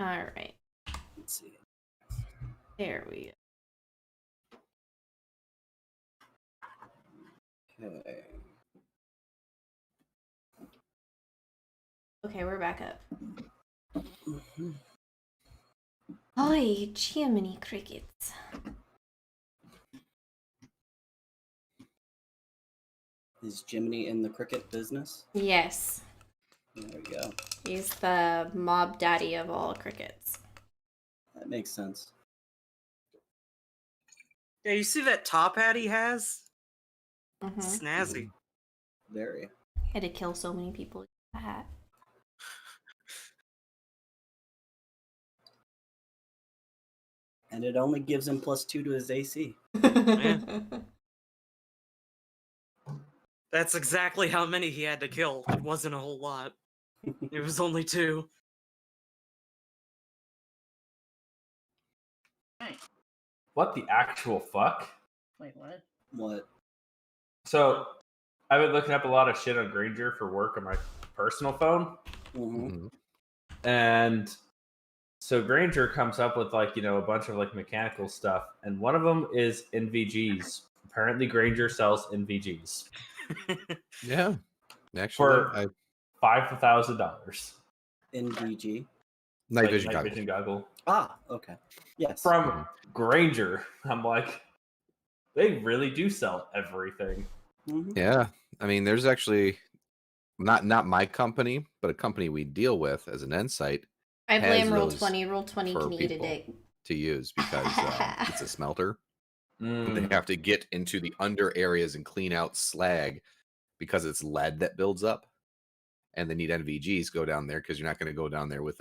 All right. Let's see. There we go. Okay. Okay, we're back up. Mm-hmm. Oi, Jiminy Crickets. Is Jiminy in the cricket business? Yes. There we go. He's the mob daddy of all crickets. That makes sense. Yeah, you see that top hat he has? Mm-hmm. Snazzy. Very. Had to kill so many people with that hat. And it only gives him +2 to his AC. Yeah. That's exactly how many he had to kill. It wasn't a whole lot. It was only 2. Right. What the actual fuck? Wait, what? What? So, I've been looking up a lot of shit on Granger for work on my personal phone. Mm-hmm. And so Granger comes up with like, a bunch of like mechanical stuff. And one of them is NVGs. Apparently Granger sells NVGs. Yeah. Actually, For $5,000. NVG. night vision night goggles. vision goggle. Ah, okay. Yes. From Granger. I'm like, they really do sell everything. Mm-hmm. Yeah. I mean, there's actually not my company, but a company we deal with as an Insight I has blame those Roll20. Roll20 for can eat a people dick. to use because it's a smelter. They Mm. have to get into the under areas and clean out slag because it's lead that builds up, and they need NVGs go down there because you're not going to go down there with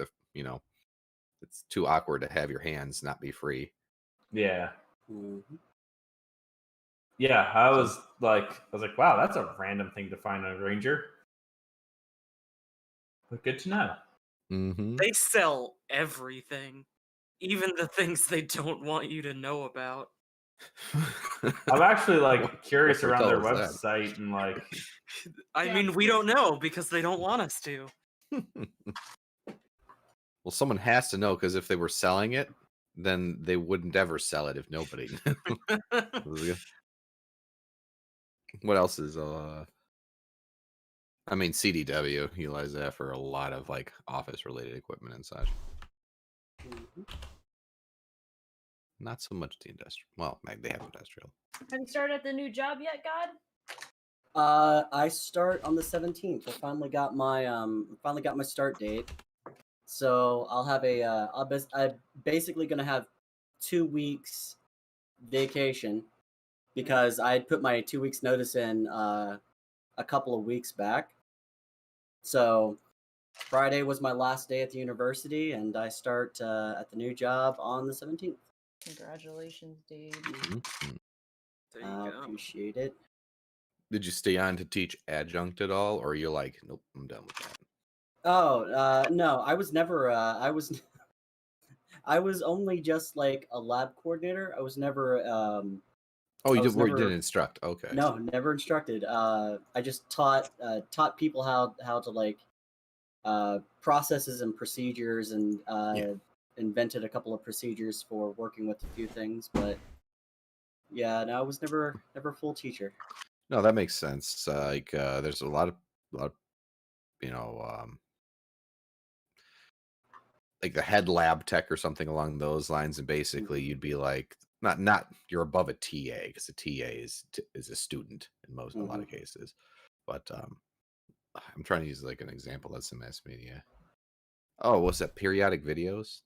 it's too awkward to have your hands not be free. Yeah. Mm-hmm. Yeah, I was like, wow, that's a random thing to find on Granger. But good to know. Mm-hmm. They sell everything. Even the things they don't want you to know about. I'm actually like curious what around their hotel is website and like, I mean, we don't know because they don't want us to. Well, someone has to know because if they were selling it, then they wouldn't ever sell it if nobody knew. What else is I mean, CDW utilizes that for a lot of like office related equipment and such. Mm-hmm. Not so much the industrial. Well, they have industrial. Have you started at the new job yet, God? I start on the 17th. I finally got my start date. So I'll have I'm basically gonna have 2 weeks vacation because I had put my 2 weeks notice in a couple of weeks back. So Friday was my last day at the university, and I start at the new job on the 17th. Congratulations, dude. Mm-hmm. There you I go. appreciate it. Did you stay on to teach adjunct at all, or you're like, nope, I'm done with that? Oh, no, I was never. I was only just like a lab coordinator. I was never. Oh, you I was didn't never- instruct. Okay. No, never instructed. I just taught people how to like processes and procedures, and invented a couple of procedures for working with a few things. But yeah, no, I was never full teacher. No, that makes sense. There's a lot of like the head lab tech or something along those lines, and basically you'd be like, not you're above a TA because a TA is a student in a lot of cases, but I'm trying to use like an example that's in mass media. Oh, what's that? Periodic videos.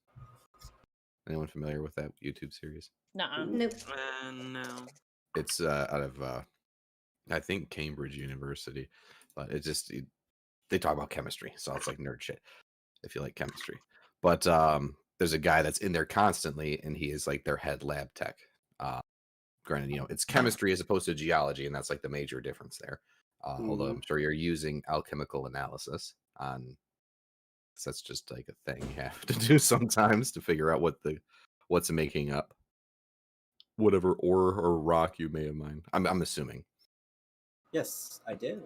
Anyone familiar with that YouTube series? Nuh-uh. Nope. No. It's out of I think Cambridge University, but they talk about chemistry, so it's like nerd shit if you like chemistry. But there's a guy that's in there constantly, and he is like their head lab tech. Granted, it's chemistry as opposed to geology, and that's like the major difference there. Although I'm sure you're using alchemical analysis on, so that's just like a thing you have to do sometimes to figure out what's making up whatever ore or rock you may have mined. I'm assuming. Yes, I did.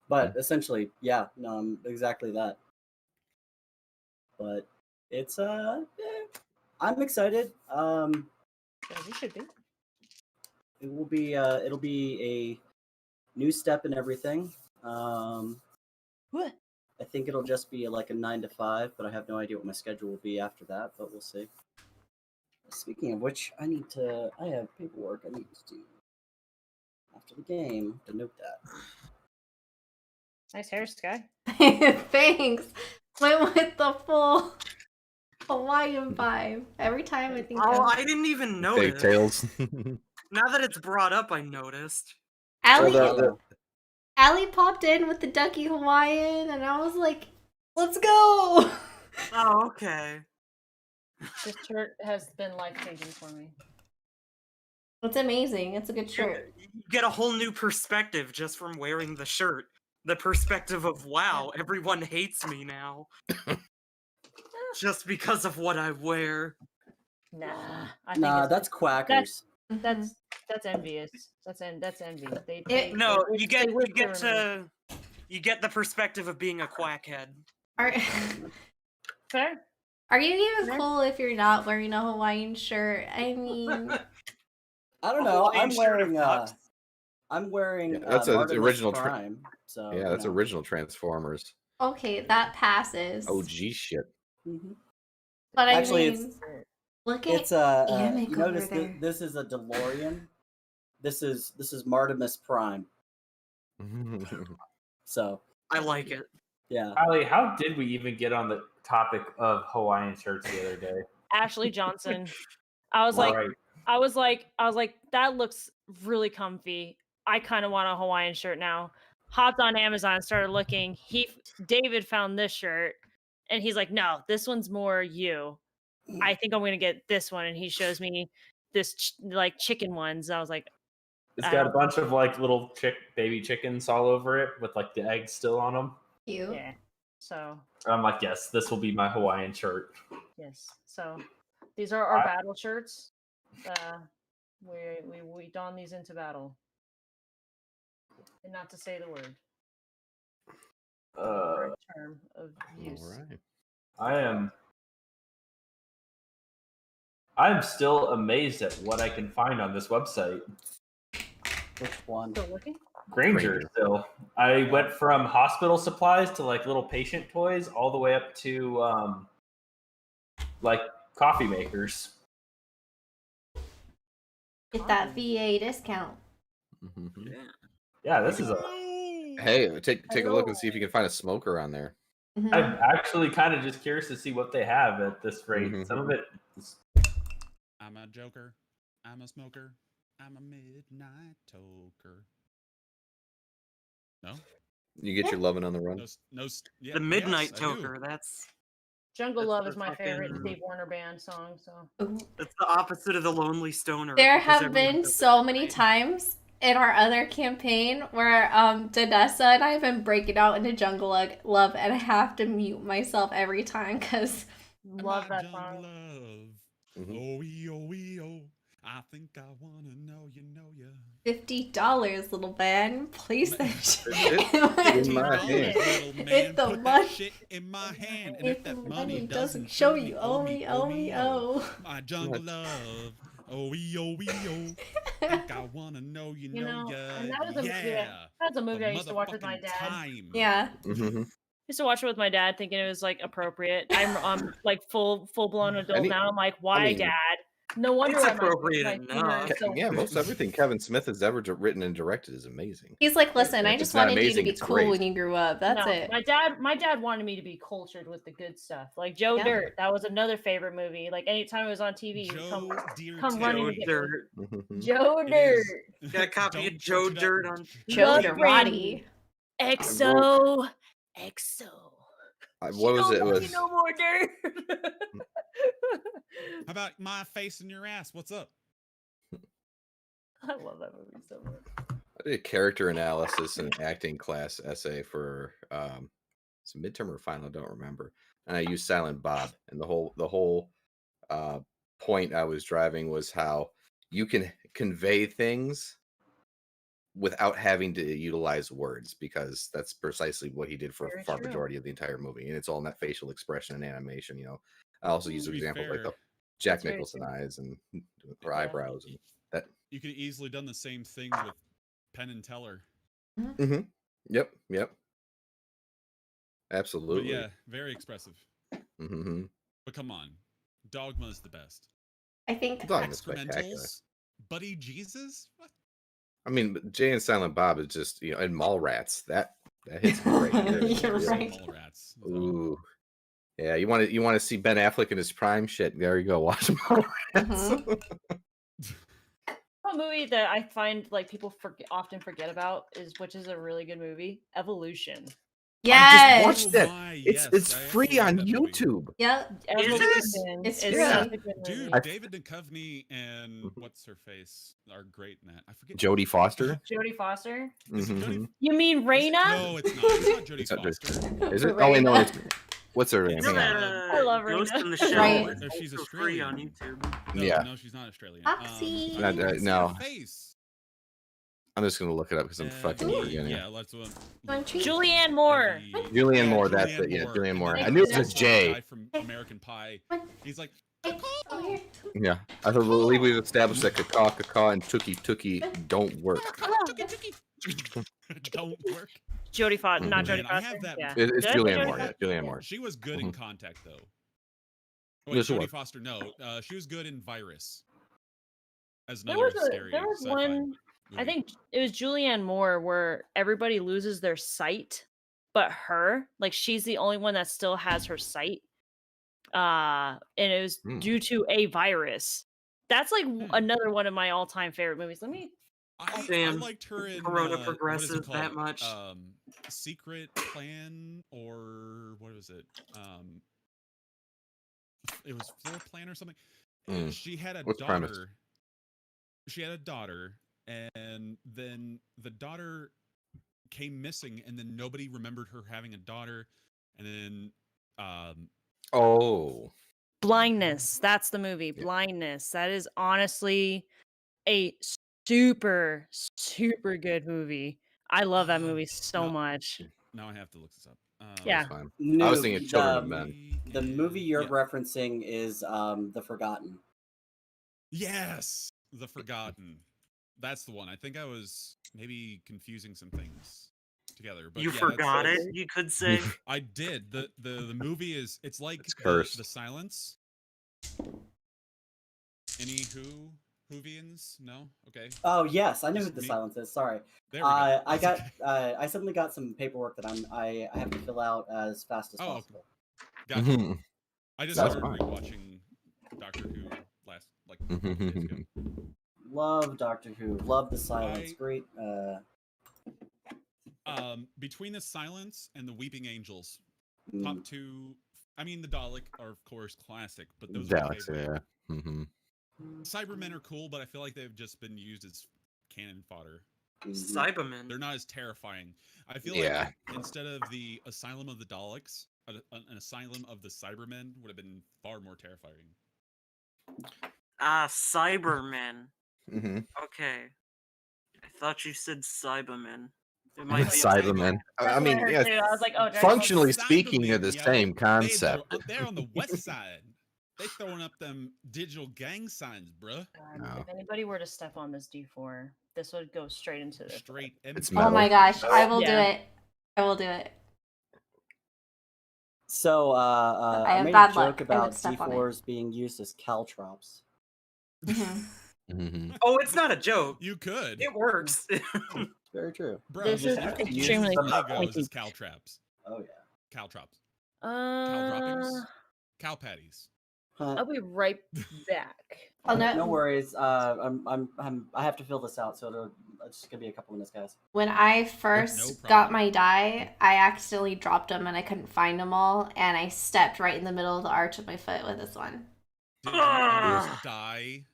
But essentially, yeah, no, exactly that. But It's I'm excited. As you should be. It'll be a new step in everything. What? I think it'll just be like a 9 to 5, but I have no idea what my schedule will be after that. But we'll see. Speaking of which, I have paperwork I need to do after the game to note that. Nice hair, Sky. Thanks. Went with the full Hawaiian vibe. Every time I think Oh, of I didn't even notice. Pigtails. Now that it's brought up, I noticed. Allie, the- Allie popped in with the ducky Hawaiian, and I was like, "Let's go!" Oh, okay. This shirt has been life-changing for me. It's amazing. It's a good shirt. You get a whole new perspective just from wearing the shirt. The perspective of, wow, everyone hates me now. Just because of what I wear. Nah, I think Nah, it's, that's quackers. that's envious. That's envy. No, they you get the perspective of being a quackhead. Are fair. Are you even Fair. cool if you're not wearing a Hawaiian shirt? I mean, I don't A know. Hawaiian shirt of ducks. I'm wearing Yeah, that's the Martimus original Prime. So Yeah, that's original Transformers. okay, that passes. OG shit. Mhm. But I Actually, mean, look at It's Amic you over notice there. this is a DeLorean. This is Martimus Prime. So I like it. yeah. Allie, how did we even get on the topic of Hawaiian shirts the other day? Ashley Johnson. I was like, that looks really comfy. I kind of want a Hawaiian shirt now. Hopped on Amazon, started looking. David found this shirt, and he's like, "No, this one's more you. I think I'm gonna get this one." And he shows me this like chicken ones. I was like, It's I got a don't- bunch of like little baby chickens all over it with like the eggs still on them. Cute. yeah. So I'm like, yes, this will be my Hawaiian shirt. yes. So these are our battle shirts. We don these into battle, and not to say the word. Correct term of use. All right. I'm still amazed at what I can find on this website. Which one? Still looking? Granger Granger. still. I went from hospital supplies to like little patient toys all the way up to like coffee makers. Get that VA discount. Mhm. Yeah, this is a Hey, take a look and see if you can find a smoker on there. Mhm. I'm actually kind of just curious to see what they have at this rate. Mhm. Some of it is, I'm a joker. I'm a smoker. I'm a midnight toker. No, You get your loving on the run. yeah, The Midnight yes, I do. Toker, that's Jungle That's Love the is my favorite fucking- Steve Wariner Band song. So Ooh. the opposite of the Lonely Stoner. There because have everyone been does so that, many right? times in our other campaign where Danessa and I have been breaking out into Jungle Love, and I have to mute myself every time because love My that jungle song. love. Mhm. Oh. I think I wanna know you. $50, little man. Place that shit In in my my hand. Little man, If the put money- that shit in my hand. And If that the money money doesn't show you, owe me, oh. My jungle love. Oh. Think I wanna know you know ya. And that was a movie. Yeah. That's a movie A I used to watch with my motherfucking dad. time. Yeah. Mhm. Used to watch it with my dad, thinking it was like appropriate. I'm like full blown adult Any- now. I'm like, why, mean- Dad? No wonder It's my appropriate humor enough. is so Yeah, most everything Kevin Smith has ever written and directed is amazing. He's like, listen, If I it's just not wanted you to amazing, be it's cool great. when you grew up. That's No, it. My dad wanted me to be cultured with the good stuff. Like Joe Yeah. Dirt, that was another favorite movie. Like anytime it was on TV, he'd Joe come running Joe to get me. Dirt. Mhm. Joe It Dirt. is. Got a copy of Don't Joe switch it up. Dirt on Joe Love Dirati. EXO. What was it? It was No more dirt. How about my face in your ass? What's up? I love that movie so much. I did a character analysis in an acting class essay for it's a midterm or final, I don't remember. And I used Silent Bob, and the whole point I was driving was how you can convey things without having to utilize words, because that's precisely what he did for Very a far true. majority of the entire movie, and it's all in that facial expression and animation. I also use To be examples like the fair, Jack That's very Nicholson true. eyes and her Yeah. eyebrows and that. you could have easily done the same thing with Penn and Teller. Mm-hmm. Yep. But Absolutely. yeah, very expressive. Mm-hmm. But come on, Dogma is the best. I think Dogma's spectacular. Excrementals, Buddy Jesus. What? I mean, but Jay and Silent Bob is just and Mallrats that hits me right here. You're Never seen right. Mallrats. That's all. Ooh, yeah. You want to see Ben Affleck in his prime? Shit, there you go. Watch Mallrats. A movie that I find like people often forget about which is a really good movie, Evolution. I Yes. just watched that. my, It's yes, I free actually like on that movie. YouTube. Yep. Evolution. It's is free. such a good Dude, movie. I- David Duchovny and what's her face are great in that. I forget. Jodie Foster. Jodie Foster. Is it Mhm. Jodie? You mean Raina? No, it's not. It's not Jodie It's not Jodie. Foster. Is it? Oh wait, no. Raina. It's what's her name? It's Hang on. I love Ghost Rita. in the Shell. Right. It's If she's also free on Australian. YouTube. No, Yeah. no, she's not Australian. Foxy. I can't see No. her face. I'm just gonna look it up because I'm fucking forgetting. Yeah, let's one. Want treat? Julianne Moore. Julianne Moore, that's it, yeah, Julianne Moore. And I knew it then was the Jay. guy from American Pie. He's like, Hey, over here. Yeah, I believe we've established that caw and tookie don't work. don't work. Jodie Foster, not Mhm. Jodie Man, I Foster. have that- Yeah. It's Did I say Julianne Jodie Moore. Yeah, Foster? Julianne Moore. She was good in Contact, though. Oh, wait, Yes, she Jodie was. Foster, no. She was good in Virus. As There another was scary there was sci-fi one. I movie. think it was Julianne Moore where everybody loses their sight, but her, like she's the only one that still has her sight. And it was due to a virus. That's like another one of my all-time favorite movies. Let me. I Damn, liked her in Corona what is it progresses called? that much. Secret Plan, or what was it? It was Floor Plan or something. Mm. She had a What's the daughter. premise? She had a daughter, and then the daughter came missing, and then nobody remembered her having a daughter, and then Oh, Blindness. That's the movie. Yeah. Blindness. That is honestly a super, super good movie. I love that movie so no. much. Now I have to look this up. Yeah. that's fine. No, I was thinking Children of Men. The movie you're Yeah. referencing is The Forgotten. Yes, The Forgotten. That's the one. I think I was maybe confusing some things together. But You yeah, forgot that's- it, you could say. I did. The movie is it's like It's cursed. the Silence. Any Whovians? No? Okay. Oh yes, I know who Just The me. Silence is. Sorry, There we go. I That's got okay. I suddenly got some paperwork that I have to fill out as fast as Oh, possible. Gotcha. Mhm. I just That's started fine. rewatching Doctor Who last like a couple days ago. Love Doctor Who. Love The Silence. I- Great. Between the Silence and the Weeping Angels, Mm, top two. I mean, the Dalek are of course classic, but those are my Daleks, favorite. yeah. Mm-hmm. Cybermen are cool, but I feel like they've just been used as cannon fodder. mhm. Cybermen. They're not as terrifying. I feel Yeah. like instead of the Asylum of the Daleks, an Asylum of the Cybermen would have been far more terrifying. Ah, Cybermen. Mm-hmm. Okay. I thought you said Cybermen. It might be a Cybermen. I That's what mean, heard yeah, too. I was like, oh, Dragon Ball functionally Z. speaking, they're the Cybermen, yo. same concept. They're on the west side. They throwing up them digital gang signs, bruh. God, No. If anybody were to step on this D4, this would go straight into this. Straight. It's M4. Oh metal. my gosh, I will do Yeah. it. I will do it. So I I have made a bad joke luck. I would about step on it. D4s being used as caltrops. Mhm. Mm-hmm. Oh, it's not a joke. You could. It works. It's very true. Bro, This is you could use extremely Legos pointy. as cow traps. Oh yeah. Cow traps. Cow droppings. Cow patties. I'll be right back. Oh no. No worries. I have to fill this out, so it's just gonna be a couple minutes, guys. When I first got problem. my die, I accidentally dropped them and I couldn't find them all, and I stepped right in the middle of the arch of my foot with this one. Did you Ah. almost die?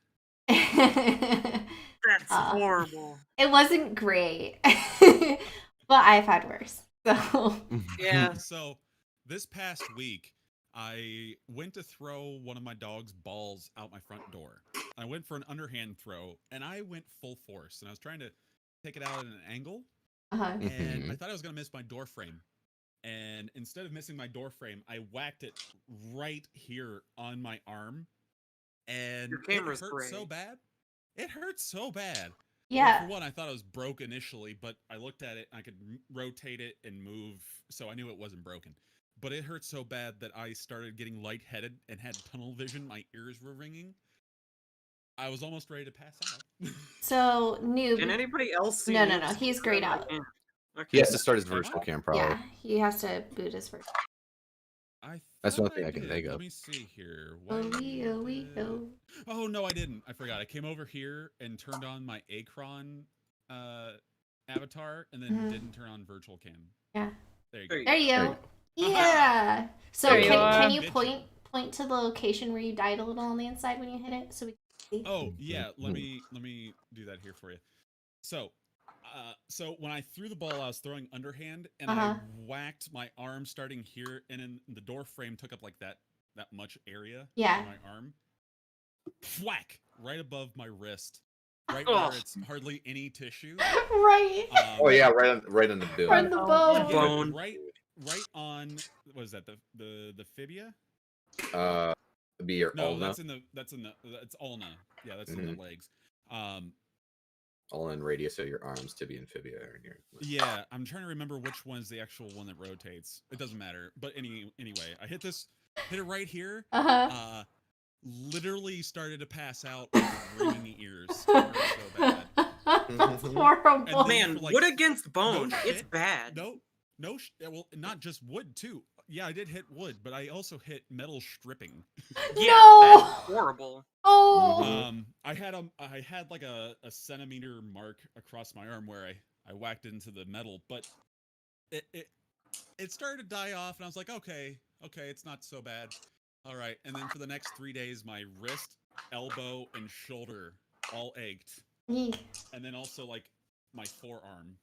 That's horrible. It wasn't great, but I've had worse. So Yeah. So this past week, I went to throw one of my dog's balls out my front door. I went for an underhand throw, and I went full force. And I was trying to take it out at an angle, uh-huh. and I Mhm. thought I was gonna miss my door frame. and instead of missing my door frame, I whacked it right here on my arm, and Your it camera's hurt gray. so bad. It hurt so bad. Well, Yeah. for one, I thought it was broke initially, but I looked at it and I could rotate it and move, so I knew it wasn't broken. But it hurt so bad that I started getting lightheaded and had tunnel vision. My ears were ringing. I was almost ready to pass out. So noob. Can anybody else see? No. Noob's He's camera? grayed I out. can't. Okay. He has to start his Am I? virtual cam, probably. Yeah, he has to boot his first. That's the thought only thing I can did. think of. Let me see here. Oh, Why wee, did- oh. Oh no, I didn't. I forgot. I came over here and turned on my Acron avatar, and then Mhm. didn't turn on virtual cam. Yeah. There you There go. you There you There go. you Yeah. So There you can are. you point to the location where you died a little on the inside when you hit it, so we can see? Oh yeah, let me do that here for you. So, so when I threw the ball, I was throwing underhand, and I whacked my arm starting here, and then the door frame took up like that much area Yeah. on my arm. Whack right above my wrist, right Oh. where it's hardly any tissue. Right. Oh yeah, right on the bill. On the bone. Bone. Right on. What is that? The fibia? Be your No, ulna. that's ulna. Yeah, that's in the legs. Ulna radius of your arms, tibia and fibia are in here. Yeah, I'm trying to remember which one's the actual one that rotates. It doesn't matter. But anyway, I hit it right here. Literally started to pass out with ringing ears. It hurt so bad. That's And horrible. then Man, for, like, wood against bone. no It's shit. bad. Well, not just wood too. Yeah, I did hit wood, but I also hit metal stripping. Yeah, No. that's horrible. Oh. I had like a centimeter mark across my arm where I whacked into the metal, but it started to die off, and I was like, okay, it's not so bad. All right, and then for the next 3 days, my wrist, elbow, and shoulder all ached, Eek. and then also like my forearm.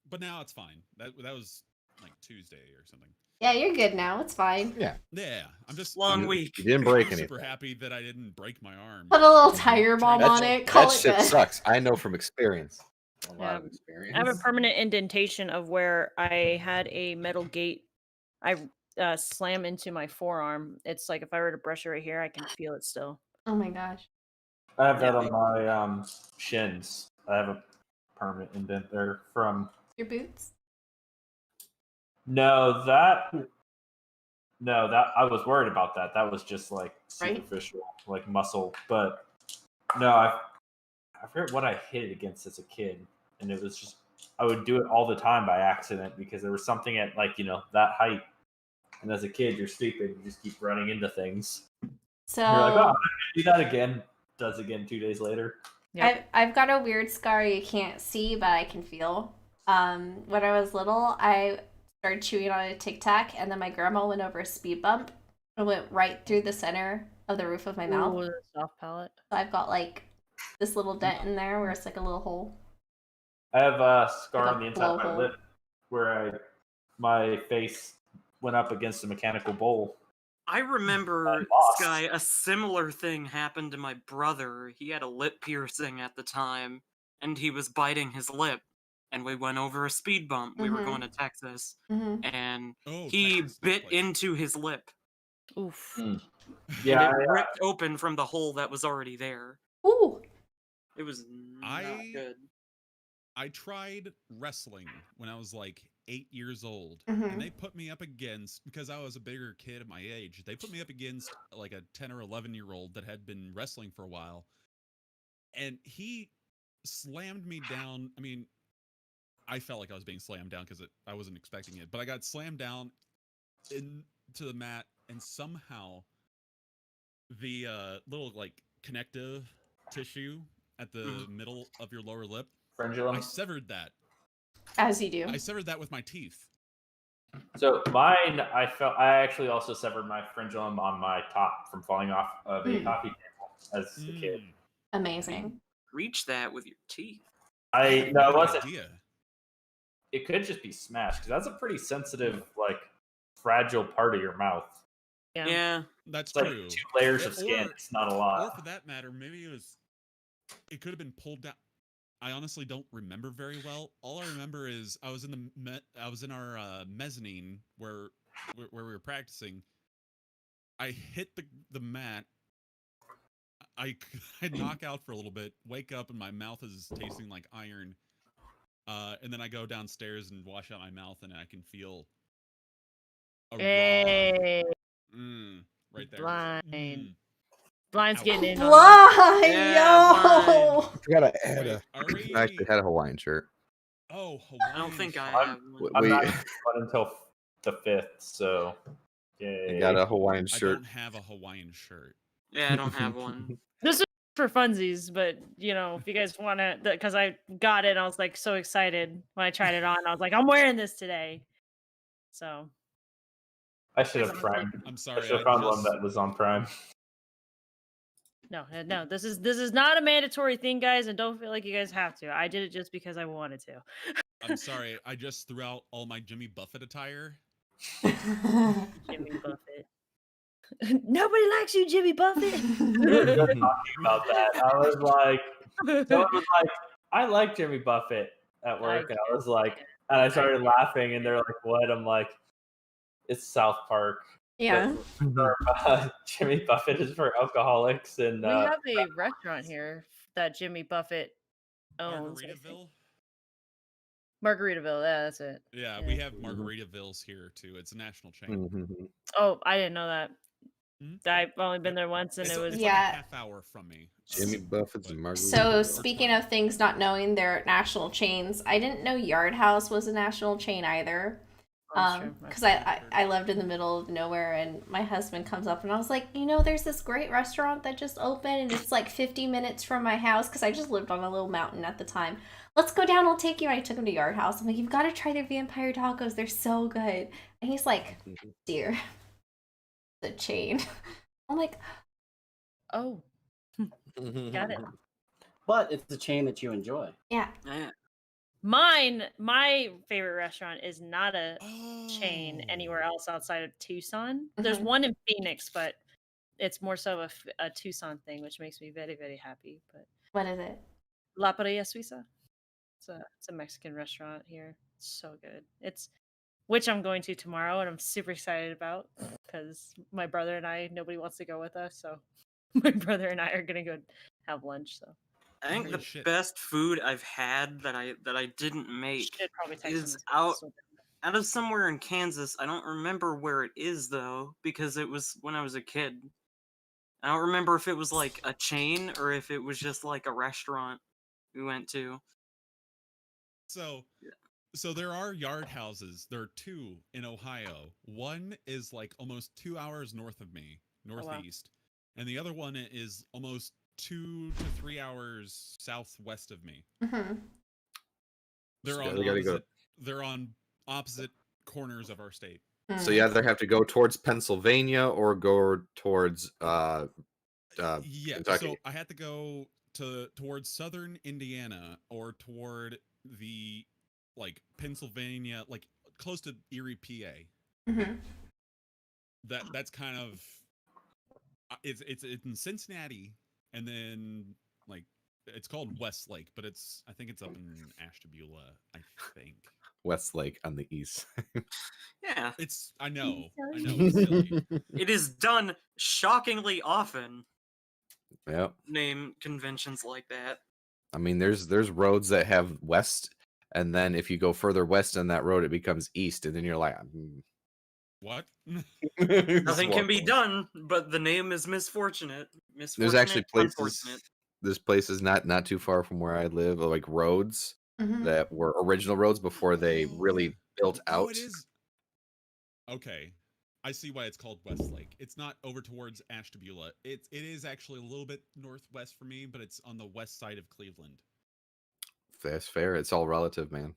But now it's fine. That was like Tuesday or something. Yeah, you're good now. It's fine. Yeah. Yeah, I'm just Long week. You didn't break anything. super happy that I didn't break my arm. Put a little tire bomb on it. Call That it shit good. sucks. I know from experience. A lot Yeah. of experience. I have a permanent indentation of where I had a metal gate. I slam into my forearm. It's like if I were to brush it right here, I can feel it still. Oh my gosh. I have that on my shins. I have a permanent indent there from. Your boots? No, that I was worried about that. That was just like superficial, like muscle. But no, I forget what I hit it against as a kid, and it was just I would do it all the time by accident because there was something at like that height, and as a kid you're stupid, you just keep running into things. So you're like, oh, I'm gonna do that again. Does again 2 days later. Yep. I've got a weird scar you can't see, but I can feel. When I was little, I started chewing on a Tic Tac, and then my grandma went over a speed bump and went right through the center of the roof of my mouth. Ooh, soft palate. So I've got like this little dent in there where it's like a little hole. I have a scar Like a on the inside of my blowhole. lip where my face went up against a mechanical bowl. I remember, I lost. Sky, a similar thing happened to my brother. He had a lip piercing at the time, and he was biting his lip. And we went over a speed bump. We were Mhm. going to Texas, Mm-hmm. and Oh, he Texas, nice bit place. into his lip. Oof. Yeah, And it ripped open from the hole that was already there. Ooh. It was not good. I tried wrestling when I was like 8 years old, Mhm. and they put me up against, because I was a bigger kid at my age, they put me up against like a 10 or 11-year-old that had been wrestling for a while, and he slammed me down. I mean, I felt like I was being slammed down because I wasn't expecting it, but I got slammed down into the mat, and somehow the little like connective tissue at the middle of your lower lip, frenulum. I severed that. As you do. I severed that with my teeth. So mine, I actually also severed my frenulum on my top from falling off of a coffee table as a kid. Amazing. Reach that with your teeth. No, it wasn't. Idea. It could just be smashed because that's a pretty sensitive, like, fragile part of your mouth. Yeah. Yeah. That's It's like true. 2 layers of skin. It's not a Or lot. for that matter, maybe it could have been pulled down. I honestly don't remember very well. All I remember is I was in our mezzanine where we were practicing. I hit the mat. I knock out for a little bit, wake up, and my mouth is tasting like iron. And then I go downstairs and wash out my mouth, and I can feel a Hey, right there. blind. Blind's Ouch. getting in on Blind, Yeah, yo. I forgot I had Wait, are we? I actually had a Hawaiian shirt. Oh, Hawaiian I don't think I shirt. have one. I'm We, not fun until the 5th, so I yay. got a Hawaiian I shirt. don't have a Hawaiian shirt. Yeah, I don't have one. This is for funsies, but you know, if you guys want to, because I got it, and I was like so excited when I tried it on. I was like, I'm wearing this today. So I should have Sounds like- Prime. I'm I sorry. should have found one that was on Prime. no, this is not a mandatory thing, guys, and don't feel like you guys have to. I did it just because I wanted to. I'm sorry. I just threw out all my Jimmy Buffett attire. Jimmy Buffett. Nobody likes you, Jimmy Buffett. We were just talking about that. I was like, someone was like, I like Jimmy Buffett at work. And I was like, and I started laughing, and they're like, what? I'm like, it's South Park. Yeah. Jimmy Buffett is for alcoholics. And We have a restaurant here that Jimmy Buffett owns. I think. Margaritaville? Margaritaville, yeah, that's it. Yeah, Yeah. we have Margaritavilles here too. It's a national chain. Mhm. Oh, I didn't know that. Mhm. I've only been there once, and It's, it was it's Yeah. like a half hour from me. Jimmy Buffett's but- and Margaritaville. So speaking of things not knowing they're national chains, I didn't know Yard House was a national chain either. Because I lived in the middle of nowhere, and my husband comes up and I was like, you know, there's this great restaurant that just opened and it's like 50 minutes from my house, because I just lived on a little mountain at the time. Let's go down, I'll take you. And I took him to Yard House. I'm like, you've got to try their vampire tacos, they're so good. And he's like, dear, the chain. I'm like, oh, got it. But it's the chain that you enjoy. yeah. Yeah. My favorite restaurant is not a chain Oh. anywhere else outside of Tucson. There's Mhm. one in Phoenix, but it's more so a Tucson thing, which makes me very, very happy. But What is it? La Paella Suiza. It's a Mexican restaurant here. It's so good. Which I'm going to tomorrow, and I'm super excited about because my brother and I, nobody wants to go with us, so my brother and I are gonna go have lunch. So I think Holy the shit. best food I've had that I didn't make should probably text is him. out of somewhere in Kansas. I don't remember where it is though, because it was when I was a kid. I don't remember if it was like a chain or if it was just like a restaurant we went to. So there are yard houses. There are two in Ohio. One is like almost 2 hours north of me, northeast, and the other one is almost 2 to 3 hours southwest of me. Mm-hmm. They're So on we gotta go. They're on opposite corners of our state. So you either have to go towards Pennsylvania or go towards Yeah, Kentucky. so I had to go towards southern Indiana or toward the like Pennsylvania, like close to Erie, PA. Mm-hmm. That's kind of it's in Cincinnati, and then like it's called Westlake, but I think it's up in Ashtabula, I think. Westlake on the east. Yeah, I know, it's silly. it is done shockingly often. Yep. Name conventions like that. I mean, there's roads that have west, and then if you go further west on that road, it becomes east, and then you're like, What? Nothing can be done, but the name is misfortunate. There's actually places. Unfortunate. There's places not too far from where I live, like roads Mm-hmm. that were original roads before they really built Oh, out. it is. Okay, I see why it's called Westlake. It's not over towards Ashtabula. It is actually a little bit northwest for me, but it's on the west side of Cleveland. That's fair. It's all relative, man.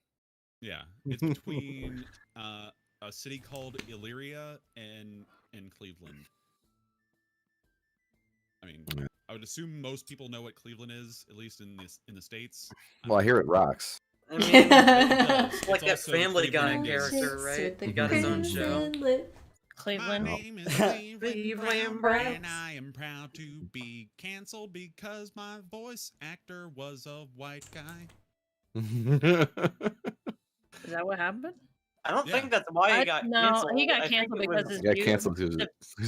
Yeah, it's between a city called Elyria and Cleveland. I mean, Yeah. I would assume most people know what Cleveland is, at least in the States. Well, I hear it rocks. I mean, It does. like It's that also Family Guy Cleveland is- character, right? He got his own show. My Cleveland. name is James Cleveland Browns. And I am proud to be canceled because my voice actor was a white guy. Is that what happened? I don't Yeah. think that's why he got canceled. He got I think canceled it because was- his Got canceled because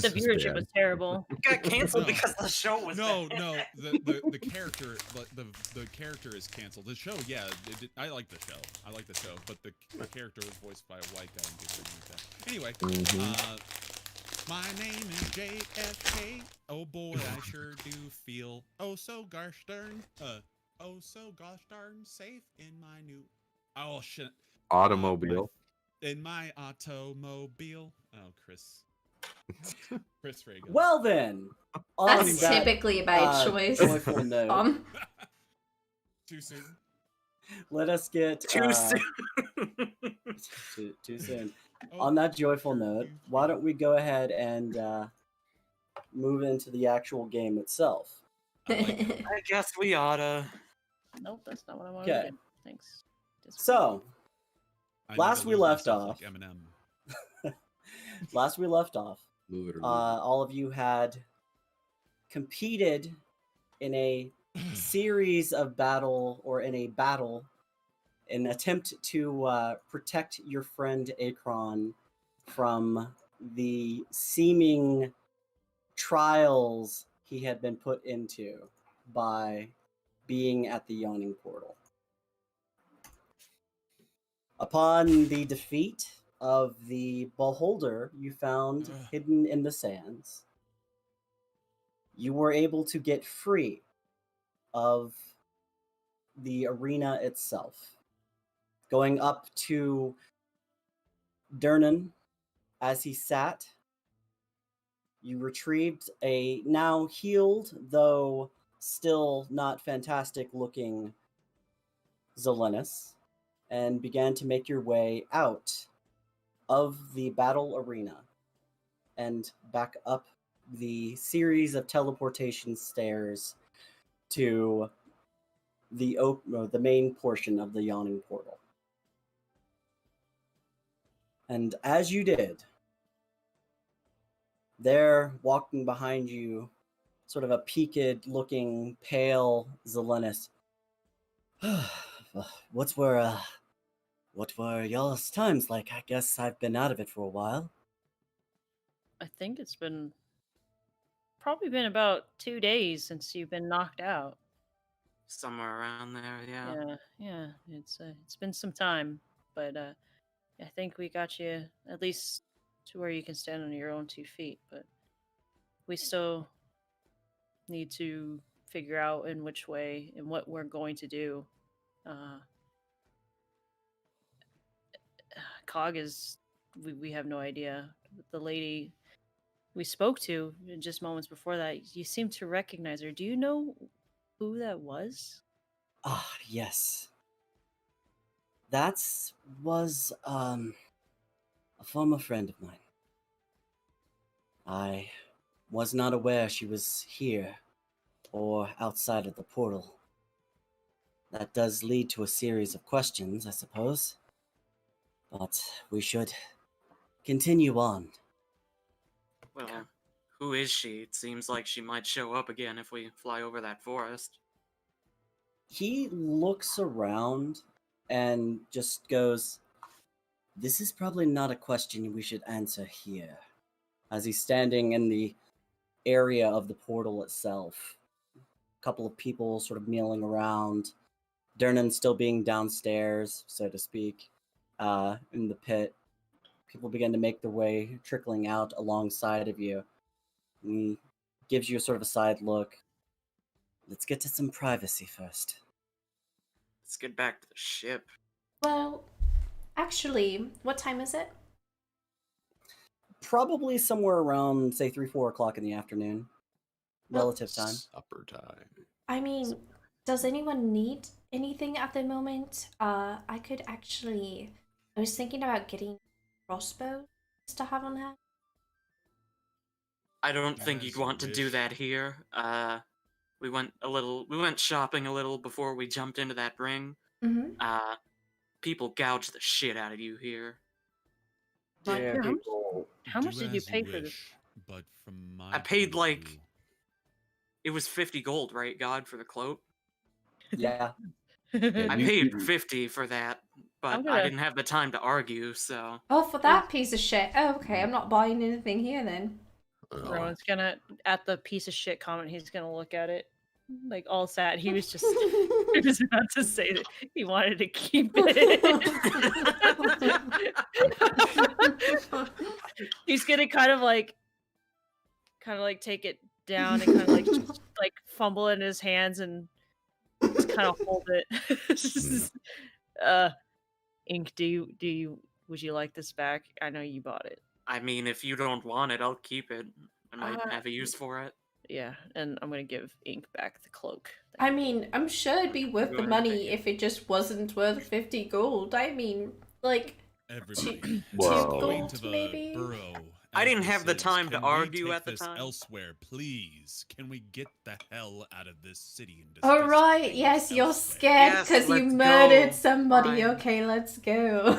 the viewership was terrible. He got canceled No. because the show was No, bad. no, the character, the character is canceled. The show, yeah, I like the show. I like the show, but the character was voiced by a white guy and people didn't like that. Anyway, my name is JFK. Oh boy, I sure do feel so gosh darn safe in my new shit Automobile. in my automobile. Oh, Chris Reagan. Well then, on That's that, typically by choice. joyful note, Too soon. let us get Too soon. too soon. Oh, On that joyful sure note, do why feel- don't we go ahead and move into the actual game itself? I like it. I guess we oughta. Nope, that's not what I wanted Okay. to do. Thanks. So, I need Last to we lose left myself off. like Eminem. last we left off, Move it or all of you had competed in a series of battle, or in a battle, in attempt to protect your friend Akron from the seeming trials he had been put into by being at the Yawning Portal. Upon the defeat of the Beholder you found Ugh. hidden in the sands, you were able to get free of the arena itself. Going up to Durnan as he sat, you retrieved a now healed, though still not fantastic looking Zelenis, and began to make your way out of the battle arena and back up the series of teleportation stairs to the main portion of the Yawning Portal. And as you did, there, walking behind you, sort of a peaked looking, pale Zelenis. What were y'all's times like? I guess I've been out of it for a while. I think it's probably been about 2 days since you've been knocked out. Somewhere around there, yeah. Yeah. It's been some time, but I think we got you at least to where you can stand on your own 2 feet. But we still need to figure out in which way and what we're going to do. Cog is we have no idea. The lady we spoke to just moments before that, you seem to recognize her. Do you know who that was? Ah, yes. That was a former friend of mine. I was not aware she was here or outside of the portal. That does lead to a series of questions, I suppose. But we should continue on. Well, who is she? It seems like she might show up again if we fly over that forest. He looks around and just goes, "This is probably not a question we should answer here." As he's standing in the area of the portal itself, a couple of people sort of milling around, Durnan still being downstairs, so to speak, in the pit. People begin to make their way, trickling out alongside of you. He gives you a sort of a side look. Let's get to some privacy first. Let's get back to the ship. Well, actually, what time is it? Probably somewhere around, say, 3-4 o'clock in the afternoon. Well, Relative time. Supper time. I mean, does anyone need anything at the moment? I could actually. I was thinking about getting crossbows to have on hand. I don't think As you'd you want to do wish. that here. We went shopping a little before we jumped into that ring. Mm-hmm. People gouge the shit out of you here. Dare Yeah, people how much Do did you as pay for this? wish. but from my I paid, point of like- view- It was 50 gold, right, God, for the cloak? Yeah. Yeah, I you- paid you- 50 for that, but I'm I gonna- didn't have the time to argue, so... Oh, for that piece of shit. Oh, okay, I'm not buying anything here then. Rowan's gonna, at the piece of shit comment, he's gonna look at it like all sad. He was just, he was about to say that he wanted to keep it. He's gonna kind of like take it down and kind of like just, like fumble in his hands and just kind of hold it. Ink, would you like this back? I know you bought it. I mean, if you don't want it, I'll keep it. I might have a use for it. Yeah, and I'm gonna give Ink back the cloak. I mean, I'm sure it'd be worth Go the ahead, money take it. if it just wasn't worth 50 gold. I mean, like, Everybody, Well- going gold, to the maybe? burrow. I as didn't this have the is. time to Can we argue take at the this time. Elsewhere, please. Can we get the hell out of this city and all discuss right, things yes, you're elsewhere? scared Yes, because you let's murdered go, somebody. Brian. Okay, let's go.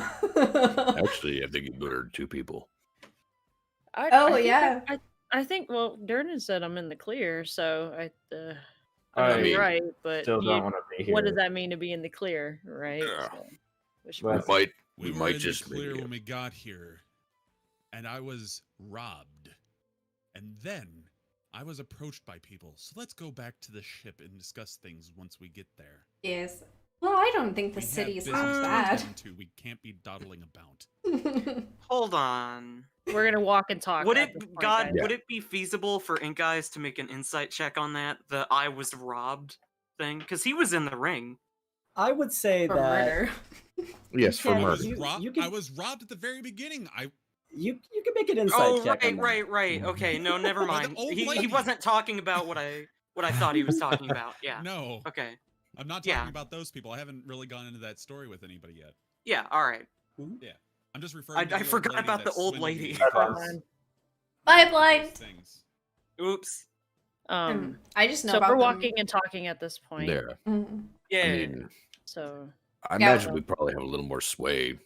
Actually, I think you murdered 2 people. Oh, yeah. I think. Well, Durden said I'm in the clear, so I I might be right. But Still you- don't want to be here. what does that mean to be in the clear, right? Yeah. So, which Well, means- We might were in just the clear maybe- when we got here, and I was robbed. And then I was approached by people. So let's go back to the ship and discuss things once we get there. Yes. Well, I don't think the We have city is business that to bad. attend to. We can't be dawdling about. Hold on. we're gonna walk and talk. Would at it, this point, God, guys. Yeah. would it be feasible for Ink Eyes to make an insight check on that? The I was robbed thing? Because he was in the ring. I would say For that murder. Yes, for Yeah, murder. you can- I was robbed at the very beginning. you can make an insight Oh, check on right, that. right. Okay, no, never By the mind. old He lady. wasn't talking about what I thought he was talking about. Yeah. No, Okay. I'm not talking Yeah. about those people. I haven't really gone into that story with anybody yet. Yeah. All right. I'm just referring to the I old forgot lady about the that old swindled lady. me. Fine. Bye, Those blind. things. Oops. I just know So about we're them. walking and talking at this point. There. Yeah. I mean, So I Yeah. imagine we probably have a little more sway.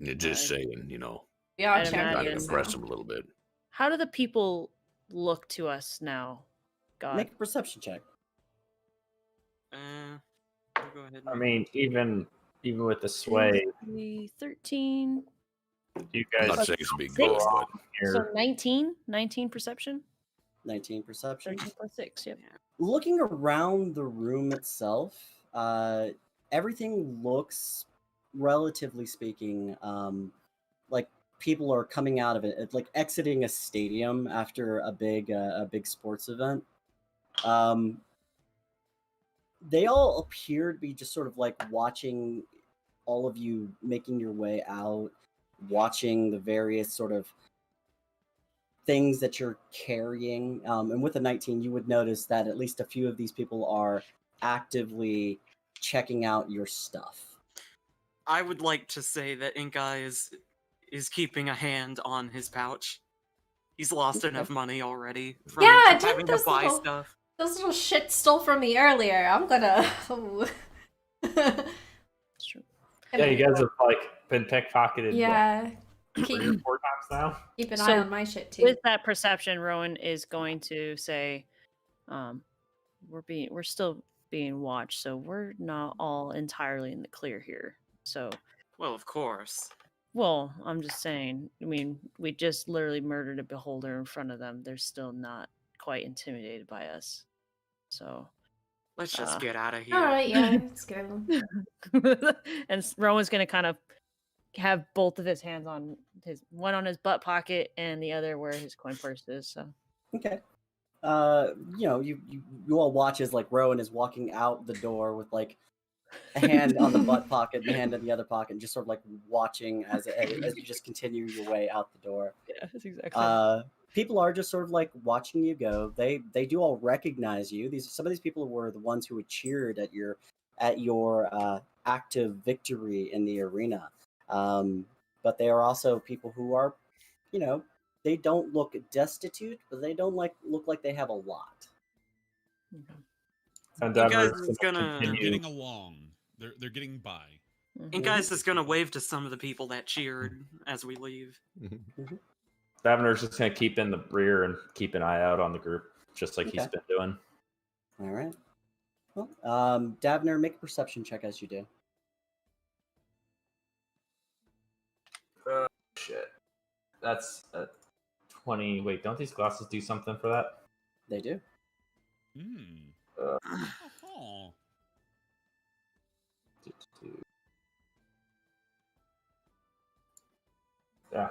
Just Right. saying, you know, We are I'd trying to imagine. impress them a little bit. how do the people look to us now? God. Make a perception check. you go ahead. I Nick. mean, even with the sway, 13. you I'm guys not saying it's to be Six? good, but here. So 19 perception. 19 perception. 13 plus 6. Yep. Looking around the room itself, everything looks, relatively speaking, like people are coming out of it. It's like exiting a stadium after a big sports event. They all appear to be just sort of like watching all of you making your way out, watching the various sort of things that you're carrying. And with a 19, you would notice that at least a few of these people are actively checking out your stuff. I would like to say that Ink Eye is keeping a hand on his pouch. He's lost enough money already from, Yeah, from didn't having to those buy little- stuff. Those little shit stole from me earlier. I'm gonna. It's true. Yeah, you guys have like been pickpocketed. Yeah. What, 3 or 4 times now. Keep an So, eye on my shit too. With that perception, Rowan is going to say, we're still being watched, so we're not all entirely in the clear here. So, Well, of course. well, I'm just saying. I mean, we just literally murdered a beholder in front of them. They're still not quite intimidated by us. So, Let's just Uh, get out of here. All right, yeah, let's go. and Rowan's gonna kind of have both of his hands on one on his butt pocket and the other where his coin purse is. So Okay. You all watch as like Rowan is walking out the door with like a hand on the butt pocket and a hand in the other pocket, and just sort of like watching as you just continue your way out the door. yeah, that's exactly. People are just sort of like watching you go. They do all recognize you. Some of these people were the ones who had cheered at your active victory in the arena. But they are also people who are, they don't look destitute, but they don't look like they have a lot. Endeavor guys is is gonna gonna- They're continue. getting along. They're getting by. Mhm. Ink Eyes is gonna wave to some of the people that cheered as we leave. Davener's just gonna keep in the rear and keep an eye out on the group, just like he's Okay. been doing. All right. Well, Davner, make a perception check as you do. Shit. That's a 20. Wait, don't these glasses do something for that? They do. Hmm. Uh, Oh. Yeah.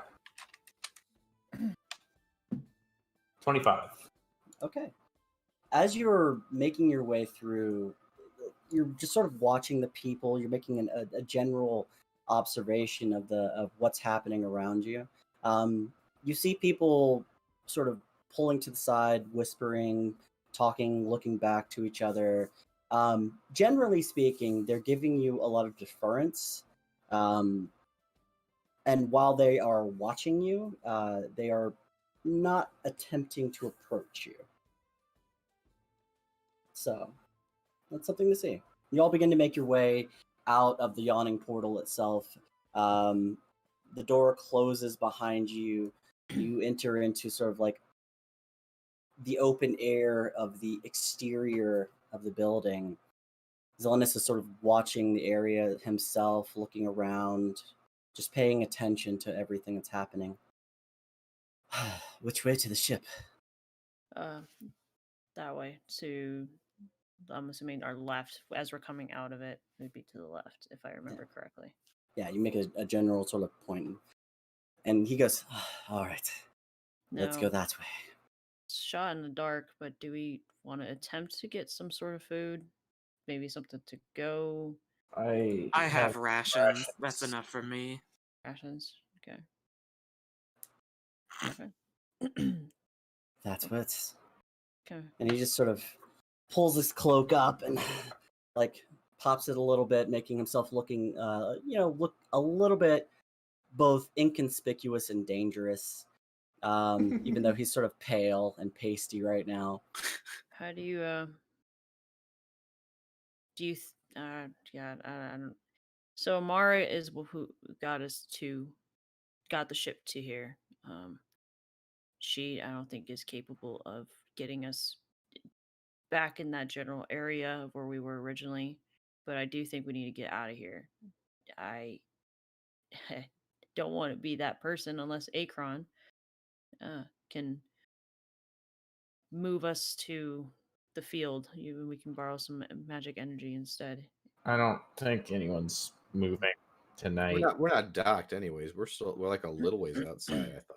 25. Okay. As you're making your way through, you're just sort of watching the people. You're making a general observation of what's happening around you. You see people sort of pulling to the side, whispering, talking, looking back to each other. Generally speaking, they're giving you a lot of deference. And while they are watching you, they are not attempting to approach you. So that's something to see. You all begin to make your way out of the yawning portal itself. The door closes behind you. You enter into sort of like the open air of the exterior of the building. Zelenus is sort of watching the area himself, looking around, just paying attention to everything that's happening. Which way to the ship? That way to, I'm assuming our left as we're coming out of it would be to the left if I remember correctly. Yeah, you make a general sort of point, and he goes, "All right, let's go No, that way." it's shot in the dark, but do we want to attempt to get some sort of food? Maybe something to go. I have rations. That's enough for me. Rations. Okay. Okay. That's what. Okay. And he just sort of pulls his cloak up and like pops it a little bit, making himself looking, look a little bit both inconspicuous and dangerous. Even though he's sort of pale and pasty right now. How do you yeah, I don't. So Amara is who got got the ship to here. She I don't think is capable of getting us back in that general area of where we were originally, but I do think we need to get out of here. I don't want to be that person unless Akron can move us to the field. We can borrow some magic energy instead. I don't think anyone's moving tonight. We're not docked anyways. We're like a little ways outside, I thought.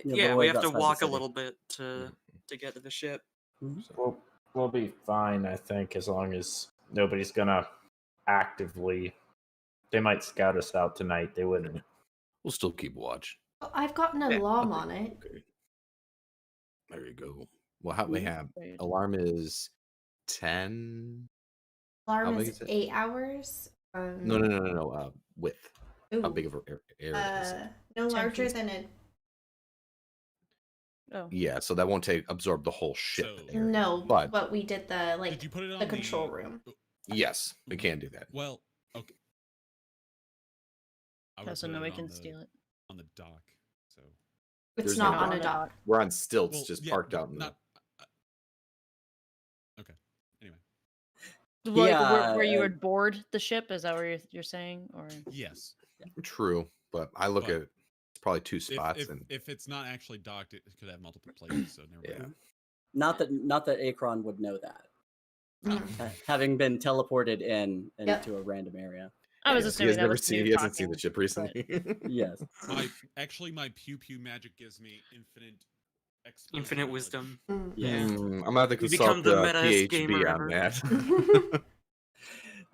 Yeah, but we what have to outside the walk a city? little bit to get to the ship. We'll be fine, I think, as long as nobody's gonna actively. They might scout us out tonight. They wouldn't. We'll still keep watch. I've got an Yeah, alarm okay, on it. okay. There you go. Well, how we have Right. alarm is 10. Alarm How big is is it? 8 hours. No. Width. How Ooh, big of an area is it? no 10 larger feet. than a Oh. Yeah, so that won't absorb the whole ship So- area. no, but but we did the Did you put it on the control room. yes, we can do that. Well, okay. I would So put nobody it can on the, steal it. on the dock. So It's There's not no on dock. a dock. We're on stilts, well, just yeah, parked but out in not. Okay. Anyway, Like Yeah, where you would board the ship? Is that what you're saying? Or yes. True, but I look But at it's probably two spots, If, and if it's not actually docked, it could have multiple places. So never yeah. mind. not that Akron would know that, Mm. having been teleported in Yep. into a random area. I was Yes, he assuming has that never was seen. new He hasn't seen the talking, ship but- recently. Yes. My pew pew magic gives me infinite Infinite knowledge. wisdom. Mm. Yeah. I'm gonna have to You become consult the the meta-est PhD gamer on ever. that.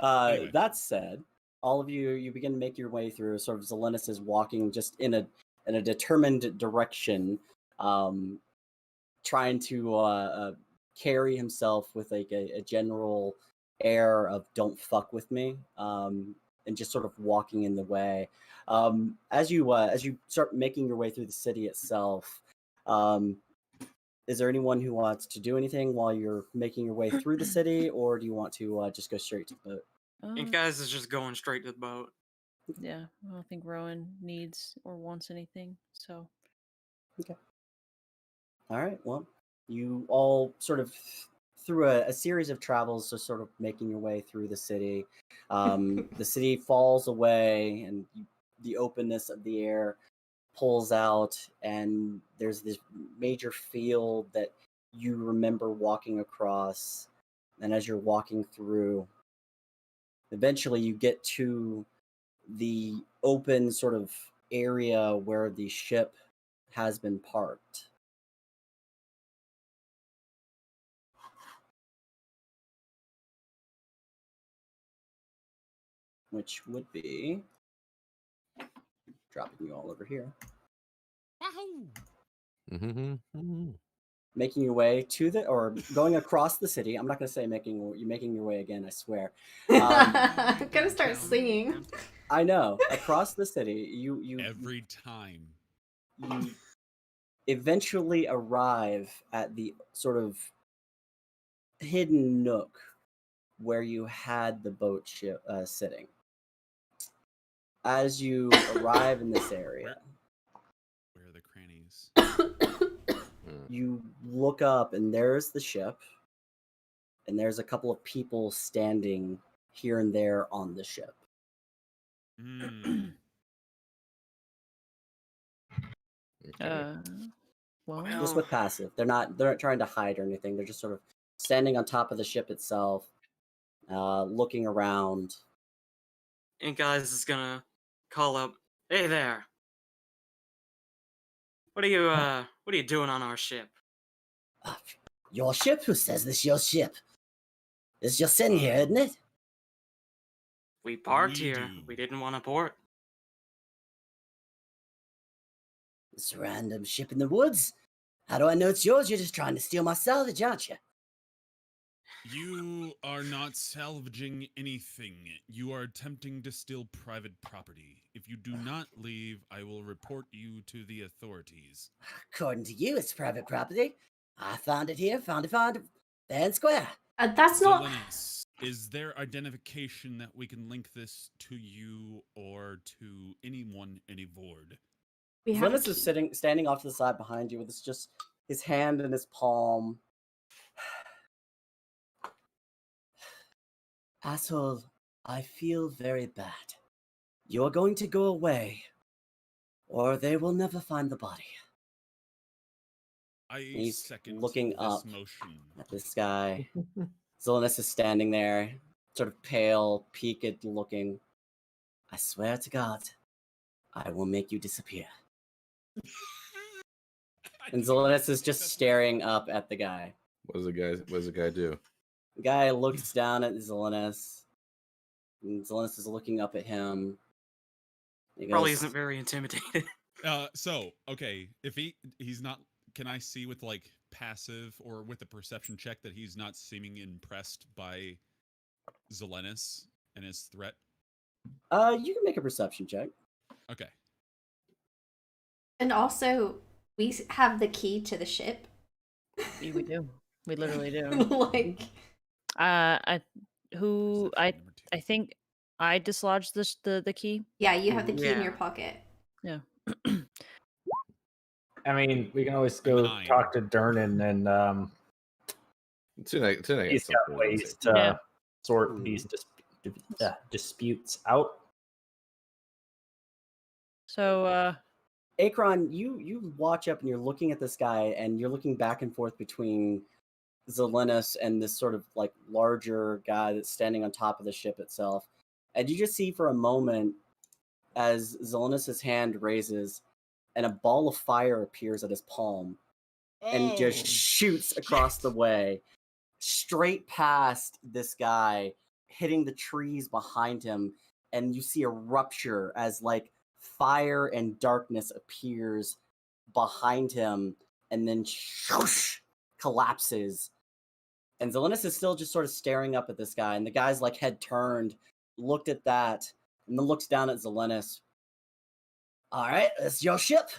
Anyway. That said, all of you begin to make your way through. Sort of Zelenus is walking just in a determined direction, trying to carry himself with like a general air of "don't fuck with me," and just sort of walking in the way. As you start making your way through the city itself, is there anyone who wants to do anything while you're making your way through the city, or do you want to just go straight to the boat? And guys is just going straight to the boat. Yeah, I don't think Rowan needs or wants anything. So All right. Well, you all sort of through a series of travels, so sort of making your way through the city. The city falls away, and the openness of the air pulls out, and there's this major field that you remember walking across. And as you're walking through, eventually you get to the open sort of area where the ship has been parked. Which would be dropping you all over here. Wahoo! Making your way to or going across the city. I'm not going to say making your way again, I swear. I'm gonna start singing. I know. Across the city, you Every time. you eventually arrive at the sort of hidden nook where you had the boat sitting. As you arrive in this area, Where are the crannies? you look up and there's the ship, and there's a couple of people standing here and there on the ship. Mm. Well, Just with passive. They're not trying to hide or anything. They're just sort of standing on top of the ship itself, looking around. And guys is gonna call up, "Hey there! What are you doing on our ship?" Your ship? Who says this your ship? It's just sitting here, isn't it? We parked We here. do. We didn't want to port. This random ship in the woods. How do I know it's yours? You're just trying to steal my salvage, aren't you? You are not salvaging anything. You are attempting to steal private property. If you do not leave, I will report you to the authorities. According to you, it's private property. I found it here, found it fair and square. That's not. Zelenis, is there identification that we can link this to you or to anyone in Evord? We have a Linus is key. standing off to the side behind you with his hand in his palm. Asshole, I feel very bad. You're going to go away, or they will never find the body. He's second looking this up motion. at this guy. Zelenis is standing there, sort of pale, peaked looking. I swear to God, I will make you disappear. And Zelenis is just staring up at the guy. What does the guy do? The guy looks down at Zelenis, and Zelenis is looking up at him. He Probably goes, isn't very intimidated. Okay, if he's not, can I see with like passive or with a perception check that he's not seeming impressed by Zelenis and his threat? You can make a perception check. Okay. And also, we have the key to the ship. we do. We literally do. Like, I Perception number two. I think I dislodged the key. yeah, you have the key in Yeah. your pocket. Yeah. I mean, we can always go 9. talk to Durnan, and Tonight, he's got ways to Yeah. sort these disputes out. So Akron, you watch up and you're looking at this guy, and you're looking back and forth between Zelenis and this sort of like larger guy that's standing on top of the ship itself. And you just see for a moment as Zelenis' hand raises and a ball of fire appears at his palm and just shoots across the way, straight past this guy, hitting the trees behind him. And you see a rupture as like fire and darkness appears behind him and then shoosh, collapses. And Zelenis is still just sort of staring up at this guy, and the guy's like head turned, looked at that, and then looks down at Zelenis. All right, it's your ship.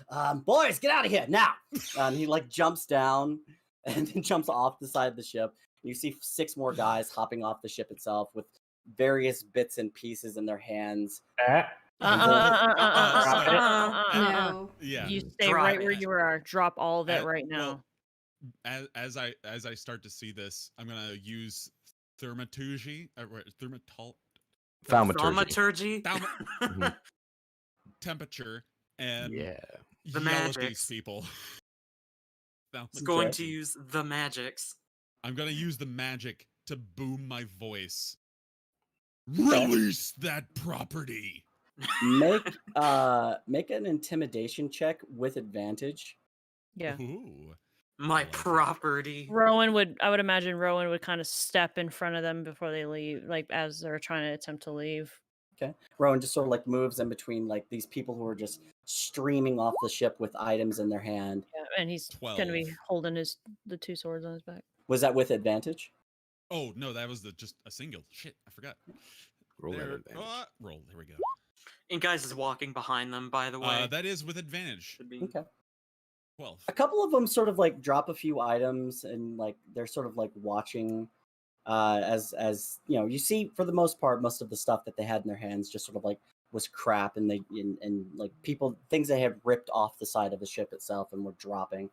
Boys, get out of here now. And he like jumps down and then jumps off the side of the ship. You see 6 more guys hopping off the ship itself with various bits and pieces in their hands. No. Yeah. You stay Drop right where it. you are. Drop all of it Uh, right now. well, as I start to see this, I'm gonna use thaumaturgy, Thaumaturgy. Thaumaturgy. Mhm. temperature, and Yeah. The yell at these magics. people. It's going Okay. to use the magics. I'm gonna use the magic to boom my voice. Release that property. Make an intimidation check with advantage. Yeah. Ooh. My like it. property. I would imagine Rowan would kind of step in front of them before they leave, like as they're trying to attempt to leave. Okay. Rowan just sort of like moves in between like these people who are just streaming off the ship with items in their hand. Yeah, and he's gonna be 12. holding the two swords on his back. Was that with advantage? Oh no, that was just a single. Shit, I forgot. Roll that There, advantage. roll. There we go. And guys is walking behind them, by the way. That is with advantage. Should be. Okay. 12. A couple of them sort of like drop a few items and like they're sort of like watching as you know, you see for the most part most of the stuff that they had in their hands just sort of like was crap and and like things they had ripped off the side of the ship itself and were dropping.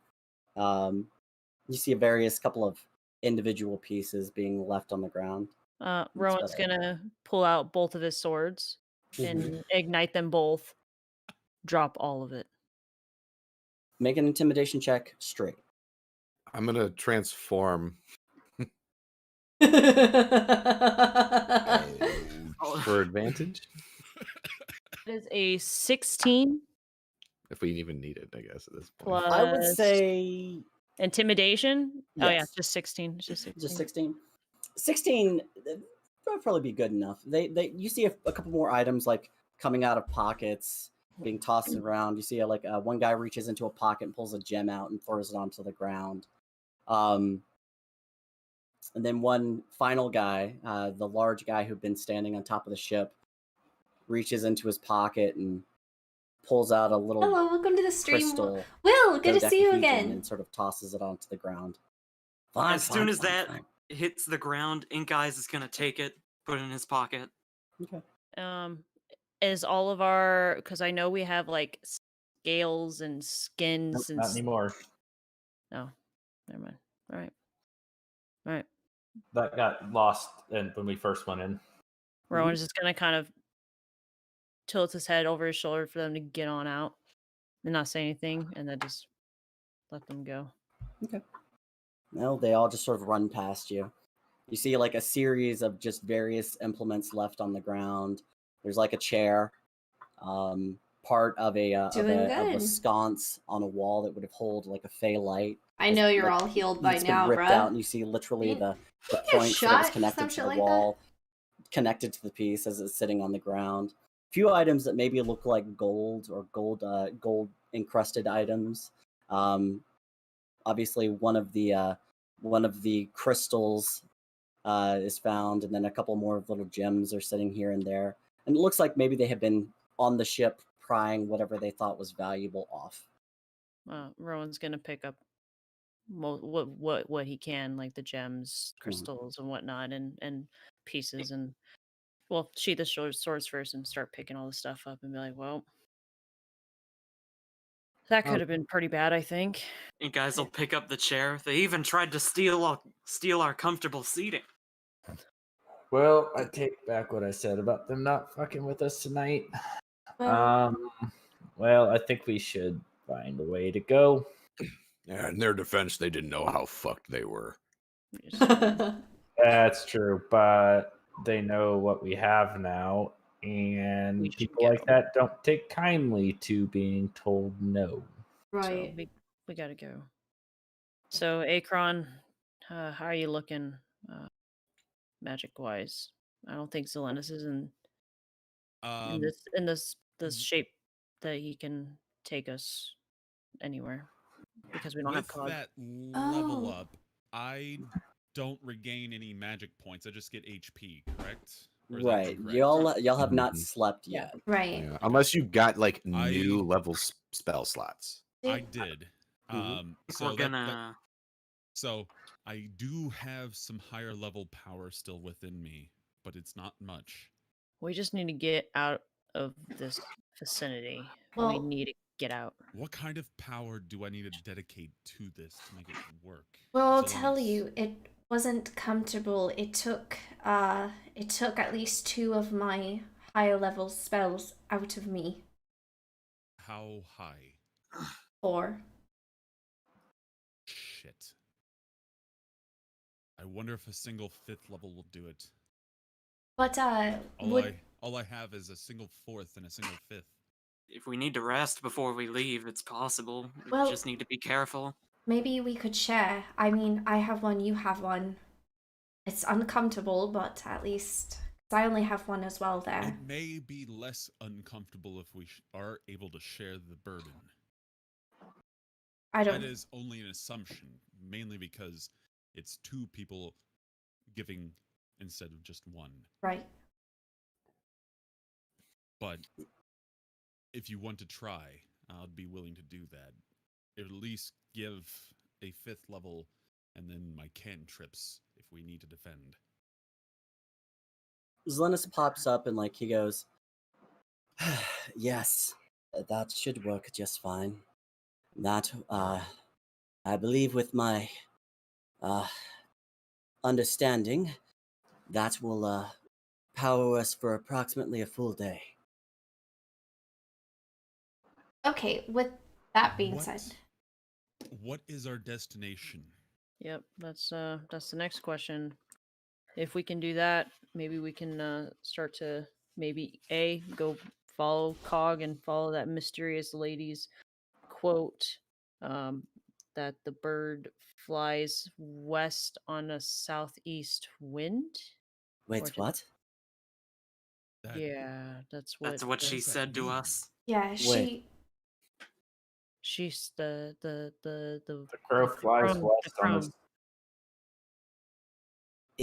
You see a various couple of individual pieces being left on the ground. Rowan's about it. gonna pull out both of his swords and ignite them both. Drop all of it. Make an intimidation check straight. I'm gonna transform for advantage. It is a 16 If we even need it, I guess at this point. plus I would say intimidation. Oh yeah, yes. just 16. It's just 16. Just 16. 16 would probably be good enough. You see a couple more items like coming out of pockets, being tossed around. You see one guy reaches into a pocket and pulls a gem out and throws it onto the ground. And then one final guy, the large guy who'd been standing on top of the ship, reaches into his pocket and pulls out a little Hello, welcome to the stream. crystal. Will, good to see you dodecahedron again. And sort of tosses it onto the ground. As soon as that hits the ground, Ink Eyes is gonna take it, put it in his pocket. Okay. Is all of our, because I know we have like scales and Nope, skins and not anymore. no, never mind. All right. That got lost when we first went in. Rowan's just gonna kind of tilt his head over his shoulder for them to get on out and not say anything, and then just let them go. Okay. No, they all just sort of run past you. You see like a series of just various implements left on the ground. There's like a chair, part of a sconce on a wall that would have held like a fey light. I know you're all healed by It's now, been ripped bruh. out, and you see literally the get points that shot was for connected some to shit the like wall, connected to the piece as it's sitting on the ground. A few items that maybe look like gold or gold encrusted items. Obviously, one of the crystals is found, and then a couple more little gems are sitting here and there. And it looks like maybe they have been on the ship prying whatever they thought was valuable off. Rowan's gonna pick up what he can, like the gems, crystals, and whatnot, and pieces, and sheath the swords first and start picking all the stuff up and be like, well, that could have been pretty bad, I think. Ink Eyes will pick up the chair. They even tried to steal our comfortable seating. Well, I take back what I said about them not fucking with us tonight. Well, I think we should find a way to go. Yeah, in their defense, they didn't know how fucked they were. That's true, but they know what we have now, and people like that don't take kindly to being told no. Right. So we gotta go. So Akron, how are you looking, magic wise? I don't think Zelenus is in this shape that he can take us anywhere because we don't have With cog. that level up, I don't regain any magic points. I just get HP, correct? Or is that Right. incorrect? Y'all have not slept yet. Right. Yeah, unless you got like new level spell slots. I did. So We're gonna. So I do have some higher level power still within me, but it's not much. We just need to get out of this vicinity. We Well- need to get out. What kind of power do I need to dedicate to this to make it work? Well, I'll tell Zelenius, you, it wasn't comfortable. It took at least 2 of my higher level spells out of me. how high? 4. Shit. I wonder if a single 5th level will do it. But All I have is a single 4th and a single 5th. If we need to rest before we leave, it's possible. We Well- just need to be careful. maybe we could share. I mean, I have one, you have one. It's uncomfortable, but at least 'cause I only have one as well there. It may be less uncomfortable if we are able to share the burden. I don't. That is only an assumption, mainly because it's 2 people giving instead of just 1. Right. But if you want to try, I'd be willing to do that. At least give a 5th level and then my cantrips if we need to defend. Zelenius pops up and he goes, yes, that should work just fine. That, I believe with my, understanding, that will, power us for approximately a full day. Okay, with that being said. What is our destination? Yep, that's the next question. If we can do that, maybe we can start to maybe go follow Cog and follow that mysterious lady's quote that the bird flies west on a southeast wind. Wait, Or did- what? That, Yeah, that's what. That's what she does that said to mean? us. Yeah, Wait. She's the The crow the flies crone- west the on crone.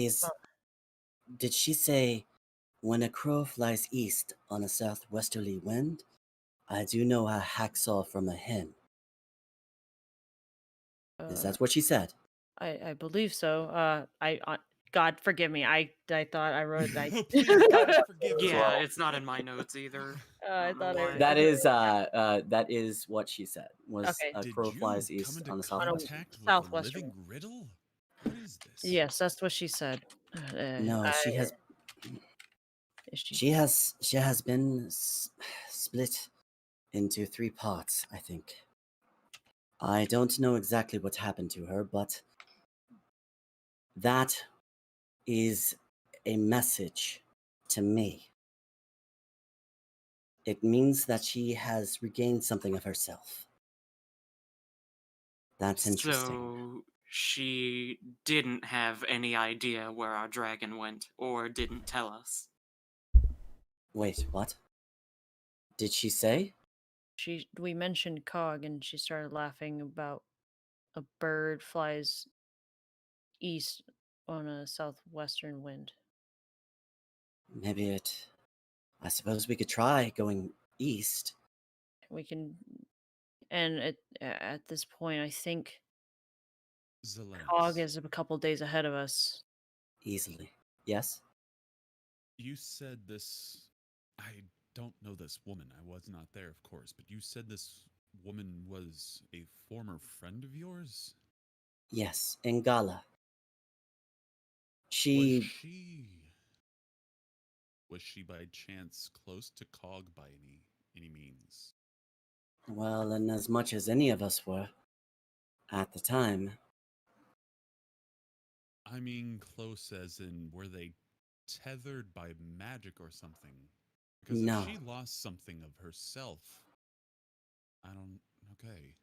us. Did she say, when a crow flies east on a southwesterly wind, I do know a hacksaw from a hen? Is that what she said? I believe so. God forgive me. I thought I wrote that. Please, God, forgive me. Yeah, it's not in my notes either. I don't know thought I why. read That is what she said. Was Okay. a Did crow you flies come east into on the contact with a southwestern. living riddle? What is this? Yes, that's what she said. No, she has. Is she? She has been split into 3 parts, I think. I don't know exactly what happened to her, but that is a message to me. It means that she has regained something of herself. That's interesting. So she didn't have any idea where our dragon went, or didn't tell us. Wait, what? Did she say? We mentioned Cog and she started laughing about a bird flies east on a southwestern wind. Maybe it. I suppose we could try going east. We can, and at this point, I think Cog Zelenius, is a couple days ahead of us. Easily. Yes? you said this. I don't know this woman. I was not there, of course, but you said this woman was a former friend of yours? Yes, in Gala. Was she by chance close to Cog by any means? Well, and as much as any of us were at the time. I mean close as in were they tethered by magic or something? Because No. if she lost something of herself, okay.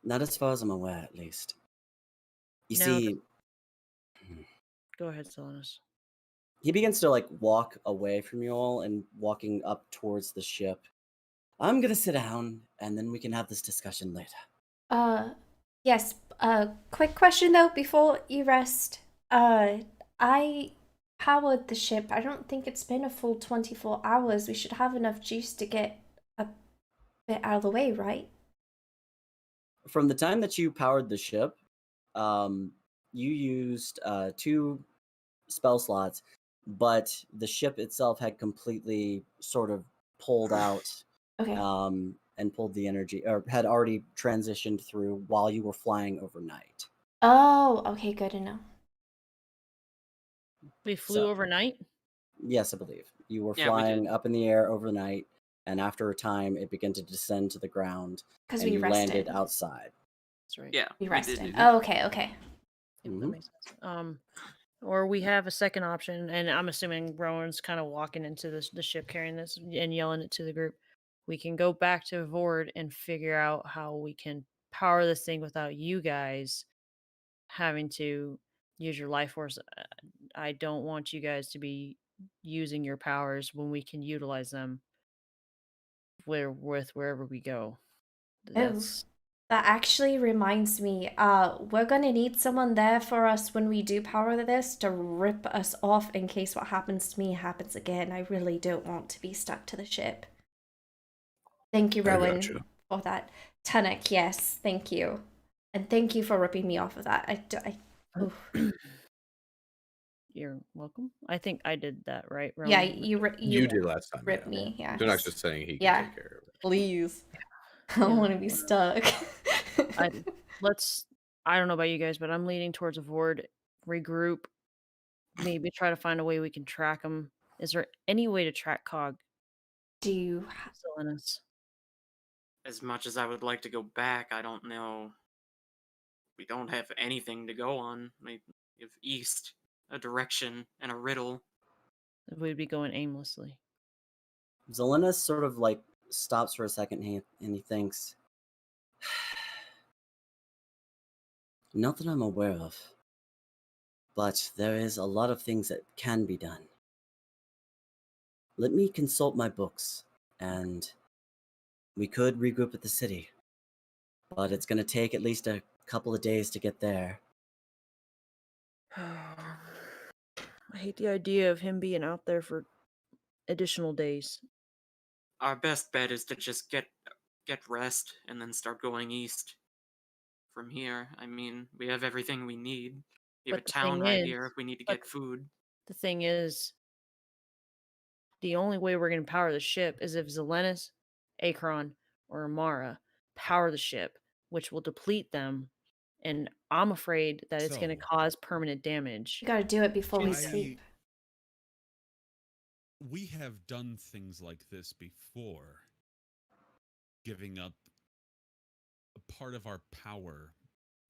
Not as far as I'm aware, at least. You No. see, Go ahead, Selenis. he begins to walk away from you all and walking up towards the ship. I'm gonna sit down and then we can have this discussion later. Yes. Quick question though before you rest. I powered the ship. I don't think it's been a full 24 hours. We should have enough juice to get a bit out of the way, right? From the time that you powered the ship, you used 2 spell slots but the ship itself had completely sort of pulled out Okay. and pulled the energy, or had already transitioned through while you were flying overnight. Oh, okay, good to know. We flew So- overnight. Yes, I believe. You were Yeah, we did. flying up in the air overnight, and after a time, it began to descend to the ground, Because and we you rested. landed outside. That's right. Yeah, We did rested. do that. Oh, okay, okay. Yep, Mhm. that makes sense. Or we have a second option, and I'm assuming Rowan's kind of walking into the ship carrying this and yelling it to the group. We can go back to Vord and figure out how we can power this thing without you guys having to use your life force. I don't want you guys to be using your powers when we can utilize them wherever we go. That's That actually reminds me, we're gonna need someone there for us when we do power this to rip us off in case what happens to me happens again. I really don't want to be stuck to the ship. Thank you, I Rowan, gotcha. for that. Tunnock, yes, thank you. And thank you for ripping me off of that. Oof. You're welcome. I think I did that right, Rowan. Yeah, you You did last time. ripped Yeah. me, yeah. Tunnock's just saying he can Yeah. take care of it. Please. I don't Yeah. want to be stuck. I don't know about you guys, but I'm leaning towards a Vord, regroup, maybe try to find a way we can track them. Is there any way to track Cog Do you still in us? As much as I would like to go back, I don't know. We don't have anything to go on. We have east, a direction, and a riddle. We'd be going aimlessly. Zelenis sort of like stops for a second and he thinks, not that I'm aware of, but there is a lot of things that can be done. Let me consult my books, and we could regroup at the city, but it's going to take at least a couple of days to get there. I hate the idea of him being out there for additional days. Our best bet is to just get rest and then start going east. From here, I mean, we have everything we need. We have But a the town thing right is- here if we need to but- get food. The thing is, the only way we're going to power the ship is if Zelenis, Akron, or Amara power the ship, which will deplete them. And I'm afraid that it's going to So- cause permanent damage. We gotta do it before we I- sleep. We have done things like this before, giving up a part of our power,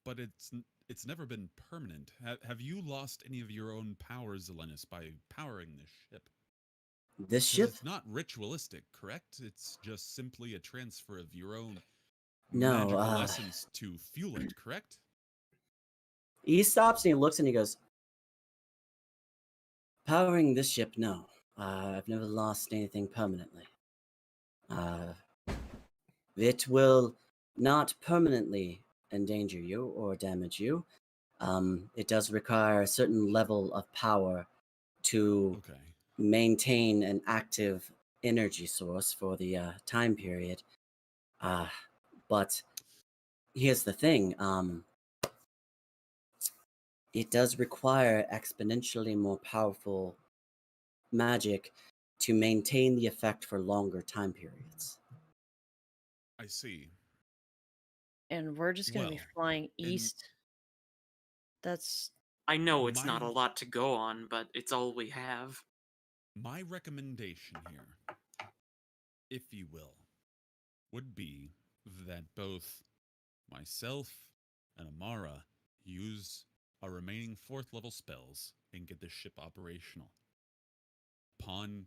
but it's never been permanent. Have you lost any of your own powers, Zelenis, by powering this ship? This 'Cause ship? it's not ritualistic, correct? It's just simply a transfer of your own No, magical essence to fuel it, correct? He stops and he looks and he goes, powering this ship, no. I've never lost anything permanently. It will not permanently endanger you or damage you. It does require a certain level of power to Okay. maintain an active energy source for the time period. But here's the thing. It does require exponentially more powerful magic to maintain the effect for longer time periods. I see. And we're just going to be Well, flying and- east. That's I know it's not a My- lot to go on, but it's all we have. My recommendation here, if you will, would be that both myself and Amara use our remaining 4th level spells and get the ship operational. Upon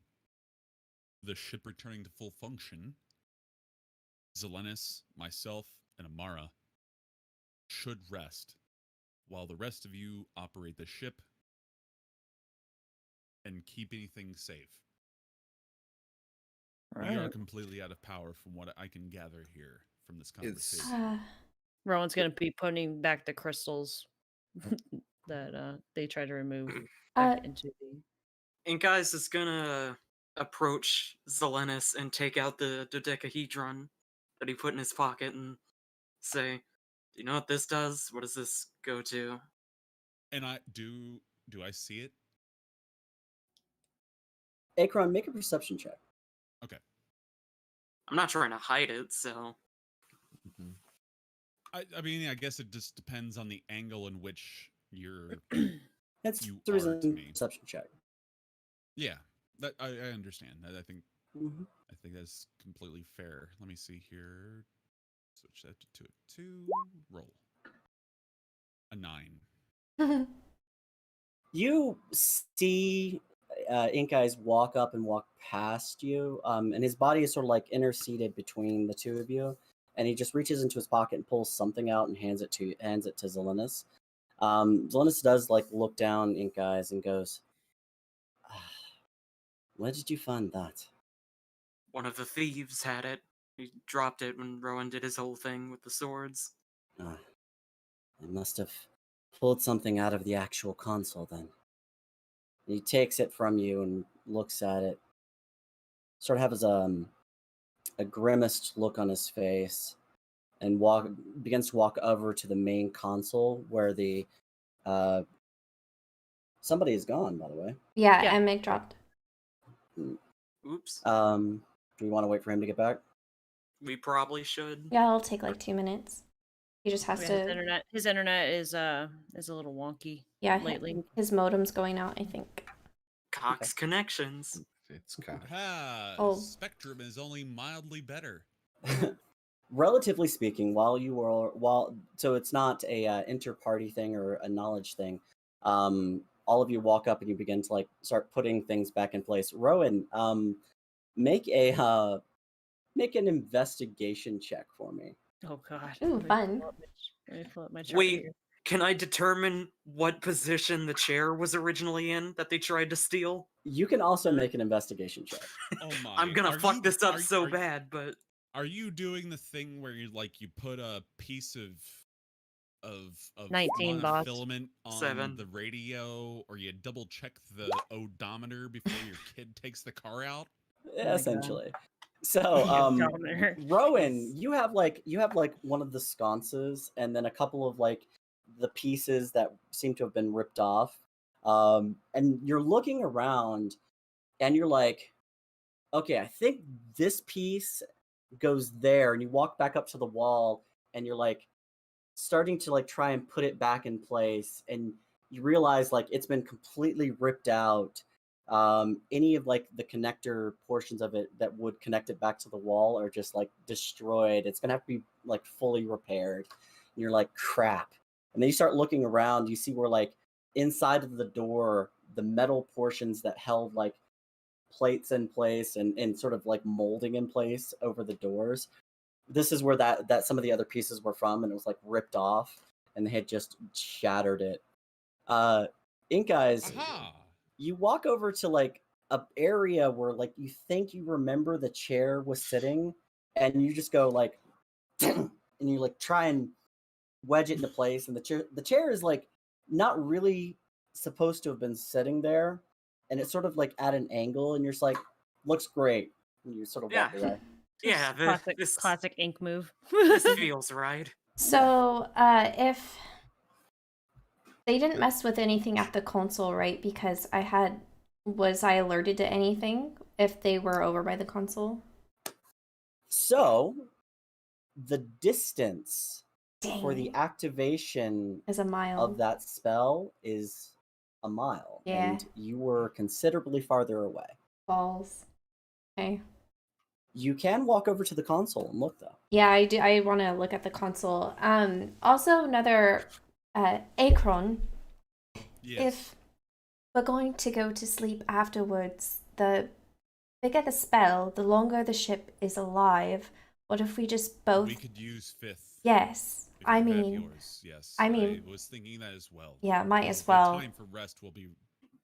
the ship returning to full function, Zelenis, myself, and Amara should rest while the rest of you operate the ship and keep anything safe. We are right. completely out of power from what I can gather here from this It's- conversation. Rowan's going to be putting back the crystals that they tried to remove back into the. And guys is gonna approach Zelenis and take out the dodecahedron that he put in his pocket and say, "Do you know what this does? What does this go to?" And I do I see it? Akron, make a perception check. I'm not trying to hide it, so Mhm. I mean, I guess it just depends on the angle in which you're. It's You the are to reason me. perception check. Yeah, that I understand. I think Mm-hmm. I think that's completely fair. Let me see here. Switch that to a 2. Roll. A 9. You see Ink Eyes walk up and walk past you, and his body is sort of like interseated between the two of you, and he just reaches into his pocket and pulls something out and hands it to Zelenis. Zelenis does like look down Ink Eyes and goes, "Where did you find that?" one of the thieves had it. He dropped it when Rowan did his whole thing with the swords. They must have pulled something out of the actual console then. And he takes it from you and looks at it. Sort of has a grimaced look on his face, and begins to walk over to the main console where the somebody is gone, by the way. Yeah, Yeah. and Meg dropped. Oops. Do we want to wait for him to get back? We probably should. Yeah, it'll take like 2 minutes. He just has Yeah, to. his internet is a little wonky. Yeah, lately. his modem's going out, I think. Cox connections. It's kind of Oh. Spectrum is only mildly better. Relatively speaking, so it's not a inter-party thing or a knowledge thing. All of you walk up and you begin to like start putting things back in place. Rowan, make an investigation check for me. Oh god. Ooh, Let me fun. pull up my chart Wait, here. can I determine what position the chair was originally in that they tried to steal? You can also make an investigation check. Oh my! I'm gonna Are fuck you- this up are- so are- bad, but Are you doing the thing where you put a piece of 19 boss. monofilament on 7. the radio, or you double check the odometer before your kid takes the car out? my God. Essentially. So, Odometer. Rowan, you have like one of the sconces, and then a couple of like the pieces that seem to have been ripped off. And you're looking around, and you're like, okay, I think this piece goes there, and you walk back up to the wall, and you're like starting to like try and put it back in place, and you realize like it's been completely ripped out. Any of like the connector portions of it that would connect it back to the wall are just like destroyed. It's gonna have to be like fully repaired. And you're like, crap. And then you start looking around, you see where like inside of the door, the metal portions that held like plates in place and sort of like molding in place over the doors. This is where that some of the other pieces were from, and it was like ripped off, and they had just shattered it. Ink Eyes, Aha! you walk over to like a area where like you think you remember the chair was sitting, and you just go like, and you like try and wedge it into place, and the chair is like not really supposed to have been sitting there, and it's sort of like at an angle, and you're just like, looks great, and you sort of walk Yeah. away. yeah, Classic ink move. this feels right. So, if they didn't mess with anything at the console, right? Because was I alerted to anything if they were over by the console? So, the distance Dang, for the activation is a mile. of that spell is a mile, Yeah. and you were considerably farther away. Balls. Okay. You can walk over to the console and look, though. Yeah, I do. I want to look at the console. Also another Akron. Yes. If we're going to go to sleep afterwards, the bigger the spell, the longer the ship is alive. What if we just both? We could use 5th. Yes, if I you have mean, yours. Yes. I mean- I was thinking that as well. yeah, might Because as well. The time for rest will be,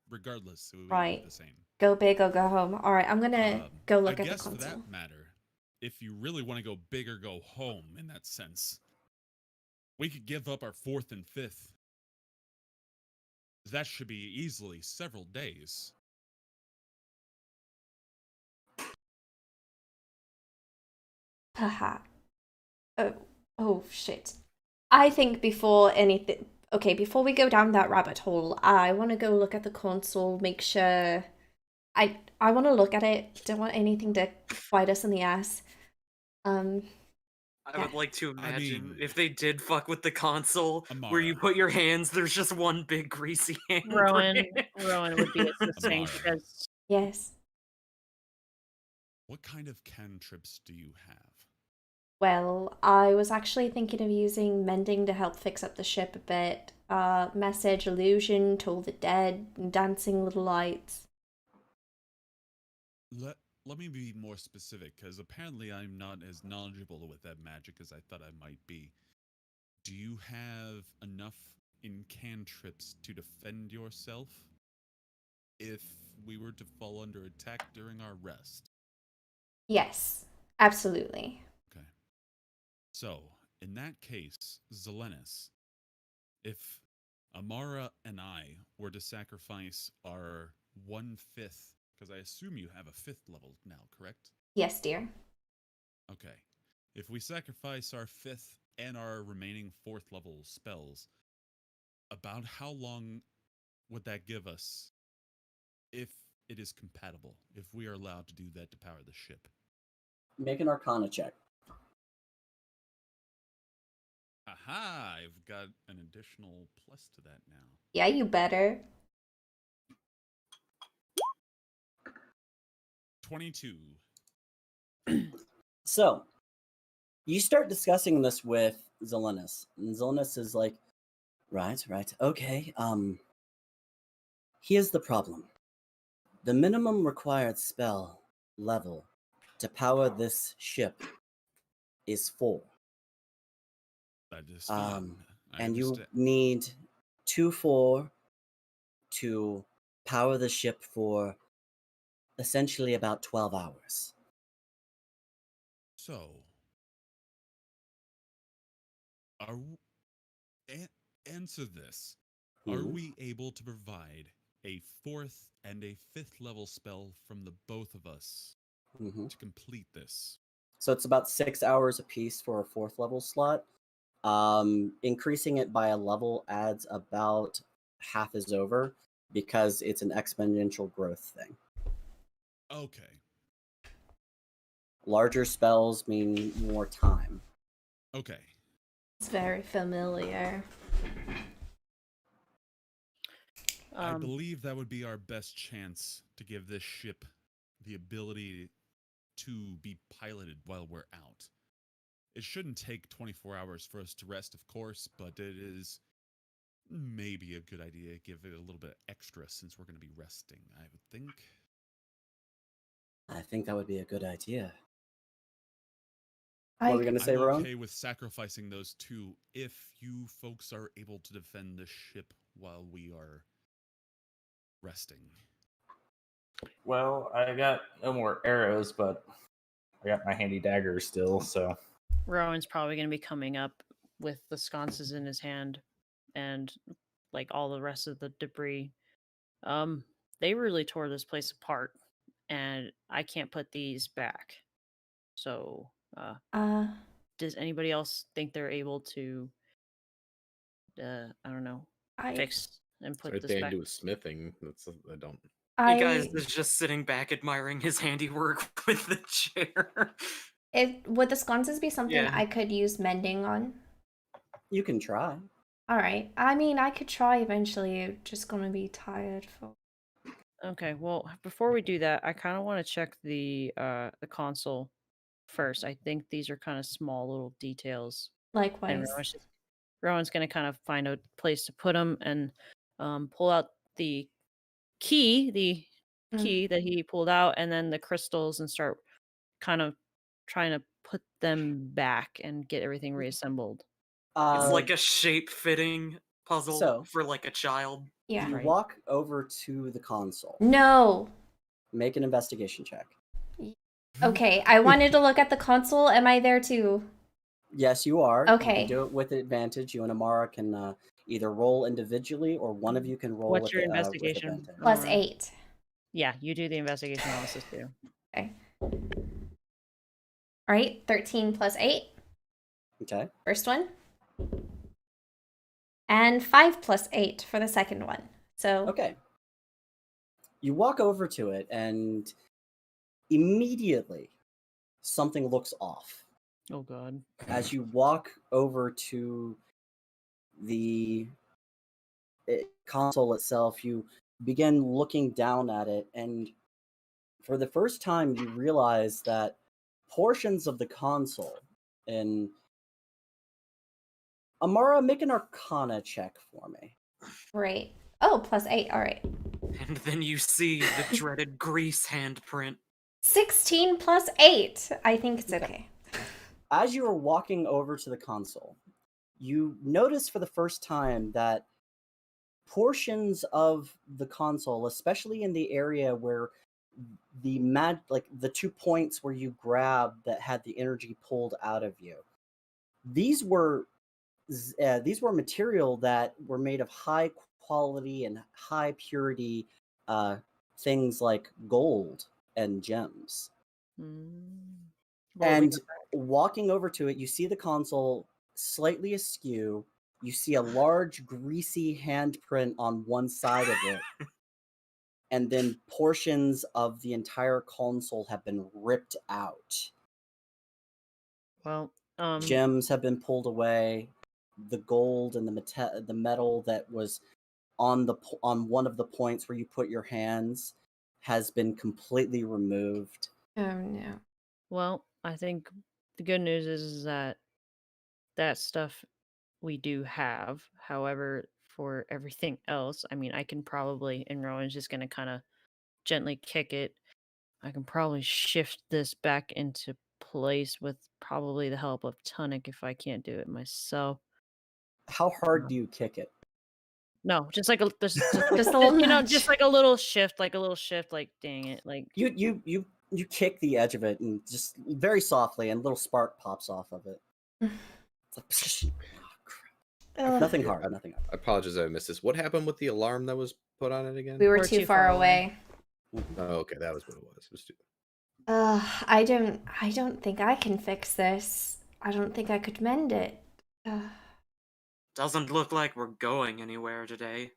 regardless, it will Right. be the same. Go big or go home. All right, I'm gonna go look I at the guess for console. that matter, if you really want to go big or go home in that sense, we could give up our 4th and 5th. That should be easily several days. Haha. Oh shit. I think before anything. Okay, before we go down that rabbit hole, I want to go look at the console, make sure I want to look at it. Don't want anything to bite us in the ass. I Yeah. would like to I imagine mean- if they did fuck with the console, where you Amara. put your hands, there's just one big greasy hand. Rowan would be assisting Amara. because Yes. What kind of cantrips do you have? Well, I was actually thinking of using mending to help fix up the ship a bit. Message, illusion, toll the dead, dancing little lights. Let me be more specific, because apparently I'm not as knowledgeable with that magic as I thought I might be. Do you have enough in cantrips to defend yourself if we were to fall under attack during our rest? Yes, absolutely. Okay. So, in that case, Zelenis, if Amara and I were to sacrifice our 1/5, because I assume you have a 5th level now, correct? Yes, dear. Okay. If we sacrifice our 5th and our remaining 4th level spells, about how long would that give us if it is compatible, if we are allowed to do that to power the ship? Make an Arcana check. Aha! I've got an additional plus to that now. Yeah, you better. 22. So, you start discussing this with Zelenis, and Zelenis is like, right, okay, here's the problem. The minimum required spell level to power this ship is 4. That is fine. I And you understand. need 2/4 to power the ship for essentially about 12 hours. So, answer this. Are Mhm. we able to provide a 4th and a 5th level spell from the both of us Mhm. to complete this? So it's about 6 hours apiece for a 4th level slot. Increasing it by a level adds about half is over because it's an exponential growth thing. Okay. Larger spells mean more time. Okay. It's very familiar. I believe that would be our best chance to give this ship the ability to be piloted while we're out. It shouldn't take 24 hours for us to rest, of course, but it is maybe a good idea to give it a little bit extra since we're going to be resting, I would think. I think that would be a good idea. I, What were we going to say, I'm Rowan? okay with sacrificing those two if you folks are able to defend the ship while we are resting. Well, I got no more arrows, but I got my handy dagger still, so. Rowan's probably going to be coming up with the sconces in his hand and like all the rest of the debris. They really tore this place apart, and I can't put these back. So, does anybody else think they're able to, I don't know, I, fix and It's put right this there back? to do with smithing. That's I don't. Hey guys I, is just sitting back admiring his handiwork with the chair. would the sconces be something Yeah. I could use mending on? You can try. All right. I mean, I could try eventually. I'm just gonna be tired for. Okay, well, before we do that, I kind of want to check the console first. I think these are kind of small little details. And Likewise. Rowan's going to kind of find a place to put them and pull out the key that he pulled out, and then the crystals, and start kind of trying to put them back and get everything reassembled. It's like a shape-fitting puzzle so- for like a child. Yeah. You Right. walk over to the console. No. Make an investigation check. Okay, I wanted to look at the console. Am I there too? Yes, you are. You Okay. can do it with advantage. You and Amara can either roll individually, or one of you can roll What's with, your with investigation? advantage. Plus Amara? 8. Yeah, you do the investigation analysis too. Okay. All right, 13 plus 8. Okay. First one. And 5 plus 8 for the second one. So Okay. You walk over to it, and immediately something looks off. Oh God. As you walk over to the console itself, you begin looking down at it, and for the first time, you realize that portions of the console, and Amara, make an Arcana check for me. Right. Oh, +8. All right. And then you see the dreaded grease handprint. 16 + 8. I think it's okay. As you are walking over to the console, you notice for the first time that portions of the console, especially in the area where the 2 points where you grabbed that had the energy pulled out of you, these were material that were made of high quality and high purity things like gold and gems. And walking over to it, you see the console slightly askew. You see a large, greasy handprint on one side of it. And then portions of the entire console have been ripped out. Well, gems have been pulled away. The gold and the metal that was on one of the points where you put your hands has been completely removed. Oh no. Well, I think the good news is that stuff we do have. However, for everything else, I mean, I can probably, and Rowan's just going to kind of gently kick it. I can probably shift this back into place with probably the help of Tunic if I can't do it myself. How hard do you kick it? No, just like just a little nudge. just like a little shift, like dang it, like you kick the edge of it and just very softly, and a little spark pops off of it. It's like, nothing hard. Nothing hard. I apologize, I missed this. What happened with the alarm that was put on it again? We were too far away. Oh, okay, that was what it was. It was too... I don't think I can fix this. I don't think I could mend it. Doesn't look like we're going anywhere today.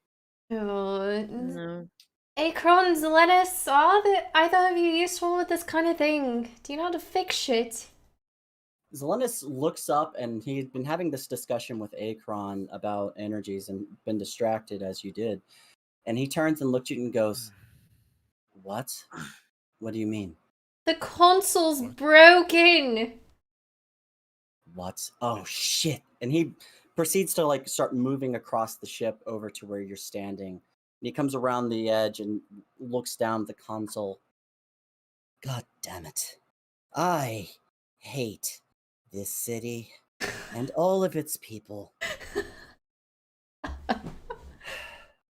no. Acorns, lettuce, either of you useful with this kind of thing? Do you know how to fix shit? Zelenus looks up, and he'd been having this discussion with Akron about energies and been distracted as you did. And he turns and looks at you and goes, "What? What do you mean?" The console's broken! What? Oh, shit. And he proceeds to start moving across the ship over to where you're standing. And he comes around the edge and looks down at the console. God damn it. I hate this city and all of its people.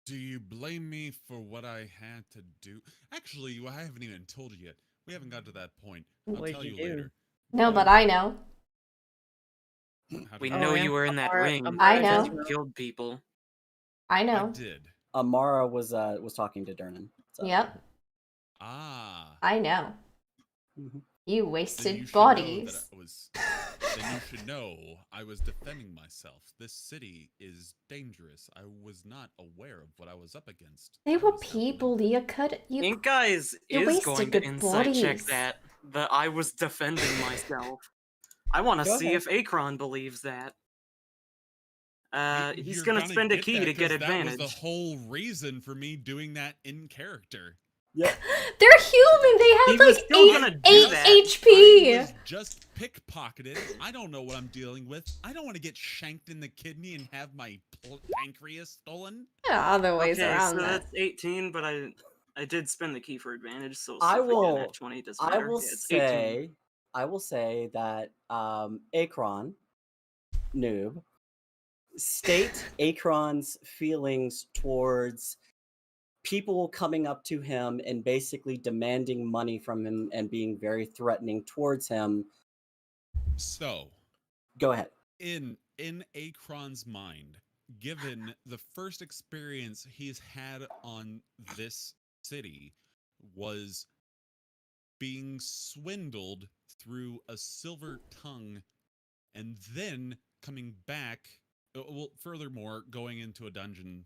Do you blame me for what I had to do? Actually, I haven't even told you yet. We haven't got to that point. I'll tell you later. No, but I know. We know you were in that ring. I know. You killed people. I know. I did. Amara was talking to Durnan. So. Yep. Ah. I know. Mm-hmm. You wasted bodies. Then you should know I was defending myself. This city is dangerous. I was not aware of what I was up against. They were people. You could. Ink Guys is going to insight check that I was defending myself. I want to see if Akron believes that. He's gonna spend a key to get advantage. That was the whole reason for me doing that in character. Yeah. They're human. They have eight HP. I was just pickpocketed. I don't know what I'm dealing with. I don't want to get shanked in the kidney and have my pancreas stolen. Yeah, other ways around so that. that's 18, but I did spend the key for advantage, so I will. 20 doesn't I matter. will say. I will say that Akron, noob, state Akron's feelings towards people coming up to him and basically demanding money from him and being very threatening towards him. So, go ahead. In Akron's mind, given the first experience he's had on this city was being swindled through a silver tongue and then coming back, furthermore, going into a dungeon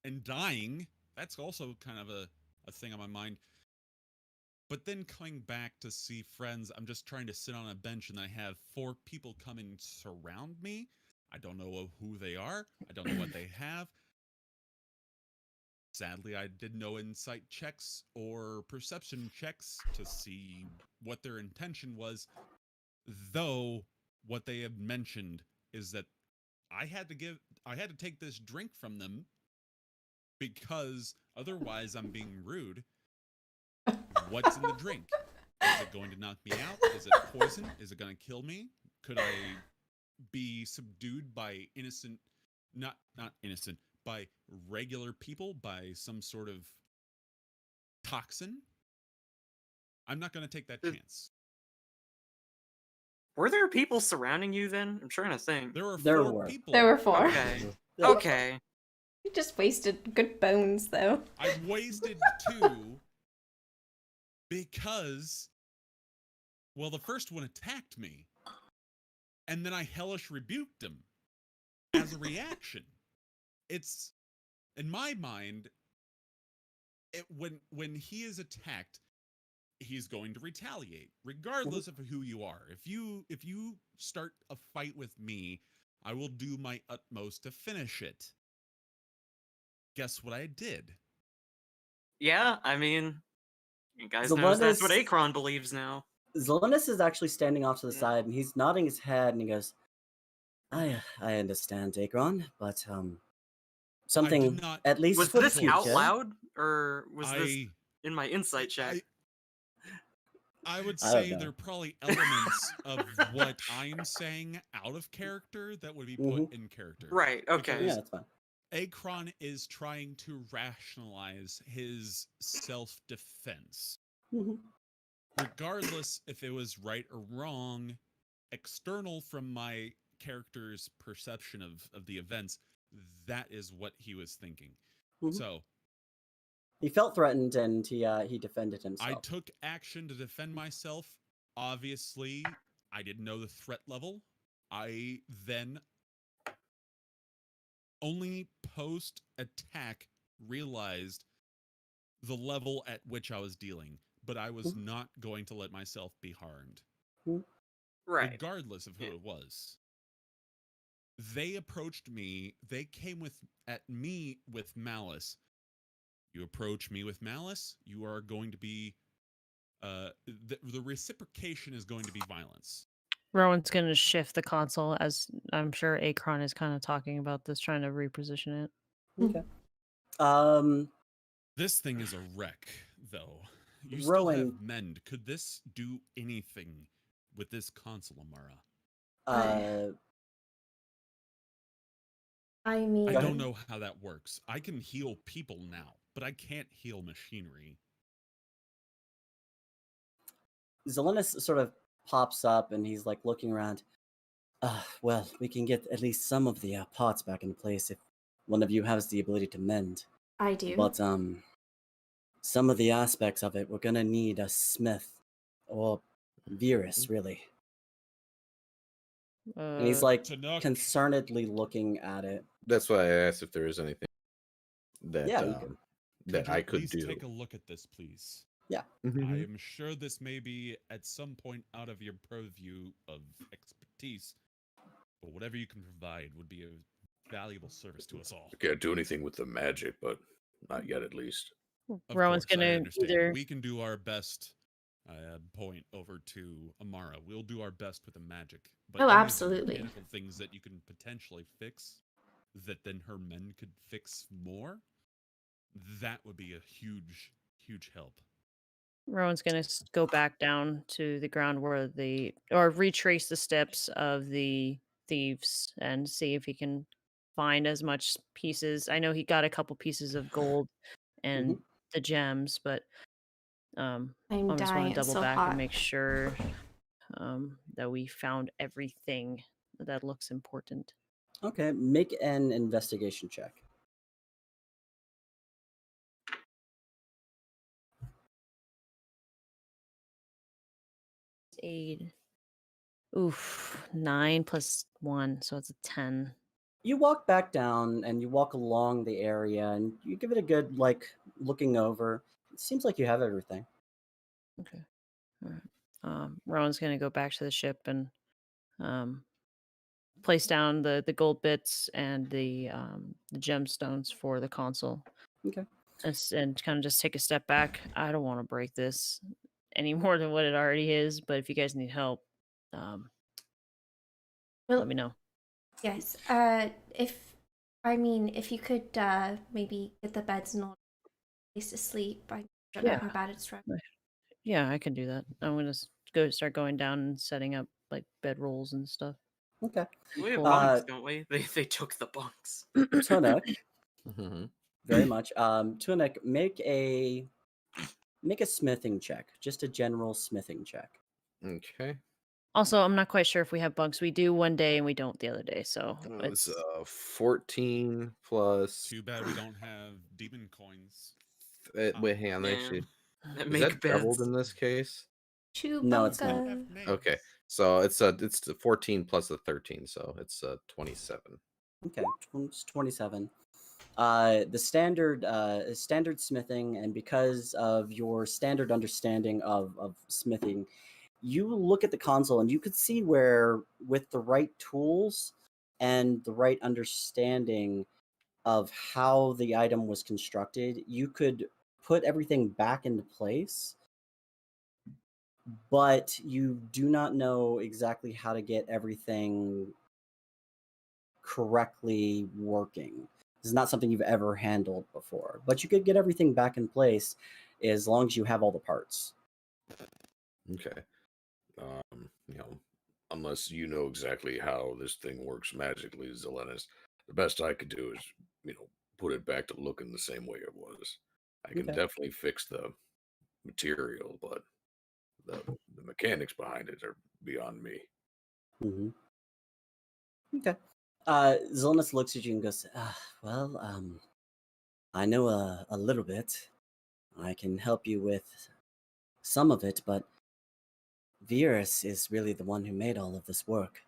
and dying. That's also kind of a a thing on my mind. But then coming back to see friends, I'm just trying to sit on a bench and I have 4 people come and surround me. I don't know who they are. I don't know what they have. Sadly, I did no insight checks or perception checks to see what their intention was, though what they have mentioned is that I had to take this drink from them because otherwise I'm being rude. What's in the drink? Is it going to knock me out? Is it poison? Is it going to kill me? Could I be subdued by not innocent, by regular people, by some sort of toxin? I'm not going to take that chance. Were there people surrounding you then? I'm trying to think. There There were were. 4 people. There were 4. Okay. Yeah. Okay. You just wasted good bones, though. I wasted 2 because, well, the first one attacked me, and then I hellish rebuked him as a reaction. It's, in my mind, when he is attacked, he's going to retaliate, regardless of who you are. If you start a fight with me, I will do my utmost to finish it. Guess what I did? Yeah, I mean, you guys know that's what Akron believes now. Zelenus is actually standing off to the side, and he's nodding his head, and he goes, I understand, Akron, but something at least was for this the future. out loud, or was this in my insight check? I would say there are probably elements of what I'm saying out of character that would be put in character. Right, okay. Yeah, that's fine. Akron is trying to rationalize his self-defense. Regardless if it was right or wrong, external from my character's perception of the events, that is what he was thinking. So he felt threatened and he defended himself. I took action to defend myself. Obviously, I didn't know the threat level. I then only post-attack realized the level at which I was dealing, but I was not going to let myself be harmed. Right. Regardless of who it was. They approached me, they came at me with malice. You approach me with malice, you are going to be the reciprocation is going to be violence. Rowan's going to shift the console, as I'm sure Akron is kind of talking about this, trying to reposition it. Okay. This thing is a wreck, though. You Rowan, still have mend. Could this do anything with this console, Amara? I mean, I don't know how that works. I can heal people now, but I can't heal machinery. Zelenus sort of pops up and he's like looking around. Well, we can get at least some of the parts back in place if one of you has the ability to mend. I do. But some of the aspects of it, we're gonna need a smith or Virus, really. And he's like concernedly looking at it. That's why I asked if there is anything that that I could do. Take a look at this, please. Yeah. I am sure this may be at some point out of your purview of expertise, but whatever you can provide would be a valuable service to us all. I can't do anything with the magic, but not yet, at least. Rowan's gonna either. We can do our best. Point over to Amara. We'll do our best with the magic. But absolutely. Mechanical things that you can potentially fix, that then her men could fix more. That would be a huge, huge help. Rowan's gonna go back down to the ground where or retrace the steps of the thieves and see if he can find as much pieces. I know he got a couple pieces of gold and the gems, but I just want to double back and make sure that we found everything that looks important. Okay, make an investigation check. Aid. Oof, 9 plus 1, so it's a 10. You walk back down and you walk along the area and you give it a good looking over. seems like you have everything. Okay. All right. Rowan's gonna go back to the ship and place down the gold bits and the gemstones for the console. Okay. And kind of just take a step back. I don't want to break this any more than what it already is, but if you guys need help, Well, let me know. yes. If you could maybe get the beds in order, place to sleep. I don't know Yeah. how bad it's run. Yeah, I can do that. I'm gonna start going down and setting up like bed rolls and stuff. Okay. We have Cool. bunks, don't we? They took the bunks. Tunik, Mm-hmm. very much. Tunik, make a smithing check. Just a general smithing check. Okay. Also, I'm not quite sure if we have bunks. We do one day and we don't the other day, so It's 14 plus. Too bad we don't have demon coins. Wait, hang on. Yeah. Actually, That is make that doubled beds. in this case? No, it's not. Chewbacca. Okay, so it's the 14 plus the 13, so it's 27. Okay, it's 27. The standard smithing, and because of your standard understanding of smithing, you look at the console and you could see where, with the right tools and the right understanding of how the item was constructed, you could put everything back into place, but you do not know exactly how to get everything correctly working. This is not something you've ever handled before, but you could get everything back in place as long as you have all the parts. Okay. Unless you know exactly how this thing works magically, Zelenis, the best I could do is, put it back to looking the same way it was. I can Okay. definitely fix the material, but the mechanics behind it are beyond me. Mm-hmm. Okay. Zelenis looks at you and goes, I know a little bit. I can help you with some of it, but Virus is really the one who made all of this work.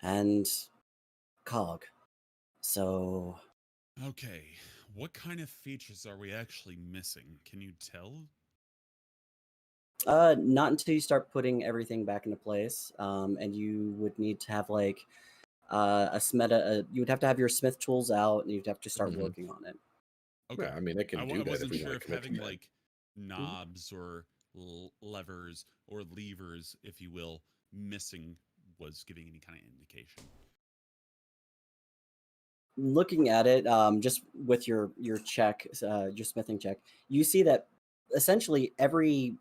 And Cog. So, Okay, what kind of features are we actually missing? Can you tell? not until you start putting everything back into place. And you would need to have like you would have to have your smith tools out, and you'd have to start Mhm. working on it. Okay, Yeah, I mean, I can do that if wasn't we sure want if to commit to having that. like knobs or levers or levers, if you will, missing was giving any kind of indication. Looking at it, just with your check, your smithing check, you see that essentially every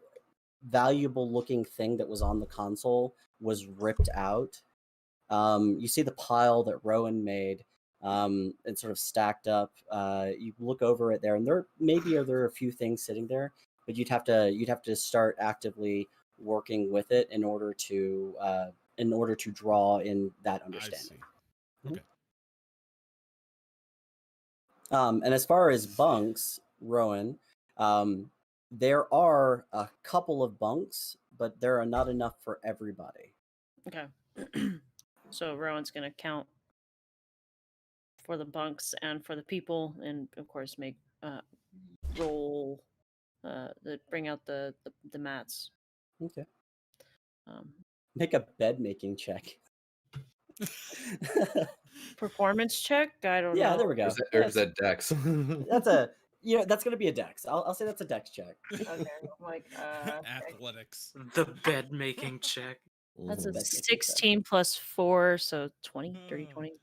valuable looking thing that was on the console was ripped out. You see the pile that Rowan made, and sort of stacked up. You look over it there, and there are a few things sitting there, but you'd have to start actively working with it in order to draw in that I understanding. see. Okay. And as far as bunks, Rowan, there are a couple of bunks, but there are not enough for everybody. Okay. So Rowan's gonna count for the bunks and for the people, and of course make roll bring out the mats. Okay. Um, Make a bed making check. performance check. I don't know. Yeah, there we go. Or is that Dex? That's gonna be a dex. I'll say that's a dex check. Okay, I'm like Athletics. The bed making check. that's a Mhm. Bed making check. 16 plus 4, so 20, 30, Oh. 20.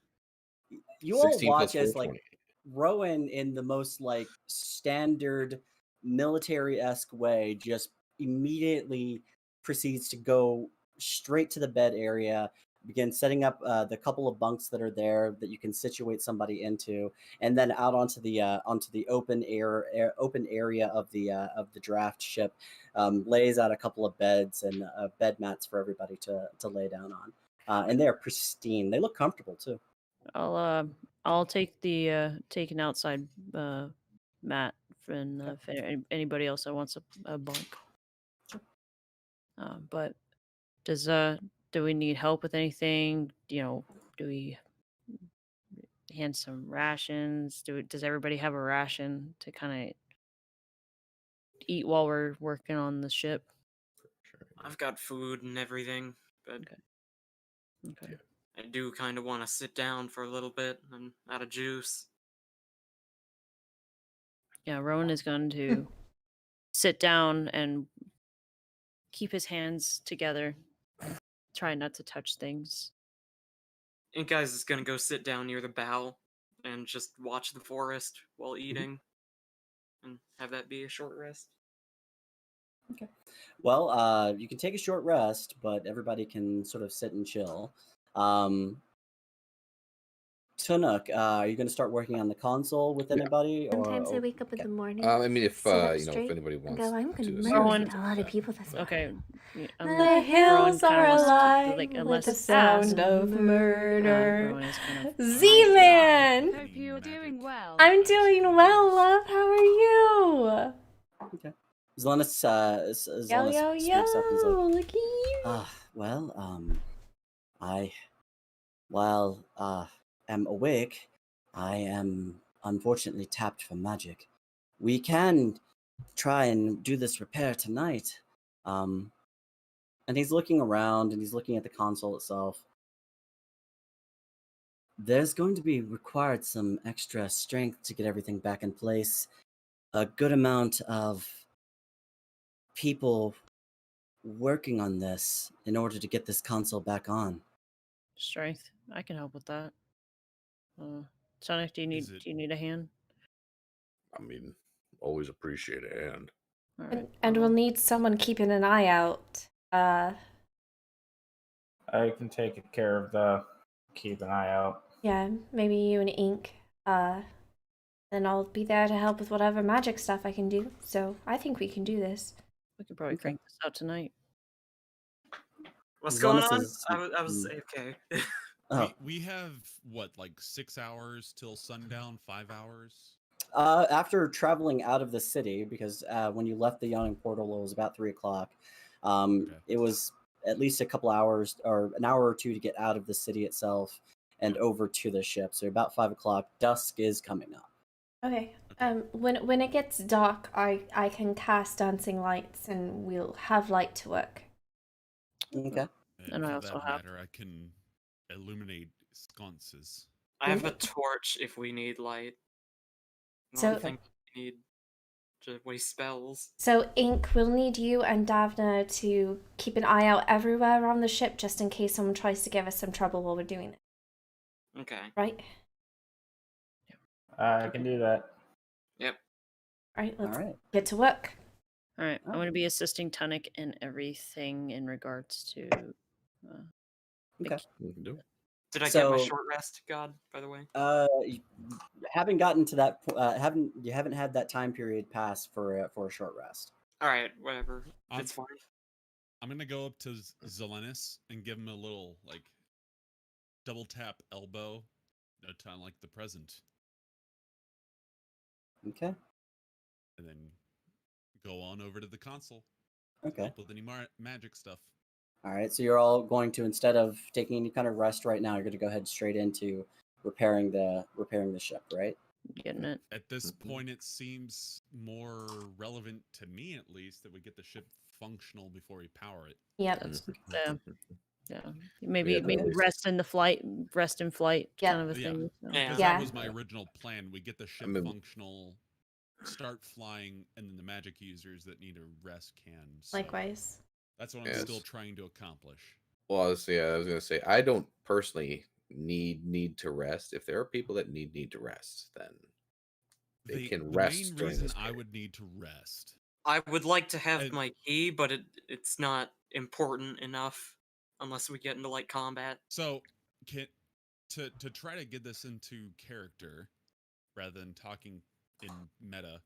You all 16 plus watch as 4, like Rowan, in the most like standard military-esque way, just immediately proceeds to go straight to the bed area, begin setting up the couple of bunks that are there that you can situate somebody into, and then out onto the open area of the draft ship, lays out a couple of beds and bed mats for everybody to lay down on, and they are pristine. They look comfortable too. I'll take the take an outside mat, and if anybody else that wants a bunk. But do we need help with anything? Do we hand some rations? Does everybody have a ration to kind of eat while we're working on the ship? Sure. I've got food and everything, but Okay. I do kind of want to sit down for a little bit and out of juice. Yeah, Rowan is going to sit down and keep his hands together. Try not to touch things. And guys is gonna go sit down near the bow and just watch the forest while eating, and have that be a short rest. Well, you can take a short rest, but everybody can sort of sit and chill. Tunuk, are you going to start working on the console with Yeah. anybody? Sometimes I or wake up in the morning. I mean, if sit up you know, if straight anybody and wants go, I'm gonna to murder assist, Rowan- a lot of people this morning. Okay. The Rowan hills kinda are wants to, alive like, with unless the sound asked, of murder. Rowan is kind of Z-Man! Hope you're doing well. I'm doing well, love. How are you? Zelenis, Yo, Zelenis yo, speaks up and is like, yo! Look at you. while am awake, I am unfortunately tapped for magic. We can try and do this repair tonight. And he's looking around and he's looking at the console itself. There's going to be required some extra strength to get everything back in place. A good amount of people working on this in order to get this console back on. strength. I can help with that. Sonic, do you need a hand? I mean, always appreciate a hand. All right. And we'll need someone keeping an eye out. I can take care of the keep an eye out. Yeah, maybe you and Ink. Then I'll be there to help with whatever magic stuff I can do. So I think we can do this. We could probably crank this out tonight. What's Zelenis going on? is- I was AFK. Oh. We have what, like 6 hours till sundown, 5 hours? After traveling out of the city, because when you left the Yawning Portal, it was about 3 o'clock. It was at least a couple hours or an hour or two to get out of the city itself and over to the ship. So about 5 o'clock, dusk is coming up. Okay. When it gets dark, I can cast dancing lights and we'll have light to work. Okay. And I for also that have- matter, I can illuminate sconces. I have a torch if we need light. I So- don't think we need to waste spells. So Ink, we'll need you and Davna to keep an eye out everywhere around the ship just in case someone tries to give us some trouble while we're doing it. Okay. Right? I can do that. Right, let's All right. get to work. All right. I'm Oh. going to be assisting Tunic in everything in regards to. Okay. We can do it. Did I get my So- short rest, God, by the way? You haven't gotten to that. You haven't had that time period pass for a short rest. Alright, whatever. Um, It's fine. I'm gonna go up to Zelenis and give him a little like double tap elbow, kind of like the present, Okay. and then go on over to the console. Okay. Help with any magic stuff. All right. So you're all going to, instead of taking any kind of rest right now, you're going to go ahead straight into repairing the ship, right? Getting it. At this Mhm. point, it seems more relevant to me, at least, that we get the ship functional before we power it. Yep. Yeah. Yeah. Maybe Yeah, maybe always. rest in flight, Yep. kind of a Yeah. thing. So. Yeah. Because Yeah. that was my original plan. We get the ship mean- functional, start flying, and then the magic users that need a rest can. So Likewise. That's what I'm Yes. still trying to accomplish. Well, I was gonna say I don't personally need to rest. If there are people that need to rest, then they can rest The main during reason this I period. would need to rest. I would like to have I- my key, but it's not important enough unless we get into like combat. So, to try to get this into character, rather than talking in meta,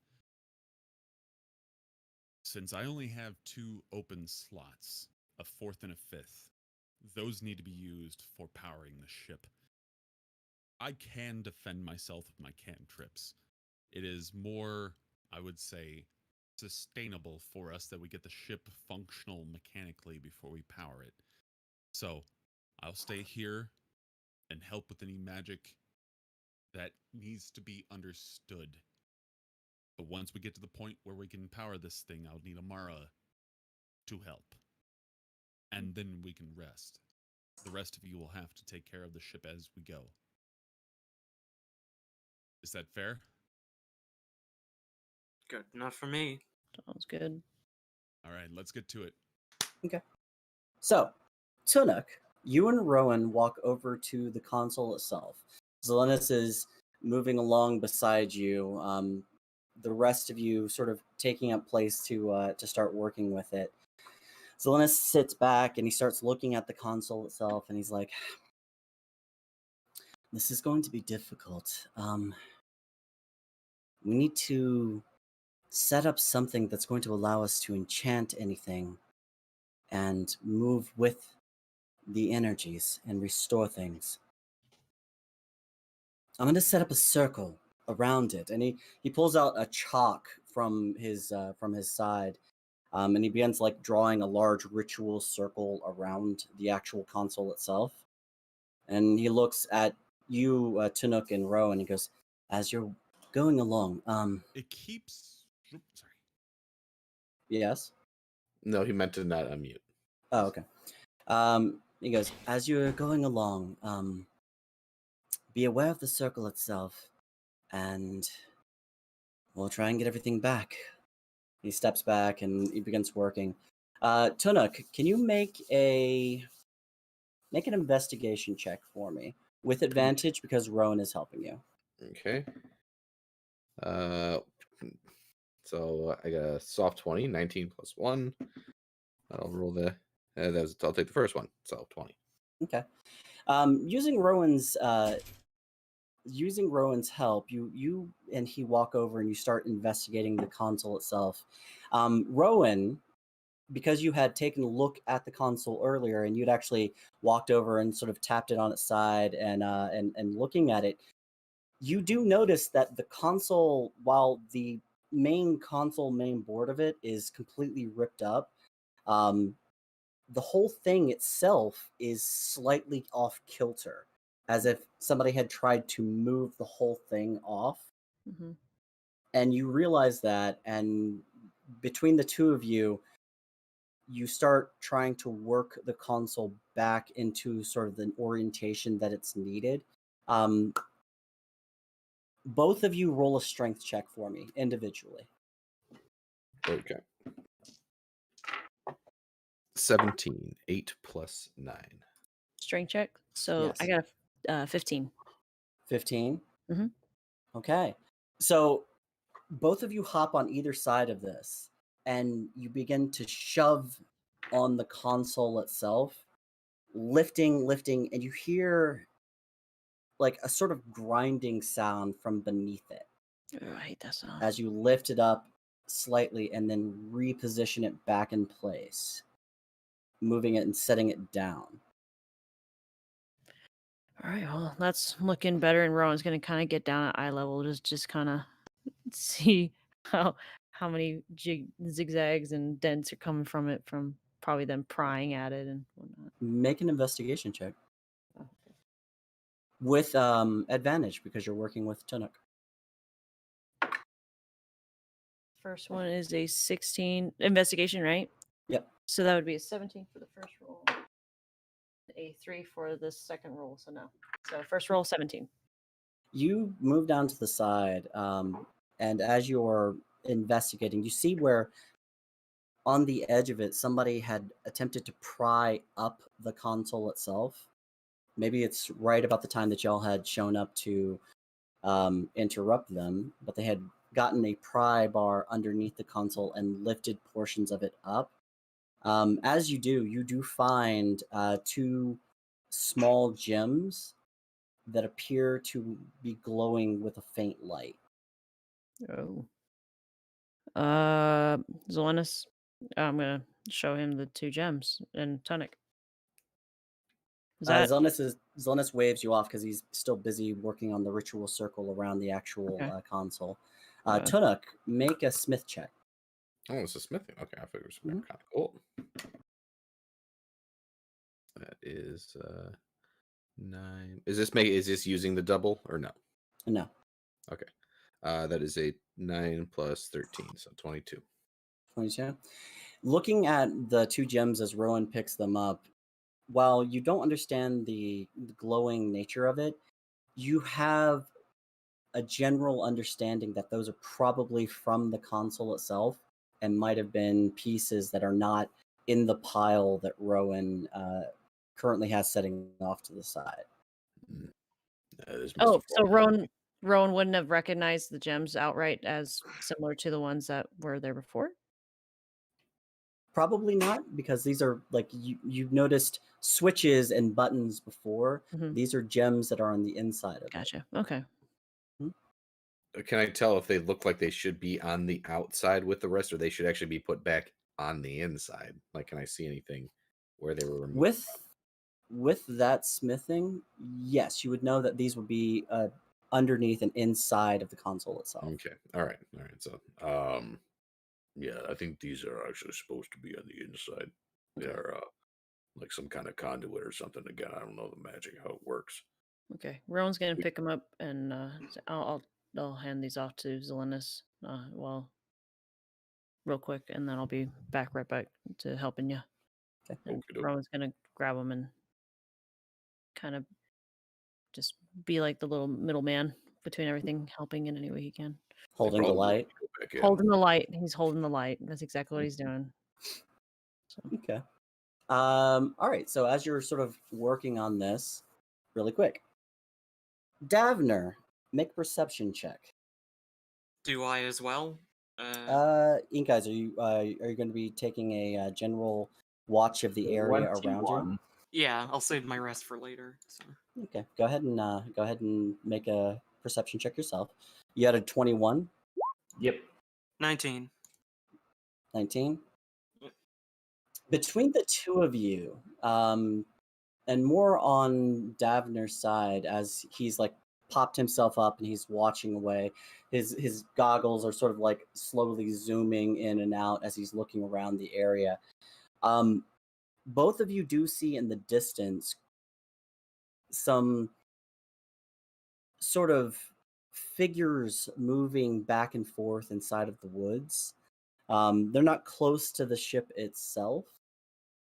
since I only have 2 open slots, a 4th and a 5th, those need to be used for powering the ship. I can defend myself with my cantrips. It is more, I would say, sustainable for us that we get the ship functional mechanically before we power it. So, I'll stay here and help with any magic that needs to be understood. But once we get to the point where we can power this thing, I'll need Amara to help. And then we can rest. The rest of you will have to take care of the ship as we go. Is that fair? Good enough for me. Sounds good. All right, let's get to it. Okay. So, Tunuk, you and Rowan walk over to the console itself. Zelenis is moving along beside you. The rest of you sort of taking up place to start working with it. Zelenis sits back and he starts looking at the console itself, and he's like, "This is going to be difficult. We need to set up something that's going to allow us to enchant anything and move with the energies and restore things. I'm going to set up a circle around it." And he pulls out a chalk from his side, and he begins like drawing a large ritual circle around the actual console itself. And he looks at you, Tunuk and Ro, and he goes, "As you're going along, It keeps. Sorry. yes." No, he meant to not unmute. Oh, okay. He goes, "As you're going along, be aware of the circle itself, and we'll try and get everything back." He steps back and he begins working. Tunuk, can you make an investigation check for me with advantage because Rowan is helping you? Okay. So I got a soft 20, 19 plus 1. I'll roll I'll take the first one. So 20. Okay. Using Rowan's help, you and he walk over and you start investigating the console itself. Rowan, because you had taken a look at the console earlier and you'd actually walked over and sort of tapped it on its side and looking at it, you do notice that the console, while the main board of it is completely ripped up, the whole thing itself is slightly off kilter, as if somebody had tried to move the whole thing off. Mm-hmm. And you realize that, and between the two of you, you start trying to work the console back into sort of the orientation that it's needed. Both of you roll a strength check for me individually. Okay. 17. 8 plus 9. Strength check. So Yes. I got a 15. 15? Mhm. Okay. So both of you hop on either side of this, and you begin to shove on the console itself, lifting, and you hear like a sort of grinding sound from beneath it Oh, I hate that sound. as you lift it up slightly and then reposition it back in place, moving it and setting it down. All right, well, that's looking better, and Rowan's gonna kind of get down at eye level, just kind of see how many zigzags and dents are coming from it, from probably them prying at it and whatnot. Make an investigation check with advantage because you're working with Tunuk. First one is a 16 investigation, right? Yep. So that would be a 17 for the first roll, a 3 for the second roll. So no. So first roll 17. You move down to the side, and as you're investigating, you see where on the edge of it, somebody had attempted to pry up the console itself. Maybe it's right about the time that y'all had shown up to interrupt them, but they had gotten a pry bar underneath the console and lifted portions of it up. As you do find 2 small gems that appear to be glowing with a faint light. Oh. Zelenis, I'm gonna show him the 2 gems and tonic. Is that Zelenis waves you off because he's still busy working on the ritual circle around the actual Okay. console. Uh, Tunuk, make a smith check. Oh, it's a smithing. Okay, I figured it was Mhm. kind of cool. That is 9. Is this using the double or no? No. Okay. That is a 9 plus 13, so 22. 22. Looking at the 2 gems as Rowan picks them up, while you don't understand the glowing nature of it, you have a general understanding that those are probably from the console itself and might have been pieces that are not in the pile that Rowan currently has setting off to the side. This must Oh, have so fallen. Rowan wouldn't have recognized the gems outright as similar to the ones that were there before? Probably not, because these are like you've noticed switches and buttons before. Mhm. These are gems that are on the inside of it. Gotcha. Okay. Can I tell if they look like they should be on the outside with the rest, or they should actually be put back on the inside? Like, can I see anything where they were removed? With that smithing, yes, you would know that these would be underneath and inside of the console itself. Okay. All right. So, yeah, I think these are actually supposed to be on the inside. They're like some kind of conduit or something. Again, I don't know the magic how it works. Okay. Rowan's gonna pick them up, and I'll hand these off to Zelenus. Well, real quick, and then I'll be right back to helping you. Okay. And Okey-doke. Rowan's gonna grab them and kind of just be like the little middleman between everything, helping in any way he can. Holding the Probably light. go back in. Holding the light. He's holding the light. That's exactly what he's doing. So Okay. All right. So as you're sort of working on this, really quick, Davner, make a perception check. Do I as well? Ink Eyes, are you going to be taking a general watch of the area around you? Yeah, I'll save my rest for later. So. Okay. Go ahead and make a perception check yourself. You had a 21. Yep. 19. 19. Between the two of you, and more on Davner's side, as he's like popped himself up and he's watching away. His goggles are sort of like slowly zooming in and out as he's looking around the area. Both of you do see in the distance some sort of figures moving back and forth inside of the woods. They're not close to the ship itself.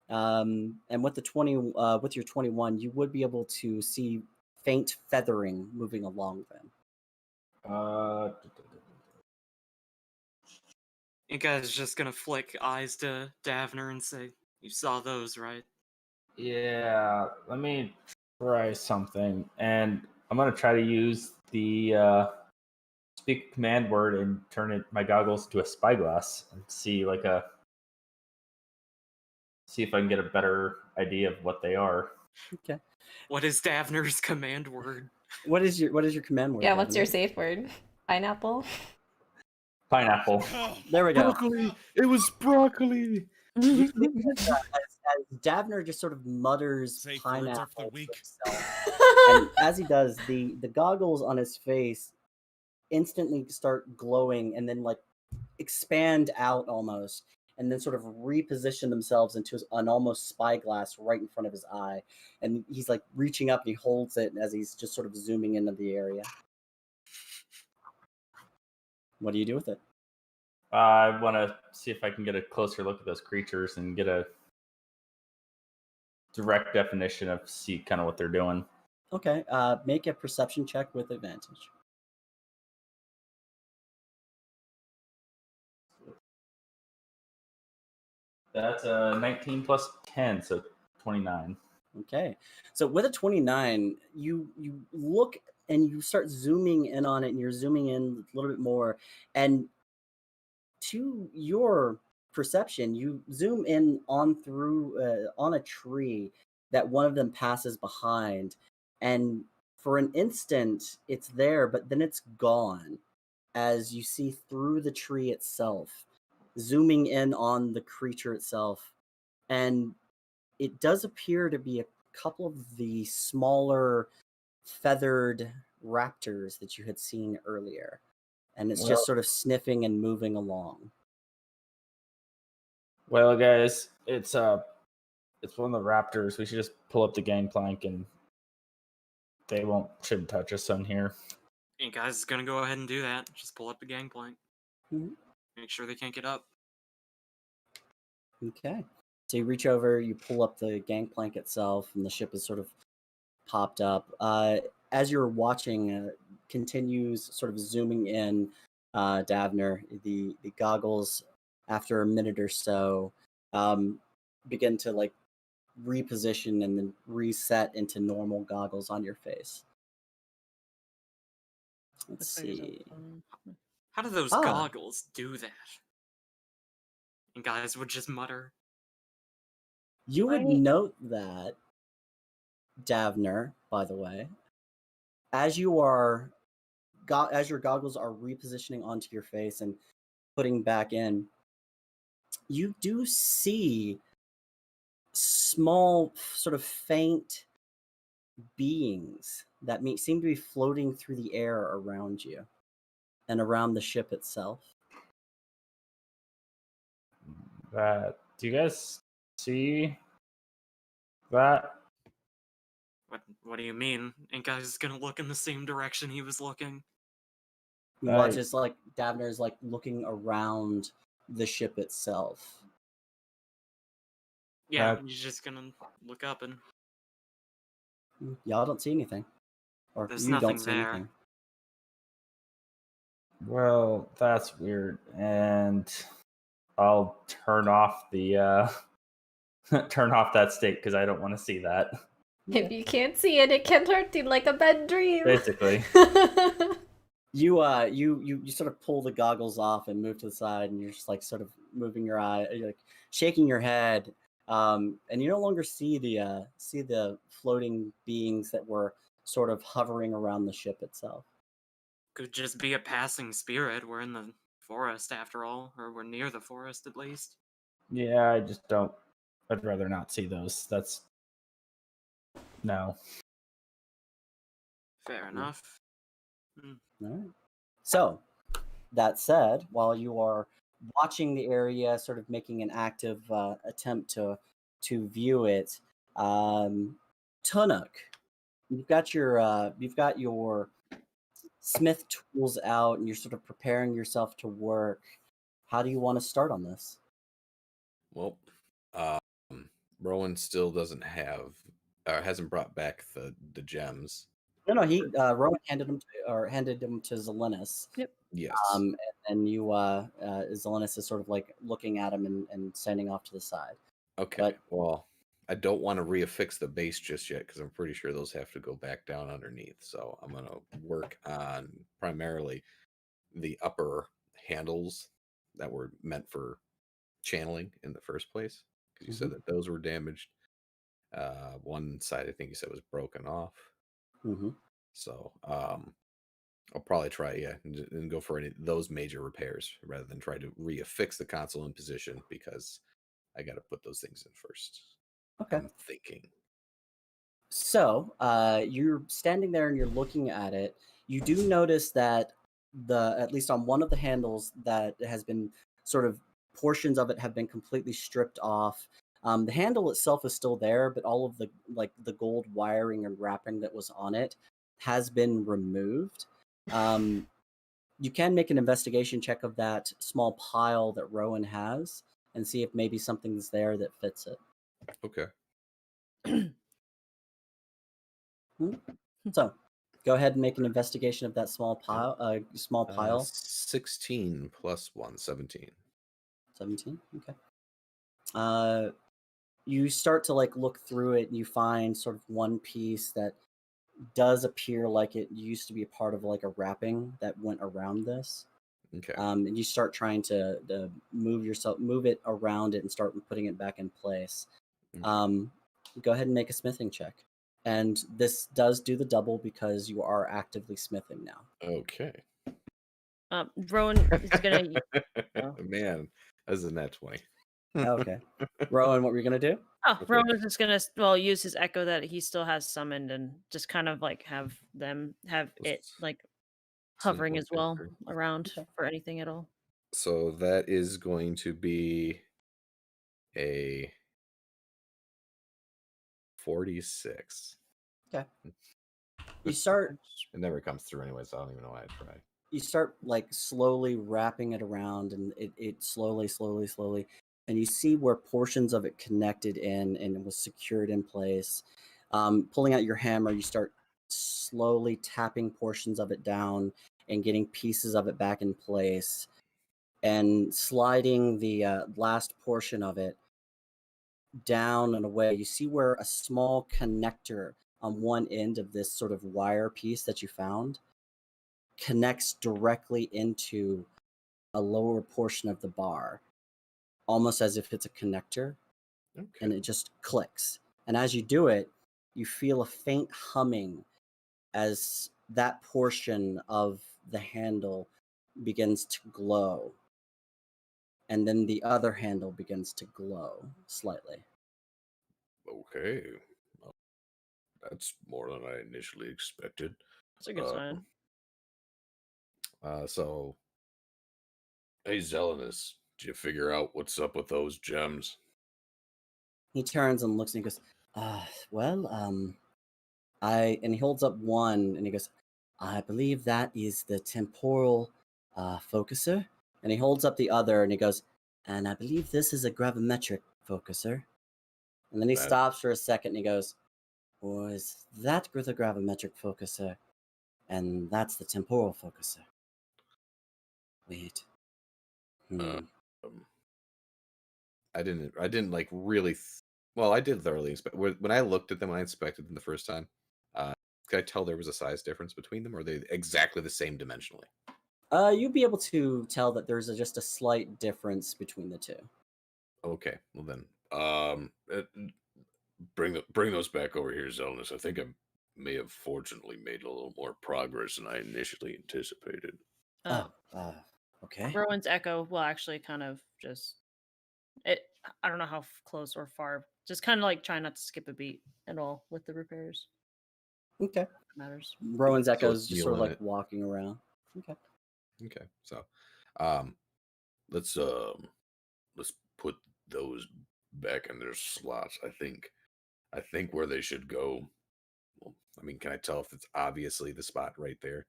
And with the with your 21, you would be able to see faint feathering moving along them. You guys just gonna flick eyes to Davner and say, "You saw those, right?" Yeah, let me try something, and I'm gonna try to use the speak command word and turn my goggles into a spyglass and see if I can get a better idea of what they are. Okay. What is Davner's command word? What is your command word? Yeah, what's your Davner? safe word? Pineapple? Pineapple. There we go. Broccoli! It was broccoli! You see as Davner just sort of mutters Safe words are for pineapple the to weak. himself. And as he does, the goggles on his face instantly start glowing and then like expand out almost, and then sort of reposition themselves into an almost spyglass right in front of his eye. And he's like reaching up and he holds it as he's just sort of zooming into the area. What do you do with it? I want to see if I can get a closer look at those creatures and get a direct definition of see kind of what they're doing. Okay, make a perception check with advantage. That's a 19 plus 10, so 29. Okay, so with a 29, you look and you start zooming in on it, and you're zooming in a little bit more, and to your perception, you zoom in on through on a tree that one of them passes behind, and for an instant it's there, but then it's gone as you see through the tree itself, zooming in on the creature itself, and it does appear to be a couple of the smaller feathered raptors that you had seen earlier, and it's just sort of sniffing and moving along. Well, guys, it's one of the raptors. We should just pull up the gangplank and they shouldn't touch us on here. You guys gonna go ahead and do that. Just pull up the gangplank. Mhm. Make sure they can't get up. Okay. So you reach over, you pull up the gangplank itself, and the ship is sort of popped up. As you're watching, continues sort of zooming in, Davner. The goggles, after a minute or so, um, begin to like reposition and then reset into normal goggles on your face. Let's Looks like it's see. open. How do those Ah. goggles do that? And guys would just mutter. You would Right. note that, Davner, by the way, as you are as your goggles are repositioning onto your face and putting back in, you do see small, sort of faint beings that seem to be floating through the air around you and around the ship itself. Do you guys see that? What do you mean? And guys is gonna look in the same direction he was looking. You watch as like Davner is like looking around the ship itself. Yeah, you're just gonna look up and Y'all don't see anything, or there's you don't nothing see there. anything. Well, that's weird, and I'll turn off the turn off that state because I don't want to see that. If you can't see it, it can hurt you like a bad dream. Basically. You sort of pull the goggles off and move to the side, and you're just like sort of moving your eye, you're like shaking your head, and you no longer see the floating beings that were sort of hovering around the ship itself. Could just be a passing spirit. We're in the forest after all, or we're near the forest at least. Yeah, I just don't. I'd rather not see those. That's no. Fair enough. Hmm. All right. So, that said, while you are watching the area, sort of making an active attempt to view it, Tunuk, you've got your smith tools out, and you're sort of preparing yourself to work. How do you want to start on this? Well, Rowan still doesn't have, or hasn't brought back the gems. No, he Rowan handed them to Zelenis. Yep. Yes. And you Zelenis is sort of like looking at him and standing off to the side. Okay. But well, I don't want to reaffix the base just yet because I'm pretty sure those have to go back down underneath. So I'm gonna work on primarily the upper handles that were meant for channeling in the first place, because you said that those were damaged. One side I think you said was broken off. So I'll probably try and go for those major repairs rather than try to reaffix the console in position, because I got to put those things in first. Okay. I'm thinking. So you're standing there and you're looking at it. You do notice that at least on one of the handles, that has been sort of portions of it have been completely stripped off. The handle itself is still there, but all of the gold wiring and wrapping that was on it has been removed. You can make an investigation check of that small pile that Rowan has and see if maybe something's there that fits it. Okay. So, go ahead and make an investigation of that small pile. 16 plus 1, 17. 17. Okay. You start to like look through it, and you find sort of one piece that does appear like it used to be a part of like a wrapping that went around this. Okay. And you start trying to move it around it, and start putting it back in place. Okay. Go ahead and make a smithing check. And this does do the double because you are actively smithing now. Okay. Rowan is gonna. Man, that's a net 20. Okay. Rowan, what were you gonna do? Oh, Rowan's just gonna use his echo that he still has summoned, and just kind of like have it like hovering as well around for anything at all. So that is going to be a 46. Okay. You start It never comes through anyway, so I don't even know why I try. you start like slowly wrapping it around, and it slowly, and you see where portions of it connected in and it was secured in place. Pulling out your hammer, you start slowly tapping portions of it down and getting pieces of it back in place, and sliding the last portion of it down and away. You see where a small connector on one end of this sort of wire piece that you found connects directly into a lower portion of the bar, almost as if it's a connector, and it just clicks. And as you do it, you feel a faint humming as that portion of the handle begins to glow. And then the other handle begins to glow slightly. Okay. Well, that's more than I initially expected. That's a good sign. So, hey, Zealous, did you figure out what's up with those gems? He turns and looks and he goes, and he holds up one and he goes, I believe that is the temporal focuser. And he holds up the other and he goes, and I believe this is a gravimetric focuser. And then he stops for a second and he goes, or is that the gravimetric focuser? And that's the temporal focuser. Wait. I didn't like really. Well, I did thoroughly inspect. When I looked at them, when I inspected them the first time, could I tell there was a size difference between them, or are they exactly the same dimensionally? You'd be able to tell that there's just a slight difference between the two. Okay, well then, bring those back over here, Zelnus. I think I may have fortunately made a little more progress than I initially anticipated. Okay. Rowan's echo will actually kind of just I don't know how close or far. Just kind of like try not to skip a beat at all with the repairs. Okay. Matters. Rowan's So echo it's is just sort of kneeling like walking around. Okay. Okay, so let's put those back in their slots. I think where they should go. Well, I mean, can I tell if it's obviously the spot right there?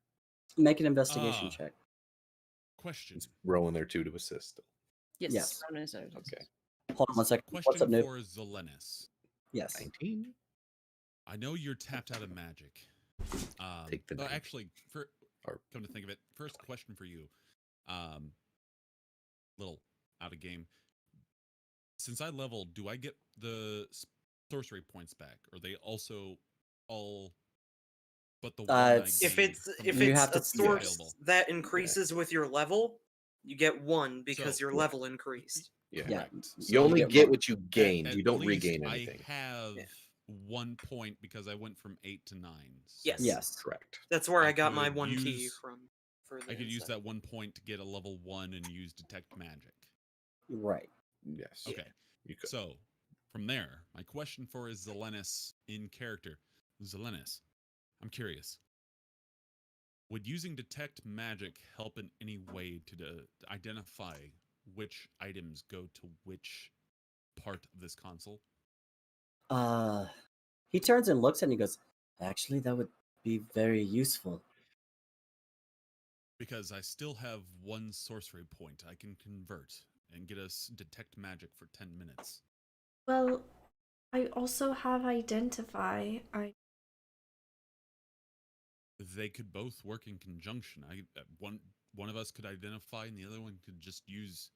Make an investigation check. Question. It's Rowan there too to assist. Yes. Rowan is there. Okay. Hold on one second. Question What's up, Noob? for Zelenis. Yes. 19. I know you're tapped out of magic. Take the 9. Actually, come to think of it, first question for you. Little out of game. Since I leveled, do I get the sorcery points back? Or are they also all but the one I If gained it's from if the it's have a to- source available? that increases with your level, you get one because So- your level increased. Yeah. Yeah. Correct. You So only get get one. what you gained. at You don't least regain anything. I have Yeah. 1 point because I went from 8 to 9. So Yes. Yes. Correct. That's where I I got my could 1 key use- from. For the I could use insight. that 1 point to get a level 1 and use detect magic. Right. Yes. Okay. You could. So, from there, my question for is Zelenis in character. Zelenis, I'm curious. Would using detect magic help in any way to identify which items go to which part of this console? He turns and looks and he goes, actually, that would be very useful. Because I still have 1 sorcery point I can convert and get us detect magic for 10 minutes. Well, I also have identify. They could both work in conjunction. One of us could identify, and the other one could just use.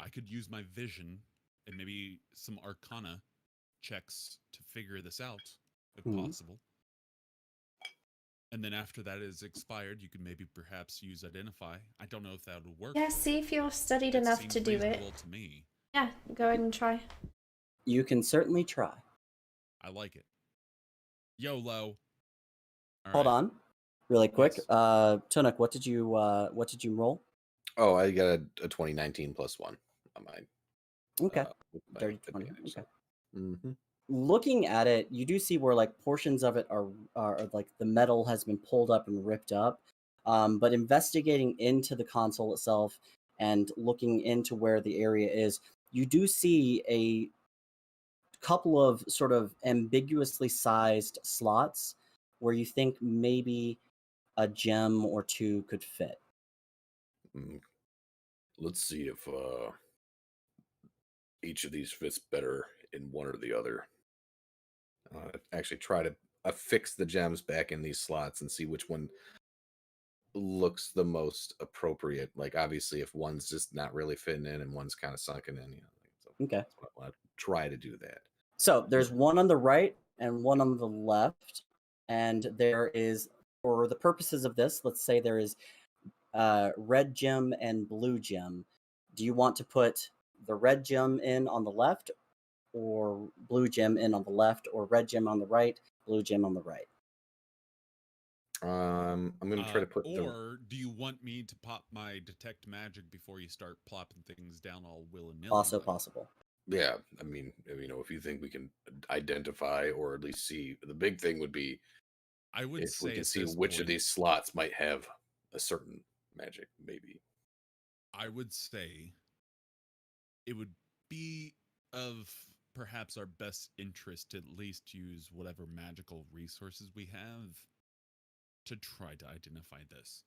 I could use my vision and maybe some Arcana checks to figure this out, if possible. And then after that is expired, you could maybe perhaps use identify. I don't know if that would work. Yeah, see if you're studied It enough seems to do it. reasonable to me. Yeah, go ahead and try. You can certainly try. I like it. YOLO. All Hold right. on, really quick. Yes. Tunuk, what did you roll? Oh, I got a 2019 plus 1 on mine. Okay. With my Dirty 20. advantage, Okay. so. Mhm. Looking at it, you do see where like portions of it are like the metal has been pulled up and ripped up. But investigating into the console itself and looking into where the area is, you do see a couple of sort of ambiguously sized slots where you think maybe a gem or two could fit. Let's see if each of these fits better in one or the other. Actually, try to affix the gems back in these slots and see which one looks the most appropriate. Like, obviously, if one's just not really fitting in and one's kind of sunken in, so Okay. that's what I want to try to do that. So there's one on the right and one on the left, and there is, for the purposes of this, let's say there is red gem and blue gem. Do you want to put the red gem in on the left, or blue gem in on the left, or red gem on the right, blue gem on the right? I'm going to try to put Or do you want me to pop my detect magic before you start plopping things down all willy-nilly? Also possible. Yeah, I mean, if you think we can identify or at least see, the big thing would be I would if say we can at see this which of point, these slots might have a certain magic, maybe. I would say it would be of perhaps our best interest to at least use whatever magical resources we have to try to identify this.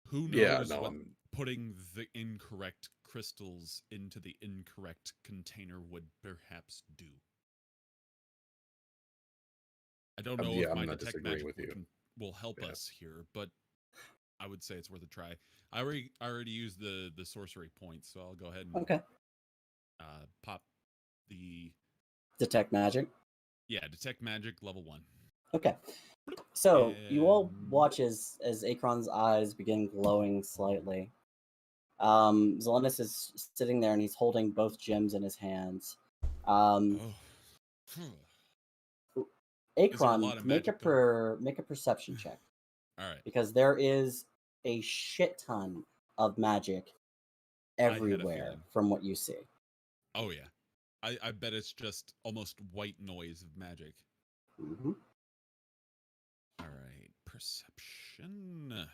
Who knows what putting the incorrect crystals into the incorrect container would perhaps do. I don't know if my detect magic will help us here, but I would say it's worth a try. I already used the sorcery points, so I'll go ahead and pop the detect magic. Yeah, detect magic level 1. Okay. So you all watch as Akron's eyes begin glowing slightly. Zelenus is sitting there and he's holding both gems in his hands. Akron, make a perception check. All right. Because there is a shit ton of magic everywhere from what you see. Oh yeah. I bet it's just almost white noise of magic. Mm-hmm. All right, perception.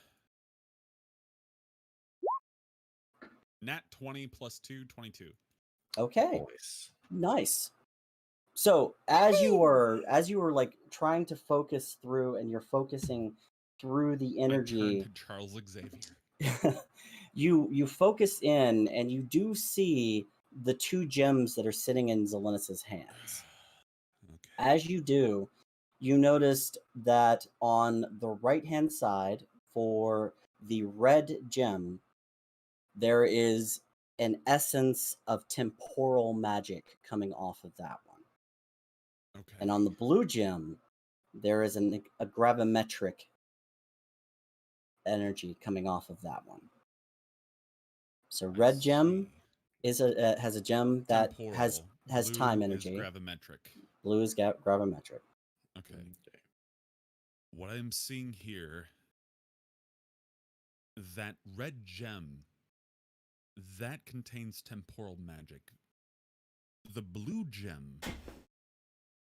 Nat 20 plus 2, 22. Okay. Nice. So as you were like trying to focus through, and you're focusing through the energy, I turned to Charles Xavier. you focus in, and you do see the two gems that are sitting in Zelenus's hands. Okay. As you do, you noticed that on the right-hand side for the red gem, there is an essence of temporal magic coming off of that one. Okay. And on the blue gem, there is a gravimetric energy coming off of that one. So red gem is has a gem that has blue time energy. Is gravimetric. Blue is gravimetric. Okay. What I'm seeing here, that red gem, that contains temporal magic. The blue gem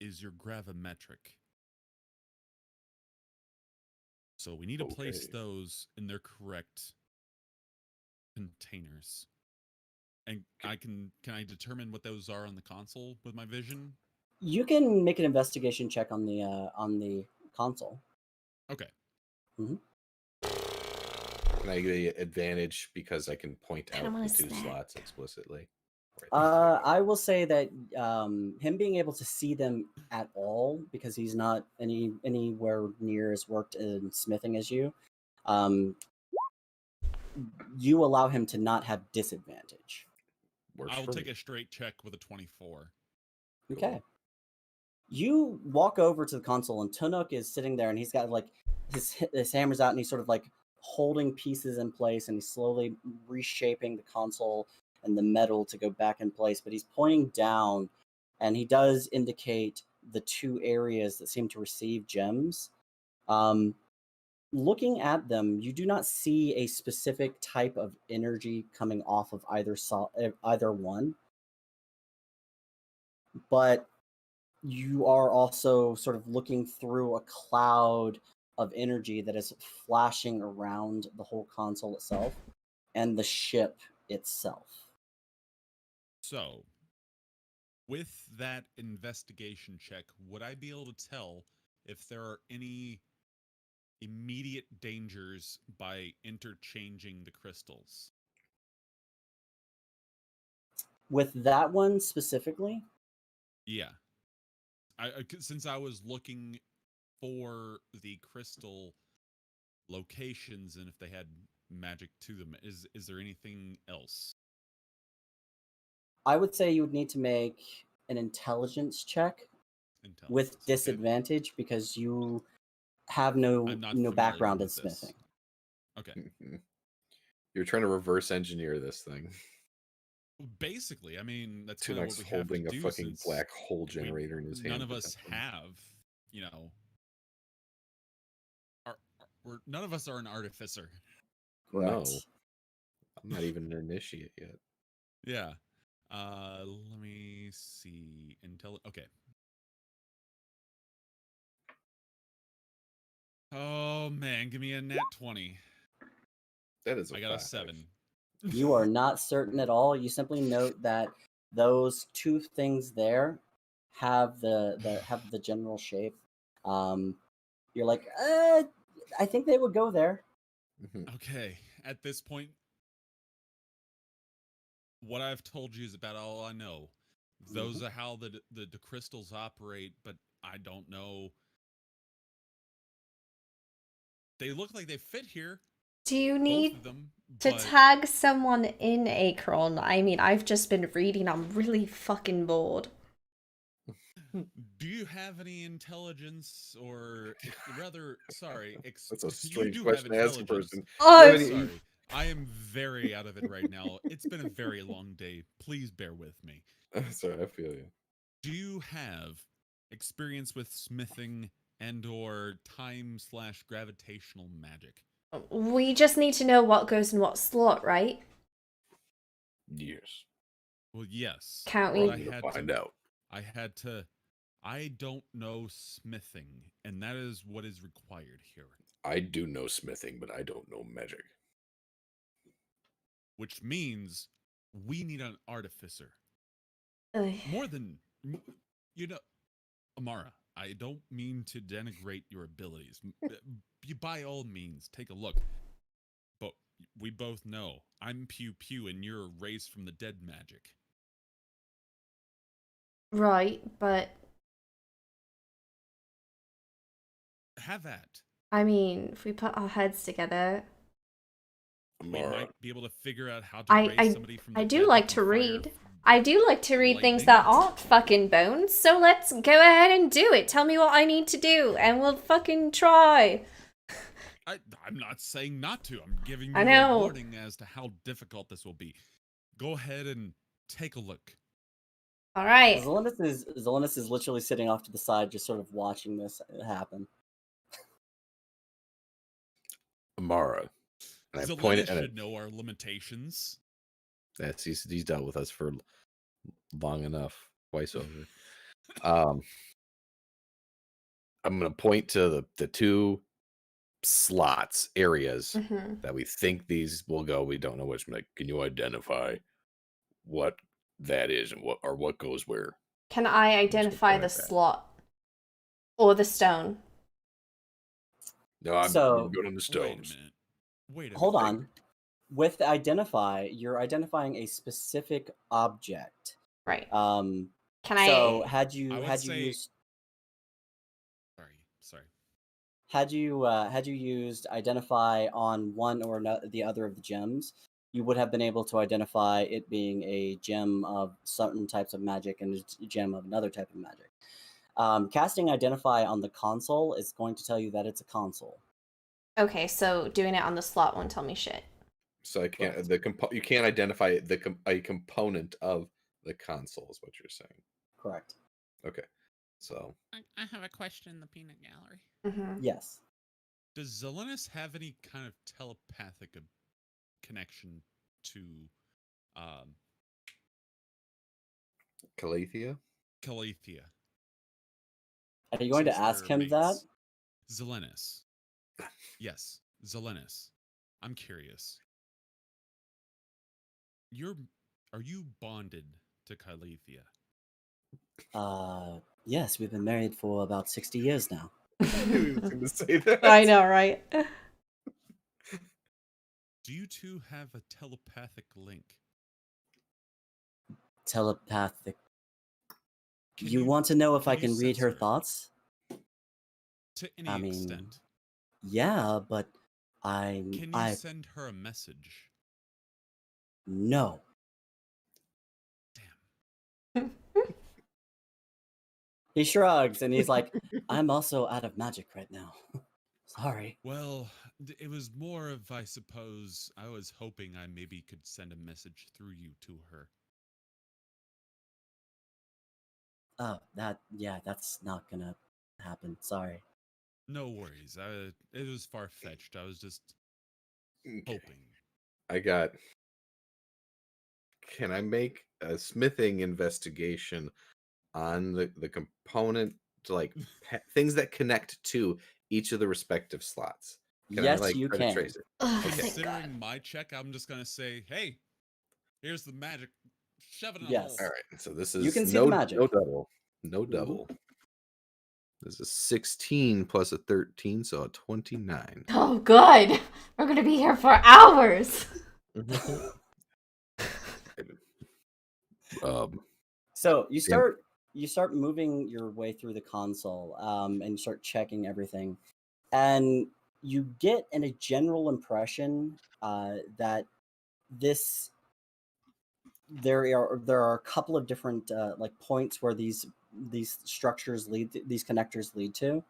is your gravimetric. So we need to place those in their correct containers. And can I determine what those are on the console with my vision? You can make an investigation check on the console. Okay. Mm-hmm. Can I get an advantage because I can point out the two slots explicitly? I will say that him being able to see them at all, because he's not anywhere near as worked in smithing as you, you allow him to not have disadvantage. I'll take a straight check with a 24. Okay. You walk over to the console, and Tunuk is sitting there, and he's got like his hammers out, and he's sort of like holding pieces in place, and he's slowly reshaping the console and the metal to go back in place. But he's pointing down, and he does indicate the two areas that seem to receive gems. Looking at them, you do not see a specific type of energy coming off of either one, but you are also sort of looking through a cloud of energy that is flashing around the whole console itself and the ship itself. So, with that investigation check, would I be able to tell if there are any immediate dangers by interchanging the crystals. With that one specifically, Yeah. Since I was looking for the crystal locations and if they had magic to them, is there anything else? I would say you would need to make an intelligence check with Intelligence. Okay. disadvantage because you have no I'm not no familiar background in with this. smithing. Okay. You're trying to reverse engineer this thing. Basically, I mean, that's kind of what Tunox we have to holding a do fucking since black hole generator in his hand. none of us have, you know, none of us are an artificer. Correct. No, I'm not even an initiate yet. Yeah. Let me see. Okay. Oh man, give me a nat 20. That is I got a 7. You are not certain at all. You simply note that those two things there have the general shape. You're like, I think they would go there. Okay. At this point, what I've told you is about all I know. Those are how the crystals operate, but I don't know. They look like they fit here. Do you Both need of them, to but tag someone in Acron? I mean, I've just been reading. I'm really fucking bored. do you have any intelligence, or rather, sorry, That's a you strange do question have to ask a intelligence. person. Oh, Sorry, I am very out of it right now. It's been a very long day. Please bear with me. Sorry, I feel you. Do you have experience with smithing and/or time/gravitational magic? we just need to know what goes in what slot, right? Yes. Well, yes. Can't but we- I We're had gonna find to. out. I don't know smithing, and that is what is required here. I do know smithing, but I don't know magic. Which means we need an artificer. Ugh. More than, you know, Amara, I don't mean to denigrate your abilities. You by all means, take a look. But we both know I'm Pew Pew and you're raised from the dead magic. Right, but Have at. I mean, if we put our heads together, We Amara, might be able to figure out how to raise somebody from the I dead. do like with to fire, read. I do like to read things lightning. that aren't fucking bones, so let's go ahead and do it. Tell me what I need to do, and we'll fucking try. I'm not saying not to. I'm giving I you know. a warning as to how difficult this will be. Go ahead and take a look. All right. Zelenus is literally sitting off to the side, just sort of watching this happen. Amara. And I Zelena pointed at should know our limitations. That's he's dealt with us for long enough, twice over. I'm gonna point to the two slots areas Mhm. that we think these will go. We don't know which. Like, can you identify what that is and what goes where? Can I identify point the at that. slot or the stone? No, I'm So- going on the stones. Wait a minute. Hold on. With identify, you're identifying a specific object. Right. Can Can so I? had you I would had you say- used Sorry. had you used identify on one or the other of the gems, you would have been able to identify it being a gem of certain types of magic and a gem of another type of magic. Casting identify on the console is going to tell you that it's a console. Okay, so doing it on the slot won't tell me shit. So I can't Correct. you can't identify a component of the console is what you're saying. Correct. Okay. So I have a question in the peanut gallery. Mm-hmm. Yes. Does Zelenus have any kind of telepathic connection to Calathea? Calathea? Are you going to Since ask they're him that? mates? Zelenus. Yes, Zelenus. I'm curious. Are you bonded to Calathea? Yes, we've been married for about 60 years now. I knew he was going to say that. I know, right? Do you two have a telepathic link? Telepathic. Can You want to know if can I you can read sense her thoughts? To any I mean, extent. Yeah, but Can you I send her a message? no. Damn. He shrugs and he's like, I'm also out of magic right now. Sorry. Well, it was more of, I suppose, I was hoping I maybe could send a message through you to her. Oh, that's not gonna happen. Sorry. No worries. It was far-fetched. I was just Okay. hoping. I got. Can I make a smithing investigation on the component to like things that connect to each of the respective slots? Can I Yes, you try to can. trace it? Ugh, Okay. thank God. Considering my check, I'm just gonna say, hey, here's the magic. Shove it in a Yes. hole. All right. So this You is can see the magic. no double. No Mhm. double. This is 16 plus a 13, so a 29. Oh, good. We're gonna be here for hours. So you Damn. start moving your way through the console, and you start checking everything, and you get a general impression that this there are a couple of different like points where these structures these connectors lead to,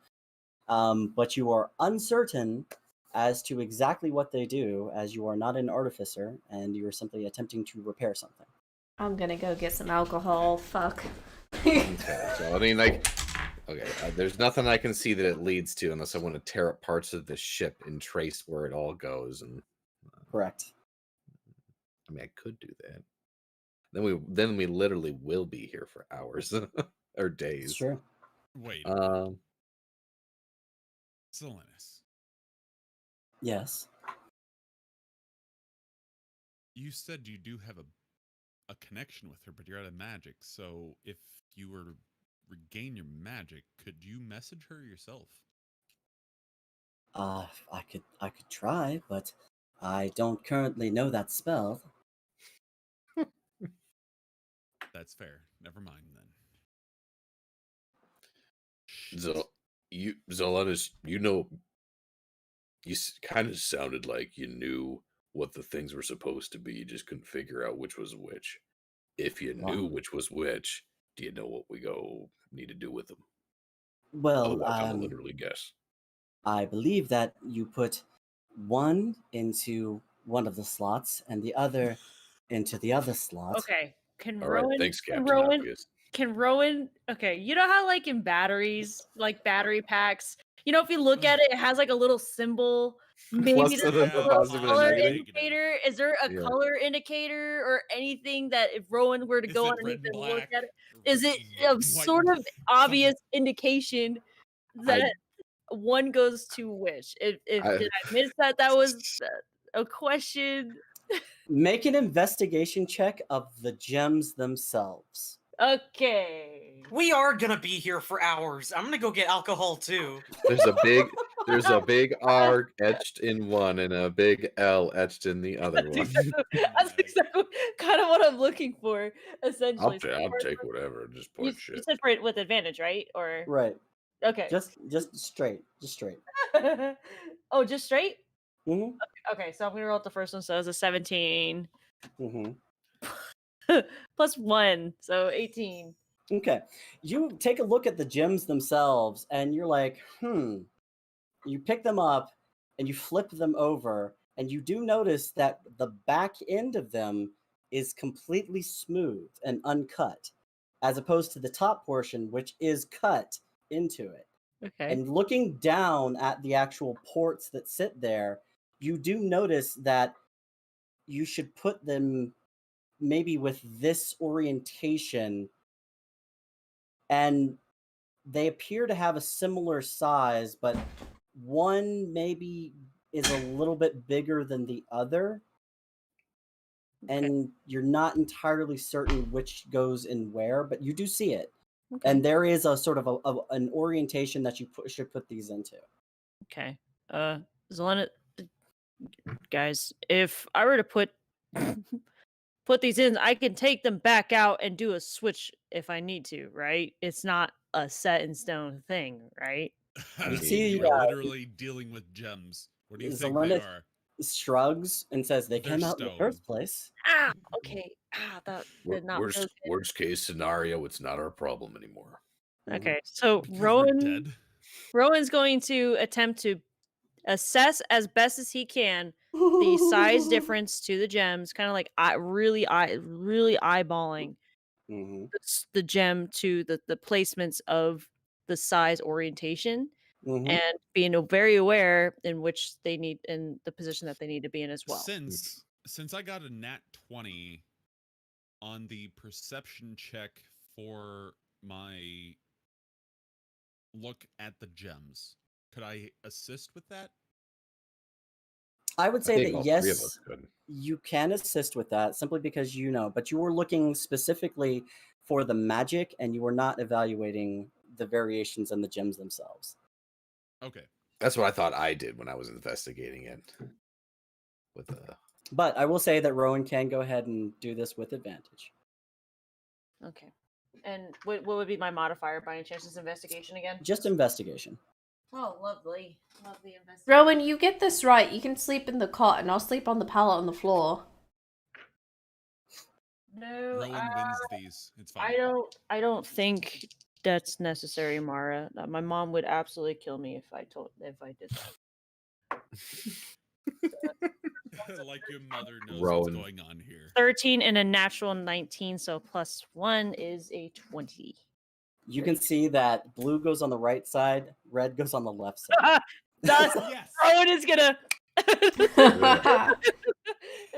but you are uncertain as to exactly what they do, as you are not an artificer and you are simply attempting to repair something. I'm gonna go get some alcohol. Fuck. Okay, so I mean, like, okay, there's nothing I can see that it leads to unless I want to tear up parts of the ship and trace where it all goes. And Correct. I mean, I could do that. Then we literally will be here for hours or It's days. true. Wait, Selenis, Yes. you said you do have a connection with her, but you're out of magic. So if you were to regain your magic, could you message her yourself? I could try, but I don't currently know that spell. That's fair. Never mind then. Zolanis, you kind of sounded like you knew what the things were supposed to be. You just couldn't figure out which was which. If you knew Wow. which was which, do you know what we need to do with them? Well, Otherwise, I'm gonna literally guess. I believe that you put one into one of the slots and the other into the other slot. Okay. Can All right, Rowan? thanks, Can Captain Rowan? Obvious. Can Rowan? Okay, you know how like in batteries, like battery packs, you know, if you look at it, it has like a little symbol. Maybe Plus there's the like a little positive and a color negative? indicator. Is there a Yeah. color indicator or anything that if Rowan were to Is go it underneath red and and look black? at it, Or is it white a sort and of something? obvious indication that one goes to which? If did I miss that? That was a question. Make an investigation check of the gems themselves. Okay. We are gonna be here for hours. I'm gonna go get alcohol too. There's a big R etched in one and a big L etched in the other one. That's exactly kind of what I'm looking for, essentially. I'll take whatever. Just You, point you shit. said for it with advantage, right? Or Right. okay. Just straight. Just straight. Oh, just straight? Mm-hmm. Okay, so I'm gonna roll out the first one. So it's a 17 Mm-hmm. plus 1, so 18. Okay. You take a look at the gems themselves and you're like, You pick them up and you flip them over, and you do notice that the back end of them is completely smooth and uncut, as opposed to the top portion, which is cut into it. Okay. And looking down at the actual ports that sit there, you do notice that you should put them maybe with this orientation, and they appear to have a similar size, but one maybe is a little bit bigger than the other. Okay. And you're not entirely certain which goes in where, but you do see it. Okay. And there is a sort of an orientation that you should put these into. Okay. Zelena, guys, if I were to put these in, I can take them back out and do a switch if I need to, right? It's not a set in stone thing, right? You I see, you are literally dealing with gems. What do you think they Zelena are? shrugs and says, "They They're came out in the stone. first place." Ah, okay. That did not feel Worst, good. worst case scenario, it's not our problem anymore. Mhm. Okay, so Because we're Rowan's dead. going to attempt to assess as best as he can the size difference to the gems, kind of like really eyeballing Mhm. the gem to the placements of the size orientation, Mhm. and being very aware in which they need in the position that they need to be in as well. Since I got a nat 20 on the perception check for my look at the gems, could I assist with that? I would I say think that all three of yes, us could. you can assist with that simply because you know, but you were looking specifically for the magic and you were not evaluating the variations in the gems themselves. Okay. That's what I thought I did when I was investigating it. With But I will say that Rowan can go ahead and do this with advantage. Okay. And what would be my modifier by any chance? Is investigation again? Just investigation. Oh, lovely. Lovely investigation. Rowan, you get this right. You can sleep in the cot and I'll sleep on the pallet on the floor. No, Rowan wins these. It's fine. I don't think that's necessary, Amara. My mom would absolutely kill me if I did that. Like your mother knows Rowan. what's going on here. 13 and a natural 19, so plus 1 is a 20. You can see that blue goes on the right side, red goes on the left side. Thus, Yes. Rowan is gonna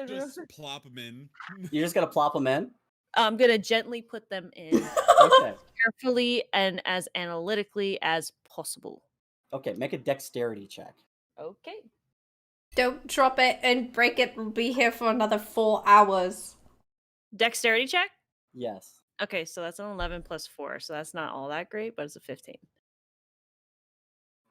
Just plop them in. You just gotta plop them in. I'm gonna gently put them in Okay. carefully and as analytically as possible. Okay, make a dexterity check. Okay. Don't drop it and break it. We'll be here for another 4 hours. Dexterity check? Yes. Okay, so that's an 11 plus 4, so that's not all that great, but it's a 15.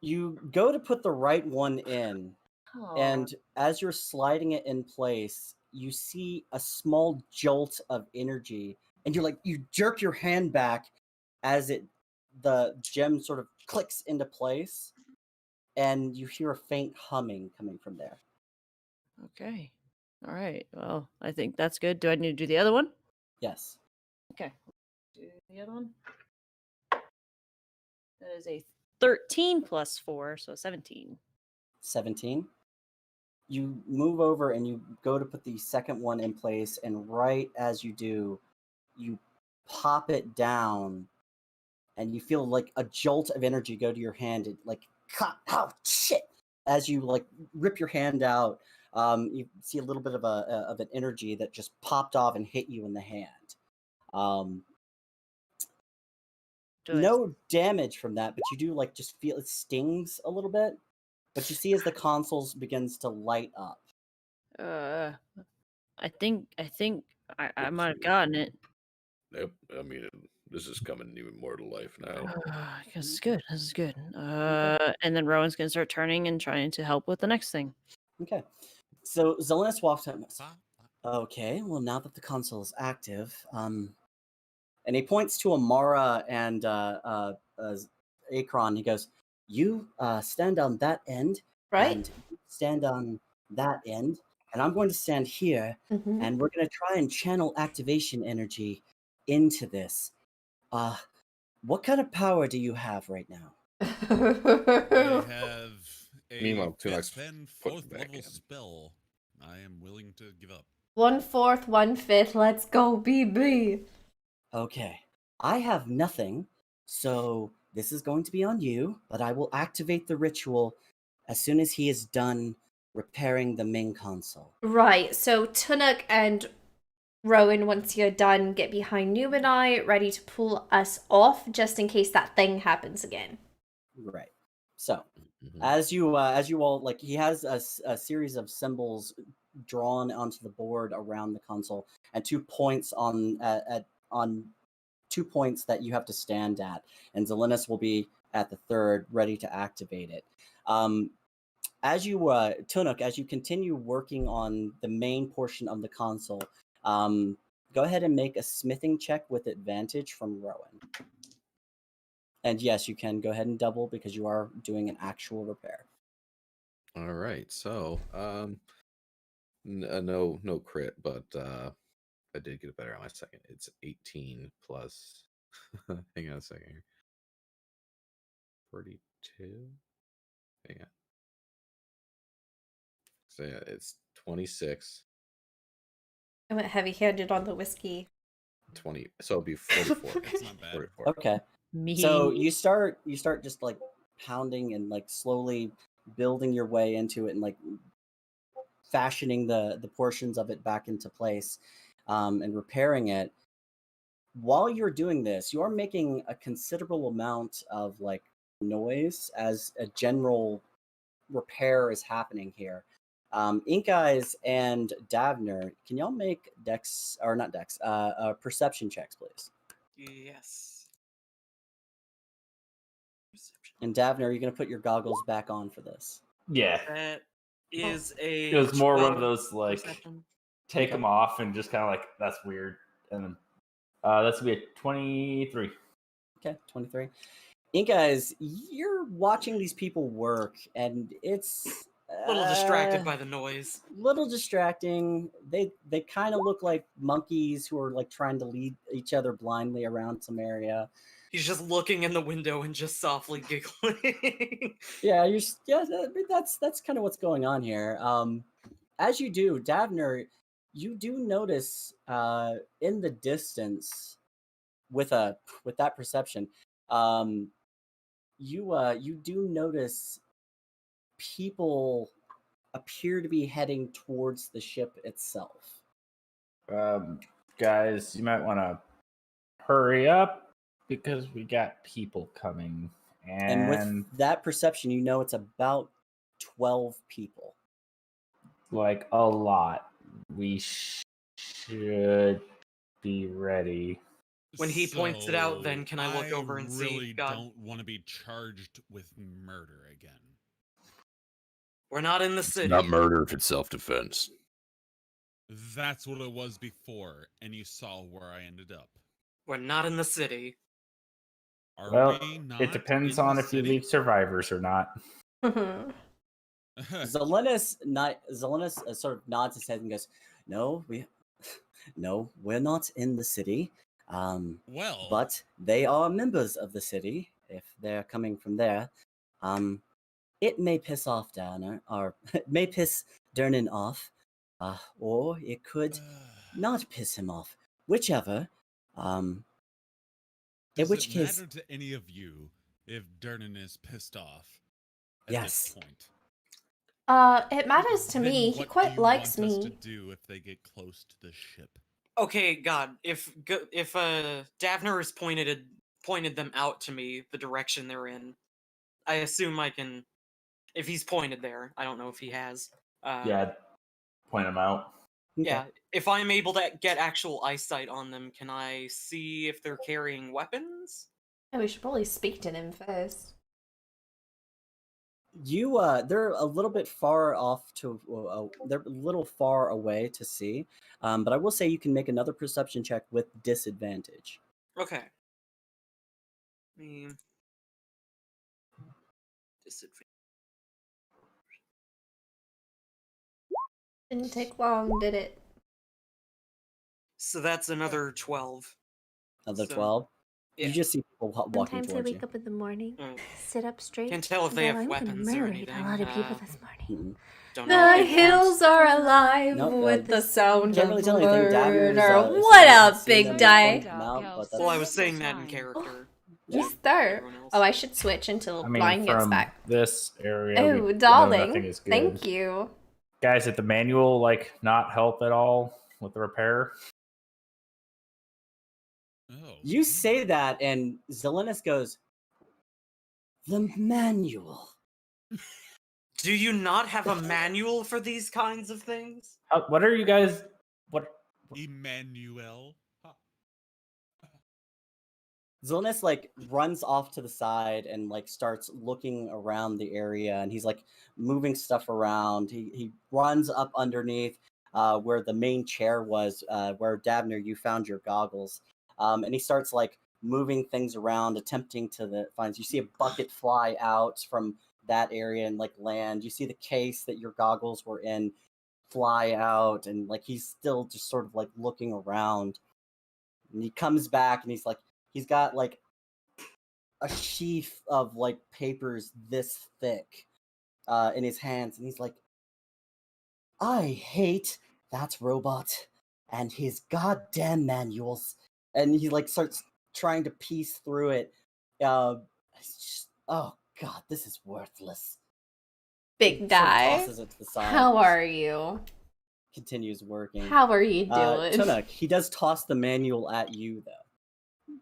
You go to put the right one in, Oh. and as you're sliding it in place, you see a small jolt of energy, and you jerk your hand back as the gem sort of clicks into place, and you hear a faint humming coming from there. Okay. All right. Well, I think that's good. Do I need to do the other one? Yes. Okay. Do the other one. That is a 13 plus 4, so 17. 17. You move over and you go to put the second one in place, and right as you do, you pop it down, and you feel like a jolt of energy go to your hand. It oh shit! As you rip your hand out, you see a little bit of an energy that just popped off and hit you in the hand. No damage from that, but you do just feel it stings a little bit. But you see as the consoles begins to light up. I think I might have gotten it. Yep. I mean, this is coming even more to life now. This is good. This is good. And then Rowan's gonna start turning and trying to help with the next thing. Okay. So Zelenis walks up. Okay, well now that the console is active, and he points to Amara and Akron. He goes, "You stand on that end, Right? and you stand on that end, and I'm going to stand here, Mhm. and we're going to try and channel activation energy into this. What kind of power do you have right now?" I have a Meanwhile, Tunak's 5th and putting 4th back level in. spell. I am willing to give up. 1/4, 1/5. Let's go, BB. Okay, I have nothing, so this is going to be on you, but I will activate the ritual as soon as he is done repairing the main console. Right, so Tunuk and Rowan, once you're done, get behind Noob and I, ready to pull us off, just in case that thing happens again. Right. So, Mhm. as you all he has a series of symbols drawn onto the board around the console, and 2 points on 2 points that you have to stand at, and Zelenis will be at the third, ready to activate it. As you, Tunuk, as you continue working on the main portion of the console, go ahead and make a smithing check with advantage from Rowan. And yes, you can go ahead and double because you are doing an actual repair. All right, so no crit, but I did get it better on my second. It's 18 plus. Hang on a second here. 42. Hang on. So yeah, it's 26. I went heavy-handed on the whiskey. 20. So it'll be 44. That's not bad. 44. Okay. Me. So you start just like pounding and like slowly building your way into it and like fashioning the portions of it back into place, and repairing it. While you're doing this, you're making a considerable amount of like noise as a general repair is happening here. Ink Eyes and Davner, can y'all make dex or not dex, perception checks, please? Yes. Perception. And Davner, are you going to put your goggles back on for this? Yeah. That is a. It was more one of 12 those like perception. take Okay. them off and just kind of like that's weird. And then that's gonna be a 23. Okay, 23. Ink Eyes, you're watching these people work, and it's A little distracted by the noise. little distracting. They kind of look like monkeys who are like trying to lead each other blindly around some area. He's just looking in the window and just softly giggling. Yeah, that's kind of what's going on here. As you do, Davner, you do notice in the distance with that perception, you do notice people appear to be heading towards the ship itself. Guys, you might want to hurry up because we got people coming. And with that perception, you know it's about 12 people. like a lot. We should be ready. When he points it out, then can I look So over and see? really God. don't want to be charged with murder again. We're not in the city. Not murder if it's self-defense. That's what it was before, and you saw where I ended up. We're not in the city. Are Well, we not it depends in on the if you city? leave survivors or not. Zelenis sort of nods his head and goes, "No, we're not in the city. Well, But they are members of the city. If they're coming from there, it may piss off Dernan, or it may piss Dernan off, or it could not piss him off. Whichever. In does which it case, matter to any of you if Dernan is pissed off at Yes. this point? It matters to Then me. He what quite do you likes want us to me. do if they get close to the ship? Okay, God, if Davner has pointed them out to me, the direction they're in, I assume I can. If he's pointed there, I don't know if he has. Yeah, point them out. okay. Yeah, if I'm able to get actual eyesight on them, can I see if they're carrying weapons? Oh, we should probably speak to them first. They're a little bit far off they're a little far away to see, but I will say you can make another perception check with disadvantage. Okay. Disadvantage. Didn't take long, did it? So that's another 12. Another So, 12. yeah. You just see people walking Sometimes I towards wake you. up in the morning, Mm. sit up straight. Can't tell if they and have go, I'm gonna weapons or murder anything. a lot of people this Mhm. morning. Don't know The if they want- hills are alive Nope, with the sound can't of really tell anything. Davner murder. is, What is up, seeing big them guy? point them out, but Well, I that's- was saying that in character. You to start. everyone else. Oh, I should switch until I mean, Blind gets from back. this area, Oh, we know darling. nothing is good. Thank you. Guys, did the manual like not help at all with the repair? Oh, You say that, and Zelenis goes, "The manual." Do you not have a manual for these kinds of things? What are you guys? What? Emmanuel. Zilnus like runs off to the side and like starts looking around the area, and he's like moving stuff around. He runs up underneath where the main chair was, where Dabner, you found your goggles, and he starts like moving things around, attempting to find. You see a bucket fly out from that area and like land. You see the case that your goggles were in fly out, and like he's still just sort of like looking around. And he comes back and he's got like a sheaf of like papers this thick in his hands, and he's like, I hate that robot and his goddamn manuals. And he like starts trying to piece through it. It's just, oh god, this is worthless. Big Sort of guy, tosses it to the side. how are you? Continues working. How are you doing? Tunuk, he does toss the manual at you though.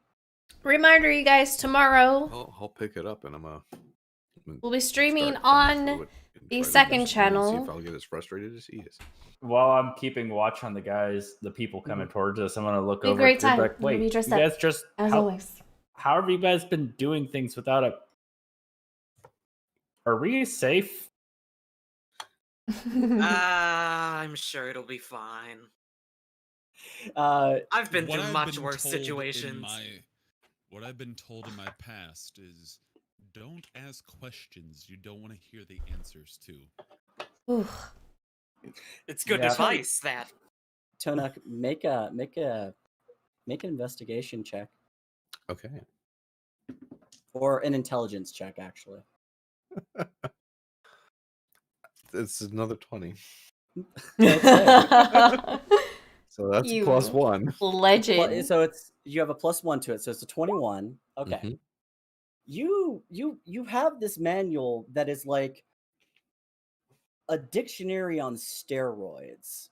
Reminder, you guys, tomorrow I'll pick it up and we'll be streaming start thumbing through on it and the try to second understand and See channel. if I'll get as frustrated as he is. While I'm keeping watch on the people coming towards us, I'm gonna look Be a over great to the time. back. We'll Wait, be you dressed up, guys just as always. how have you guys been doing things without a? Are we safe? I'm sure it'll be fine. I've been What through I've much been worse told in situations. What I've been told in my past is don't ask questions you don't want to hear the answers to. Ooh. It's good Yeah. advice, that. Tunuk, make an investigation check. Okay. Or an intelligence check, actually. It's another 20. Okay. So that's You plus 1. Legend. So you have a +1 to it, so it's a 21. Okay. Mhm. You have this manual that is like a dictionary on steroids.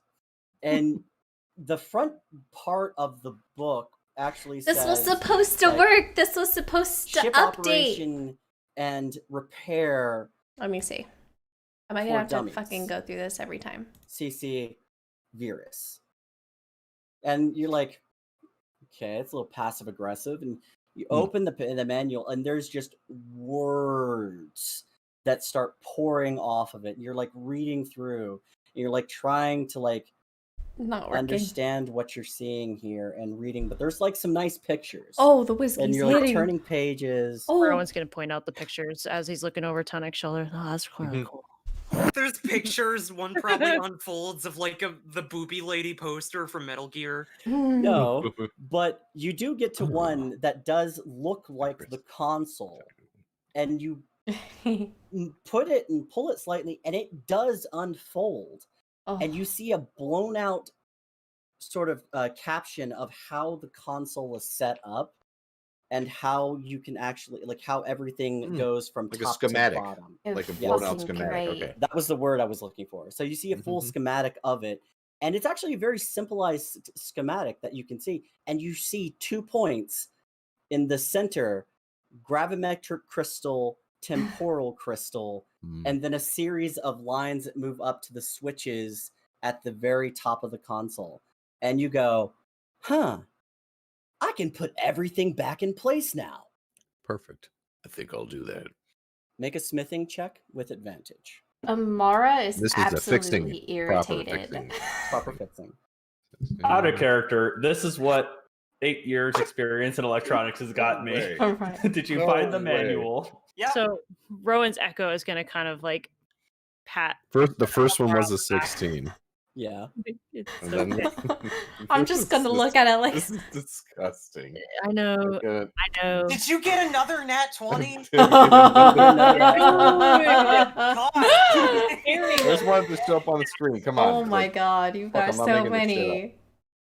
And the front part of the book actually This says was supposed to like, work. This was supposed to ship update. operation and repair Let me see. Am I for gonna have dummies. to fucking go through this every time? CC Virus. And you're like, okay, it's a little passive aggressive. And you open the manual, and there's just words that start pouring off of it. And you're like reading through, and you're like trying to like Not working. understand what you're seeing here and reading, but there's like some nice pictures. Oh, the and whiskey's you're like hitting. turning pages. Oh, Rowan's gonna point out the pictures as he's looking over Tunek's shoulder. Oh, that's really cool. There's pictures, one probably unfolds of like the booby lady poster from Metal Gear. No, but you do get to one that does look like the console, and you put it and pull it slightly, and it does unfold, and you see a blown out sort of caption of how the console is set up and how you can actually like how everything goes from Like a top schematic. to bottom. Like a It's blown out fucking schematic. great. Okay. That was the word I was looking for. So you see a full schematic of it, and it's actually a very simplified schematic that you can see, and you see 2 points in the center: gravimetric crystal, temporal crystal, and then a series of lines that move up to the switches at the very top of the console. And you go, huh, I can put everything back in place now. Perfect. I think I'll do that. Make a smithing check with advantage. Amara is This is a fixing. absolutely Proper irritated. fixing. Proper fixing. Out of character. This is what 8 years experience in electronics has got me. way. Alright. Did you No find the way. manual? Yeah. So Rowan's echo is gonna kind of like pat. The first one was a 16. Yeah. It's And so then good. I'm just gonna look at it like This is disgusting. I know. Good. I know. Did you get another nat 20? I just wanted to show up on the screen. Come on. Oh my god, you've Fuck, got I'm not so making this shit many.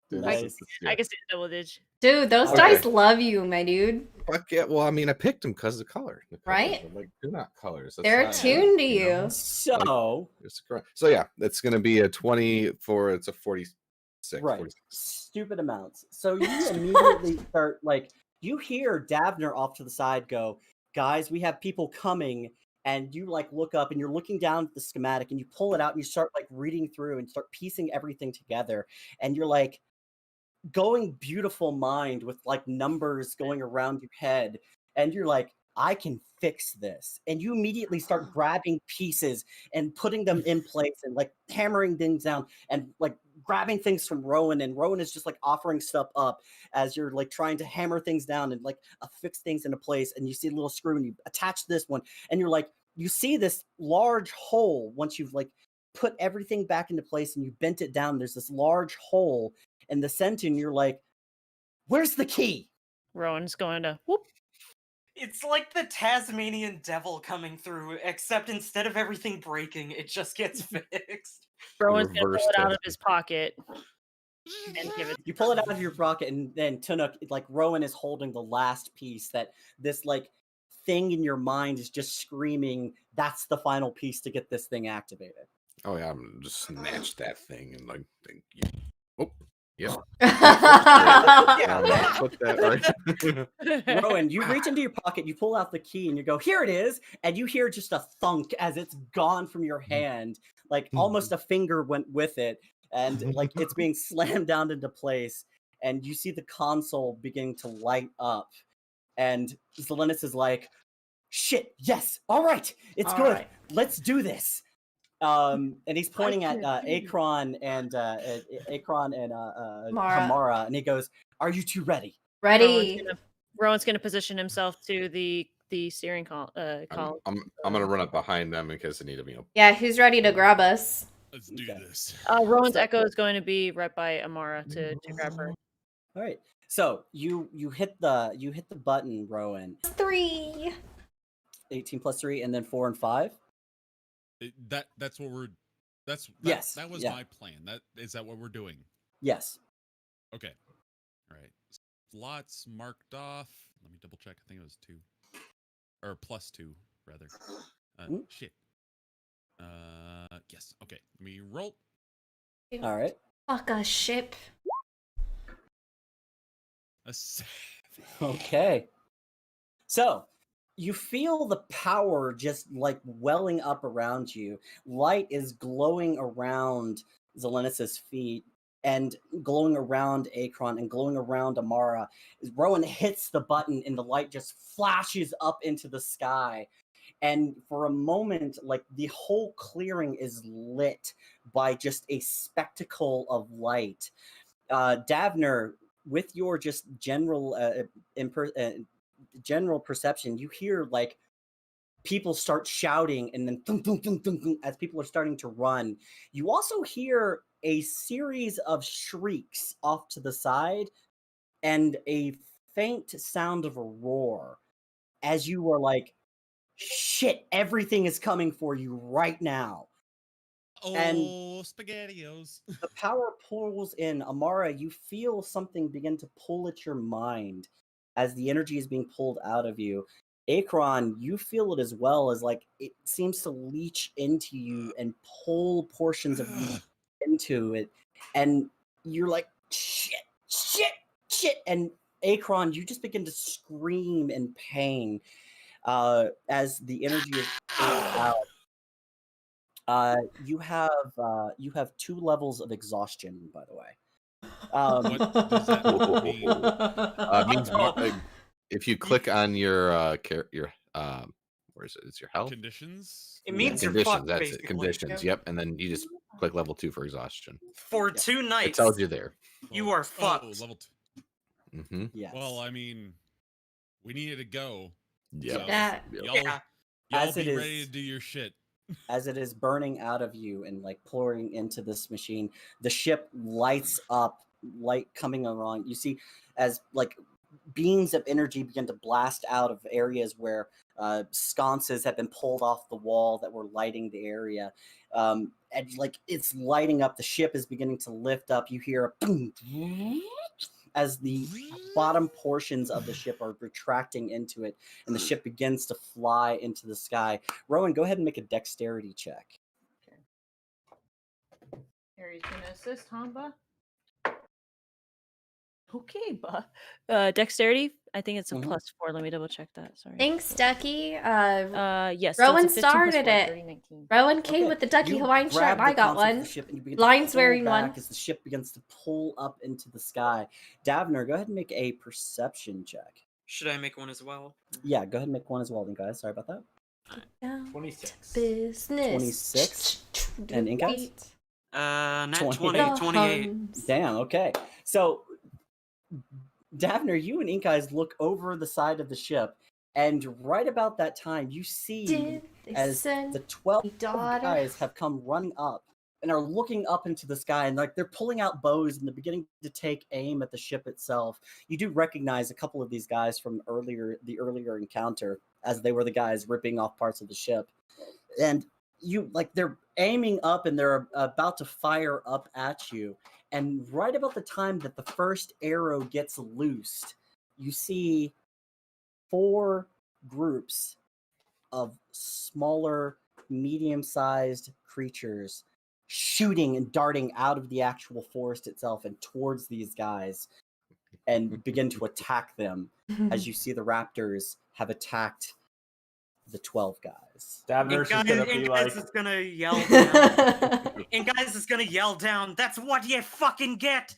Dude, Nice. this is I good. can see the double digit. Dude, those Okay. dice love you, my dude. Fuck yeah. Well, I mean, I picked them because of the color. The colors Right? are like, they're not colors. That's They're not attuned to you know? you. So, It's correct. So yeah, it's gonna be a 24. It's a 46. right. 46. Stupid amounts. So you immediately start, like, you hear Davner off to the side go, guys, we have people coming. And you, like, look up and you're looking down at the schematic and you pull it out and you start, like, reading through and start piecing everything together. And you're like, going beautiful mind with like numbers going around your head, and you're like, I can fix this. And you immediately start grabbing pieces and putting them in place and like hammering things down and like grabbing things from Rowan. And Rowan is just like offering stuff up as you're like trying to hammer things down and like affix things into place. And you see a little screw and you attach this one, and you're like, you see this large hole once you've like put everything back into place and you bent it down. There's this large hole in the center, and you're like, where's the key? Rowan's going to whoop. It's like the Tasmanian devil coming through, except instead of everything breaking, it just gets fixed. Rowan's going to reverse pull it out of Tasman. his pocket and give it. You pull it out of your pocket, and then Tunuk, like Rowan is holding the last piece that this like thing in your mind is just screaming, that's the final piece to get this thing activated. Oh yeah, I'm gonna just snatch that thing and like, yeah. Oh, yep. Yeah. Put that right. Rowan, you reach into your pocket, you pull out the key, and you go, here it is. And you hear just a thunk as it's gone from your hand. Like almost a finger went with it. And like it's being slammed down into place. And you see the console beginning to light up. And Zelenis is like, shit, yes, all right, it's All good. right. Let's do this. And he's pointing at Akron and Mara. Amara, and he goes, "Are you two ready?" Ready. Rowan's going to position himself to the steering column. I'm gonna run up behind them in case they need me. Yeah, who's ready to grab us? Let's do this. Rowan's echo is going to be right by Amara to grab her. All right. So you hit the button, Rowan. 3. 18 plus 3, and then 4 and 5. That's what we're. Yes, That was yeah. my plan. Is that what we're doing? Yes. Okay. All right. Slots marked off. Let me double check. I think it was 2, or plus 2 rather. Shit. Yes. Okay. Let me roll. All right. Fuck a ship. A 7. Okay. So you feel the power just like welling up around you. Light is glowing around Zelenis' feet and glowing around Akron and glowing around Amara. Rowan hits the button and the light just flashes up into the sky. And for a moment, like the whole clearing is lit by just a spectacle of light. Davner, with your just general general perception, you hear like people start shouting, and then thunk, thunk, thunk, thunk, thunk, as people are starting to run. You also hear a series of shrieks off to the side and a faint sound of a roar as you were like, shit, everything is coming for you right now. And SpaghettiOs. the power pulls in. Amara, you feel something begin to pull at your mind as the energy is being pulled out of you. Akron, you feel it as well, as like it seems to leach into you and pull portions of you into it. And you're like, shit, shit, shit. And Akron, you just begin to scream in pain as the energy is pulled out. You have 2 levels of exhaustion, by the way. What does that mean? Means if you click on your where is it? It's your health Conditions. It means you're conditions. fucked, That's basically. it. Conditions. Yep. And then you just click level 2 for exhaustion. For 2 It nights, tells you there. you are fucked. Oh, level 2. Mm-hmm. Yes. Well, I mean, we needed to go. Yep. So That- y'all, Yeah. y'all As it be is- ready to do your shit. as it is burning out of you and like pouring into this machine, the ship lights up, light coming around. You see as like beams of energy begin to blast out of areas where sconces have been pulled off the wall that were lighting the area. And like it's lighting up, the ship is beginning to lift up. You hear a boom as the bottom portions of the ship are retracting into it, and the ship begins to fly into the sky. Rowan, go ahead and make a dexterity check. Harry's going to assist, Hamba. Okay, Dexterity. I think it's a Mhm. +4. Let me double check that. Sorry. Thanks, Ducky. Yes. so Rowan it's a 15 + started 4, it. 30, 19. Rowan came Okay, with the Ducky you Hawaiian shirt, grab and I the got console for one. the ship and you begin to Line's pull wearing back one. as the ship begins to pull up into the sky. Davner, go ahead and make a perception check. Should I make one as well? Yeah, go ahead and make one as well, then, guys. Sorry about that. Down 26. to business. 26. And Ink Eyes? Nat 20. 20, The 28. hums. Damn, okay. So, Davner, you and Ink Eyes look over the side of the ship, and right about that time, you see Did they as send the 12 me daughter? guys have come running up and are looking up into the sky, and like they're pulling out bows and they're beginning to take aim at the ship itself. You do recognize a couple of these guys from the earlier encounter, as they were the guys ripping off parts of the ship. And you like they're aiming up and they're about to fire up at you. And right about the time that the first arrow gets loosed, you see 4 groups of smaller, medium-sized creatures shooting and darting out of the actual forest itself and towards these guys and begin to attack them as you see the raptors have attacked the 12 guys. Davner's just gonna be like, is gonna yell down. And guys is gonna yell down. That's what you fucking get.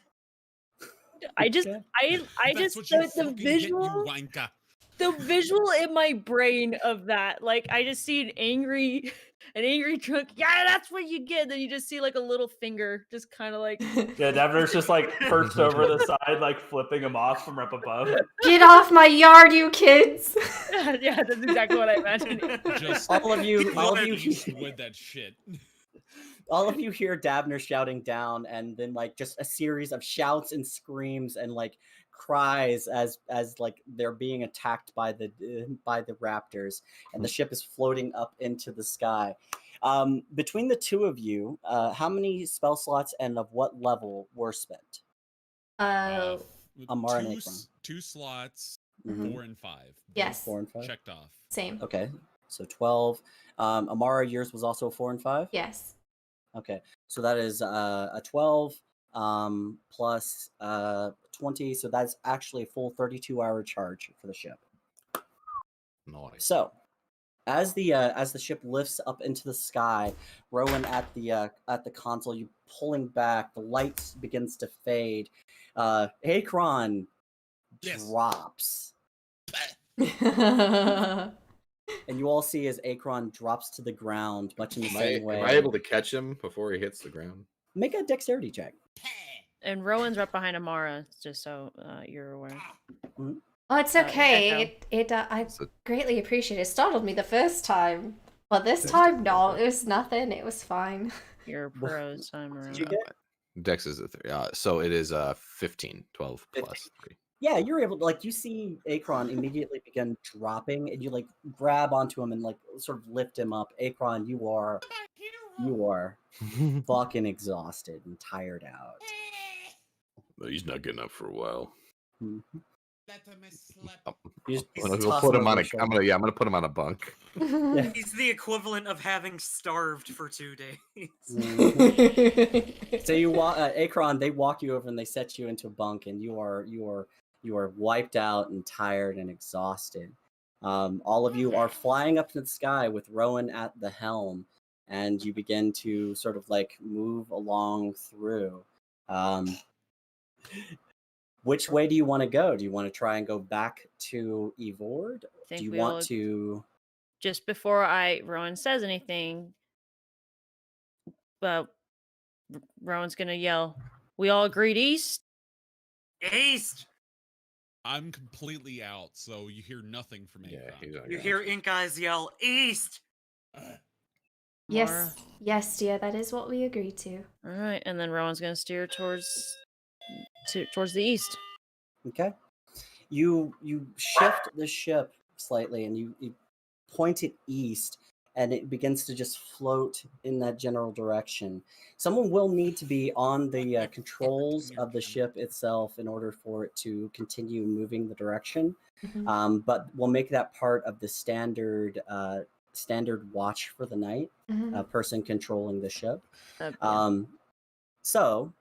I just, Okay. I That's just what you the fucking get, you visual, wanker. the visual in my brain of that, like I just see an angry drunk. Yeah, that's what you get. Then you just see like a little finger, just kind of like. yeah, Davner's just like perched over the side, like flipping him off from up above. Get off my yard, you kids! Yeah, that's exactly what I imagined. Just All of you beast with that shit. all of you hear Davner shouting down, and then like just a series of shouts and screams and like cries as like they're being attacked by the raptors, and the ship is floating up into the sky. Between the two of you, how many spell slots and of what level were spent? Amara and Akron. 2 slots, Mhm. 4 and 5. Yes. 4 and 5. Checked off. Same. Okay, so 12. Amara, yours was also 4 and 5. Yes. Okay, so that is a 12 plus 20, so that's actually a full 32-hour charge for the ship. Nice. So, as the ship lifts up into the sky, Rowan at the console, you pulling back, the lights begins to fade. Akron Yes. drops, and you all see as Akron drops to the ground, much in the same way. Am I able to catch him before he hits the ground? Make a dexterity check. And Rowan's right behind Amara, just so you're aware. Oh, it's Echo. okay. I greatly appreciate it. It startled me the first time. But this time, no, it was nothing. It was fine. You're pros time around. Did you get? Dex is a 3. So it is 15, 12 15. plus 3. Yeah, you're able to, like, you see Akron immediately begin dropping, and you like grab onto him and like sort of lift him up. Akron, you are fucking exhausted and tired out. He's not getting up for a while. Mhm. I'm He's gonna go tossing put him over on a. his I'm gonna put him on a bunk. Yeah. He's the equivalent of having starved for 2 days. Mhm. So you walk, Akron. They walk you over and they set you into a bunk, and you are wiped out and tired and exhausted. All of you are flying up to the sky with Rowan at the helm, and you begin to sort of like move along through. Which way do you want to go? Do you want to try and go back to Evord? Think Do you we want all- to? Just before Rowan says anything, Rowan's gonna yell, "We all agreed east." East! I'm completely out, so you hear nothing from Yeah, Akron. he's not You gonna- hear Ink Eyes yell, East! Yes, yes, dear, that is what we agreed to. All right, and then Rowan's gonna steer towards the east. Okay. You shift the ship slightly, and you point it east, and it begins to just float in that general direction. Someone will need to be on the controls of the ship itself in order for it to continue moving the direction. Mhm. But we'll make that part of the standard watch for the night. Mhm. Person controlling the ship. Yeah. So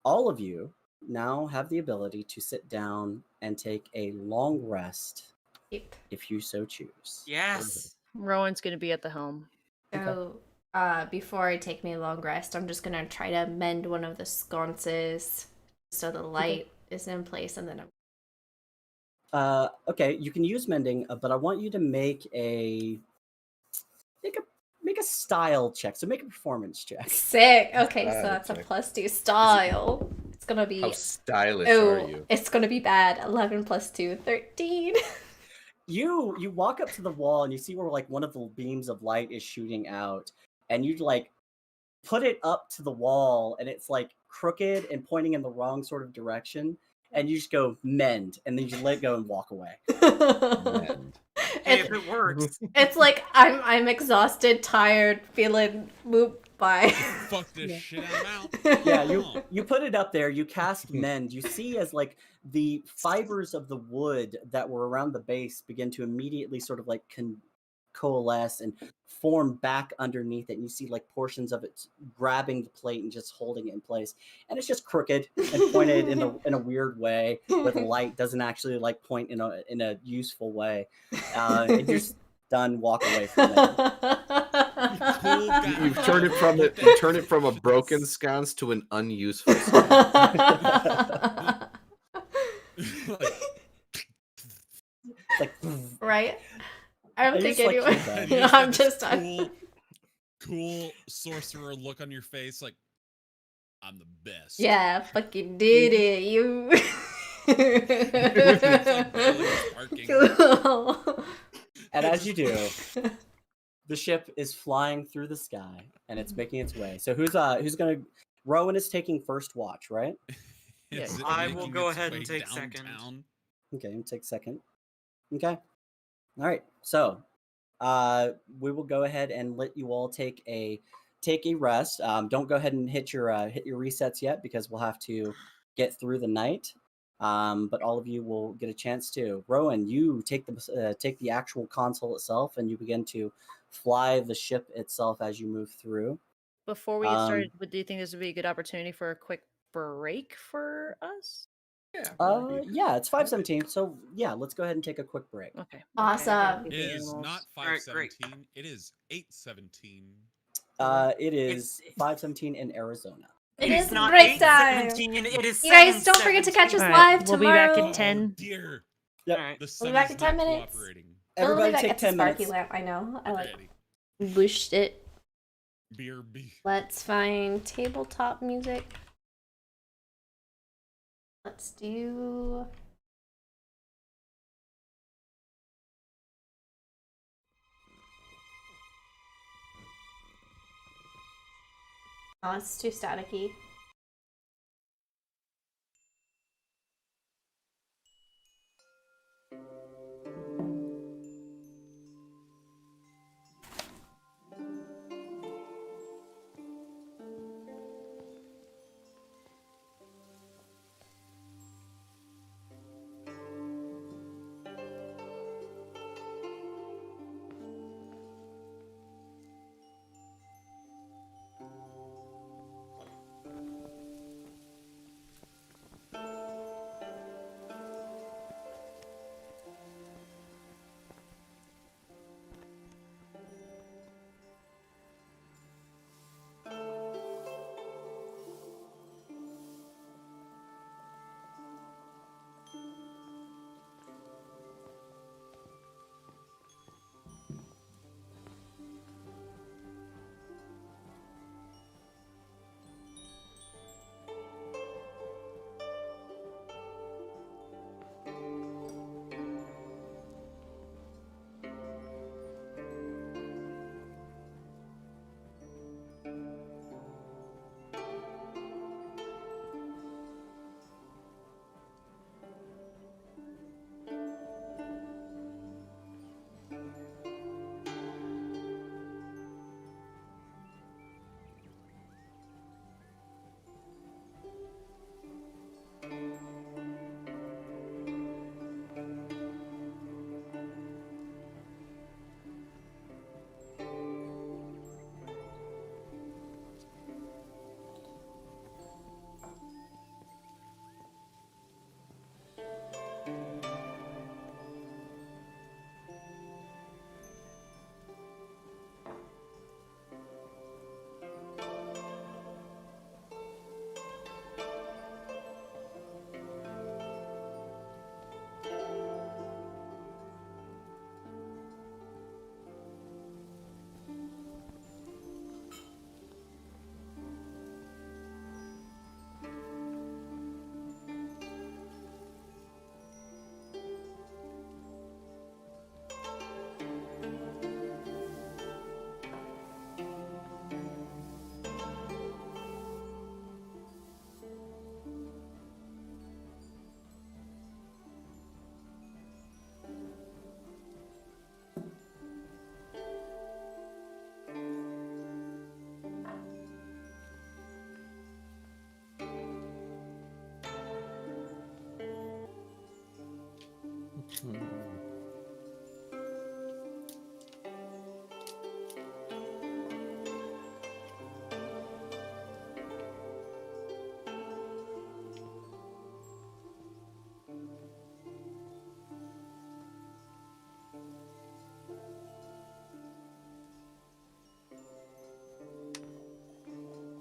all of you now have the ability to sit down and take a long rest Yep. if you so choose. Yes. Rowan's gonna be at the helm. So, before I take my long rest, I'm just gonna try to mend one of the sconces so the light is in place, and then Okay, you can use mending, but I want you to make a style check. So make a performance check. sick. Okay, so Style that's a check. +2 style. It's gonna be How stylish are oh, you? it's gonna be bad. 11 + 2, 13. You walk up to the wall and you see where like one of the beams of light is shooting out, and you like put it up to the wall, and it's like crooked and pointing in the wrong sort of direction, and you just go mend, and then you let go and walk away. Man. Hey, It's, if it works. it's like I'm exhausted, tired, feeling moved by. Fuck this shit, I'm out. Yeah, Oh. you put it up there, you cast mend. You see as like the fibers of the wood that were around the base begin to immediately sort of like coalesce and form back underneath it, and you see like portions of it grabbing the plate and just holding it in place, and it's just crooked and pointed in a weird way where the light doesn't actually like point in a useful way, and you're just done. Walk away from it. Cool guy. You've turned it from a broken sconce to an unuseful sconce. Like Right? I don't I think just, like, anyone. keep that. And you just I'm have just this cool sorcerer look on your face, like I'm the best. Yeah, fucking did it, you. It's like barely sparking. Cool. And as you do, the ship is flying through the sky and it's making its way. So who's gonna? Rowan is taking first watch, right? Is it I will making go its ahead and way take second. Okay, downtown? and take second. Okay. All right. So, we will go ahead and let you all take a rest. Don't go ahead and hit your resets yet because we'll have to get through the night. But all of you will get a chance to. Rowan, you take the actual console itself, and you begin to fly the ship itself as you move through. Before we get started, do you think this would be a good opportunity for a quick break for us? Yeah, it's 5:17, so yeah, let's go ahead and take a quick break. Okay. Awesome. It is not Alright, great. 5:17. It is 8:17. It is 5:17 in Arizona. It It is is not break time. 8:17, it is You guys don't forget to 7:17. catch us All right, live we'll be back tomorrow. in 10. Oh dear. Yep. Alright. The We'll sun be back is in 10 not minutes. cooperating. Everybody Back take at the 10 sparky minutes. lamp. I know. I like Ready. booshed it. BRB. Let's find tabletop music. Let's do. Oh, it's too staticky.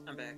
I'm back.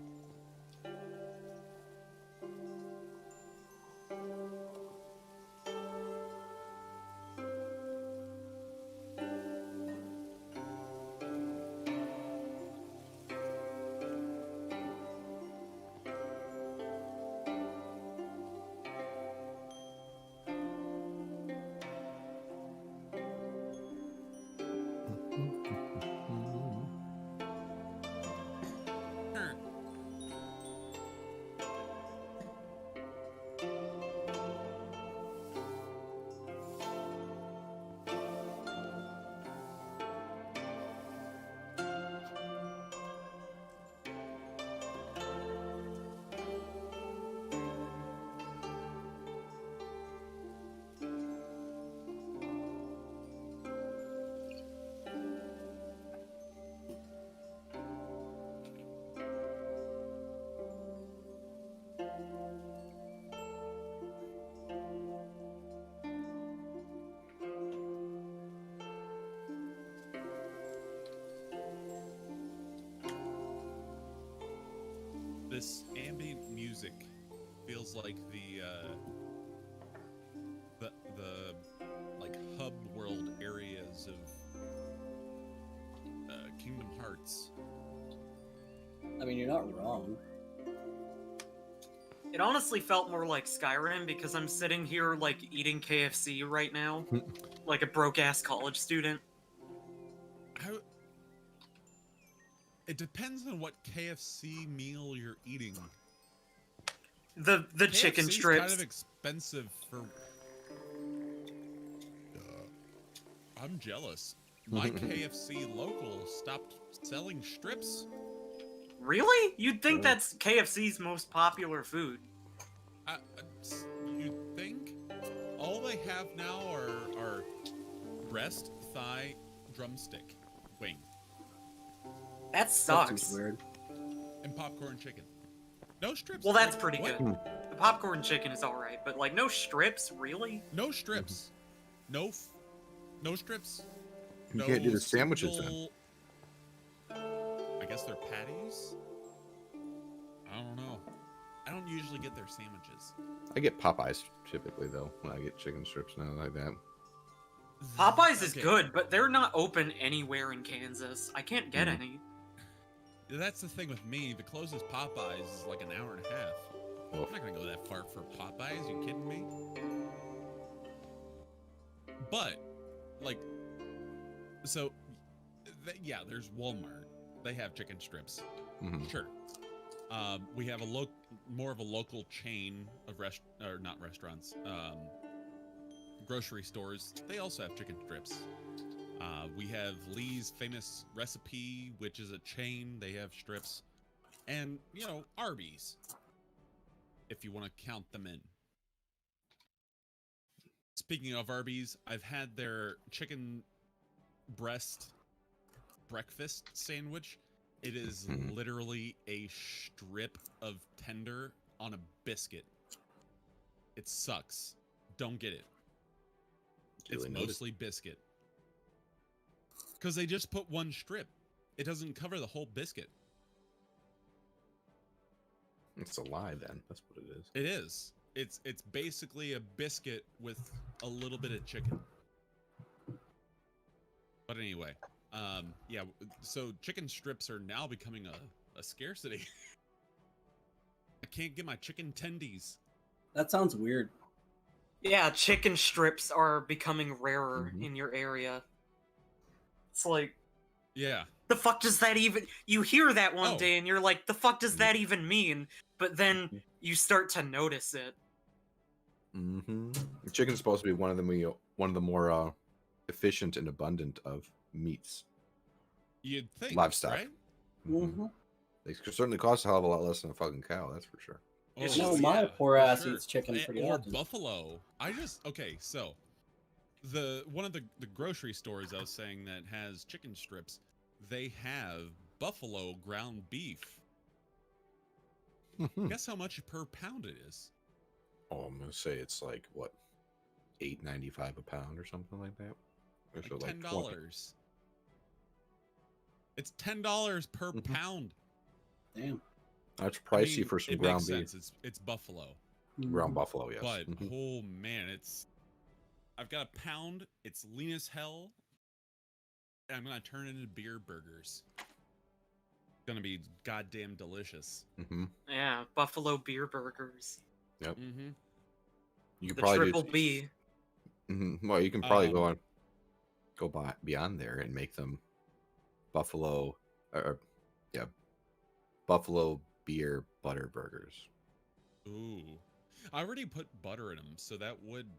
This ambient music feels like the like hub world areas of Kingdom Hearts. I mean, you're not wrong. It honestly felt more like Skyrim because I'm sitting here like eating KFC right now, like a broke-ass college student. It depends on what KFC meal you're eating. The chicken KFC's strips. kind of expensive for. I'm jealous. My KFC local stopped selling strips. Really? You'd think that's KFC's most popular food. You think? All they have now are breast, thigh, drumstick, wing, That That sucks. seems weird. and popcorn chicken. No strips. Well, that's Like, pretty what? good. The popcorn chicken is alright, but like no strips, really? No strips. No strips. You No can't do the sandwiches then. single- I guess they're patties? I don't know. I don't usually get their sandwiches. I get Popeyes typically though when I get chicken strips now like that. Popeyes is Okay, good, but they're not open anywhere in Kansas. I can't get Mhm. any. That's the thing with me. The closest Popeyes is like an hour and a half. Oof. I'm not gonna go that far for Popeyes. You kidding me? But, like, so, yeah, there's Walmart. They have chicken strips. Mhm. Sure. We have more of a local chain of not restaurants, grocery stores. They also have chicken strips. We have Lee's Famous Recipe, which is a chain. They have strips. And, you know, Arby's, if you want to count them in. Speaking of Arby's, I've had their chicken breast breakfast sandwich. It is Mhm. literally a strip of tender on a biscuit. It sucks. Don't get it. Duly It's noted. mostly biscuit. Because they just put one strip. It doesn't cover the whole biscuit. It's a lie then. That's what it is. It is. It's basically a biscuit with a little bit of chicken. But anyway, yeah. So chicken strips are now becoming a scarcity. I can't get my chicken tendies. That sounds weird. Yeah, chicken strips are becoming rarer Mhm. in your area. It's like, Yeah. the fuck does that even... You hear that one Oh. day and you're like, the fuck does that even mean? But then you start to notice it. Mm-hmm. Chicken's supposed to be one of the more efficient and abundant of meats. You'd think, Livestock. right? Mm-hmm. They certainly cost a hell of a lot less than a fucking cow. That's for sure. It's Oh, No, just- my yeah, poor for ass sure. eats chicken pretty Or often. buffalo. Okay, so one of the grocery stores I was saying that has chicken strips, they have buffalo ground beef. Guess how much per pound it is? Oh, I'm gonna say it's like what, $8.95 a pound or something like that. Or Like so like $10. 20. It's $10 per Mhm. pound. Damn. That's I pricey mean, for some it ground makes beef. sense. It's buffalo, Ground buffalo, yes. but Mhm. oh man, I've got a pound. It's lean as hell, and I'm gonna turn it into beer burgers. It's gonna be goddamn delicious. Mhm. Yeah, buffalo beer burgers. Mm-hmm. You could The probably triple do. B. Well, you can probably Um, go beyond there and make them buffalo, yeah, buffalo beer butter burgers. Ooh, I already put butter in them, so that would,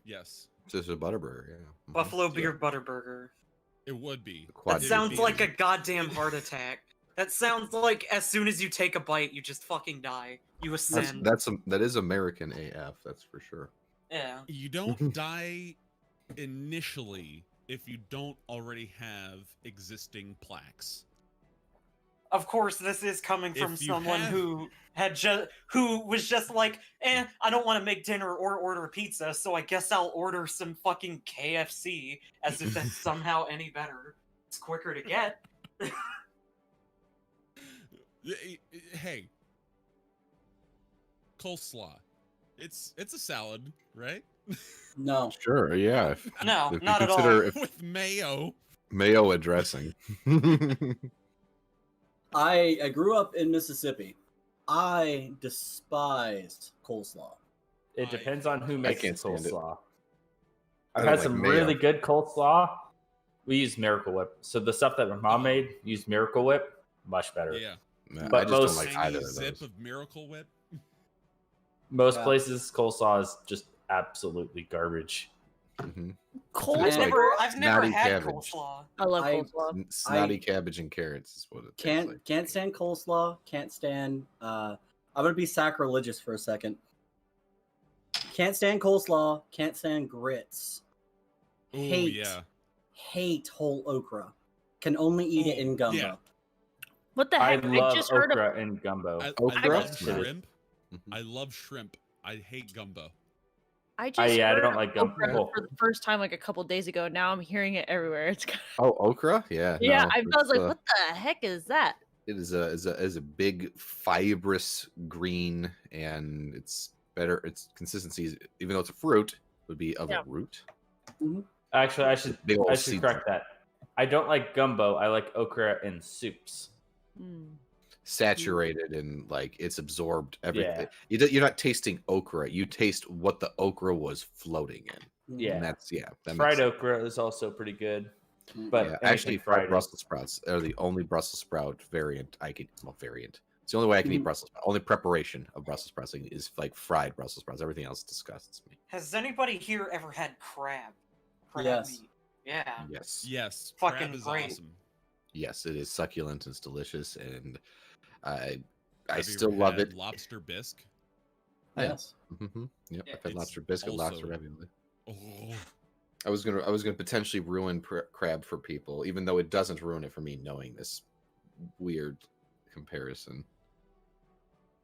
yes, This is a butter burger, yeah. Mhm. Buffalo beer butter burger. it would be. The That quad It would sounds be like a amazing. goddamn heart attack. That sounds like as soon as you take a bite, you just fucking die. You ascend. That is American AF, that's for sure. Yeah. You don't die initially if you don't already have existing plaques. Of course, this is coming from If you someone have- who was just like, I don't want to make dinner or order pizza, so I guess I'll order some fucking KFC, as if that's somehow any better. It's quicker to get. Hey, coleslaw. It's a salad, right? No. Sure, yeah. No, If you not at all. consider if With mayo. mayo a dressing. I grew up in Mississippi. I despise coleslaw. It depends on who makes can't stand it. coleslaw. I I've don't had like some mayo. really good coleslaw. We use Miracle Whip. So the stuff that my mom made, used Miracle Whip, much better. Yeah. Nah, But I just don't most- like Tiny either of zip those. of Miracle Whip. Most Yeah. places, coleslaw is just absolutely garbage. Mhm. Cold. It's like I've never snotty had cabbage. coleslaw. I love I- coleslaw. Snotty cabbage and carrots is what it tastes like. Can't stand coleslaw. Can't stand. I'm gonna be sacrilegious for a second. Can't stand coleslaw. Can't stand grits. Oh Hate. yeah. Hate whole okra. Can only eat it in gumbo. yeah. What the I heck? I love just heard of. okra and gumbo. I Okra? love Nice. shrimp. Mhm. I love shrimp. I hate gumbo. I just yeah, I heard don't of like gumbo. okra for the first time like a couple days ago. Now I'm hearing it everywhere. It's kind Oh, okra? Yeah. yeah. no, I was it's, like, what the heck is that? It is a big fibrous green, and it's better. Its consistency, even though it's a fruit, would be of Yeah. a root. Actually, I should Big old I should seeds. correct that. I don't like gumbo. I like okra in soups. Mm. Saturated and like it's absorbed everything. Yeah. You're not tasting okra. You taste what the okra was floating in. Yeah. And that's that makes Fried sense. okra is also pretty good. But Yeah, anything actually, fried is- Brussels sprouts are the only Brussels sprout variant I can. Well, variant. It's the only way I can eat Mhm. Brussels sprout. Only preparation of Brussels sprouts is like fried Brussels sprouts. Everything else disgusts me. Has anybody here ever had crab? Crab Yes. meat. Yeah. Yes. Yes. Fucking Crab is great. awesome. Yes, it is succulent and it's delicious, and I Have you still ever love had it. Lobster bisque. Yes. Mm-hmm. Yep, Yeah, I've had it's lobster biscuit, lobster also- ravioli. Oh. I was gonna potentially ruin crab for people, even though it doesn't ruin it for me knowing this weird comparison.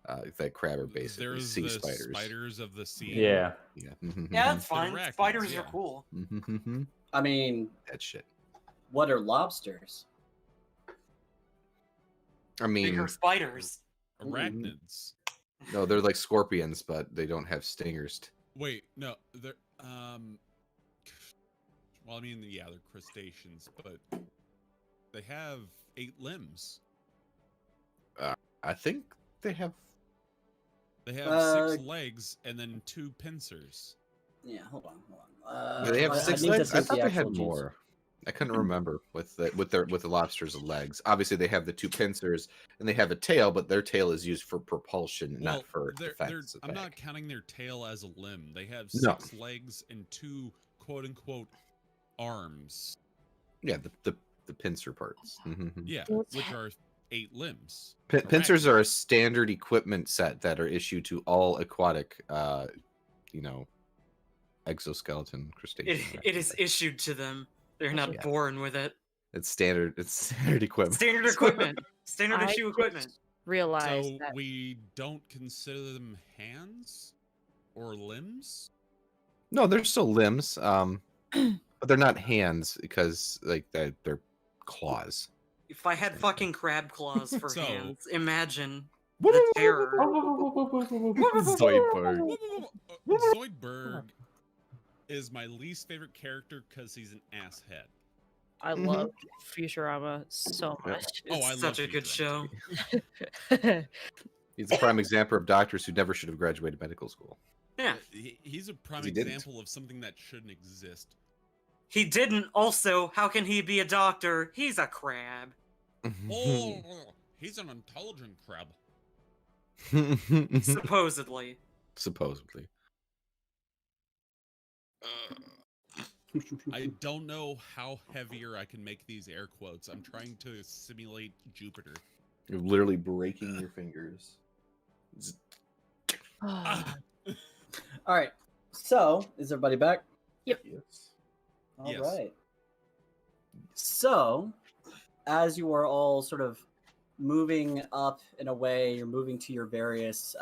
That crab are basically There's sea the spiders. spiders of the sea. Yeah. Yeah. Yeah, that's They're fine. arachnids, Spiders yeah. are cool. I mean, That shit. what are lobsters? I mean, Bigger spiders. Arachnids. no, they're like scorpions, but they don't have stingers. Wait, no, they're well, I mean, yeah, they're crustaceans, but they have 8 limbs. I think they have. They have 6 Uh, legs and then 2 pincers. Yeah, hold on. Do they have I 6 need to legs? I see thought the they had actual genes. more. I couldn't remember with the lobsters' legs. Obviously, they have the 2 pincers and they have a tail, but their tail is used for propulsion, Well, not for they're, defense. I'm not counting their tail as a limb. They have No. 6 legs and 2 quote unquote arms. Yeah, the pincer parts. Mhm. Yeah, What's which ha- are 8 limbs. Pincers are a standard equipment set that are issued to all aquatic, exoskeleton crustacean. It is issued to them. They're not Yeah. born with it. It's standard. It's standard equipment. Standard equipment. Standard I issue equipment. just realized So that we don't consider them hands or limbs? No, they're still limbs. But they're not hands because like they're claws. If I had fucking crab claws for So- hands, imagine the terror. Zoidberg. Zoidberg is my least favorite character because he's an asshead. I love Futurama so Yeah. much. Oh, It's I love such a good show. Futurama. He's a prime example of doctors who never should have graduated medical school. Yeah. He's a prime He didn't. example of something that shouldn't exist. He didn't also, how can he be a doctor? He's a crab. Oh, he's an intelligent crab. Supposedly. Supposedly. I don't know how heavier I can make these air quotes. I'm trying to simulate Jupiter. You're literally breaking your fingers. Ah, All right. So, is everybody back? Yes. All right. Yes. So, as you are all sort of moving up in a way, you're moving to your various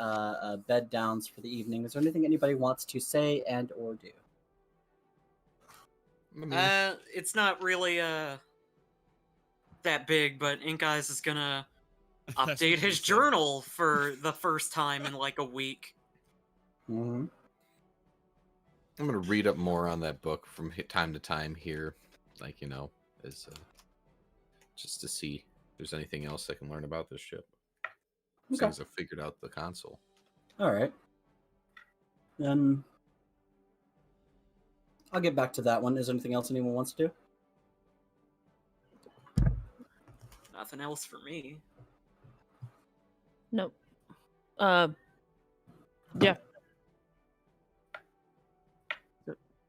bed downs for the evening. Is there anything anybody wants to say and or do? I mean, It's not really that big, but Ink Eyes is gonna that's update what his you said. journal for the first time in like a week. Mm-hmm. I'm gonna read up more on that book from time to time here, like as just to see if there's anything else I can learn about this ship. Okay. Since I've figured out the console. All right. Then I'll get back to that one. Is there anything else anyone wants to do? Nothing else for me. Nope. Yeah.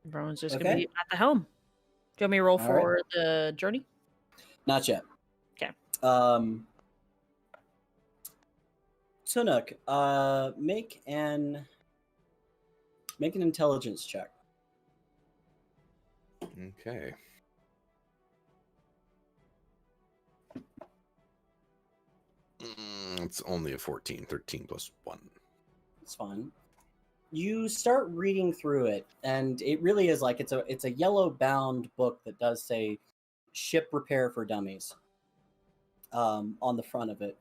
Everyone's just gonna Okay. be at the helm. Do you want me to roll All for the journey? Not yet. 'Kay. Tunuk, make an intelligence check. Okay. It's only a 14. 13 plus 1. It's fine. You start reading through it, and it really is like it's a yellow bound book that does say "Ship Repair for Dummies" on the front of it,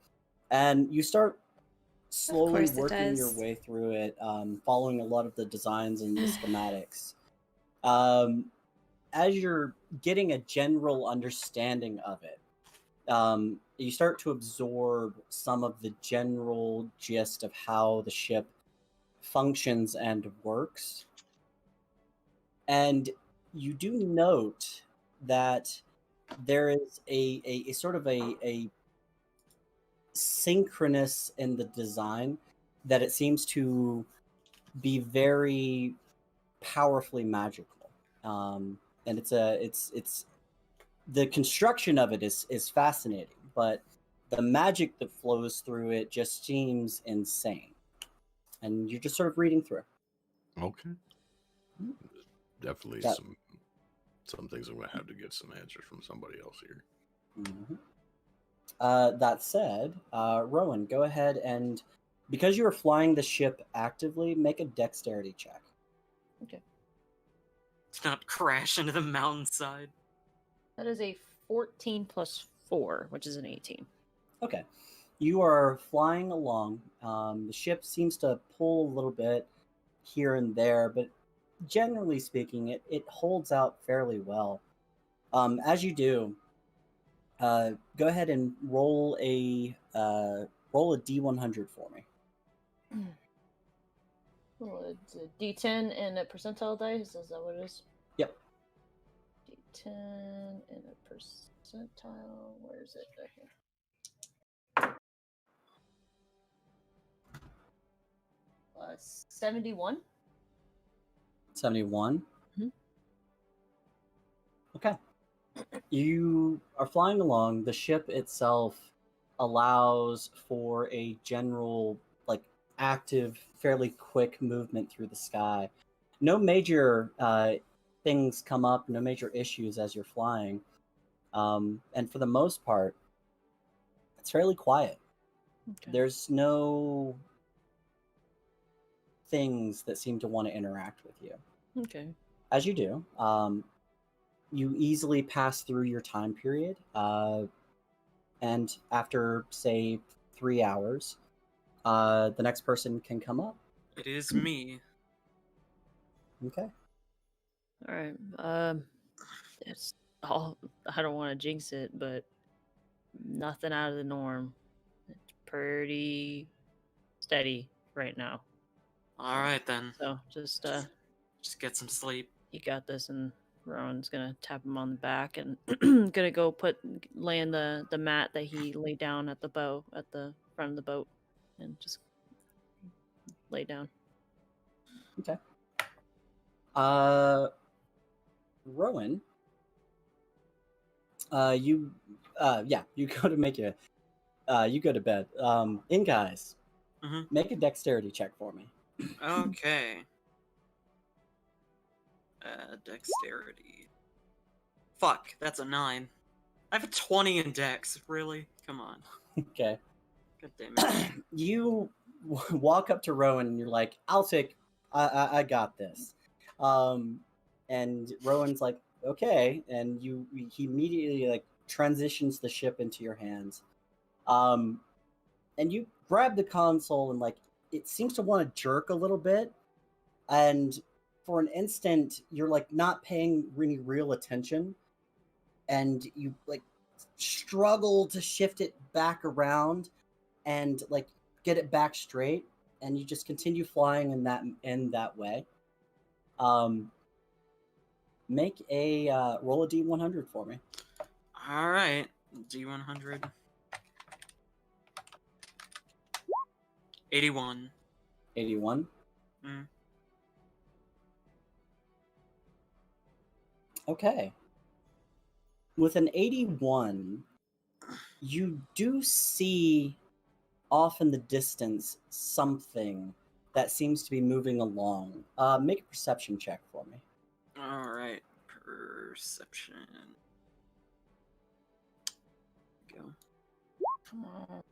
and you start slowly course it working your does. way through it, following a lot of the designs and the schematics. As you're getting a general understanding of it, you start to absorb some of the general gist of how the ship functions and works. And you do note that there is a sort of a synchronous in the design that it seems to be very powerfully magical. And it's the construction of it is fascinating, but the magic that flows through it just seems insane. And you're just sort of reading through. Okay. Definitely That- some things I'm gonna have to get some answers from somebody else here. Mhm. That said, Rowan, go ahead and, because you are flying the ship actively, make a dexterity check. Let's not crash into the mountainside. That is a 14 plus 4, which is an 18. Okay. You are flying along. The ship seems to pull a little bit here and there, but generally speaking, it holds out fairly well. As you do, go ahead and roll a D100 for me. Well, it's a D10 and a percentile dice. Is that what it is? Yep. D10 and a percentile. Where is it? Right here. 71. 71. Mhm. Okay. You are flying along. The ship itself allows for a general, like, active, fairly quick movement through the sky. no major things come up, no major issues as you're flying, and for the most part, it's fairly quiet. Okay. There's no things that seem to want to interact with you. Okay. As you do, you easily pass through your time period, and after, say, 3 hours, the next person can come up. It is me. Okay. All right. It's all. I don't want to jinx it, but nothing out of the norm. It's pretty steady right now. All right then. So just Just get some sleep. you got this, and Rowan's gonna tap him on the back and gonna go land the mat that he laid down at the front of the boat, and just lay down. Okay. Rowan, you go to make you go to bed. In guys, Mhm. make a dexterity check for me. Okay. Dexterity. Fuck, that's a 9. I have a 20 in dex. Really? Come on. Okay. God damn it. You walk up to Rowan and you're like, I got this. And Rowan's like, okay, and he immediately like transitions the ship into your hands. And you grab the console and like it seems to want to jerk a little bit, and for an instant you're like not paying any real attention, and you like struggle to shift it back around and like get it back straight, and you just continue flying in that way. Make a roll a d100 for me. Alright. D100. 81. 81. Mm. Okay. With an 81, you do see off in the distance something that seems to be moving along. Make a perception check for me. Alright. Perception. Go. Come on.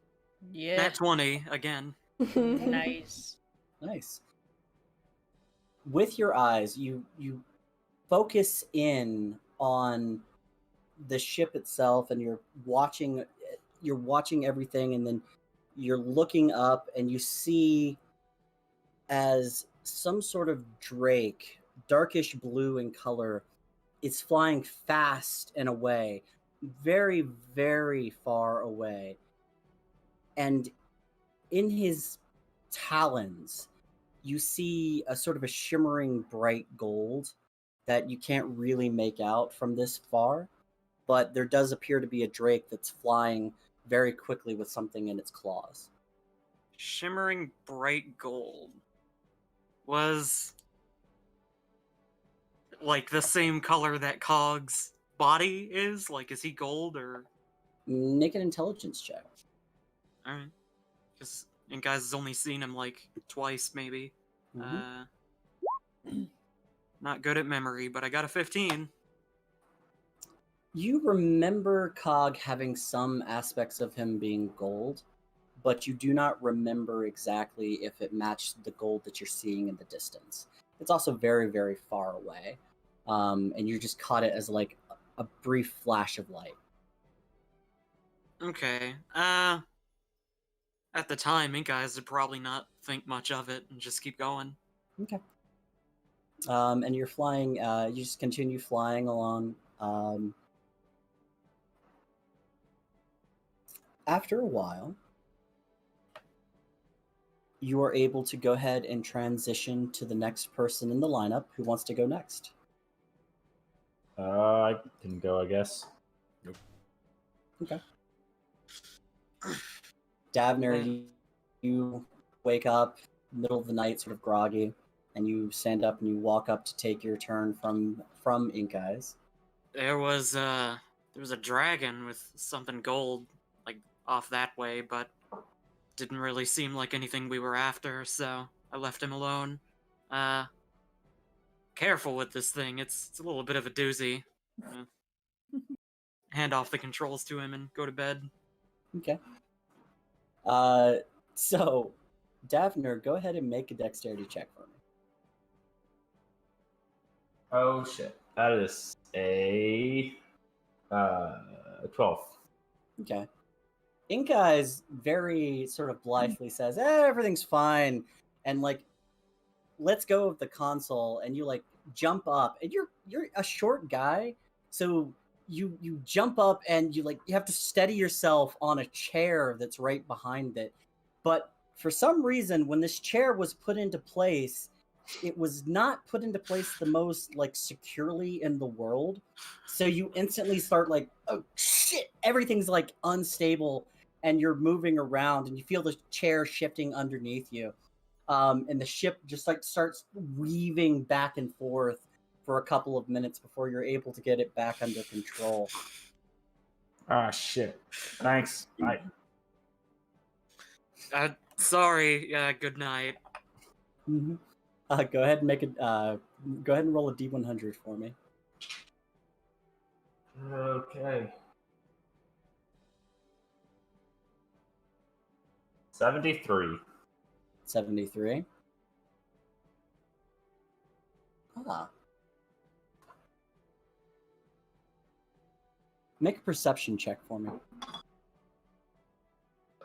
Yeah. Nat 20 again. Nice. Nice. With your eyes, you focus in on the ship itself, and you're watching everything, and then you're looking up and you see as some sort of drake, darkish blue in color, is flying fast and away, very, very far away. And in his talons, you see a sort of a shimmering bright gold that you can't really make out from this far, but there does appear to be a drake that's flying very quickly with something in its claws. Shimmering bright gold. Was like the same color that Cog's body is? Like, is he gold or? Make an intelligence check. Alright. Because and guys has only seen him like twice, maybe. Not good at memory, but I got a 15. You remember Cog having some aspects of him being gold, but you do not remember exactly if it matched the gold that you're seeing in the distance. It's also very, very far away, and you just caught it as like a brief flash of light. Okay. At the time, Ink Eyes would probably not think much of it and just keep going. Okay. And you're flying, you just continue flying along. After a while, you are able to go ahead and transition to the next person in the lineup who wants to go next. I can go, I guess. Okay. Davner, you wake up middle of the night, sort of groggy, and you stand up and you walk up to take your turn from Ink Eyes. There was a dragon with something gold, like off that way, but didn't really seem like anything we were after, so I left him alone. careful with this thing. It's a little bit of a doozy. Hand off the controls to him and go to bed. Okay. So, Davner, go ahead and make a dexterity check for me. Oh shit. That is a 12. Okay. Inka is very sort of blithely says, everything's fine, and like lets go of the console, and you like jump up, and you're a short guy, so you jump up and you have to steady yourself on a chair that's right behind it. But for some reason, when this chair was put into place, it was not put into place the most like securely in the world. So you instantly start like, oh shit, everything's like unstable, and you're moving around, and you feel the chair shifting underneath you. And the ship just like starts weaving back and forth for a couple of minutes before you're able to get it back under control. Ah, shit. Thanks. Bye. Sorry. Good night. Mm-hmm. Go ahead and make it. Go ahead and roll a D100 for me. Okay. 73. 73. Make a perception check for me.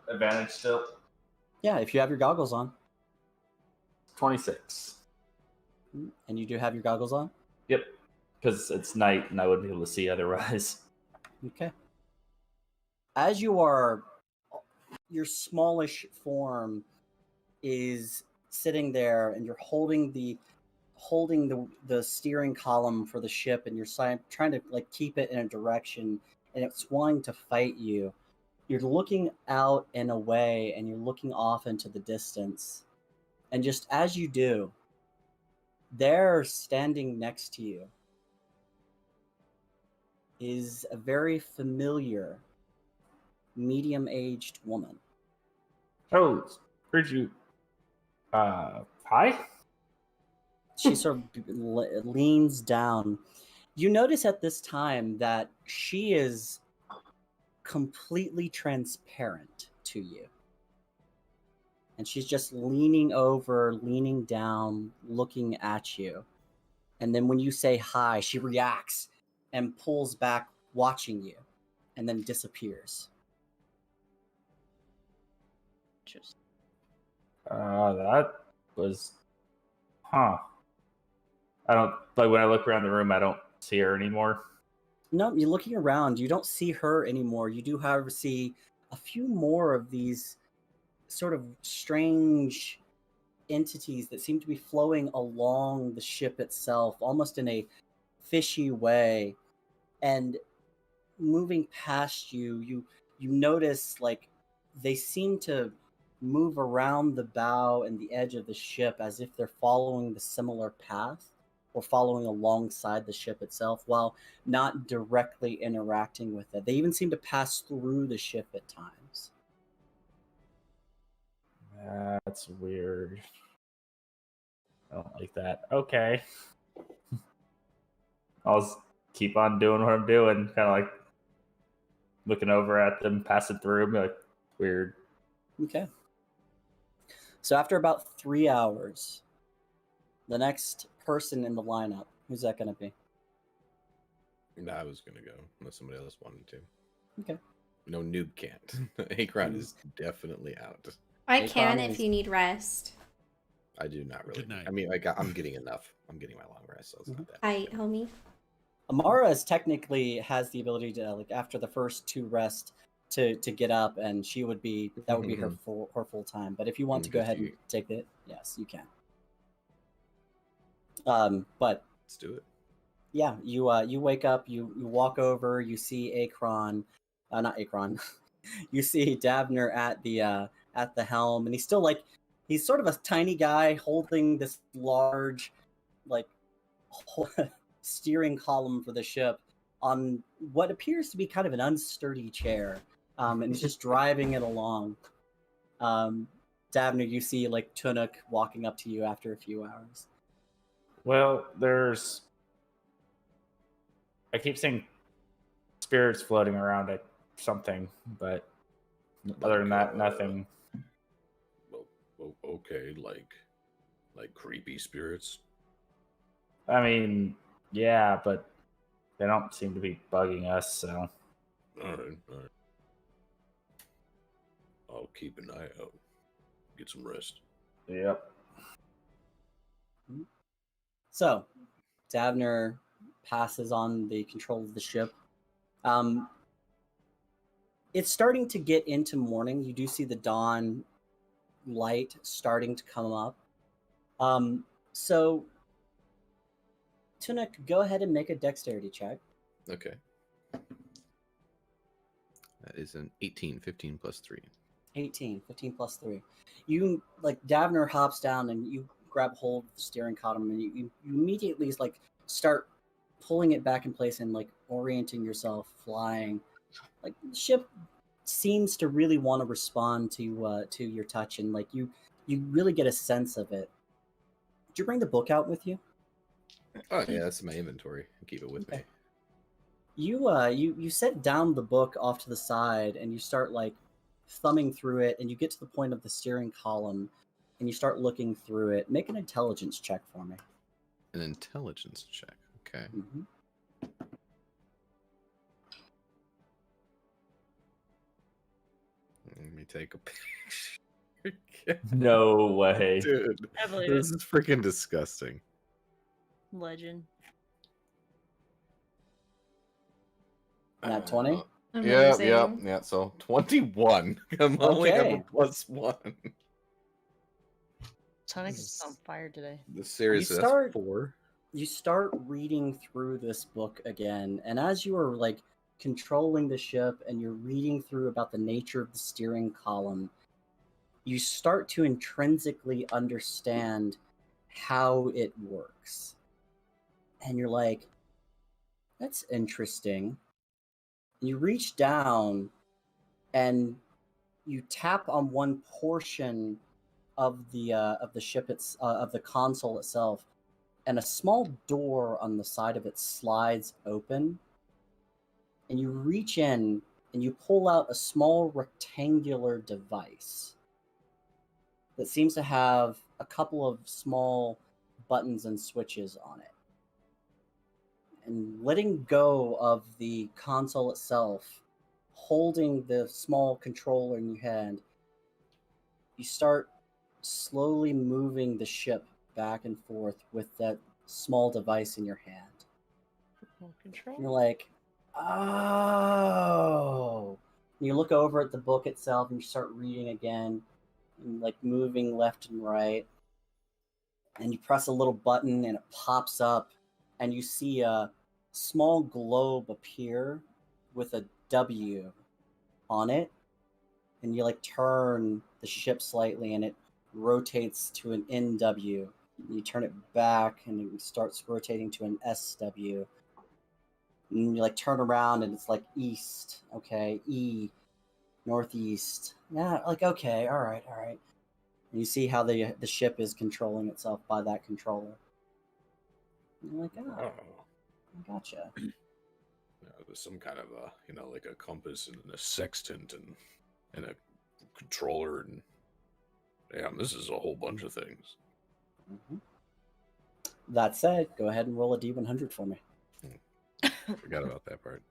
Advantage still. Yeah, if you have your goggles on. 26. And you do have your goggles on? Yep. Because it's night and I wouldn't be able to see otherwise. Okay. As you are, your smallish form is sitting there, and you're holding the steering column for the ship, and you're trying to like keep it in a direction, and it's wanting to fight you. You're looking out and away, and you're looking off into the distance, and just as you do, there, standing next to you, is a very familiar medium-aged woman. Oh, heard you. Hi? She sort of leans down. You notice at this time that she is completely transparent to you. And she's just leaning over, leaning down, looking at you. And then when you say hi, she reacts and pulls back, watching you, and then disappears. That was. Huh. I don't. Like, when I look around the room, I don't see her anymore. No, you're looking around. You don't see her anymore. You do, however, see a few more of these sort of strange entities that seem to be flowing along the ship itself, almost in a fishy way. And moving past you, you notice like they seem to move around the bow and the edge of the ship as if they're following the similar path or following alongside the ship itself while not directly interacting with it. They even seem to pass through the ship at times. That's weird. I don't like that. Okay. I'll just keep on doing what I'm doing, kind of like looking over at them, passing through, be like, weird. Okay. So after about 3 hours, the next person in the lineup, who's that going to be? I was going to go, unless somebody else wanted to. Okay. No, noob can't. Akron is definitely out. I Akron can is- if you need rest. I do not really. Good night. I mean, I'm getting enough. I'm getting my long rest, so it's not that. Hi, homie. Amara is technically has the ability to, like, after the first 2 rest, to get up, and she would be that would be her full time. But if you want to go ahead and take it, yes, you can. But Let's do it. yeah, you wake up, you walk over, you see Akron, not Akron, you see Davner at the helm, and he's still like, he's sort of a tiny guy holding this large, like, steering column for the ship on what appears to be kind of an unsturdy chair, and he's just driving it along. Davner, you see like Tunuk walking up to you after a few hours. Well, there's. I keep seeing spirits floating around at something, but other than that, nothing. Okay, like creepy spirits. I mean, yeah, but they don't seem to be bugging us, so. All right. I'll keep an eye out. Get some rest. Yep. So, Davner passes on the control of the ship. It's starting to get into morning. You do see the dawn light starting to come up. So, Tunic, go ahead and make a dexterity check. Okay. That is an 18, 15 plus 3. 18, 15 plus 3. You, like, Davner hops down and you grab hold of the steering column and you immediately, like, start pulling it back in place and, like, orienting yourself, flying. Like, the ship seems to really want to respond to your touch, and, like, you really get a sense of it. Did you bring the book out with you? Oh yeah, that's in my inventory. Keep it with me. You set down the book off to the side and you start, like, thumbing through it, and you get to the point of the steering column and you start looking through it. Make an intelligence check for me. An intelligence check. Okay. Mm-hmm. Let me take a picture. No way. Dude, I believe this is freaking disgusting. Legend. Nat 20? Yeah. So 21. I'm only have a Okay. +1. Tonic is on fire today. The series You is start- 4. You start reading through this book again, and as you are, like, controlling the ship and you're reading through about the nature of the steering column, you start to intrinsically understand how it works. And you're like, that's interesting. You reach down and you tap on one portion of the ship, of the console itself, and a small door on the side of it slides open, and you reach in and you pull out a small rectangular device that seems to have a couple of small buttons and switches on it. And letting go of the console itself, holding the small controller in your hand, you start slowly moving the ship back and forth with that small device in your hand. Control. You're like, oh. And you look over at the book itself and you start reading again, and, like, moving left and right. And you press a little button and it pops up, and you see a small globe appear with a W on it. And you, like, turn the ship slightly and it rotates to an NW. You turn it back and it starts rotating to an SW. And you, like, turn around and it's like east, okay, E, northeast. Yeah, like, okay, all right. And you see how the ship is controlling itself by that controller. And you're like, oh, Oh. gotcha. There's some kind of like a compass and a sextant and a controller, and damn, this is a whole bunch of things. Mm-hmm. That said, go ahead and roll a D100 for me. Forgot about that part.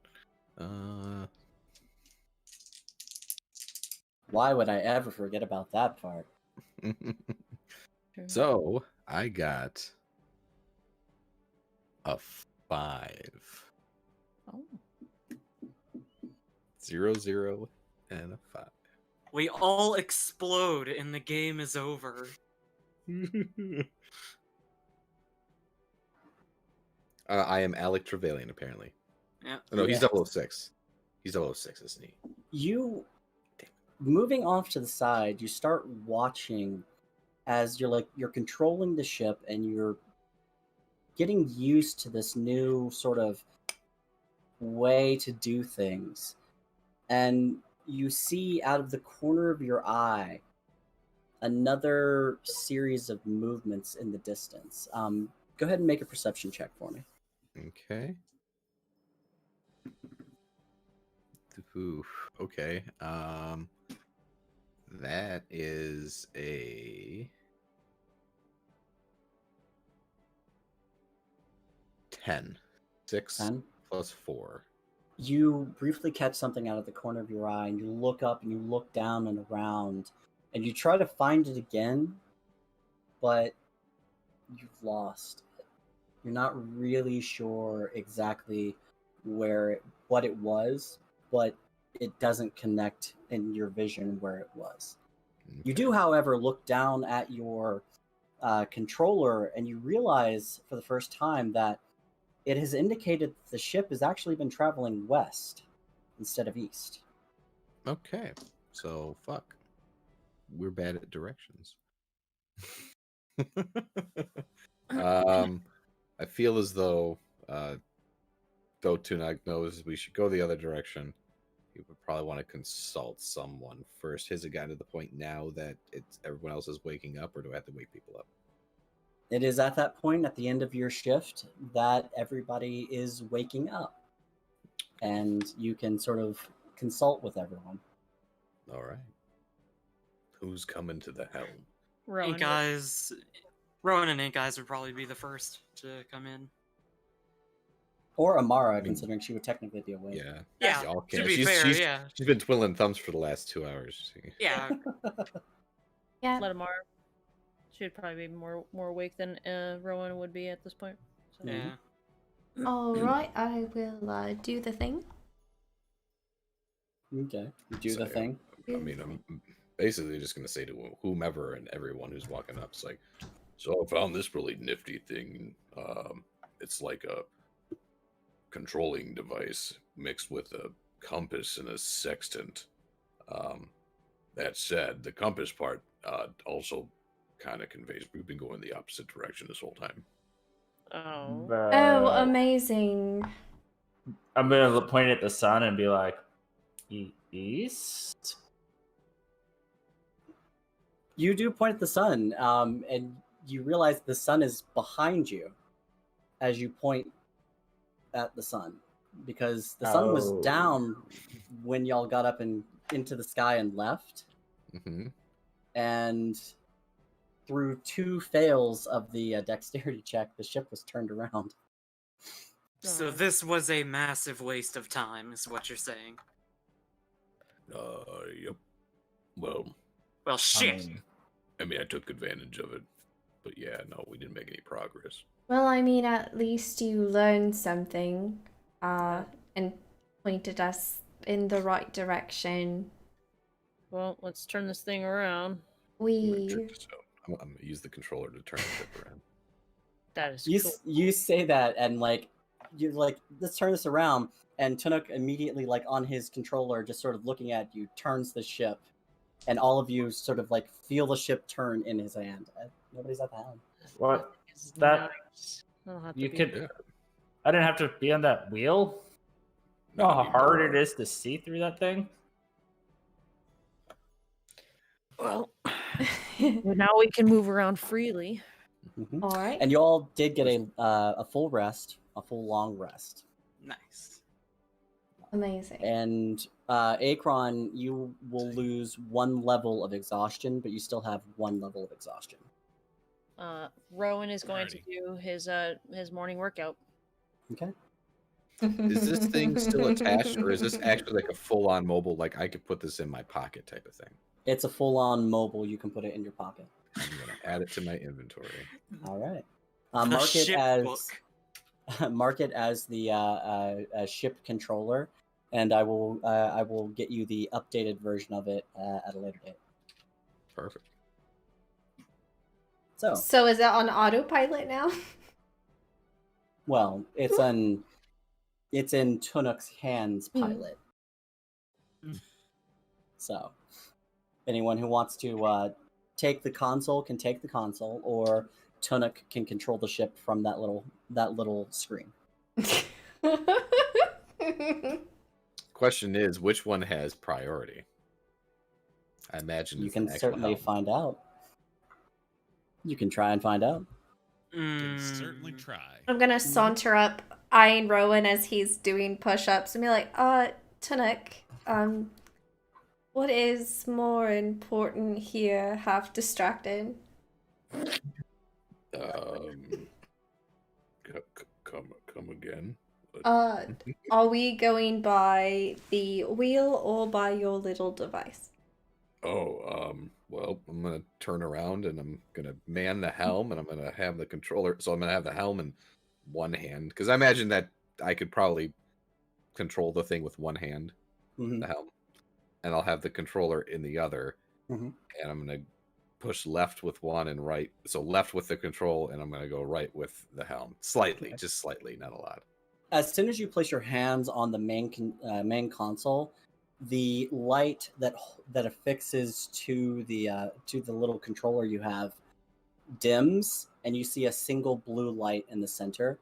Why would I ever forget about that part? So I got a 5. Oh. 0, 0, and a 5. We all explode and the game is over. I am Alec Trevelyan, apparently. Yeah. Oh, no, he's Yeah. 006. He's 006, isn't he? You, moving off to the side, you start watching as you're controlling the ship and you're getting used to this new sort of way to do things. And you see out of the corner of your eye another series of movements in the distance. Go ahead and make a perception check for me. Okay. Oof. Okay. That is a 10. 6 10? plus 4. You briefly catch something out of the corner of your eye, and you look up and you look down and around, and you try to find it again, but you've lost it. You're not really sure exactly what it was, but it doesn't connect in your vision where it was. You Okay. do, however, look down at your controller, and you realize for the first time that it has indicated that the ship has actually been traveling west instead of east. Okay. So, fuck. We're bad at directions. I feel as though Tunag knows we should go the other direction. He would probably want to consult someone first. Has it gotten to the point now that everyone else is waking up, or do I have to wake people up? It is at that point at the end of your shift that everybody is waking up, and you can sort of consult with everyone. All right. Who's coming to the helm? Rowan. Ink Eyes, Rowan and Ink Eyes would probably be the first to come in. Or Amara, considering she would technically be awake. Yeah. Yeah, Y'all to can. be fair, yeah. She's been twiddling thumbs for the last 2 hours. Yeah, Yeah. Let Amara. She'd probably be more awake than Rowan would be at this point. So. yeah. All right, I will do the thing. Okay, you do So, the thing. I mean, I'm basically just going to say to whomever and everyone who's walking up, it's like, so I found this really nifty thing. It's like a controlling device mixed with a compass and a sextant. That said, the compass part also kind of conveys we've been going the opposite direction this whole time. Oh. Oh, amazing. I'm gonna point at the sun and be like, east. You do point at the sun, and you realize the sun is behind you as you point at the sun, because the sun was down when y'all got up and into the sky and left, Mm-hmm. and through 2 fails of the dexterity check, the ship was turned around. So this was a massive waste of time, is what you're saying. Yep. Well, Shit. I mean, I took advantage of it, but yeah, no, we didn't make any progress. Well, I mean, at least you learned something, and pointed us in the right direction. Well, let's turn this thing around. We. I'm gonna use the controller to turn the ship around. That is You cool. you say that, and you're like, let's turn this around, and Tunuk immediately, on his controller, just sort of looking at you, turns the ship, and all of you sort of feel the ship turn in his hand. Nobody's at the helm. What? It's That nice. I don't have to you be- could. Yeah. I didn't have to be on that wheel. You know Not how hard anymore. it is to see through that thing. Well, now we can move around freely. Mhm. All right. And you all did get a full rest, a full long rest. Nice. Amazing. And Akron, you will lose 1 level of exhaustion, but you still have 1 level of exhaustion. Rowan is going to Alrighty. do his morning workout. Okay. Is this thing still attached, or is this actually like a full-on mobile? Like I could put this in my pocket type of thing. It's a full-on mobile. You can put it in your pocket. I'm gonna add it to my inventory. All right. The Mark it ship as book. mark it as the ship controller, and I will get you the updated version of it at a later date. Perfect. So, So is it on autopilot now? well, it's in Tunuk's hands, pilot. So, anyone who wants to take the console can take the console, or Tunuk can control the ship from that little screen. Question is, which one has priority? I imagine You it's can the actual certainly helm. find out. You can try and find out. Can certainly Mm. try. I'm gonna saunter up, eyeing Rowan as he's doing push-ups, and be like, Tunic, what is more important here? Half distracted. Come again. Are we going by the wheel or by your little device? Well, I'm gonna turn around and I'm gonna man the helm, and I'm gonna have the controller. So I'm gonna have the helm in one hand, because I imagine that I could probably control the thing with one hand, the helm, and I'll have the controller in the other, and I'm gonna push left with one and right. So left with the control, and I'm gonna go right with the helm, slightly, just slightly, not a lot. As soon as you place your hands on the main console, the light that affixes to the little controller you have dims, and you see a single blue light in the center,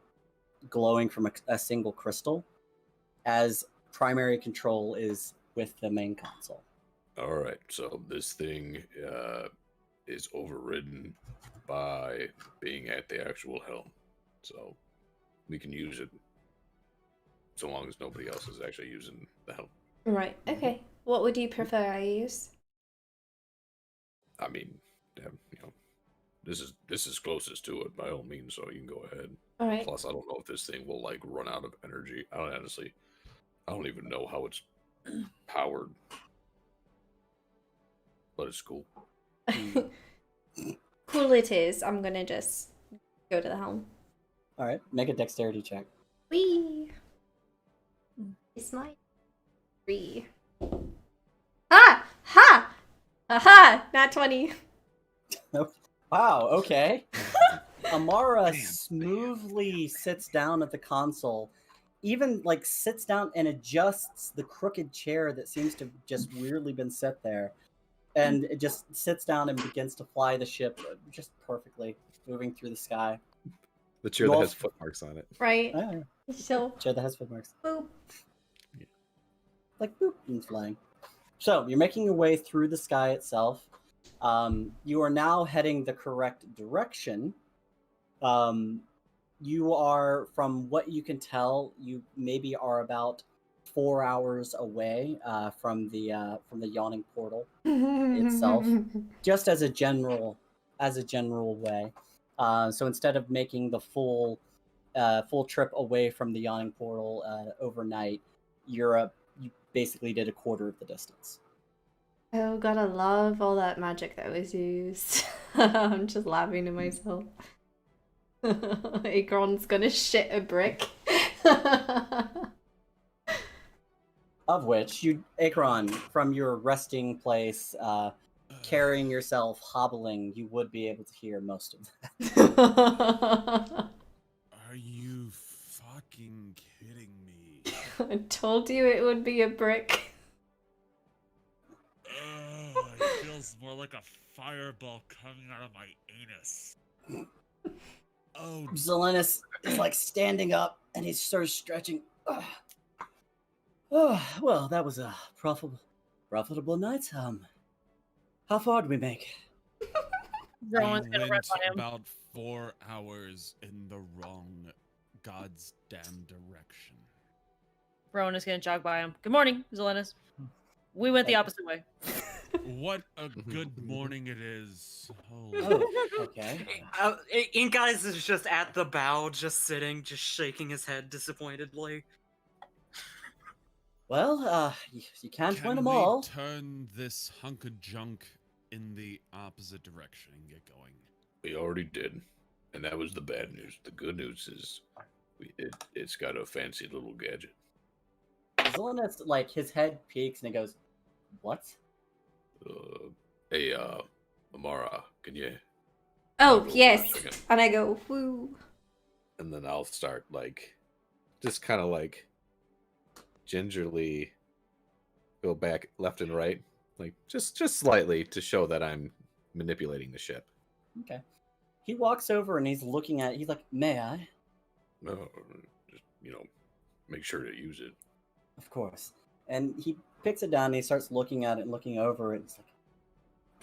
glowing from a single crystal, as primary control is with the main console. All right, so this thing is overridden by being at the actual helm, so we can use it so long as nobody else is actually using the helm. Right, okay. What would you prefer I use? I mean, this is closest to it by all means, so you can go ahead. All right. Plus, I don't know if this thing will like run out of energy. I don't even know how it's powered, but it's cool. Cool it is. I'm gonna just go to the helm. All right, make a dexterity check. Whee! It's my 3. Ah! Ha! Aha! Nat 20. Wow, okay. Amara smoothly sits down at the console, even like sits down and adjusts the crooked chair that seems to have just weirdly been set there, and it just sits down and begins to fly the ship just perfectly, moving through the sky. The chair that has footmarks on it. Right. Ah, So, chair that has footmarks. boop. Like boop, and flying. So you're making your way through the sky itself. You are now heading the correct direction. You are, from what you can tell, you maybe are about 4 hours away from the yawning portal itself. Just as a general way. So instead of making the full trip away from the yawning portal overnight, you basically did a quarter of the distance. Oh, gotta love all that magic that was used. I'm just laughing to myself. Akron's gonna shit a brick. Of which, Akron, from your resting place, carrying yourself, hobbling, you would be able to hear most of that. Are you fucking kidding me? I told you it would be a brick. It feels more like a fireball coming out of my anus. Oh, Zelenus is like standing up and he starts stretching. Oh, well, that was a profitable night. How far did we make? Rowan's we gonna rip went on him. about 4 hours in the wrong God's damn direction. Rowan is gonna jog by him. Good morning, Zelenis. We went the opposite way. What a good morning it is. Oh, okay. Ink Eyes is just at the bow, just sitting, just shaking his head disappointedly. Well, you can't win them we all. turn this hunk of junk in the opposite direction and get going? We already did, and that was the bad news. The good news is it's got a fancy little gadget. Zelenus, like, his head peaks and he goes, "What?" Hey, Amara, can you? Oh, for a yes. second? And I go, woo. And then I'll start, like, just kind of like gingerly go back left and right, like just slightly to show that I'm manipulating the ship. Okay. He walks over and he's looking at it. He's like, "May I?" No, just, make sure to use it. Of course. And he picks it down and he starts looking at it and looking over it. He's like,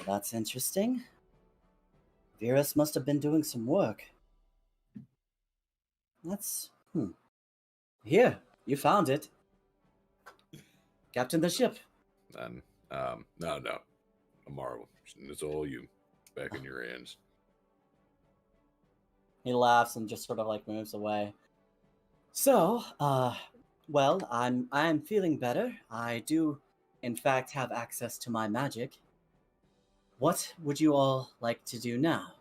"Well, that's interesting. Virus must have been doing some work." That's Here, you found it. Captain the ship. And no, Amara, it's all you. Back in your hands. He laughs and just sort of like moves away. So, well, I am feeling better. I do, in fact, have access to my magic. What would you all like to do now?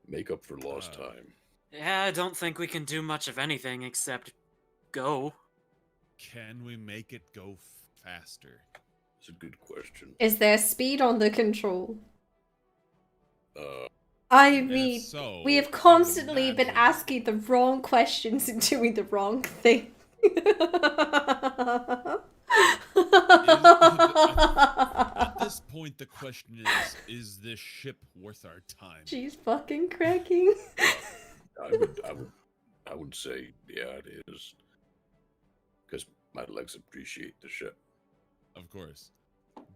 Make up for lost time. Yeah, I don't think we can do much of anything except go. Can we make it go faster? It's a good question. Is there speed on the control? Uh, I And if mean, so, we I have would constantly been imagine- asking the wrong questions and doing the wrong thing. At this point, the question is this ship worth our time? She's fucking cracking. I would say, yeah, it is. Because my legs appreciate the ship. Of course.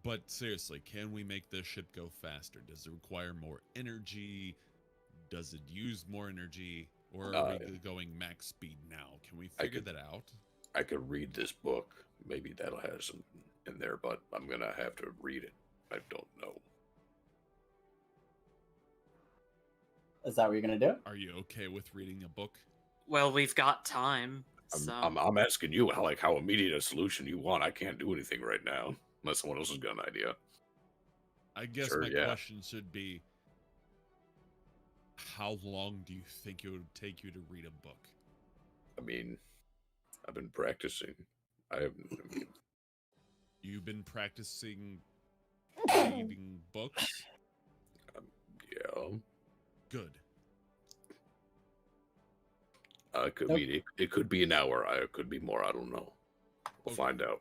But seriously, can we make this ship go faster? Does it require more energy? Does it use more energy? Or are we going max speed now? Can we figure that out? I could read this book. Maybe that'll have some in there, but I'm going to have to read it. I don't know. Is that what you're gonna do? Are you okay with reading a book? Well, we've got time, so... I'm asking you how immediate a solution you want. I can't do anything right now. Unless someone else has got an idea. I guess Sure, my yeah. question should be, how long do you think it would take you to read a book? I mean, I've been practicing. You've been practicing reading books? Yeah. Good. It could be an hour. It could be more. I don't know. We'll Okay. find out.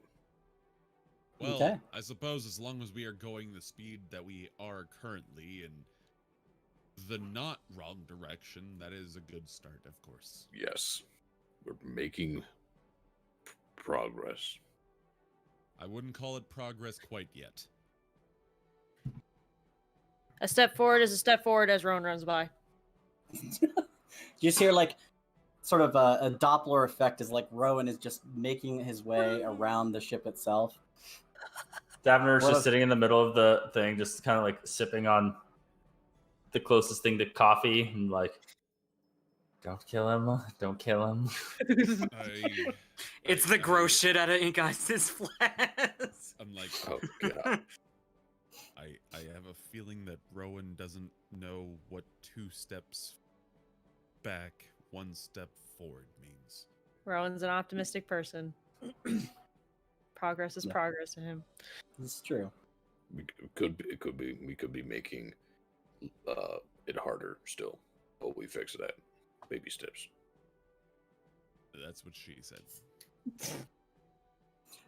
Well, Okay. I suppose as long as we are going the speed that we are currently in the not wrong direction, that is a good start, of course. Yes, we're making progress. I wouldn't call it progress quite yet. A step forward is a step forward as Rowan runs by. You just hear like sort of a Doppler effect as like Rowan is just making his way around the ship itself. Davener's What just if- sitting in the middle of the thing, just kind of like sipping on the closest thing to coffee, and like, don't kill him, don't kill him. It's the gross shit out of Ink Ice's flask. I'm like, Oh god. I have a feeling that Rowan doesn't know what 2 steps back, 1 step forward means. Rowan's an optimistic person. Progress is Yeah. progress to him. This is true. We could be making it harder still, but we fix that. Baby steps. That's what she said.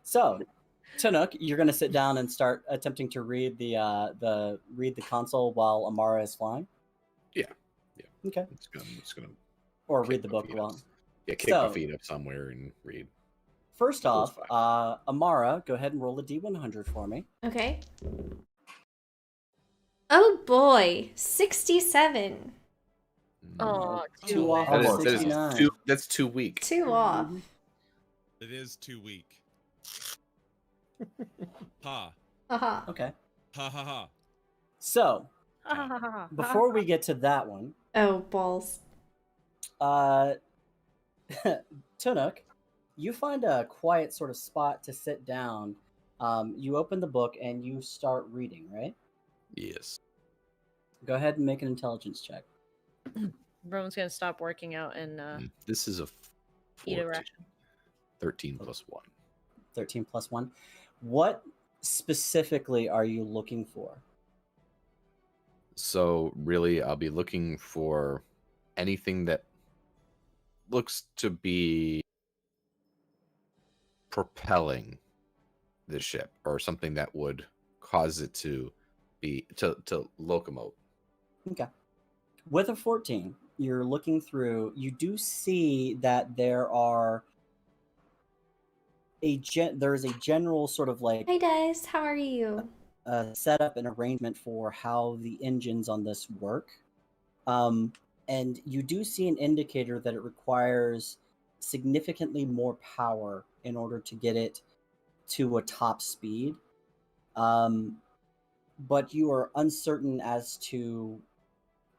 So, Tanook, you're gonna sit down and start attempting to read the console while Amara is flying. Yeah. Okay. It's gonna Or kick read the my book feet while. up. Yeah, kick So- my feet up somewhere and read. First Goes off, Amara, go ahead and roll a d100 for me. Okay. Oh boy, 67. Oh, Two off That of is- that is 69. that's too weak. 2 off. It is too weak. Ha. Haha. Okay. Ha ha ha. So, before we get to that one, Oh, balls. Tanook, you find a quiet sort of spot to sit down. You open the book and you start reading, right? Yes. Go ahead and make an intelligence check. Rowan's gonna stop working out and This is a eat a 14, ration. 13 plus 1. 13 plus 1. What specifically are you looking for? So really, I'll be looking for anything that looks to be propelling the ship, or something that would cause it to be to locomote. Okay. With a 14, you're looking through, you do see that there are there's a general sort of like Hi guys, how are you? setup and arrangement for how the engines on this work. and you do see an indicator that it requires significantly more power in order to get it to a top speed. But you are uncertain as to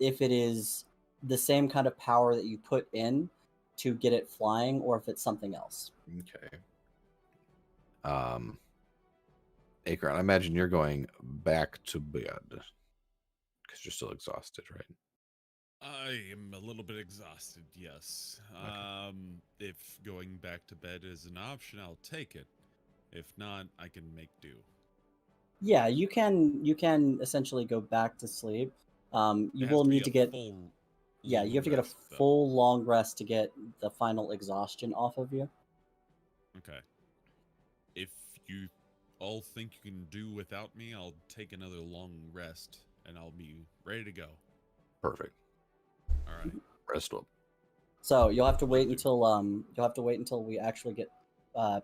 if it is the same kind of power that you put in to get it flying or if it's something else. Okay. Akron, I imagine you're going back to bed because you're still exhausted, right? I am a little bit exhausted, yes. If going back to bed is an option, I'll take it. If not, I can make do. Yeah, you can essentially go back to sleep. You It has will be need a to get full you long have to get a rest, though. full long rest to get the final exhaustion off of you. Okay. If you all think you can do without me, I'll take another long rest and I'll be ready to go. Perfect. All right. Rest up. So you'll have to wait until we actually get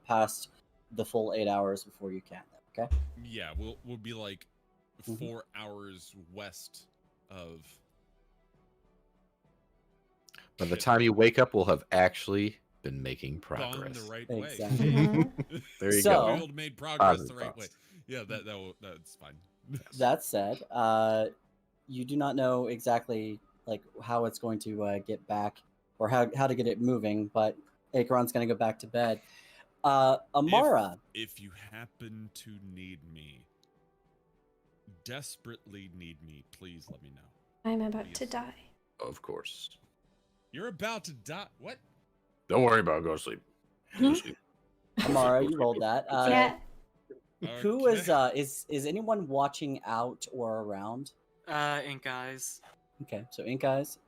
past the full 8 hours before you can. Okay. Yeah, we'll be like 4 hours west of. By the Shit. time you wake up, we'll have actually been making Gone progress. the right Exactly. way. There you So- go. Field made progress Positive the right way. thoughts. Yeah, that's fine. That said, you do not know exactly like how it's going to get back or how to get it moving, but Acheron's going to go back to bed. Amara, If you happen to need me, desperately need me, please let me know. I'm about to Please. die. Of course. You're about to die. What? Don't worry about it. Go to sleep. Go to sleep. Amara, you rolled that. Yeah. Who is Okay. is anyone watching out or around? Ink Eyes. Okay, so Ink Eyes.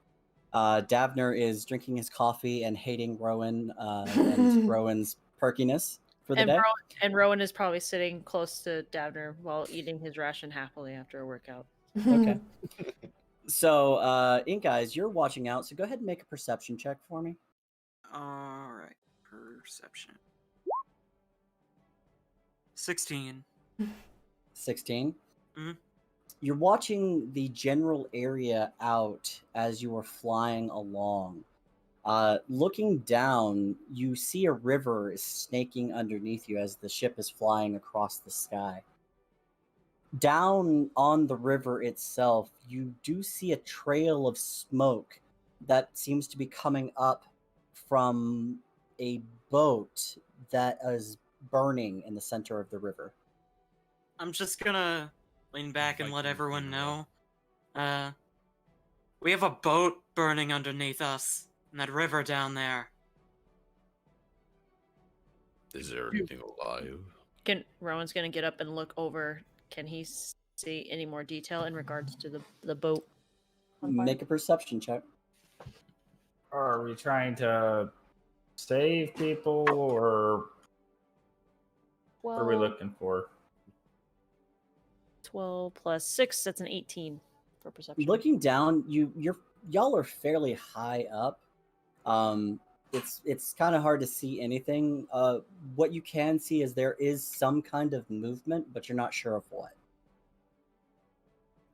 Davner is drinking his coffee and hating Rowan and Rowan's perkiness for the day. Rowan is probably sitting close to Davner while eating his ration happily after a workout. Okay. So, Ink Eyes, you're watching out, so go ahead and make a perception check for me. Alright. Perception. 16. 16. Mhm. You're watching the general area out as you are flying along. Looking down, you see a river is snaking underneath you as the ship is flying across the sky. Down on the river itself, you do see a trail of smoke that seems to be coming up from a boat that is burning in the center of the river. I'm just gonna lean back and let Viking everyone funeral. know. We have a boat burning underneath us in that river down there. Is there anything alive? Rowan's gonna get up and look over. Can he see any more detail in regards to the boat? on fire? Make a perception check. Are we trying to save people, or what are we looking for? 12 plus 6, that's an 18 for perception. Looking down, y'all are fairly high up. It's kind of hard to see anything. What you can see is there is some kind of movement, but you're not sure of what.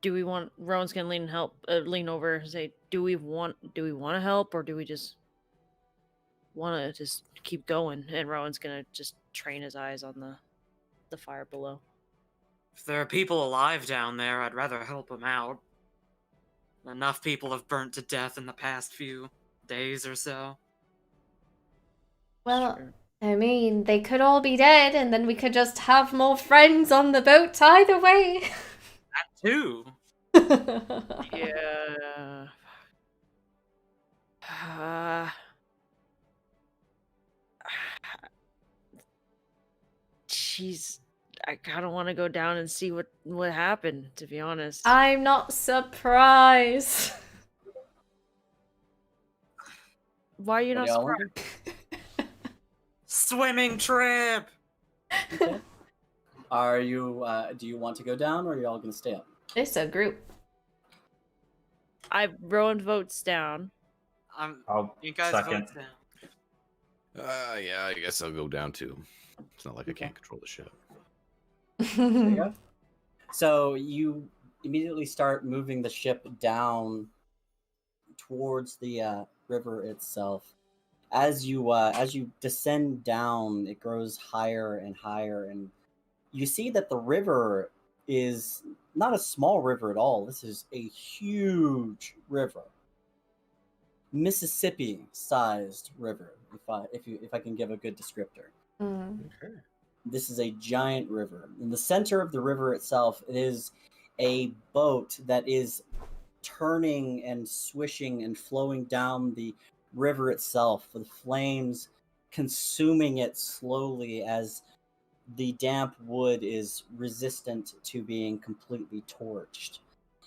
Do we want Rowan's gonna lean over and say, do we want to help, or do we just want to just keep going? And Rowan's gonna just train his eyes on the fire below. If there are people alive down there, I'd rather help them out. Enough people have burnt to death in the past few days or so. Well, Sure. I mean, they could all be dead, and then we could just have more friends on the boat either way. That too. Yeah. Jeez, I kind of want to go down and see what happened. To be honest, I'm not surprised. why are you What not do y'all surprised? want? Swimming trip! Okay. Are you? Do you want to go down, or are y'all gonna stay up? It's a group. Rowan votes down. I'll You guys second. vote down. Yeah, I guess I'll go down too. It's not like I can't control the ship. There you go. So you immediately start moving the ship down towards the river itself. As you descend down, it grows higher and higher, and you see that the river is not a small river at all. This is a huge river, Mississippi-sized river. If I can give a good descriptor. Okay. This is a giant river. In the center of the river itself, it is a boat that is turning and swishing and flowing down the river itself, with flames consuming it slowly as the damp wood is resistant to being completely torched.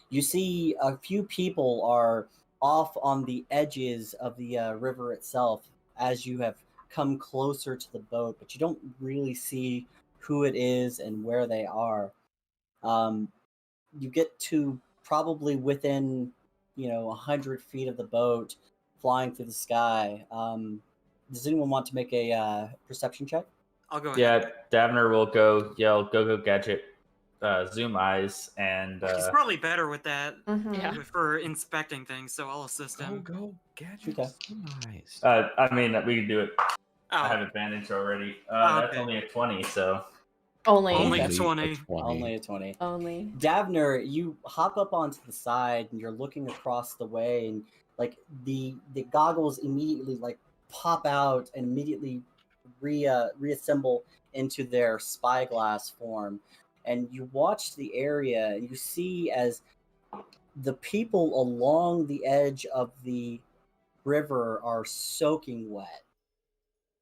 You see a few people are off on the edges of the river itself as you have come closer to the boat, but you don't really see who it is and where they are. You get to probably within 100 feet of the boat, flying through the sky. Does anyone want to make a perception check? I'll go ahead. Yeah, Davner will go yell, "Go gadget!" Zoom eyes, and He's probably better with that Yeah. for inspecting things, so I'll assist him. Go, gadgets. Okay. Nice. I mean we can do it. I have Oh, advantage already. Oh, That's okay. only a 20, so Only. Only a Okay. 20. Only a 20. Only. Davner, you hop up onto the side and you're looking across the way, and like the goggles immediately like pop out and immediately reassemble into their spyglass form, and you watch the area and you see as the people along the edge of the river are soaking wet.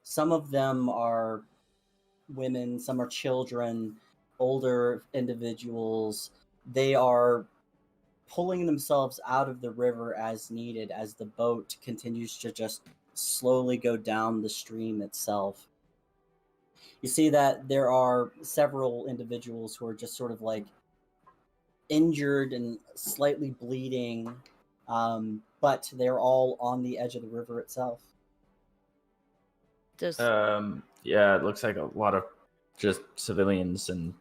Some of them are women, some are children, older individuals. They are pulling themselves out of the river as needed as the boat continues to just slowly go down the stream itself. You see that there are several individuals who are just sort of like injured and slightly bleeding, but they're all on the edge of the river itself. Does yeah, it looks like a lot of just civilians, and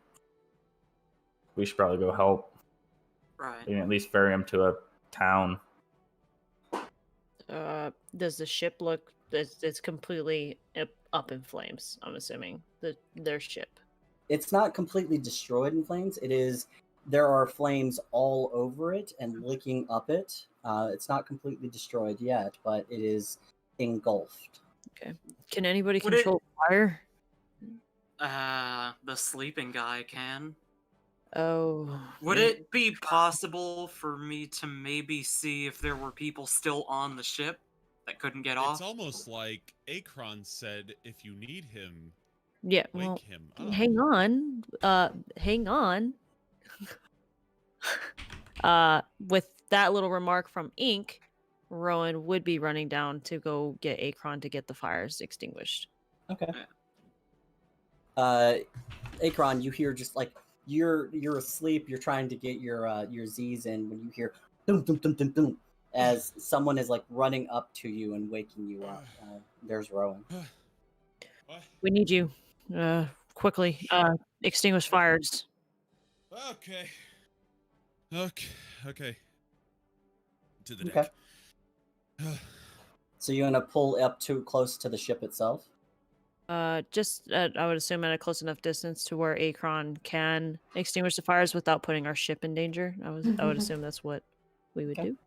we should probably go help. Right. We can at least ferry them to a town. does the ship look? It's completely up in flames. I'm assuming their ship. It's not completely destroyed in flames. There are flames all over it and licking up it. It's not completely destroyed yet, but it is engulfed. Okay. Can anybody Would it- control fire? The sleeping guy can. Oh. Would it be possible for me to maybe see if there were people still on the ship that couldn't get It's off? almost like Akron said, if you need him, Yeah. wake Well, him up. hang on. Hang on. With that little remark from Ink, Rowan would be running down to go get Akron to get the fires extinguished. Okay. Akron, you hear just like you're asleep. You're trying to get your Z's in when you hear dum dum dum dum dum as someone is like running up to you and waking you up. There's Rowan. What? We need you. Quickly. Extinguish fires. Okay. Okay. To the Okay. deck. So you're gonna pull up too close to the ship itself. Just I would assume at a close enough distance to where Akron can extinguish the fires without putting our ship in danger. I would assume that's what we would Okay. do.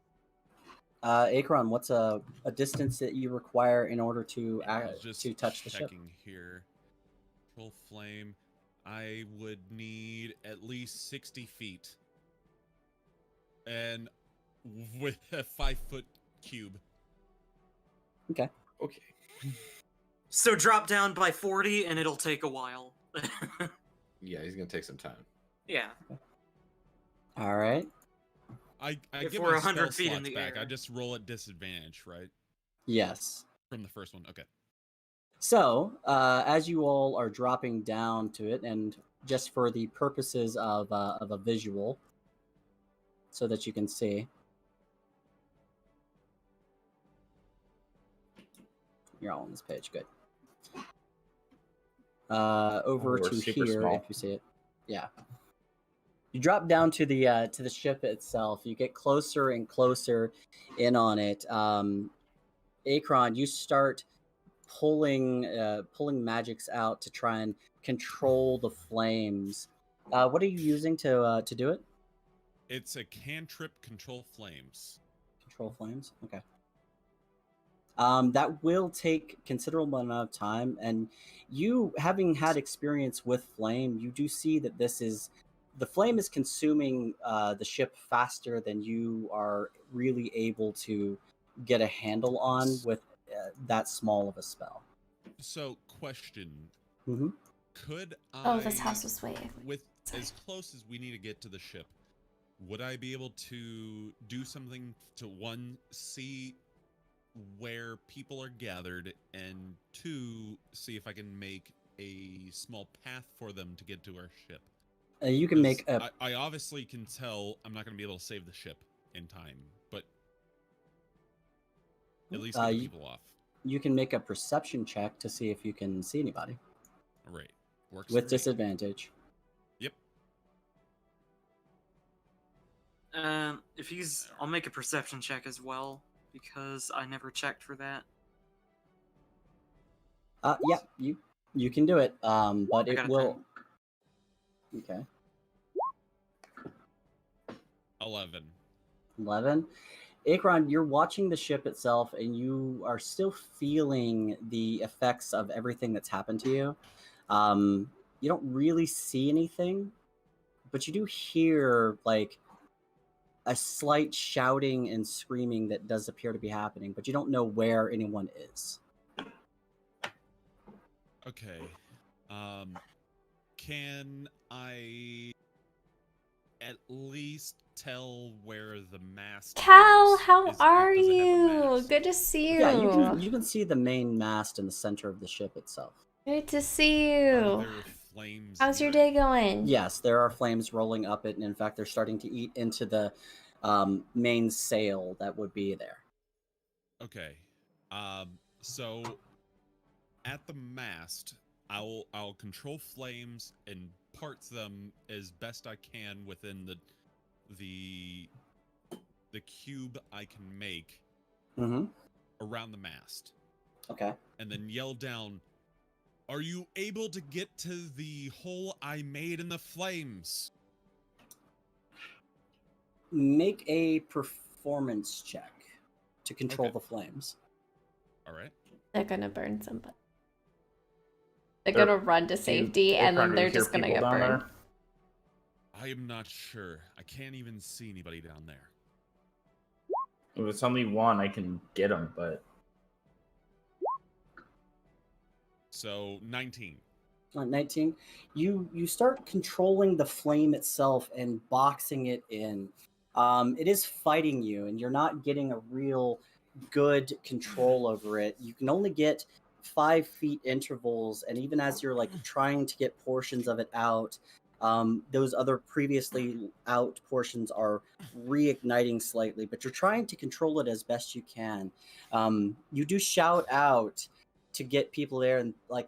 Akron, what's a distance that you require in order to I was just to touch the ship? checking here. Full flame. I would need at least 60 feet. And with a 5-foot cube. Okay. Okay. So drop down by 40 and it'll take a while. Yeah, he's gonna take some time. Yeah. All right. I If get we're my 100 spell feet in slots the back. I air. just roll at disadvantage, right? Yes. From the first one. Okay. So, as you all are dropping down to it, and just for the purposes of a visual, so that you can see, you're all on this page. Good. Over we're to super here, small. if you see it. Yeah. You drop down to the ship itself. You get closer and closer in on it. Akron, you start pulling magics out to try and control the flames. What are you using to do it? It's a cantrip control flames. Control flames. Okay. That will take considerable amount of time, and you, having had experience with flame, you do see that the flame is consuming the ship faster than you are really able to get a handle on with that small of a spell. So, question: Mm-hmm. Could I? Oh, this house was way. With as close as we need to get to the ship, would I be able to do something to, one, see where people are gathered, and two, see if I can make a small path for them to get to our ship? You can make a. I obviously can tell I'm not going to be able to save the ship in time, but at least get the people off. You can make a perception check to see if you can see anybody. All right. Works with for me. disadvantage. Yep. If he's, I'll make a perception check as well because I never checked for that. Yeah, you can do it. But I it got a will. Okay. 11. 11. Akron, you're watching the ship itself, and you are still feeling the effects of everything that's happened to you. You don't really see anything, but you do hear like a slight shouting and screaming that does appear to be happening, but you don't know where anyone is. Okay. Can I at least tell where the mast Cal, is? how Does it are have a you? mast? Good to see you. Yeah, you can see the main mast in the center of the ship itself. Good to see Are you. there flames How's your near it? day going? Yes, there are flames rolling up it, and in fact, they're starting to eat into the main sail that would be there. Okay. So at the mast, I'll control flames and parts them as best I can within the cube I can make Mm-hmm. around the mast. Okay. And then yell down, "Are you able to get to the hole I made in the flames?" Make a performance check to control Okay. the flames. All right. They're gonna burn somebody. They're gonna run to safety, and Akron, then do they're you hear just gonna people get down burned. there? I am not sure. I can't even see anybody down there. If it's only one, I can get them, but So 19. 19. You start controlling the flame itself and boxing it in. It is fighting you, and you're not getting a real good control over it. You can only get 5 feet intervals, and even as you're like trying to get portions of it out, those other previously out portions are reigniting slightly, but you're trying to control it as best you can. You do shout out to get people there, and like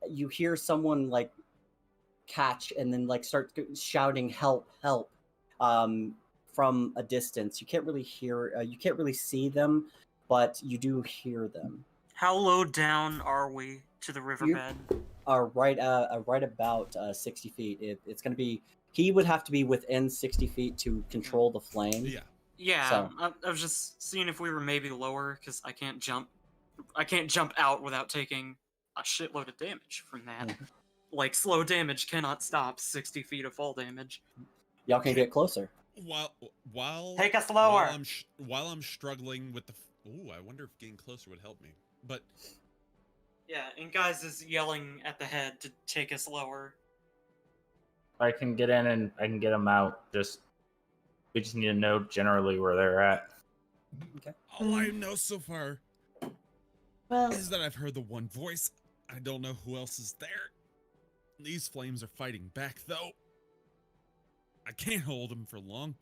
you hear someone like catch and then like start shouting help from a distance. You can't really hear you can't really see them, but you do hear them. How low down are we to the riverbed? Are right about 60 feet. It's going to be, he would have to be within 60 feet to control the flame. Yeah. Yeah, So- I was just seeing if we were maybe lower because I can't jump out without taking a shitload of damage from that. Mhm. Like, slow damage cannot stop 60 feet of fall damage. Y'all can get closer. While Take us lower. While I'm struggling with the ooh, I wonder if getting closer would help me. But Yeah, and guys is yelling at the head to take us lower. I can get in and I can get them out. We just need to know generally where they're at. all I know so far Well, is that I've heard the one voice. I don't know who else is there. These flames are fighting back, though. I can't hold them for long.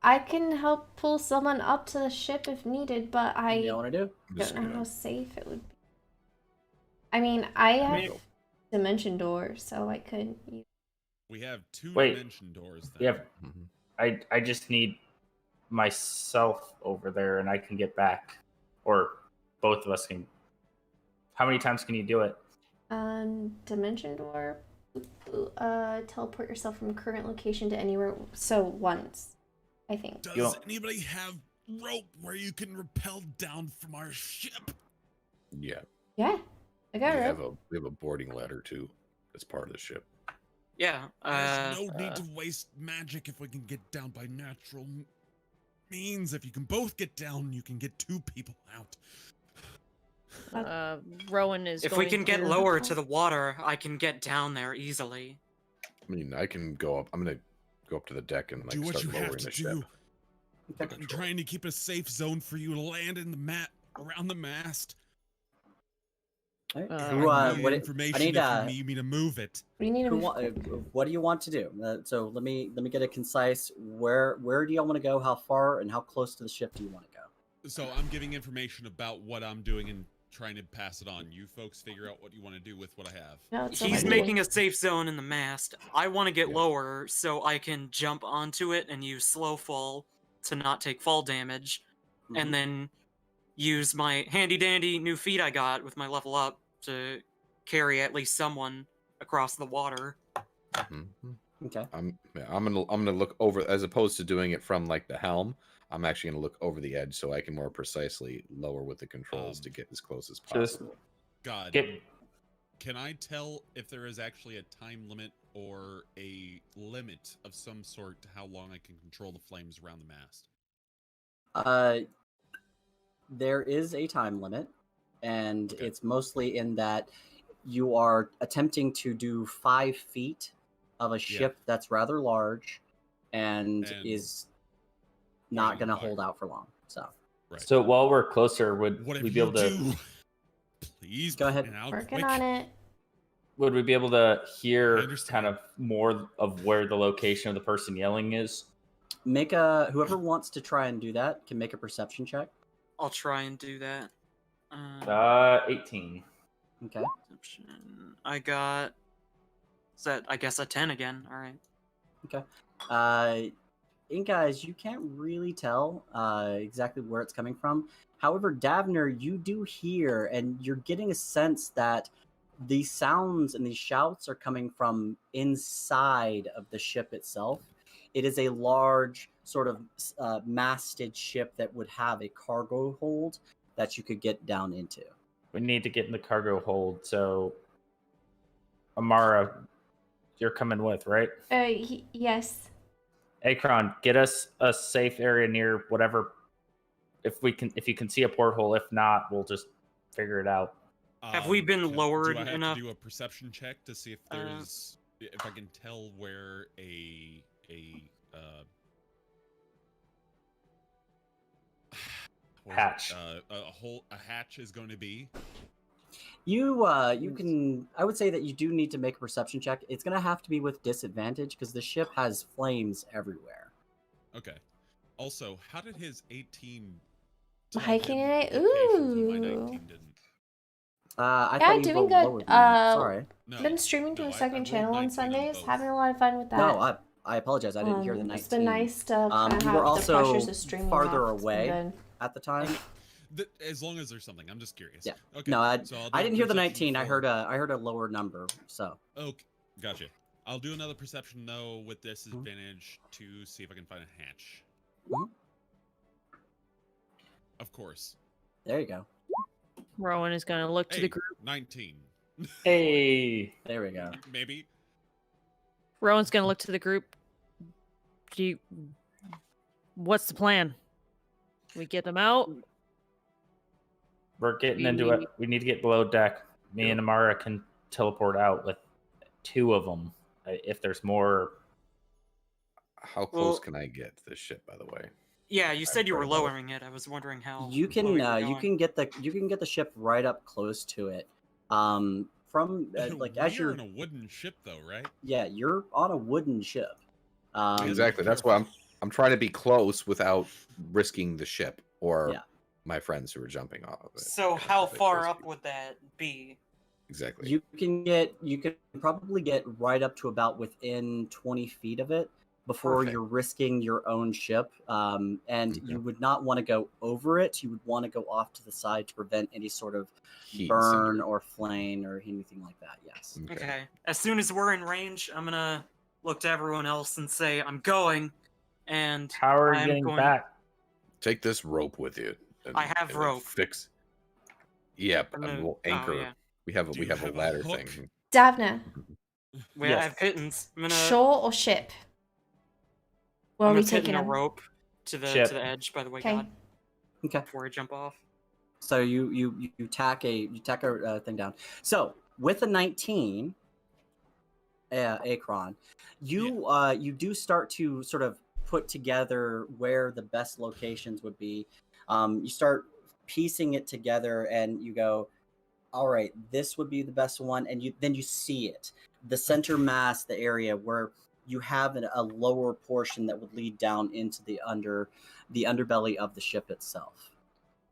I can help pull someone up to the ship if needed, but You I know what to do? don't know how safe it would be. I mean, I have dimension door, so I could use. We have two Wait. dimension doors. Then. Yeah, Mhm. I just need myself over there, and I can get back, or both of us can. How many times can you do it? Dimension door. Teleport yourself from current location to anywhere. So once, I think. Does anybody have rope where you can rappel down from our ship? Yeah. Yeah, I got it. We have a boarding ladder too. That's part of the ship. Yeah. There's no need to waste magic if we can get down by natural means. If you can both get down, you can get 2 people out. Rowan is. If we going can get to- lower to the water, I can get down there easily. I mean, I can go up. I'm gonna go up to the deck and like Do what start you have lowering to the do. ship. I'm trying to keep a safe zone for you to land in the around the mast. All right. Uh, Who, I need what, information I need, if you need me to move it. What do you need to who, move? what do you want to do? So let me get a concise. Where do y'all want to go? How far and how close to the ship do you want to go? So I'm giving information about what I'm doing and trying to pass it on. You folks figure out what you want to do with what I have. No, it's He's okay. making a safe zone in the mast. I want to get lower so I can jump onto it and use slow fall to not take fall damage, and then use my handy dandy new feet I got with my level up to carry at least someone across the water. Okay. I'm gonna look over, as opposed to doing it from like the helm. I'm actually gonna look over the edge so I can more precisely lower with the controls to get as close as possible. God, can I tell if there is actually a time limit or a limit of some sort to how long I can control the flames around the mast? There is a time limit, and it's mostly in that you are attempting to do 5 feet of a ship that's rather large and is not going to hold out for long. So, So while we're closer, would Whatever we be able to? do, please go ahead. Working on it. Would we be able to hear kind of more of where the location of the person yelling is? Make a whoever wants to try and do that can make a perception check. I'll try and do that. 18. Okay. I got. Is that, I guess, a 10 again? All right. Okay. And guys, you can't really tell exactly where it's coming from. However, Davner, you do hear, and you're getting a sense that these sounds and these shouts are coming from inside of the ship itself. It is a large, sort of masted ship that would have a cargo hold that you could get down into. We need to get in the cargo hold. So, Amara, you're coming with, right? Yes. Akron, get us a safe area near whatever. If you can see a porthole. If not, we'll just figure it out. Have we been lowered do I have enough? to do a perception check to see if there's if I can tell where a hatch a hatch is going to be? You can. I would say that you do need to make a perception check. It's going to have to be with disadvantage because the ship has flames everywhere. Okay. Also, how did his 18 hiking it? My Ooh. 19 didn't. I Yeah, thought you doing rolled good. lower than that. Sorry. No, Been streaming to no, a I second rolled channel on 19 Sundays. both. Having a lot of fun with that. No, I apologize. I didn't hear the 19. It's been nice to kind of you have were the also pressures of streaming farther off. It's been away good. at the time. As long as there's something, I'm just curious. Yeah. Okay. No, so I'll do I a didn't hear the perception 19. I for- heard a lower number. So. Okay, gotcha. I'll do another perception though with disadvantage to see if I can find a hatch. Mhm. Of course. There you go. Rowan is going to look to Hey, the group. 19. Hey, There we go. Maybe. Rowan's going to look to the group. What's the plan? We get them out. we're getting into it. We need to get below deck. Me and Amara can teleport out with 2 of them. If there's more, How close can I get to this ship, by the way? Yeah, you said you were pretty low. lowering it. I was wondering how. You can low were you going. can get the ship right up close to it. From like as We're you're on a wooden ship though, right? yeah, you're on a wooden ship. Exactly. That's why I'm trying to be close without risking the ship or Yeah. my friends who are jumping off of it. So That's how a bit far risky. up would that be? exactly. You can probably get right up to about within 20 feet of it before Perfect. you're risking your own ship. And Okay. you would not want to go over it. You would want to go off to the side to prevent any sort of Heat burn cinder. or flame or anything like that. Yes. Okay. As soon as we're in range, I'm gonna look to everyone else and say I'm going, and How are we I'm getting going. back? Take this rope with you. I have then rope. Fix. Yep, I'm and gonna- we'll oh, anchor. yeah. We have a Do you have a have a ladder hook? thing. Davna, Wait, I have Yes. pittance. I'm gonna. shore or ship? Where I'm are we gonna pitten taking a him? rope to the Ship. edge. By the way, Okay. God, Okay. before I jump off. So you tack a thing down. So with a 19, Akron, you do start to sort of put together where the best locations would be. You start piecing it together, and you go, all right, this would be the best one, and you see it, the center mass, the area where you have a lower portion that would lead down into the underbelly of the ship itself.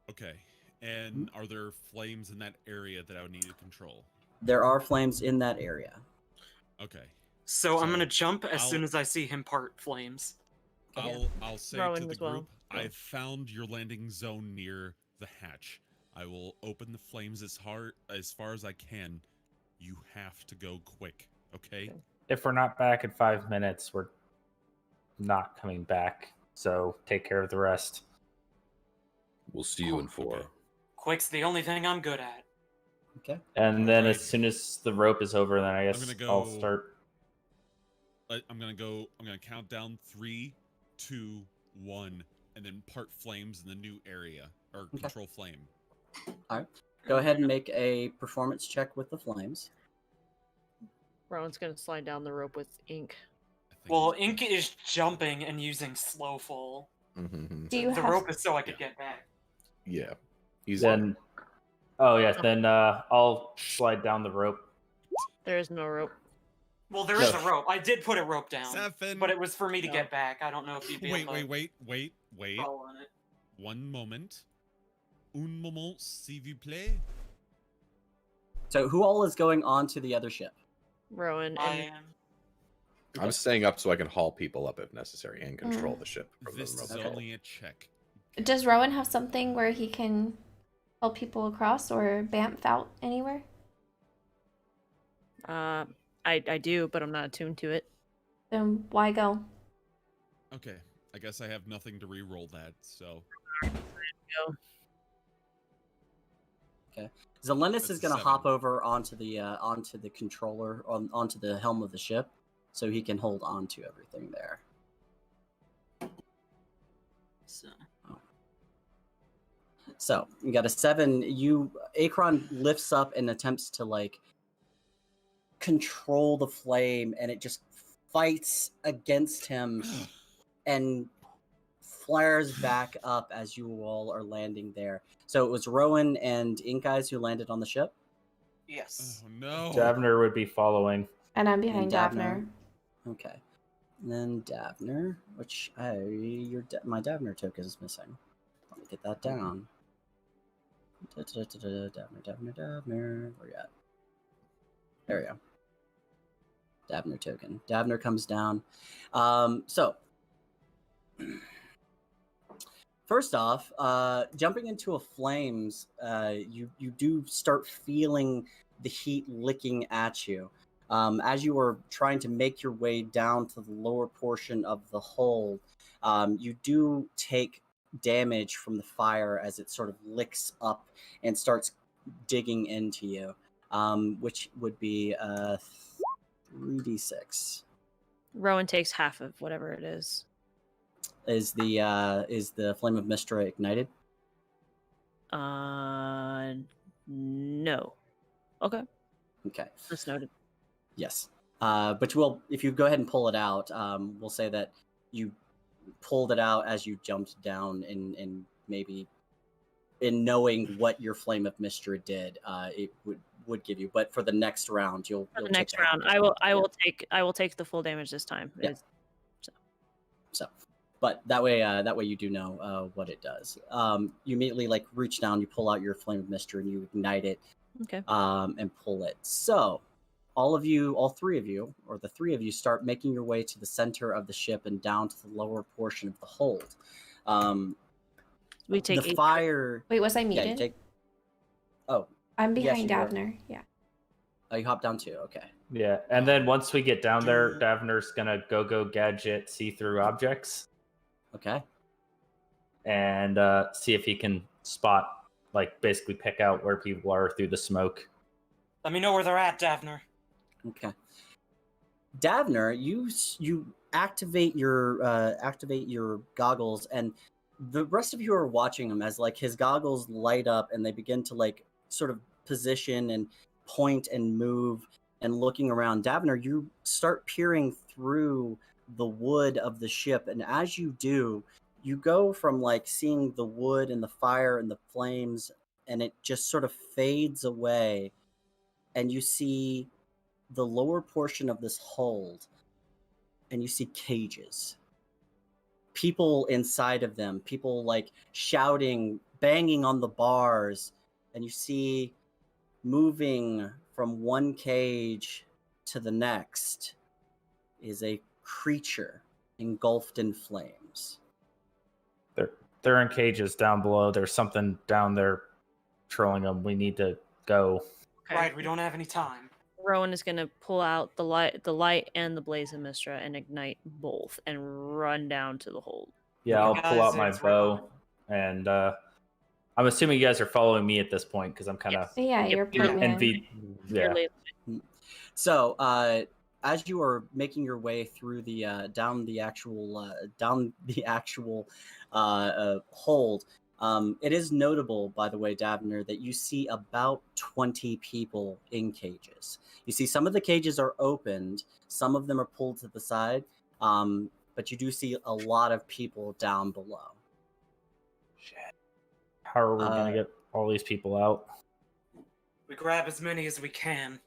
Okay. And are there flames in that area that I would need to control? There are flames in that area. Okay. So I'm So, gonna jump as soon I'll- as I see him part flames. I'll say Rowan to the as well. group, I've found your landing zone near the hatch. I will open the flames as far as I can. You have to go quick, okay? If we're not back in 5 minutes, we're not coming back. So take care of the rest. We'll see you in 4. Okay. Quick's the only thing I'm good at. Okay. And then Alright. as soon as the rope is over, then I guess gonna I'll go- start. I'm gonna count down 3, 2, 1, and then part flames in the new area or control flame. Go ahead and make a performance check with the flames. Rowan's gonna slide down the rope with ink. I think Well, it's Ink best. is jumping and using slow fall. Mm-hmm. Do you The have? rope is so I could Yeah. get back. Yeah, he's Then, oh yes, then I'll slide down the rope. There is no rope. Well, there is No. a rope. I did put a rope down, Seven. but it was for me to No. get back. I don't know if you'd be able to Wait. crawl on it. One moment. Un moment, s'il vous plaît. So who all is going on to the other ship? Rowan I and am. I'm staying up so I can haul people up if necessary and control the ship. From This the is remote. only a check. Does Rowan have something where he can help people across or bamf out anywhere? I do, but I'm not attuned to it. Then why go? Okay, I guess I have nothing to re-roll that, so Zelenis That's is a going to 7. hop over onto the controller, onto the helm of the ship, so he can hold on to everything there. So you got a 7. Akron lifts up and attempts to like control the flame, and it just fights against him and flares back up as you all are landing there. So it was Rowan and Ink Eyes who landed on the ship. Yes. oh no. Davner would be following. And I'm behind And Davner. Okay. And then Davner, which my Davner token is missing. Let me get that down. Davner. Where you at? There we go. Davner token. Davner comes down. So first off, jumping into a flames, you do start feeling the heat licking at you. As you are trying to make your way down to the lower portion of the hull, you do take damage from the fire as it sort of licks up and starts digging into you, which would be 3d6. Rowan takes half of whatever it is. Is the flame of Mystra ignited? No. Okay, Okay. that's noted. Yes. But if you go ahead and pull it out, we'll say that you pulled it out as you jumped down, and maybe in knowing what your flame of Mystra did, it would give you. But for the next round, you'll For the take next the half round, damage. I will take the full damage this time. Yeah. So, but that way you do know what it does. You immediately reach down, you pull out your flame of Mystra, and you ignite it, Okay. And pull it. So, all three of you, or the three of you, start making your way to the center of the ship and down to the lower portion of the hold. We take the 8. fire. Wait, was I Yeah, muted? you take. Oh, I'm yes, behind you were. Davner. Yeah. Oh, you hop down too. Okay. Yeah, and then once we get down there, Davner's gonna go gadget see-through objects Okay. and see if he can spot, like, basically pick out where people are through the smoke. Let me know where they're at, Davner. Okay. Davner, you activate your goggles, and the rest of you are watching him as like his goggles light up and they begin to like sort of position and point and move and looking around. Davner, you start peering through the wood of the ship, and as you do, you go from like seeing the wood and the fire and the flames, and it just sort of fades away, and you see the lower portion of this hold, and you see cages. People inside of them, people like shouting, banging on the bars, and you see moving from one cage to the next is a creature engulfed in flames. They're in cages down below. There's something down there trolling them. We need to go. Okay. Right, we don't have any time. Rowan is gonna pull out the light and the Blazing Mistra and ignite both and run down to the hold. Yeah, I'll pull out my It's bow, and I'm assuming you guys are following me at this point because I'm kind of Yeah, Yep. you're You're point man. yeah. So, as you are making your way through the down the actual hold, it is notable, by the way, Davner, that you see about 20 people in cages. You see some of the cages are opened, some of them are pulled to the side, but you do see a lot of people down below. Shit. How are we gonna get all these people out? We grab as many as we can.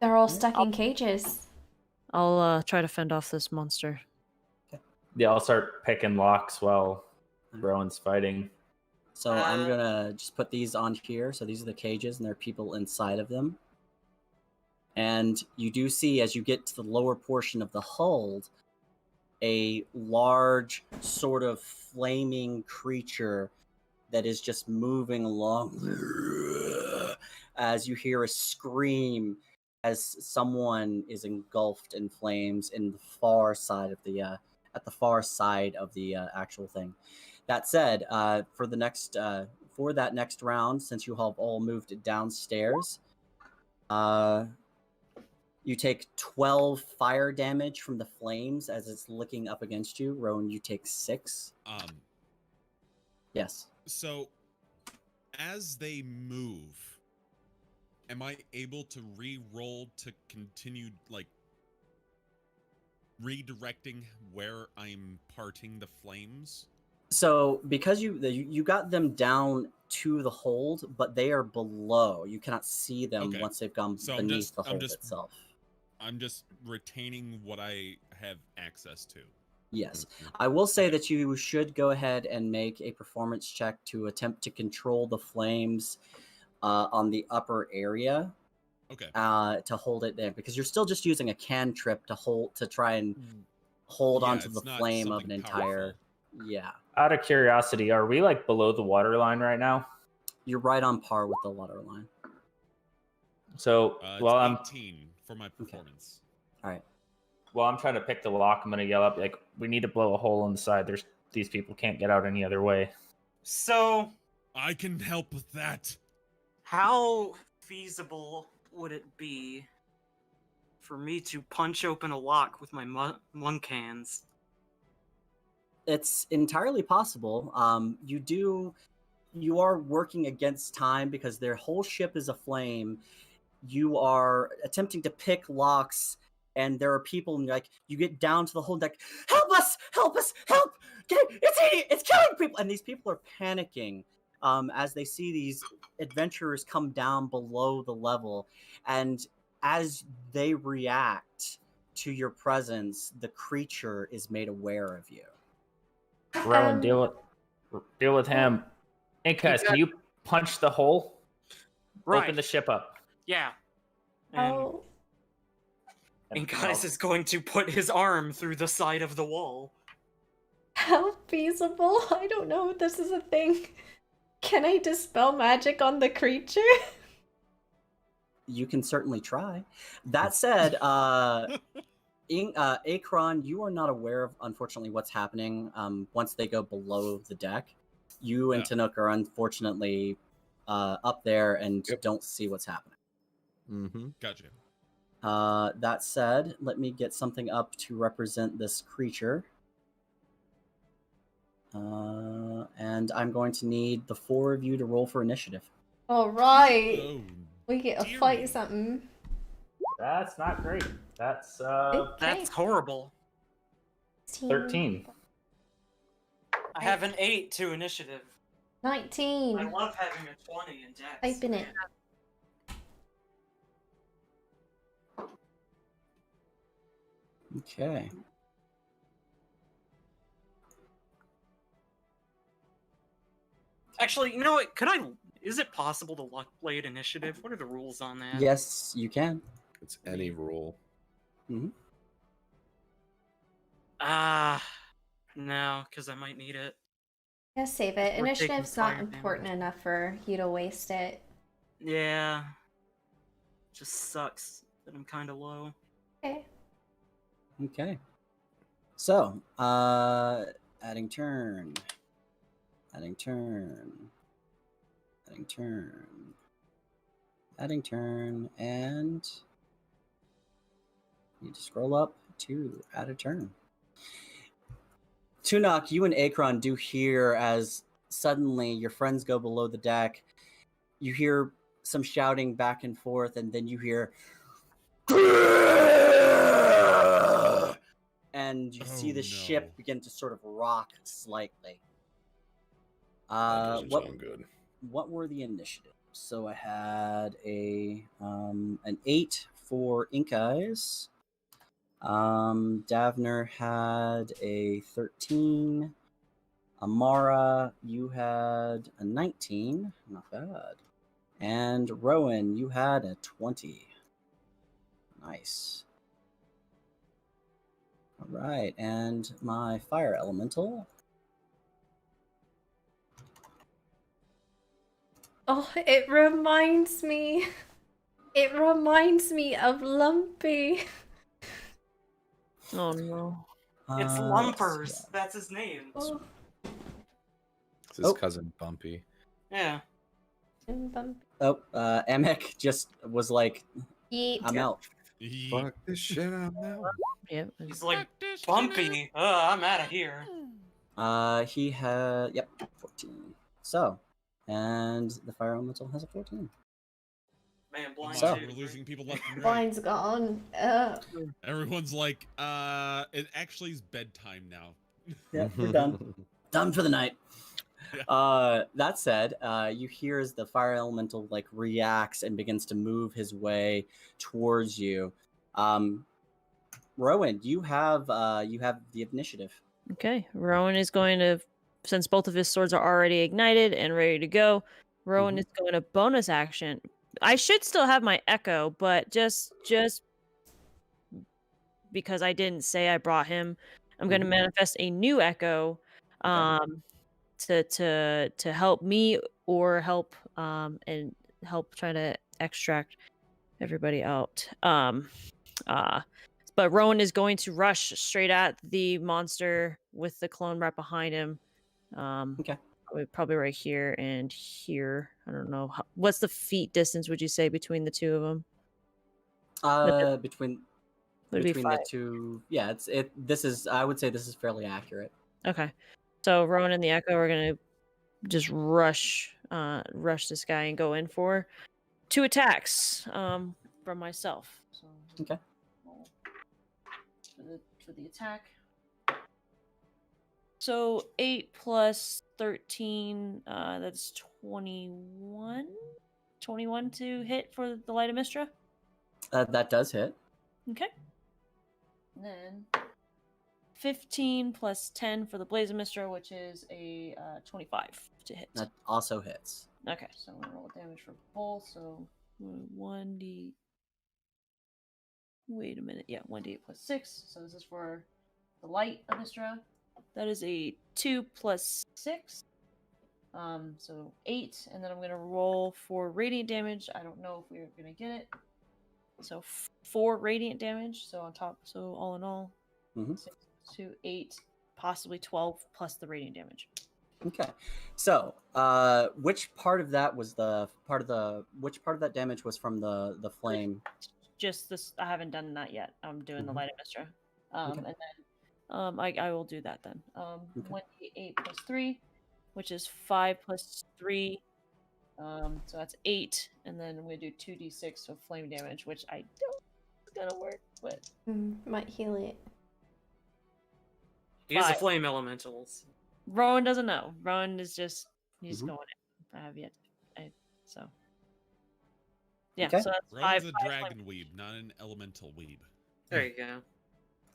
They're all stuck in cages. I'll try to fend off this monster. Yeah, I'll start picking locks while Rowan's fighting. So I'm gonna just put these on here. So these are the cages, and there are people inside of them. And you do see, as you get to the lower portion of the hold, a large sort of flaming creature that is just moving along as you hear a scream as someone is engulfed in flames in the far side of the at the far side of the actual thing. That said, for that next round, since you have all moved downstairs, you take 12 fire damage from the flames as it's licking up against you. Rowan, you take 6. Yes. So, as they move, am I able to re-roll to continue, like, redirecting where I'm parting the flames? So, because you got them down to the hold, but they are below. You cannot see them once they've gone beneath the hold itself. I'm just retaining what I have access to. Yes. I will say that you should go ahead and make a performance check to attempt to control the flames on the upper area. Okay. To hold it there, because you're still just using a cantrip to try and hold onto the flame of an entire. Yeah. Out of curiosity, are we like below the water line right now? You're right on par with the water line. So, I'm 18 for my performance. Okay. All right. While I'm trying to pick the lock, I'm gonna yell up like, "We need to blow a hole in the side. These people can't get out any other way." So, I can help with that. How feasible would it be for me to punch open a lock with my monk hands? It's entirely possible. You are working against time because their whole ship is aflame. You are attempting to pick locks, and there are people, and like you get down to the whole deck. Help us! Help us! Help! It's killing people! And these people are panicking as they see these adventurers come down below the level, and as they react to your presence, the creature is made aware of you. Rowan, deal with him. Hey, guys, can you punch the hole? Right. Open the ship up. Yeah. And, Oh, and Guys is going to put his arm through the side of the wall. how feasible? I don't know if this is a thing. Can I dispel magic on the creature? You can certainly try. That said, Akron, you are not aware of, unfortunately, what's happening once they go below the deck. You and Yeah. Tanook are unfortunately up there and Yep. don't see what's happening. Mm-hmm. Gotcha. That said, let me get something up to represent this creature. And I'm going to need the 4 of you to roll for initiative. All right. Oh, We get to dear fight me. something. That's not great. That's That's horrible. 13. I have an 8 to initiative. 19. I love having a 20 in Dex. Type in it. Okay. Actually, you know what? Is it possible to luck blade initiative? What are the rules on that? Yes, you can. It's any rule. No, because I might need it. Yeah, save it. We're taking Initiative's not fire damage. important enough for you to waste it. Yeah. Just sucks that I'm kind of low. Okay. Okay. So, adding turn. Adding turn. Adding turn. Adding turn. And you need to scroll up to add a turn. Tunok, you and Akron do hear as suddenly your friends go below the deck. You hear some shouting back and forth, and then you hear and you see the ship begin to sort of rock slightly. That doesn't sound good. What were the initiatives? So I had an 8 for Ink Eyes. Davner had a 13. Amara, you had a 19. Not bad. And Rowan, you had a 20. Nice. All right, and my fire elemental. Oh, it reminds me. It reminds me of Lumpy. Oh no. It's Lumpers. That's his name. Oh, It's his cousin Bumpy. Yeah. Amek just was like, Yeet. I'm out. Fuck this shit out now. Yep. He's like, Bumpy. I'm out of here. He had, 14. So, and the fire elemental has a 14. Man, blind So- too. We're losing people left and right. Blind's gone. Everyone's like, it actually is bedtime now. Yeah, we're done. Done for the night. That said, you hear as the fire elemental like reacts and begins to move his way towards you. Rowan, you have the initiative. Okay. Rowan is going to, since both of his swords are already ignited and ready to go, Rowan is going to bonus action. I should still have my echo, but just because I didn't say I brought him, I'm going to manifest a new echo to help me or help and help try to extract everybody out. But Rowan is going to rush straight at the monster with the clone right behind him. Probably right here and here. I don't know. What's the feet distance, would you say, between the two of them? Between Would it be the 5? two, I would say this is fairly accurate. Okay. So Rowan and the Echo are going to just rush this guy and go in for 2 attacks from myself. So Okay. For the attack. So 8 plus 13, that's 21. 21 to hit for the Light of Mistra. That does hit. Okay. And then 15 plus 10 for the Blaze of Mistra, which is a 25 to hit. That also hits. Okay, so I'm gonna roll damage for both. So 1d. Wait a minute. Yeah, 1d8 plus 6. So this is for the light of Mistra. That is a 2 plus 6. So 8, and then I'm gonna roll for radiant damage. I don't know if we're gonna get it. So 4 radiant damage. So on top. So all in all, 6 to 8, possibly 12 plus the radiant damage. Okay. So, which part of that was which part of that damage was from the flame? Just this. I haven't done that yet. I'm doing the light of Mistra. Okay. And then I will do that then. 1d8 plus 3, which is 5 plus 3. So that's 8, and then we do 2d6 of flame damage, which I don't think is gonna work, but Might heal it. He is a 5. flame elemental. Rowan doesn't know. Rowan is just he's going in. I have yet. So yeah, Okay. so that's Rowan's 5. a dragon weeb, not an elemental weeb. There you go.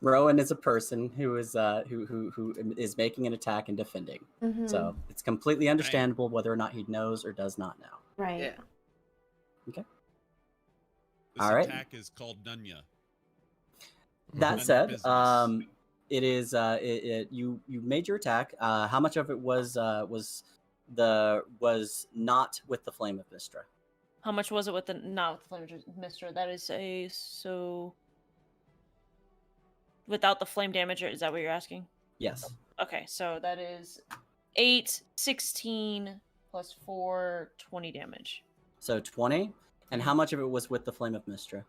Rowan is a person who is who is making an attack and defending. Mm-hmm. So it's completely understandable whether or not he knows or does not know. Right. Yeah. Okay. This All right. attack is called Nunya. That None of said, business. it is you made your attack. How much of it was not with the flame of Mistra? How much was it with the not with the flame Mistra? That is a so without the flame damage. Is that what you're asking? Yes. Okay, so that is 8, 16 plus 4, 20 damage. So 20. And how much of it was with the flame of Mistra?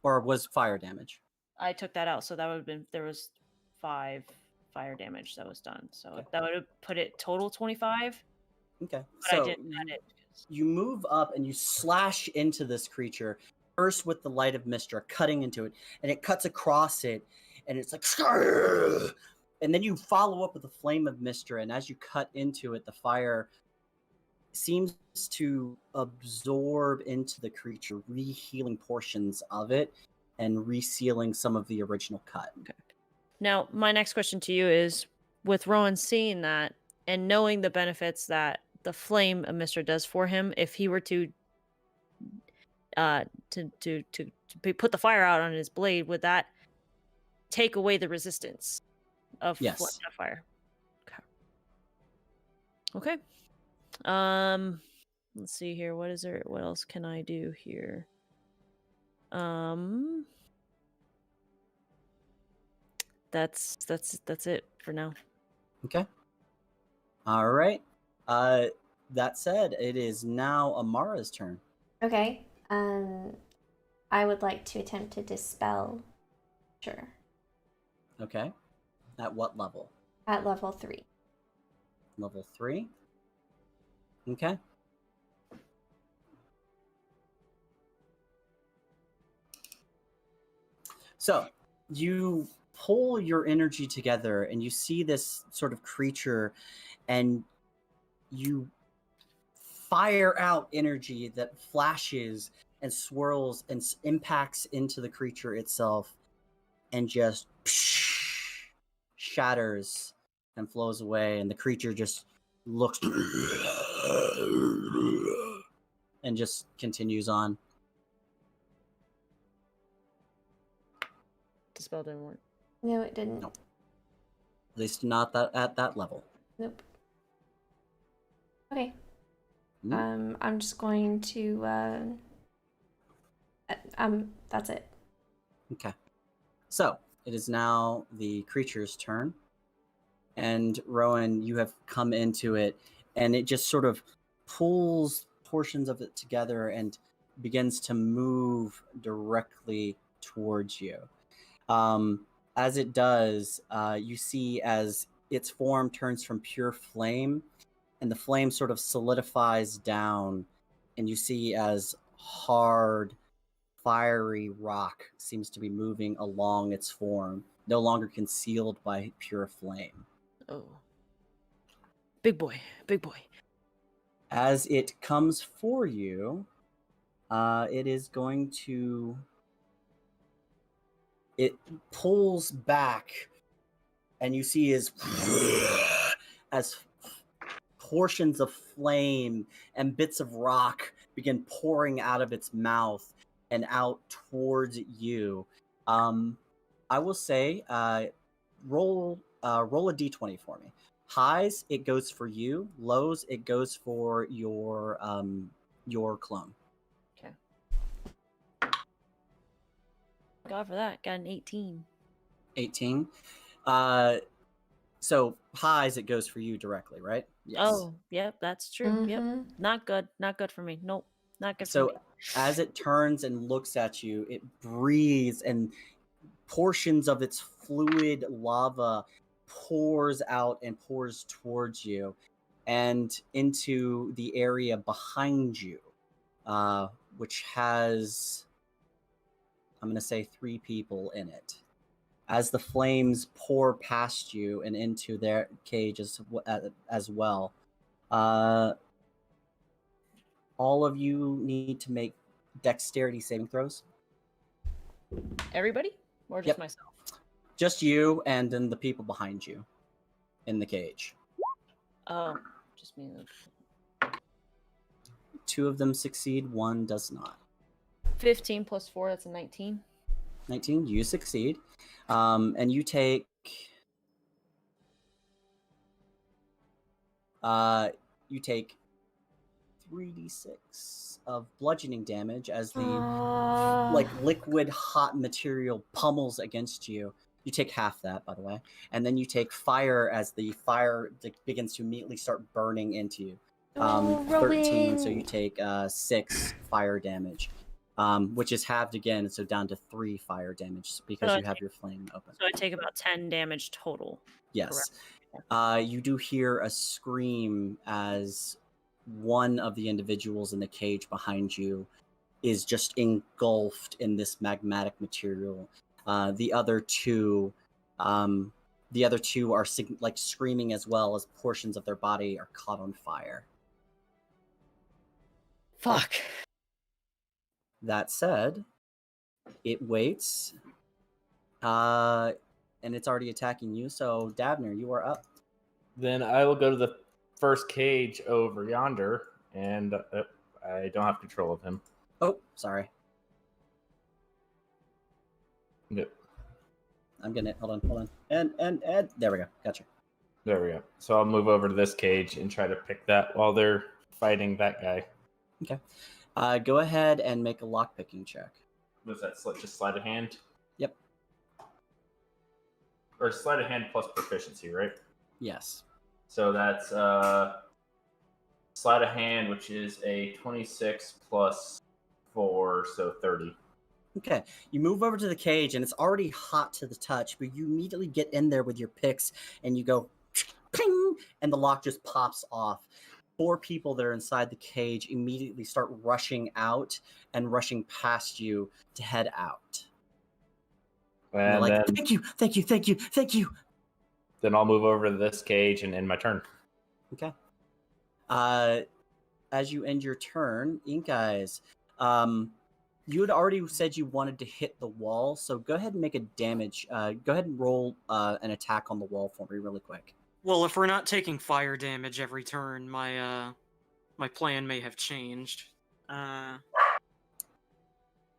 Or was fire damage? I took that out, so that would have been there was 5 fire damage that was done. So that would have put it total 25. Okay. But So I didn't add it. you move up and you slash into this creature, first with the light of Mistra, cutting into it, and it cuts across it, and it's like, and then you follow up with the flame of Mistra, and as you cut into it, the fire seems to absorb into the creature, re-healing portions of it and resealing some of the original cut. Okay. Now, my next question to you is, with Rowan seeing that and knowing the benefits that the flame of Mistra does for him, if he were to put the fire out on his blade, would that take away the resistance of Yes. fire? Okay. Let's see here. What is there? What else can I do here? That's it for now. Okay. All right. That said, it is now Amara's turn. Okay. I would like to attempt to dispel. Sure. Okay. At what level? At level 3. Level 3. Okay. So you pull your energy together and you see this sort of creature and you fire out energy that flashes and swirls and impacts into the creature itself and just shatters and flows away, and the creature just looks and just continues on. Dispel didn't work. No, it didn't. No. At least not at that level. Nope. Okay. Mm. I'm just going to that's it. Okay. So it is now the creature's turn. And Rowan, you have come into it, and it just sort of pulls portions of it together and begins to move directly towards you. As it does, you see as its form turns from pure flame, and the flame sort of solidifies down, and you see as hard, fiery rock seems to be moving along its form, no longer concealed by pure flame. Oh. Big boy. Big boy. As it comes for you, it is going to... It pulls back, and you see as portions of flame and bits of rock begin pouring out of its mouth and out towards you. I will say, roll a d20 for me. Highs, it goes for you. Lows, it goes for your clone. Okay. God for that. Got an 18. 18. So highs, it goes for you directly, right? Yes. Oh, yep, that's true. Yep. Mhm. Not good. Not good for me. Nope. Not good for So me. as it turns and looks at you, it breathes and portions of its fluid lava pours out and pours towards you and into the area behind you, which has, I'm going to say, 3 people in it. As the flames pour past you and into their cage as well, all of you need to make dexterity saving throws. Everybody? Or just Yep. myself? Just you and then the people behind you in the cage. Oh, just me. 2 of them succeed, 1 does not. 15 plus 4, that's a 19. 19, you succeed. And you take... you take 3d6 of bludgeoning damage as the like liquid hot material pummels against you. You take half that, by the way, and then you take fire as the fire begins to immediately start burning into you. 13, so you take 6 fire damage, which is halved again, so down to 3 fire damage because So you have your flame open. So I take about 10 damage total. Yes. Correct. You do hear a scream as one of the individuals in the cage behind you is just engulfed in this magmatic material. The other two are like screaming as well as portions of their body are caught on fire. Fuck. That said, it waits, and it's already attacking you. So, Dabner, you are up. Then I will go to the first cage over yonder, and I don't have control of him. Oh, sorry. Yep. I'm getting it. Hold on. And there we go. Gotcha. There we go. So I'll move over to this cage and try to pick that while they're fighting that guy. Okay. Go ahead and make a lockpicking check. Was that just sleight of hand? Yep. Or sleight of hand plus proficiency, right? Yes. So that's sleight of hand, which is a 26 plus 4, so 30. Okay. You move over to the cage, and it's already hot to the touch, but you immediately get in there with your picks, and you go, ping, and the lock just pops off. 4 people that are inside the cage immediately start rushing out and rushing past you to head out. And they're like, thank you. Then I'll move over to this cage and end my turn. Okay. As you end your turn, Ink Eyes, you had already said you wanted to hit the wall, so go ahead and make a damage. Go ahead and roll an attack on the wall for me really quick. Well, if we're not taking fire damage every turn, my plan may have changed.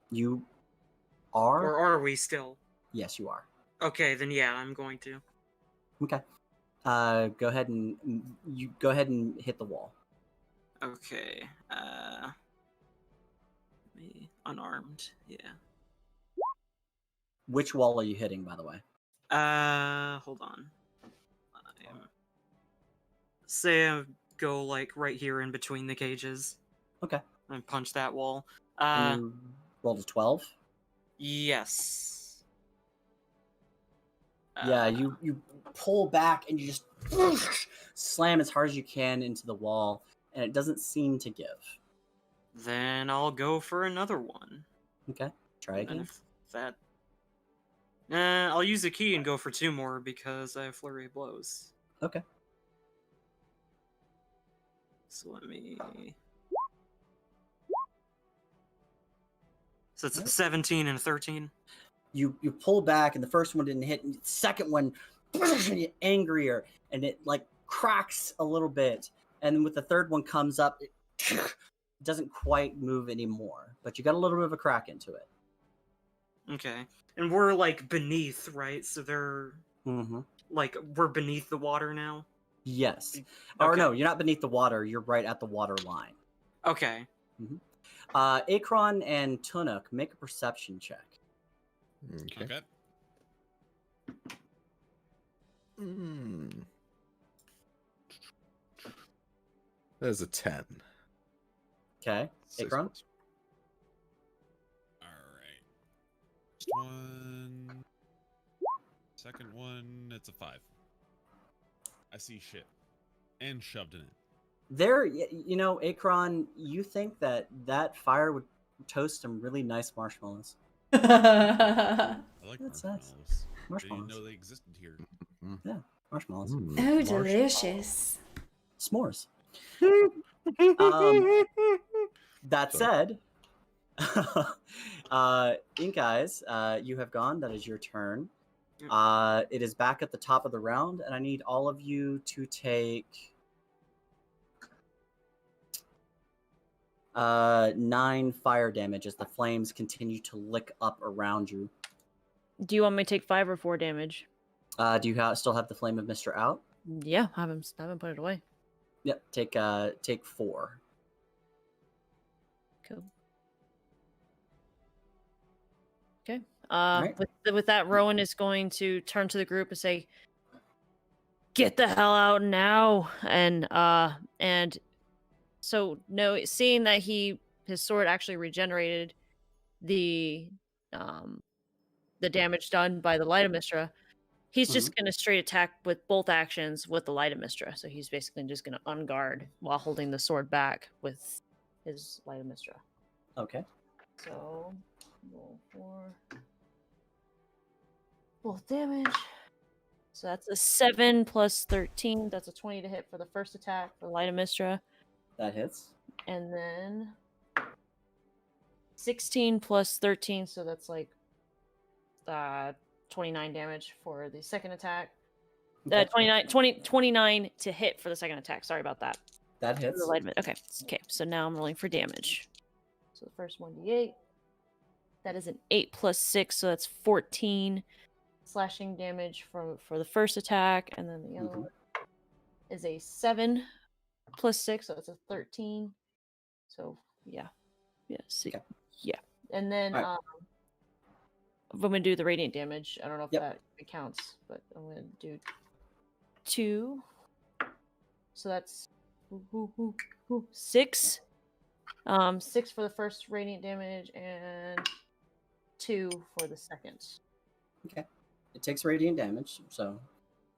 You are? Or are we still? Yes, you are. Okay, then yeah, I'm going to. Okay. Go ahead and hit the wall. Okay. Me unarmed. Yeah. Which wall are you hitting, by the way? Hold on. Say I go like right here in between the cages. Okay. And punch that wall. You rolled a 12? Yes. Yeah, you pull back and you just slam as hard as you can into the wall, and it doesn't seem to give. Then I'll go for another one. Okay, try again. And if that... I'll use a key and go for 2 more because I have Flurry of Blows. Okay. So let me... So it's 17 and 13. You pull back, and the first one didn't hit, and the second one, angrier, and it like cracks a little bit, and then with the third one comes up, it doesn't quite move anymore, but you got a little bit of a crack into it. Okay. And we're like beneath, right? So they're Mm-hmm. like we're beneath the water now. Yes. Okay. Or no, you're not beneath the water. You're right at the water line. Okay. Akron and Tunuk, make a perception check. Okay. There's a 10. Okay. 6 Akron? plus. All right. First one. Second one, it's a 5. I see shit. And shoved in it. There, Akron, you think that fire would toast some really nice marshmallows. I like That's marshmallows. I Marshmallows. didn't know they existed here. Marshmallows. Oh, Marshmallows. delicious. S'mores. That said, Ink Eyes, you have gone. That is your turn. It is back at the top of the round, and I need all of you to take 9 fire damage as the flames continue to lick up around you. Do you want me to take 5 or 4 damage? Do you still have the flame of Mr. out? Yeah, haven't put it away. Yep. Take 4. Cool. Okay. Right. With that, Rowan is going to turn to the group and say, "Get the hell out now!" And so no, seeing that his sword actually regenerated the damage done by the Light Mistra, he's just gonna straight attack with both actions with the Light Mistra. So he's basically just gonna unguard while holding the sword back with his Light Mistra. Okay. So roll 4. Both damage. So that's a 7 plus 13. That's a 20 to hit for the first attack for Light Mistra. That hits. And then 16 plus 13, so that's like 29 damage for the second attack. Okay. 29 to hit for the second attack. Sorry about that. That hits. Okay, so now I'm rolling for damage. So the first 1d8. That is an 8 plus 6, so that's 14 slashing damage for the first attack, and then the other one is a 7 plus 6, so it's a 13. So yeah, see, Okay. yeah, and then Right. I'm gonna do the radiant damage. I don't know if Yep. that counts, but I'm gonna do 2. So that's 6. 6 for the first radiant damage and 2 for the second. Okay. It takes radiant damage, so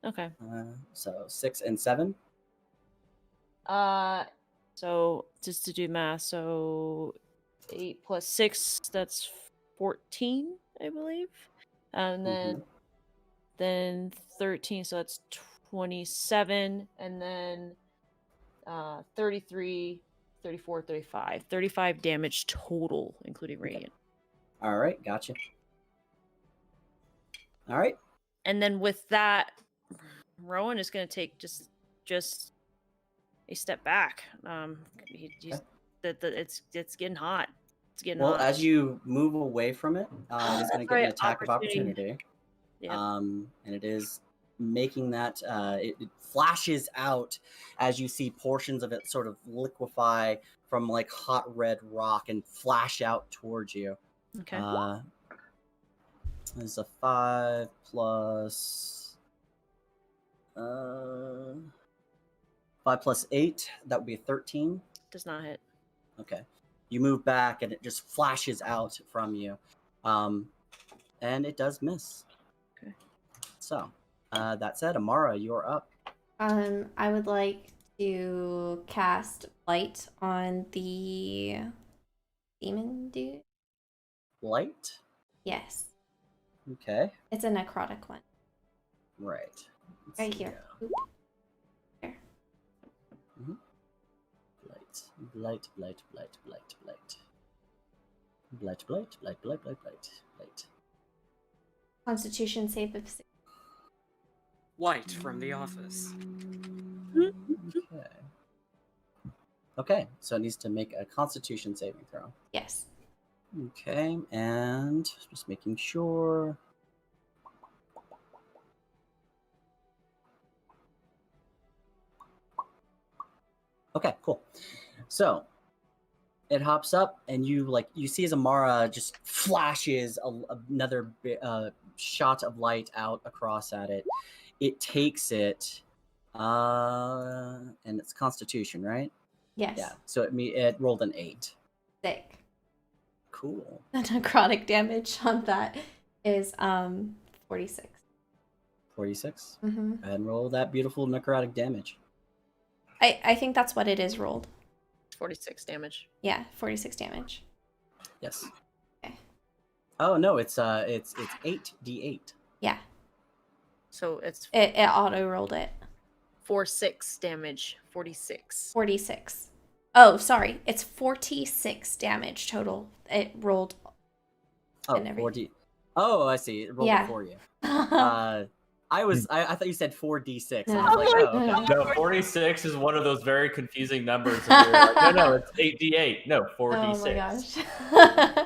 Okay. so 6 and 7. So just to do math, so 8 plus 6, that's 14, I believe. And then 13, so that's 27, and then 33, 34, 35. 35 damage total, including radiant. All right, gotcha. All right. And then with that, Rowan is going to take just a step back. It's getting hot. It's getting hot. Well, as you move away from it, it's going to get an attack of opportunity. Yeah. And it is making that it flashes out as you see portions of it sort of liquefy from like hot red rock and flash out towards you. Okay. There's a 5 plus 5 plus 8. That would be a 13. Does not hit. Okay. You move back and it just flashes out from you. And it does miss. Okay. So, that said, Amara, you're up. I would like to cast light on the demon dude. Light? Yes. Okay. It's a necrotic one. Right. Let's Right see here. now. Oop. There. Blight. Constitution save of 6. Light from the office. Okay. Okay, so it needs to make a Constitution saving throw. Yes. Okay, and just making sure. Okay, cool. So it hops up, and you see as Amara just flashes another shot of light out across at it. It takes it, and it's Constitution, right? Yes. Yeah. So it rolled an 8. Sick. Cool. The necrotic damage on that is 46. 46. Mm-hmm. Go ahead and roll that beautiful necrotic damage. I think that's what it is rolled. 46 damage. Yeah, 46 damage. Yes. Okay. Oh no, it's 8d8. Yeah, So it's it auto rolled it. 46 damage. 46. 46. Oh, sorry. It's 46 damage total. It rolled. Oh, and everything. 40. Oh, I see. It rolled Yeah. it for you. Oh, I thought you said 4d6. No. I was like, oh, okay. No, 46 is one of those very confusing numbers. And you're like, no, it's 8d8. No, 4d6. Oh my gosh.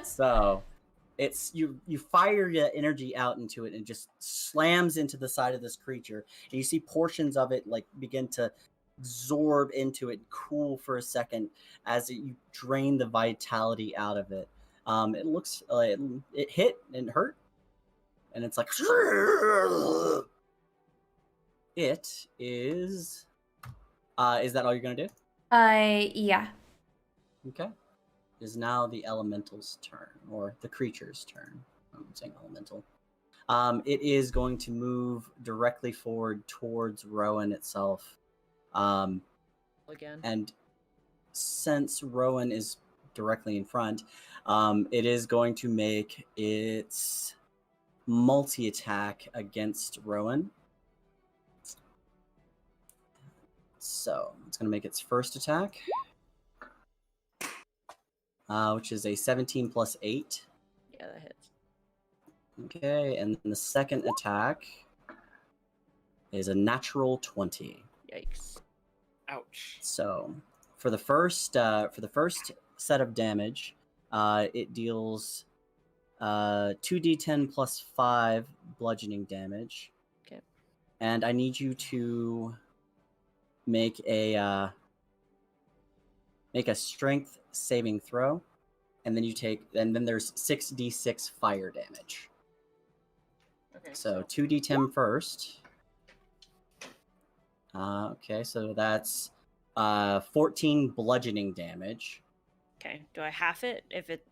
So it's you fire your energy out into it and it just slams into the side of this creature, and you see portions of it like begin to absorb into it, cool for a second as you drain the vitality out of it. It looks it hit and hurt, and it's like it is. Is that all you're gonna do? Yeah. Okay. It is now the elemental's turn, or the creature's turn. I'm saying elemental. It is going to move directly forward towards Rowan itself. Again. And since Rowan is directly in front, it is going to make its multi-attack against Rowan. So it's going to make its first attack, which is a 17 plus 8. Yeah, that hits. Okay, and then the second attack is a natural 20. Yikes. Ouch. So for the first set of damage, it deals 2d10 plus 5 bludgeoning damage. Okay. And I need you to make a strength saving throw, and then there's 6d6 fire damage. Okay. So 2d10 first. Okay, so that's 14 bludgeoning damage. Okay. Do I half it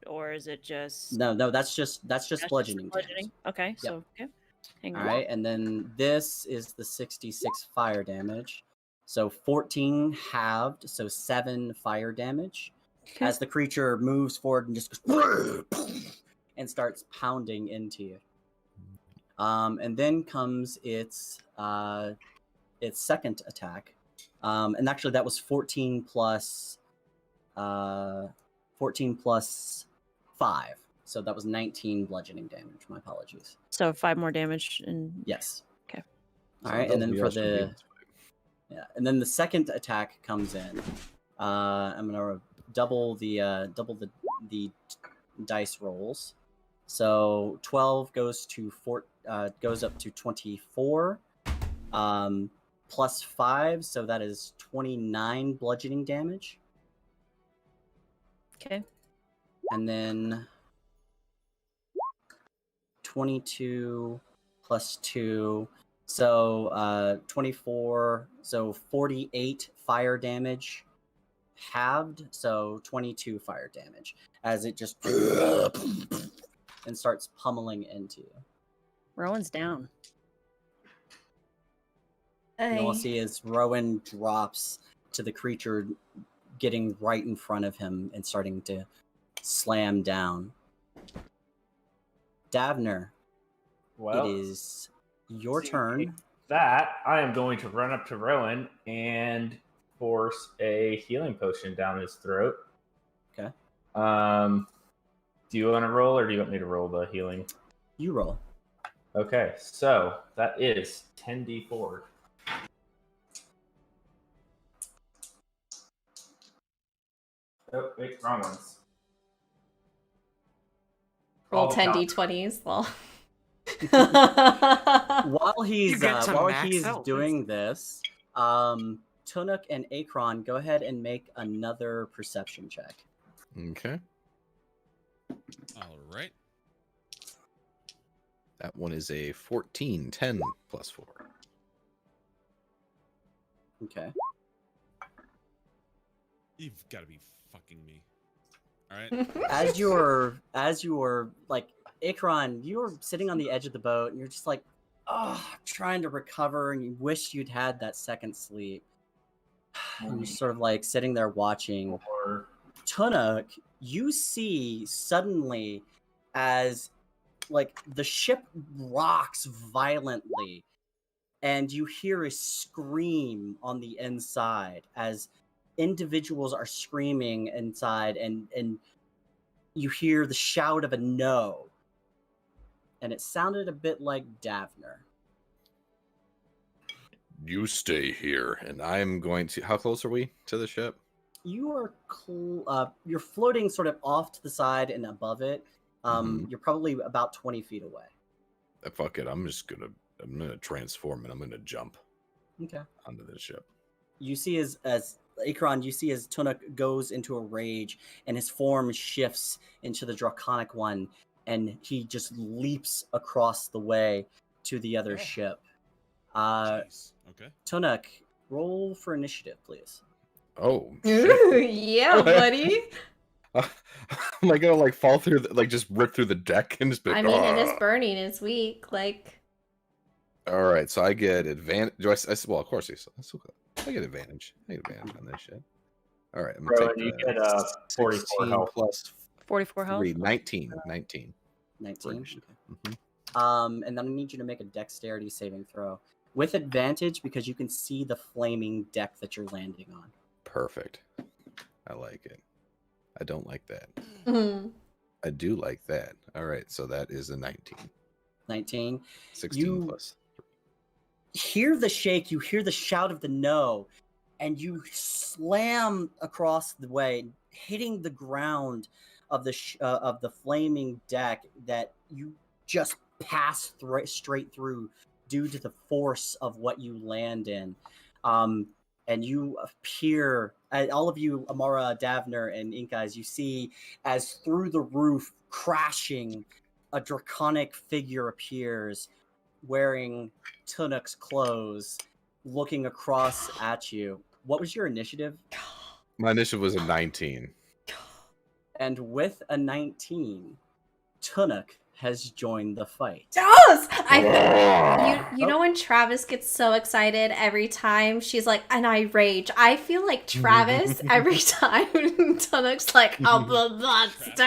or is it just No, that's just bludgeoning damage. bludgeoning? Okay. So okay. Hang All on. right, and then this is the 66 fire damage. So 14 halved, so 7 fire damage. Okay. As the creature moves forward and just goes and starts pounding into you. And then comes its second attack. And actually that was 14 plus 5. So that was 19 bludgeoning damage. My apologies. So 5 more damage and Yes. Okay. All right, and then and then the second attack comes in. I'm gonna double the dice rolls. So 12 goes up to 24, plus 5, so that is 29 bludgeoning damage. Okay. And then 22 plus 2, so 24, so 48 fire damage halved, so 22 fire damage as it just and starts pummeling into you. Rowan's down. And all I see is Rowan drops to the creature getting right in front of him and starting to slam down. Davner, Well, it is your see, turn. That I am going to run up to Rowan and force a healing potion down his throat. Okay. Do you want to roll, or do you want me to roll the healing? You roll. Okay, so that is 10d4. Oh, wait, wrong ones. Roll All the 10 counters. d20s. Well. While You get to max he's out. doing this, Tunuk and Akron, go ahead and make another perception check. Okay. All right. That one is a 14, 10 plus 4. Okay. You've got to be fucking me. All right. As you're like, Akron, you're sitting on the edge of the boat and you're just like, oh, trying to recover, and you wish you'd had that second sleep. And you're sort of like sitting there watching. Or Tunuk, you see suddenly as like the ship rocks violently, and you hear a scream on the inside as individuals are screaming inside, and you hear the shout of a no, and it sounded a bit like Davner. You stay here, and I'm going to. How close are we to the ship? You are you're floating sort of off to the side and above it. You're probably about 20 feet away. Fuck it. I'm gonna transform and I'm gonna jump Okay. onto the ship. You see as Akron, you see as Tunuk goes into a rage and his form shifts into the draconic one, and he just leaps across the way to the other ship. Jeez. Okay. Tunuk, roll for initiative, please. Oh, Ooh, shit. yeah, buddy. Am I gonna like fall through, like just rip through the deck and just be? I mean, it is "Ah." burning. It's weak. Like, All right, so I get advantage. Do I? Well, of course, I get advantage. I get advantage on this shit. All right, I'm gonna Rowan, take you the get 44 16 health. plus 44 health. 3, 19. 19. initiative. Okay. Mhm. And then I need you to make a dexterity saving throw with advantage because you can see the flaming deck that you're landing on. Perfect. I like it. I don't like that. mhm. I do like that. All right, so that is a 19. 19. 16 You- plus. Hear the shake, you hear the shout of the no, and you slam across the way, hitting the ground of the flaming deck that you just pass straight through due to the force of what you land in. And you appear, all of you, Amara, Davner, and Inkais, you see as through the roof, crashing, a draconic figure appears, wearing Tunuk's clothes, looking across at you. What was your initiative? My initiative was a 19. And with a 19, Tunuk has joined the fight. Yes! You Oh. know when Travis gets so excited every time she's like, and I rage. I feel like Travis every time Tunuk's like, I'm the monster.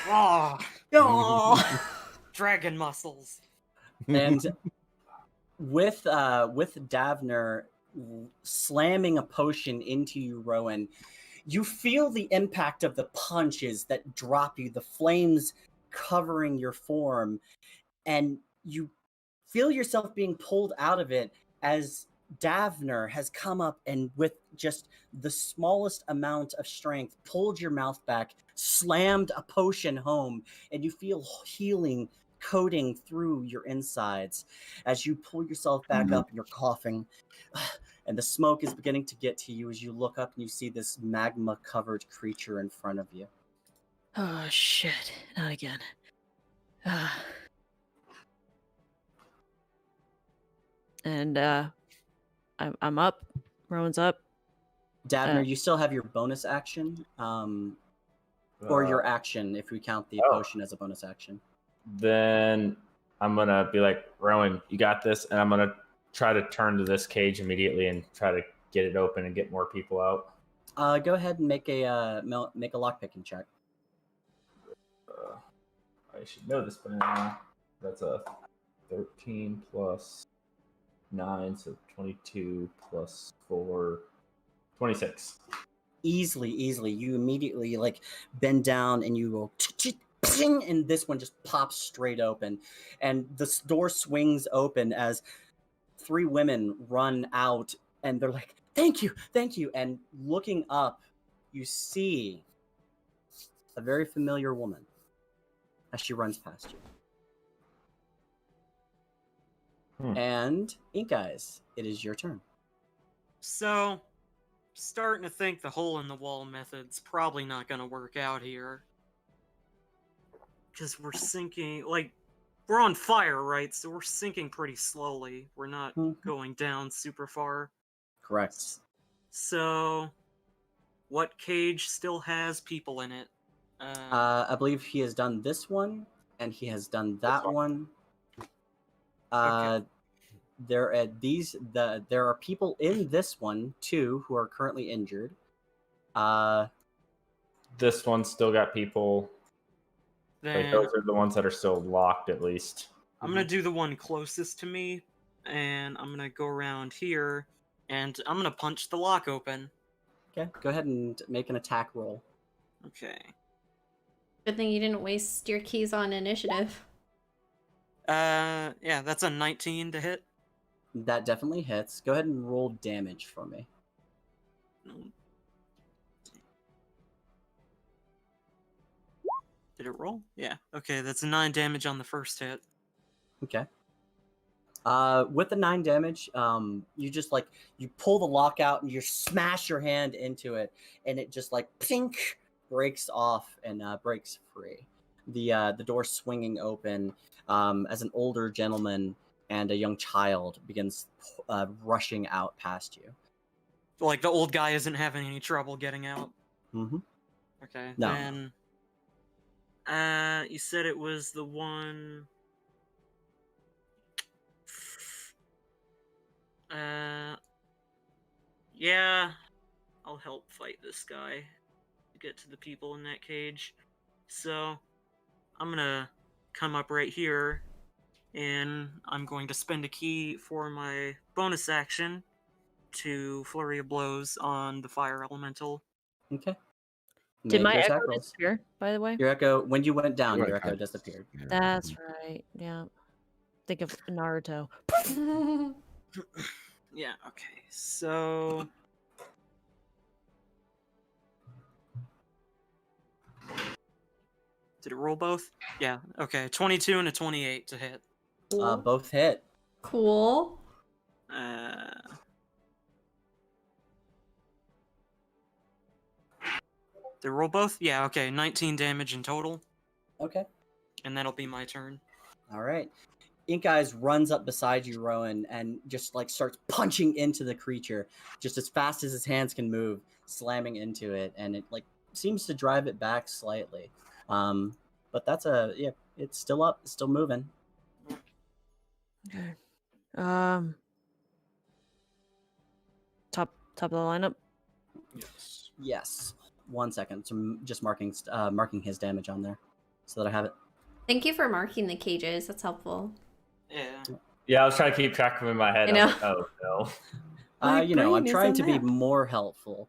Raw Oh. dragon muscles. And with Davner slamming a potion into you, Rowan, you feel the impact of the punches that drop you, the flames covering your form, and you feel yourself being pulled out of it as Davner has come up and with just the smallest amount of strength pulled your mouth back, slammed a potion home, and you feel healing coating through your insides as you pull yourself back up and you're coughing, and the smoke is beginning to get to you as you look up and you see this magma covered creature in front of you. Oh shit! Not again. And I'm up. Rowan's up. Davner, you still have your bonus action, or your action if we count the potion as a bonus action. Then I'm gonna be like, Rowan, you got this, and I'm gonna try to turn to this cage immediately and try to get it open and get more people out. Go ahead and make a lockpicking check. I should know this by now. That's a 13 plus 9, so 22 plus 4, 26. Easily. You immediately like bend down and you go, ping, and this one just pops straight open, and the door swings open as 3 women run out, and they're like, thank you, and looking up, you see a very familiar woman as she runs past you. And Ink Eyes, it is your turn. So, starting to think the hole in the wall method's probably not going to work out here. Because we're sinking, like, we're on fire, right? So we're sinking pretty slowly. We're not going down super far. Correct. So, what cage still has people in it? I believe he has done this one, and he has done that one. Okay. There are people in this one too who are currently injured. This one's still got people. Like Then those are the ones that are still locked, at least. I'm gonna do the one closest to me, and I'm gonna go around here, and I'm gonna punch the lock open. Okay, go ahead and make an attack roll. Okay. Good thing you didn't waste your keys on initiative. Yeah, that's a 19 to hit. That definitely hits. Go ahead and roll damage for me. Did it roll? Yeah. Okay, that's 9 damage on the first hit. Okay. With the 9 damage, you just like you pull the lock out and you smash your hand into it, and it just like pink breaks off and breaks free. The door swinging open as an older gentleman and a young child begins rushing out past you. Like the old guy isn't having any trouble getting out. Mm-hmm. Okay. No. Then you said it was the one. Yeah, I'll help fight this guy to get to the people in that cage. So, I'm gonna come up right here, and I'm going to spend a key for my bonus action to Flurry of Blows on the fire elemental. Okay. Did Make my your echo attack rolls. disappear, by the way? Your echo, when you went down, went your echo unconscious. disappeared. Yeah. That's right. Yeah. Think of Naruto. Yeah, okay, so... Did it roll both? Yeah, okay, 22 and a 28 to hit. Cool. Both hit. Cool. Did it roll both? Yeah, okay, 19 damage in total, Okay. and that'll be my turn. All right. Ink Eyes runs up beside you, Rowan, and just like starts punching into the creature just as fast as his hands can move, slamming into it, and it like seems to drive it back slightly. But that's it's still up, it's still moving. Okay. Top of the lineup. Yes. Yes. 1 second. So I'm just marking his damage on there so that I have it. Thank you for marking the cages. That's helpful. Yeah. Yeah, I was trying to keep track of them in my head. I I was know. like, oh no. My I'm brain is trying a to be map. more helpful.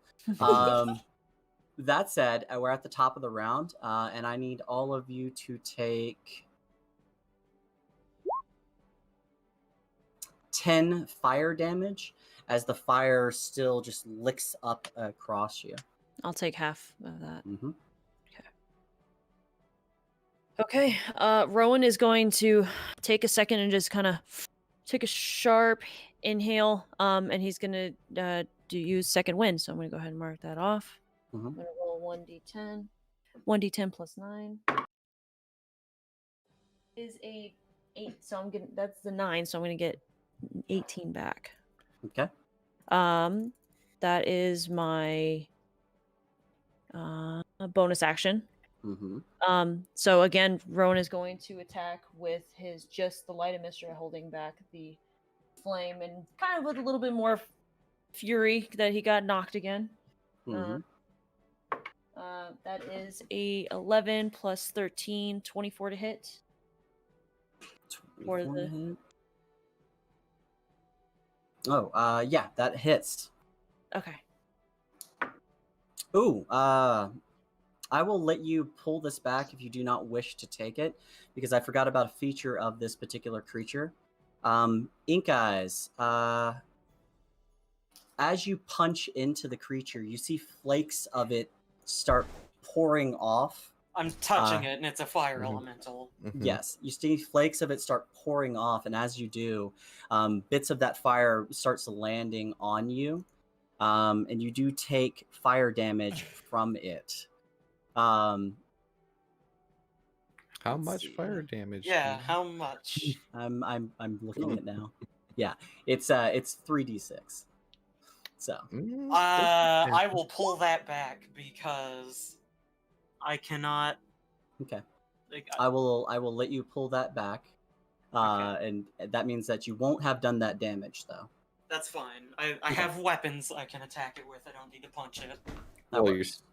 That said, we're at the top of the round, and I need all of you to take 10 fire damage as the fire still just licks up across you. I'll take half of that. Mm-hmm. Okay. Rowan is going to take a second and just kind of take a sharp inhale. And he's gonna use second wind. So I'm gonna go ahead and mark that off. Mhm. I'm gonna roll 1d10. 1d10 plus 9 is a 8. So I'm getting that's the 9. So I'm gonna get 18 back. Okay. That is my bonus action. Mm-hmm. So again, Rowan is going to attack with his just the light emitter holding back the flame and kind of with a little bit more fury that he got knocked again. Mm-hmm. That is a 11 plus 13, 24 to hit. For 24 the- to hit. Oh, yeah, that hits. Okay. Ooh, I will let you pull this back if you do not wish to take it, because I forgot about a feature of this particular creature. Ink Eyes, as you punch into the creature, you see flakes of it start pouring off. I'm touching it, and it's a fire Mhm. elemental. Yes, you see flakes of it start pouring off, and as you do, bits of that fire starts landing on you, and you do take fire damage from it. How Let's much see. fire damage? Yeah, how much? I'm looking at it now. Yeah, it's 3d6. So I will pull that back because I cannot. okay, Like, I will let you pull that back, Okay. and that means that you won't have done that damage though. that's fine. I have weapons I can attack it with. I don't need to punch it. That Well, works.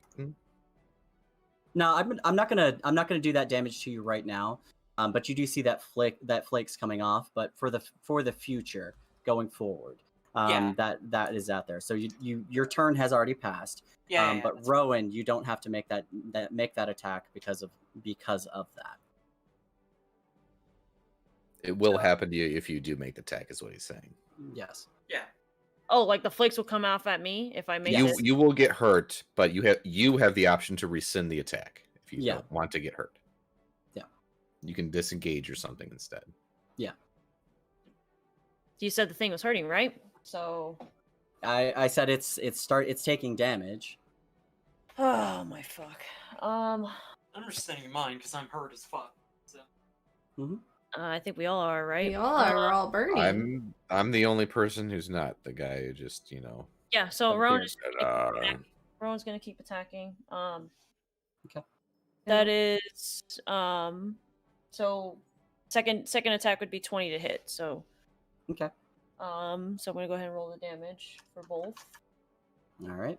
No, I'm not gonna do that damage to you right now. But you do see that flakes coming off. But for the future, going forward, Yeah. that is out there. So your turn has already passed. Yeah. But that's Rowan, you don't have to make that attack because of that. It will happen to you if you do make the attack, is what he's saying. Yes. Yeah. Oh, like the flakes will come off at me if I make Yes. it. You will get hurt, but you have the option to rescind the attack if you don't want to get hurt. Yeah. You can disengage or something instead. You said the thing was hurting, right? So. I said it's taking damage. Oh my fuck. I'm just saying mine because I'm hurt as fuck. So. I think we all are, right? We all are. We're all burning. I'm the only person who's not the guy who just Yeah. So Appears. Rowan's gonna keep attacking. Okay. That is so second attack would be 20 to hit. So Okay. so I'm gonna go ahead and roll the damage for both. All right.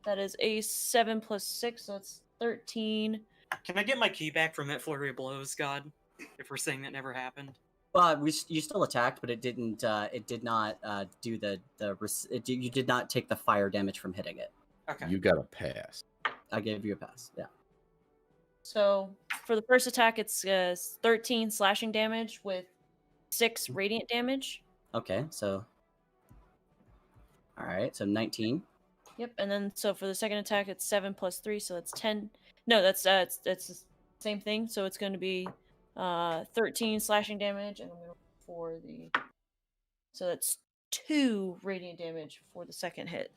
That is a 7 plus 6, so it's 13. Can I get my key back from that flurry of blows, God? If we're saying that never happened. Well, you still attacked, but it didn't. It did not do you did not take the fire damage from hitting it. Okay. You got a pass. I gave you a pass. Yeah. So for the first attack, it's 13 slashing damage with 6 radiant damage. Okay. So. All right. So 19. Yep, and then so for the second attack, it's 7 plus 3, so that's 10. No, that's it's the same thing. So it's going to be 13 slashing damage, and then so that's 2 radiant damage for the second hit.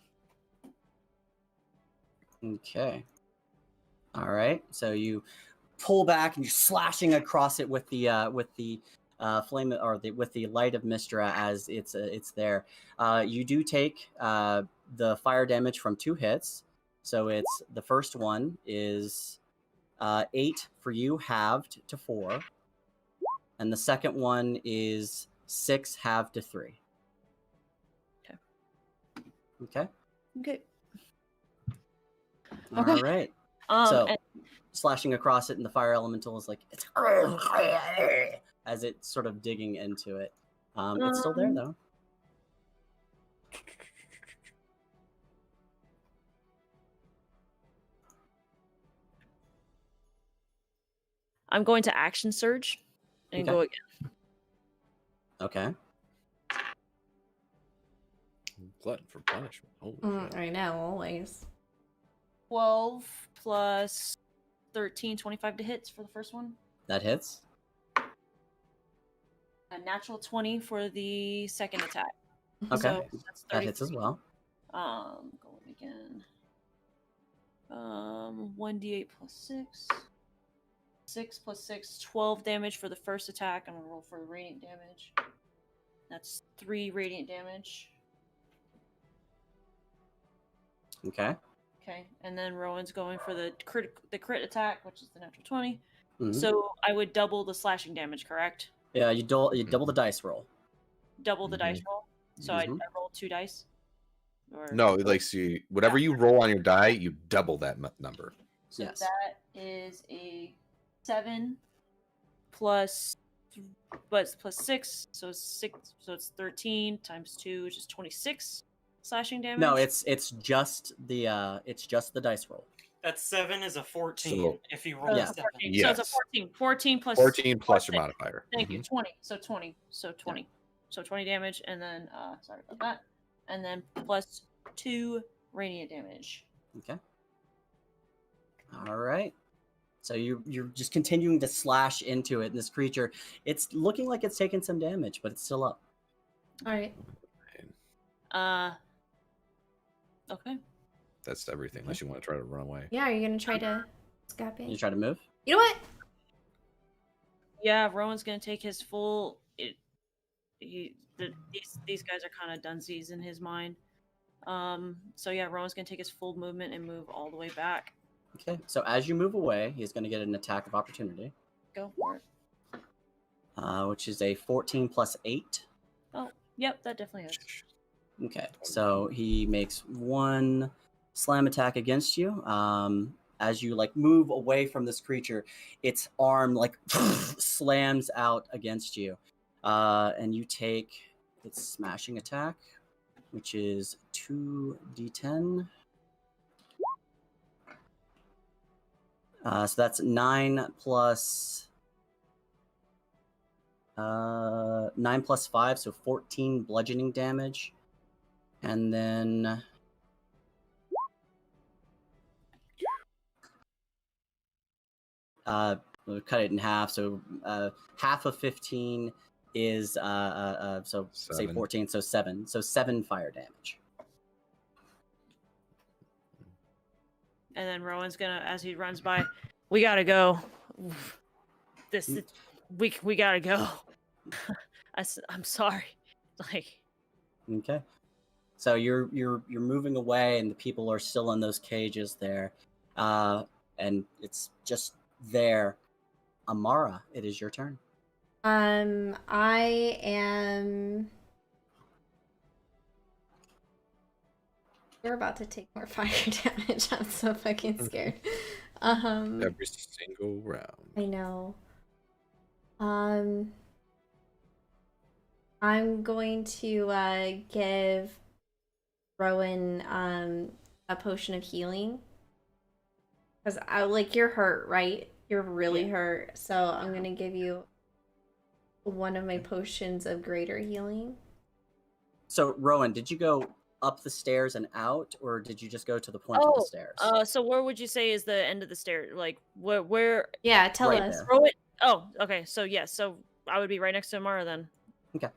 Okay. All right. So you pull back and you're slashing across it with the flame with the light of Mystra as it's there. You do take the fire damage from 2 hits. So it's the first one is 8 for you, halved to 4, and the second one is 6 halved to 3. Okay. Okay. Okay. All right. So and slashing across it, and the fire elemental is like it's as it's sort of digging into it. It's still there though. I'm going to action surge and Okay. go again. Okay. Glutton for punishment. Holy shit. I know, always. 12 plus 13, 25 to hits for the first one. That hits. A natural 20 for the second attack. Okay. So that's That hits as 33. well. Going again. 1d8 plus 6. 6 plus 6, 12 damage for the first attack. I'm gonna roll for the radiant damage. That's 3 radiant damage. Okay. Okay, and then Rowan's going for the crit attack, which is the natural 20. Mhm. So I would double the slashing damage, correct? Yeah, you double the dice roll. Double the dice roll. So I Mhm. roll 2 dice. Or No, like see, whatever you roll on your die, you double that number. So Yes. that is a 7 plus plus 6, so 6, so it's 13 times 2, which is 26 slashing damage. No, it's just the dice roll. That 7 is a 14 So- if you So roll Yeah. it's a 7. 14. So it's a Yes. 14. 14 plus 14 plus your plus modifier. Thank you. Mhm. 20. So 20. So 20. So 20 damage, and then sorry about that. and then +2 radiant damage. Okay. All right. So you're just continuing to slash into it, and this creature, it's looking like it's taking some damage, but it's still up. All right. Okay. That's everything. Unless you want to try to run away. Yeah, are you gonna try to scap You it? try to move. You know what? Yeah, Rowan's gonna take his full. These guys are kind of dunsies in his mind. So yeah, Rowan's gonna take his full movement and move all the way back. Okay. So as you move away, he's going to get an attack of opportunity, Go for it. which is a 14 plus 8. Oh, yep, that definitely hits. Okay. So he makes one slam attack against you. As you like move away from this creature, its arm like slams out against you, and you take its smashing attack, which is 2d10. So that's 9 plus 5, so 14 bludgeoning damage, and then we'll cut it in half. So half of 15 is so say 7. 14, so 7. So 7 fire damage. And then Rowan's gonna, as he runs by, we gotta go. We gotta go. I'm sorry. Like. Okay. So you're moving away, and the people are still in those cages there, and it's just there. Amara, it is your turn. I am. You're about to take more fire damage. I'm so fucking scared. Every single round. I know. I'm going to give Rowan a potion of healing. Because you're hurt, right? You're really hurt. So I'm gonna give you one of my potions of greater healing. So Rowan, did you go up the stairs and out, or did you just go to the point of the stairs? So where would you say is the end of the stair? Like where? Yeah, tell Right us. there. Rowan. Oh, okay. So yes. So I would be right next to Amara then. Okay.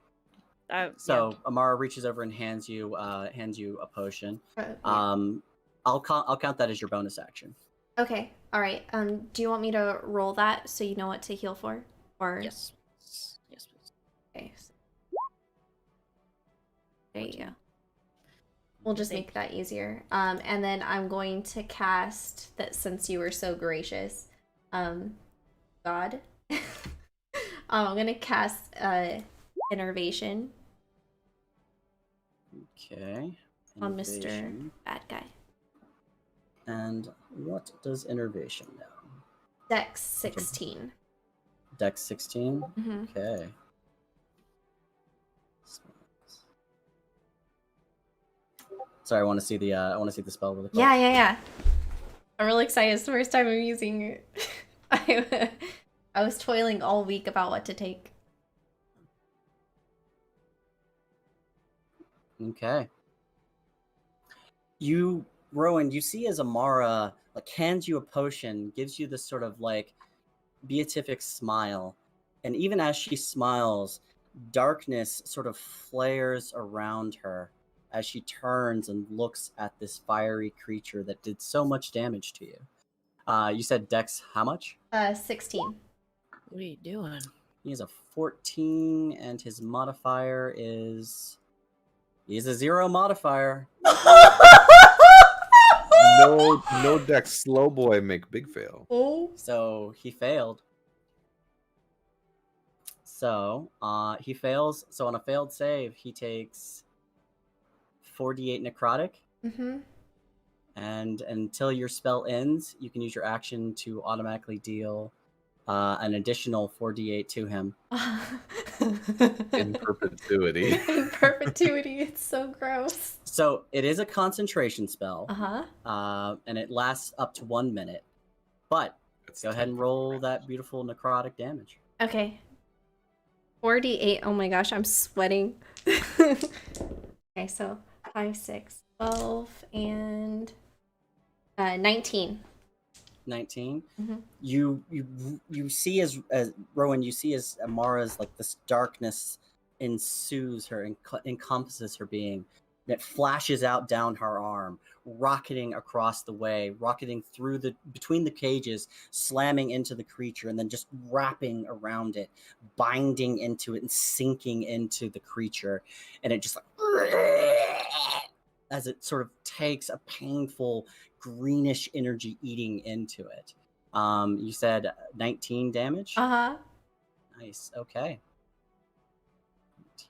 So yeah. Amara reaches over and hands you a potion. Yeah. I'll count that as your bonus action. Okay. All right. Do you want me to roll that so you know what to heal for? Or yes. Yes, please. Okay. There you go. We'll just make that easier. And then I'm going to cast that, since you were so gracious. God. I'm gonna cast Innervation. Okay. On Mr. Innervation. Bad Guy. And what does Innervation know? Dex 16. Dex 16? Mm-hmm. Okay. Sorry, I want to see the spell really quick. Yeah. I'm really excited. It's the first time I'm using it. I was toiling all week about what to take. Okay. Rowan, you see as Amara hands you a potion, gives you this sort of beatific smile, and even as she smiles, darkness sort of flares around her as she turns and looks at this fiery creature that did so much damage to you. You said Dex how much? 16. What are you doing? He has a 14, and his modifier is... He's a 0 modifier. No Dex slow boy make big fail. Oh. So he failed. So he fails. So on a failed save, he takes 4d8 necrotic. Mm-hmm. And until your spell ends, you can use your action to automatically deal an additional 4d8 to him. In perpetuity. In perpetuity, it's so gross. So it is a concentration spell. Uh-huh. And it lasts up to 1 minute. But go ahead and roll that beautiful necrotic damage. Okay. 48. Oh my gosh, I'm sweating. Okay, so 5, 6, 12, and 19. 19. Mhm. You see as Rowan, you see as Amara's like this darkness ensues her and encompasses her being. It flashes out down her arm, rocketing across the way, rocketing through between the cages, slamming into the creature, and then just wrapping around it, binding into it and sinking into the creature, and it just like as it sort of takes a painful greenish energy eating into it. You said 19 damage? Uh-huh. Nice. Okay.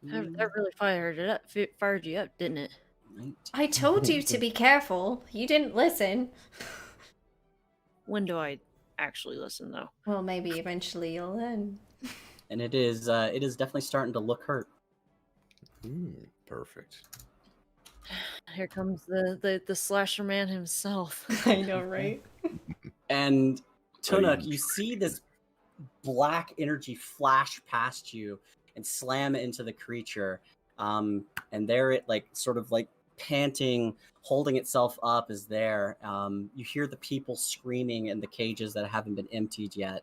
That 19, really fired you up, didn't it? 19. I told you to be careful. You didn't listen. When do I actually listen, though? Well, maybe eventually you'll learn. And it is definitely starting to look hurt. Perfect. Here comes the slasher man himself. I know, right? And Tunuk, Buddy. you see this black energy flash past you and slam into the creature. And there it like sort of like panting, holding itself up is there. You hear the people screaming in the cages that haven't been emptied yet.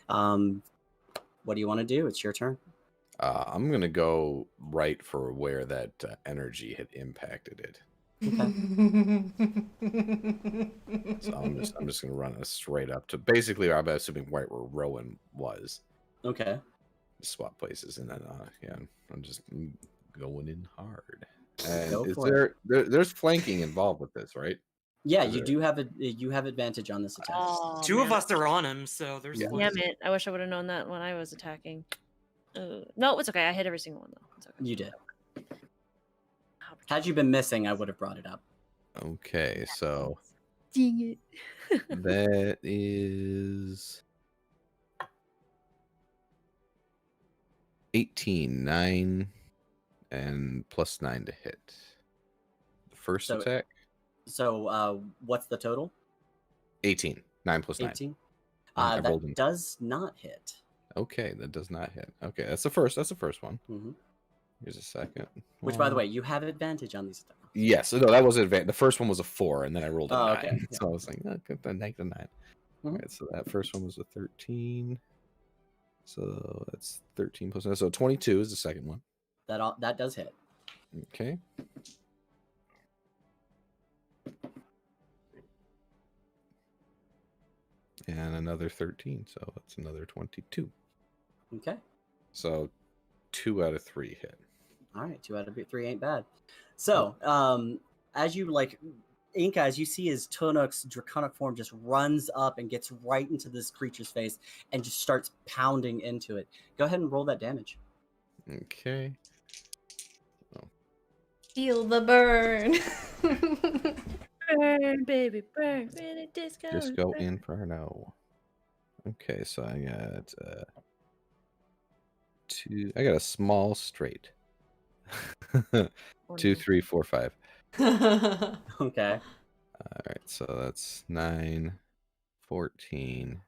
What do you want to do? It's your turn. I'm gonna go right for where that energy had impacted it. So I'm just gonna run it straight up to basically I'm assuming right where Rowan was. Okay. Swap places, and then yeah, I'm just going in hard. And Go is for there's flanking involved with this, right? Yeah, Is you there- do have you have advantage on this attack. Oh, Two of man. us are on him, so there's Yeah. Damn it. I wish I would have known that when I was attacking. No, it's okay. I hit every single one, though. It's okay. You did. Oh, Had you been missing, I would have brought it up. Okay, so dang it. that is 18, 9, and plus 9 to hit. The first So- attack, So, what's the total? 18, 9 plus 9. 18. I rolled That in. does not hit. Okay, that does not hit. Okay, that's the first one. hmm Here's a second. Which, by the one. way, you have advantage on these attacks. Yes, no, that was advantage. The first one was a 4, and then I rolled a Oh, 9. okay, yeah. So I was like, oh, good, then negative 9. Mhm. All right, so that first one was a 13. So that's 13 plus 9. So 22 is the second one. That does hit. Okay. And another 13, so that's another 22. Okay. So 2 out of 3 hit. All right. 2 out of 3 ain't bad. So, as you like, Inca, as you see his Tunuk's draconic form just runs up and gets right into this creature's face and just starts pounding into it. Go ahead and roll that damage. Okay. Feel the burn. Burn, baby, burn. Really disco. Disco Inferno. Okay, so I got 2. I got a small straight. 2, 3, 4, 5. Okay. All right, so that's 9, 14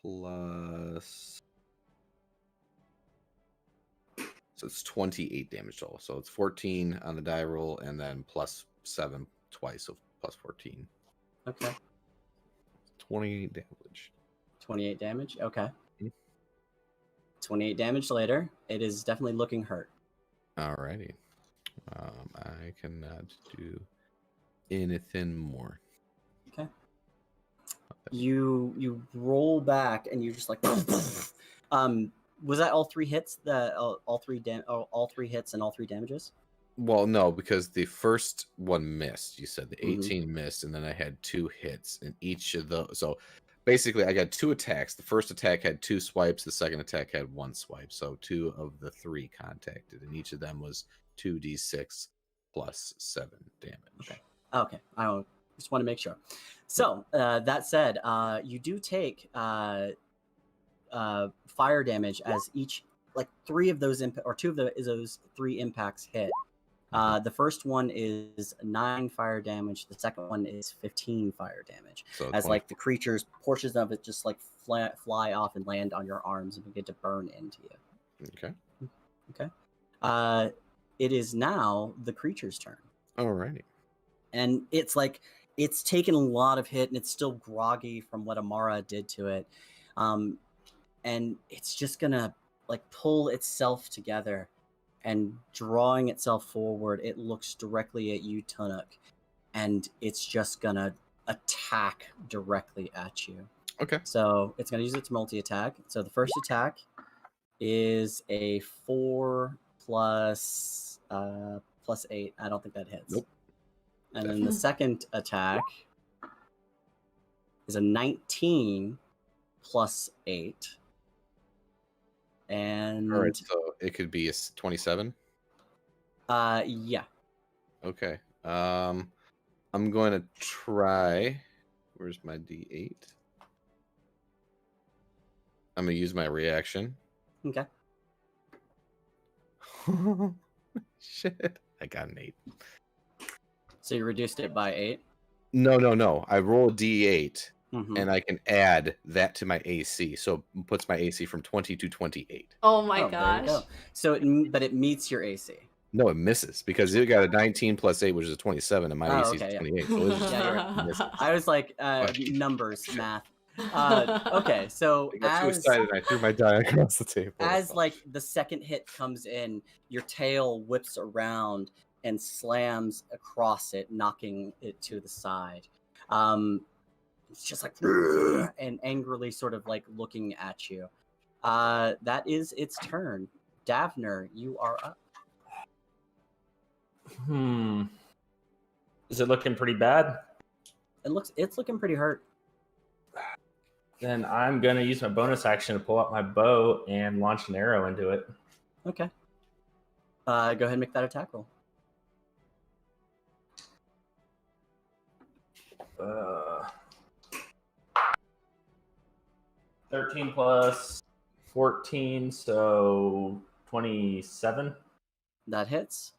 plus. So it's 28 damage total. So it's 14 on the die roll, and then plus 7 twice, so plus 14. Okay. 28 damage. 28 damage. Okay. Mhm. 28 damage later. It is definitely looking hurt. Alrighty. I cannot do anything more. Okay. You roll back and you're just like was that all 3 hits? All three hits and all 3 damages? Well, no, because the first one missed. You said the Mhm. 18 missed, and then I had 2 hits, and each of those. So basically, I got 2 attacks. The first attack had 2 swipes. The second attack had 1 swipe. So 2 of the 3 contacted, and each of them was 2d6 plus 7 damage. Okay. I just want to make sure. So that said, you do take fire damage as each, like 3 of those or 2 of those 3 impacts hit. The first one is 9 fire damage. The second one is 15 fire damage. So As 20 like the creatures, portions of it just like fly off and land on your arms and begin to burn into you. Okay. Okay. it is now the creature's turn. Alrighty. And it's like it's taken a lot of hit and it's still groggy from what Amara did to it. And it's just gonna like pull itself together and drawing itself forward. It looks directly at you, Tunuk, and it's just gonna attack directly at you. Okay. So it's gonna use its multi-attack. So the first attack is a 4 plus 8. I don't think that hits. Nope. And then the second attack is a 19 plus 8. And All right, so it could be a 27. yeah. Okay. I'm going to try. Where's my D8? I'm going to use my reaction. Okay. Shit. I got an 8. So you reduced it by 8. No. I roll a D8 Mhm. and I can add that to my AC. So it puts my AC from 20 to 28. Oh my There you gosh. go. So but it meets your AC. No, it misses because it got a 19 plus 8, which is a 27, and my Oh, AC okay, is yeah. 28. So it's just Yeah, you're it misses. I was like numbers, math. Okay, so I got too as excited and I threw my die across the table. as like the second hit comes in, your tail whips around and slams across it, knocking it to the side. It's just like and angrily sort of like looking at you. That is its turn. Davner, you are up. Is it looking pretty bad? It's looking pretty hurt. Then I'm gonna use my bonus action to pull out my bow and launch an arrow into it. Okay. Go ahead and make that attack roll. 13 plus 14, so 27. That hits.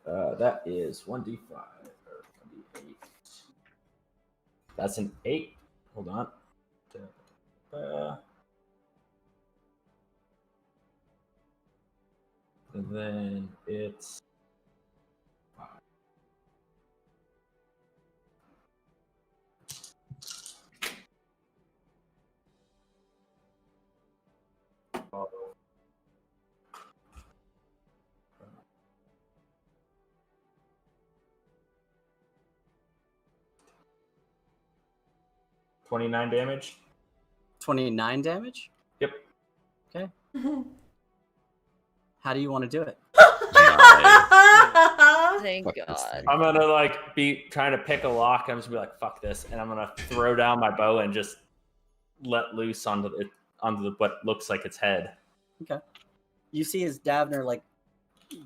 That is 1d5 or 1d8. That's an 8. Hold on. And then it's 5. Oh. 29 damage. 29 damage? Yep. Okay. How do you want to do it? Thank Fuck this God. thing. I'm gonna like be trying to pick a lock. I'm just gonna be like, "Fuck this," and I'm gonna throw down my bow and just let loose onto what looks like its head. Okay. You see as Davner like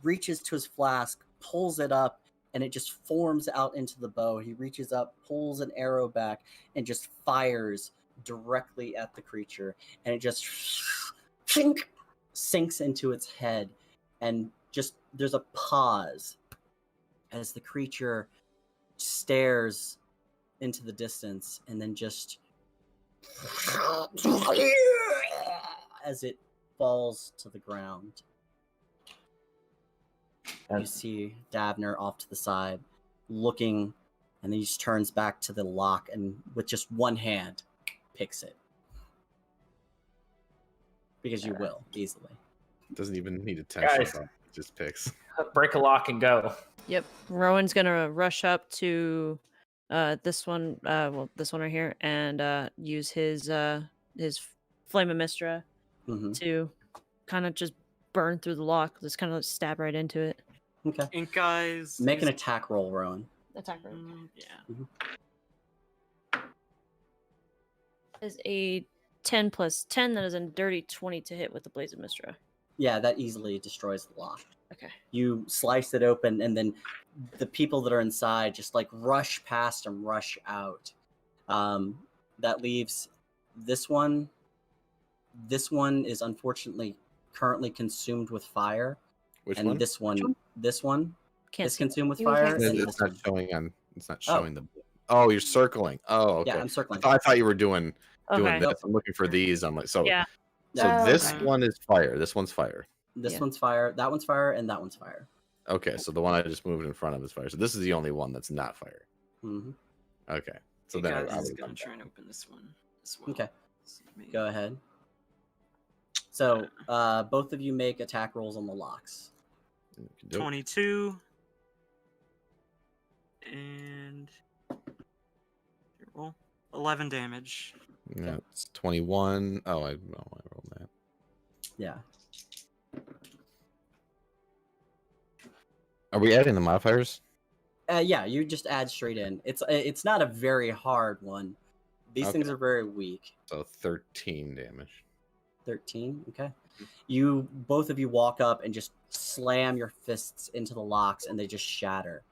reaches to his flask, pulls it up, and it just forms out into the bow. He reaches up, pulls an arrow back, and just fires directly at the creature. And it just sinks into its head. And just there's a pause as the creature stares into the distance and then just as it falls to the ground. You see Davner off to the side, looking, and then he just turns back to the lock and with just one hand picks it. Because you will, easily. Doesn't even need attention. Guys. It just picks. Break a lock and go. Yep. Rowan's gonna rush up to this one, this one right here, and use his Flame of Mistra Mm-hmm. to kind of just burn through the lock. Just kind of stab right into it. Okay. And guys, Make an attack roll, Rowan. Attack roll. Yeah. Is a 10 plus 10. That is a dirty 20 to hit with the Blaze of Mistra. Yeah, that easily destroys the lock. Okay. You slice it open, and then the people that are inside just like rush past and rush out. That leaves this one. This one is unfortunately currently consumed with fire. Which and one? this one Can't is see. consumed with You fire. can't and see. this It's not one- showing on. It's not showing the. Oh, you're circling. Oh, okay. Yeah, I'm circling. I thought you were doing Okay. this. I'm looking for these. I'm like, so Yeah. So Oh, this okay. one is fire. This one's fire. This Yeah. one's fire. That one's fire, and that one's fire. Okay, so the one I just moved in front of is fire. So this is the only one that's not fire. Hmm. Okay. So Hey then guys, I I'm would gonna try and open this one as well. Okay. So maybe- Go ahead. So, both of you make attack rolls on the locks. 22 and roll 11 damage. Yeah, it's 21. Oh, I rolled that. Yeah. Are we adding the modifiers? Yeah, you just add straight in. It's not a very hard one. These things Okay. are very weak. So 13 damage. 13. Okay. Both of you walk up and just slam your fists into the locks, and they just shatter.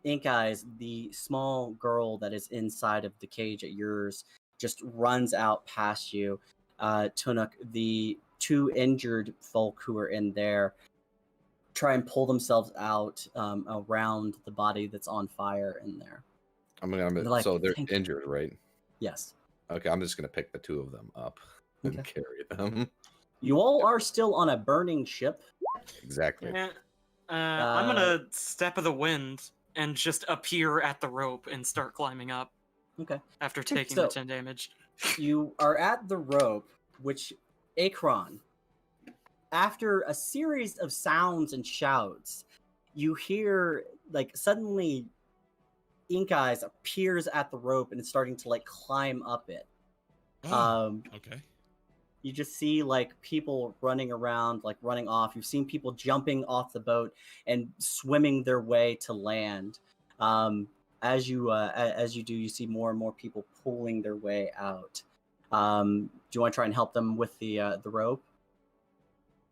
Ink Eyes, the small girl that is inside of the cage at yours, just runs out past you. Tunuk, the two injured folk who are in there, try and pull themselves out around the body that's on fire in there. So they're injured, right? Yes. Okay, I'm just gonna pick the two of them up and carry them. You all are still on a burning ship. Exactly. Yeah. I'm gonna step of the wind and just appear at the rope and start climbing up. Okay. After taking So- the 10 damage. You are at the rope, which Akron, after a series of sounds and shouts, you hear suddenly Ink Eyes appears at the rope and is starting to climb up it. Oh, okay. You just see people running around, running off. You've seen people jumping off the boat and swimming their way to land. As you do, you see more and more people pulling their way out. Do you want to try and help them with the rope?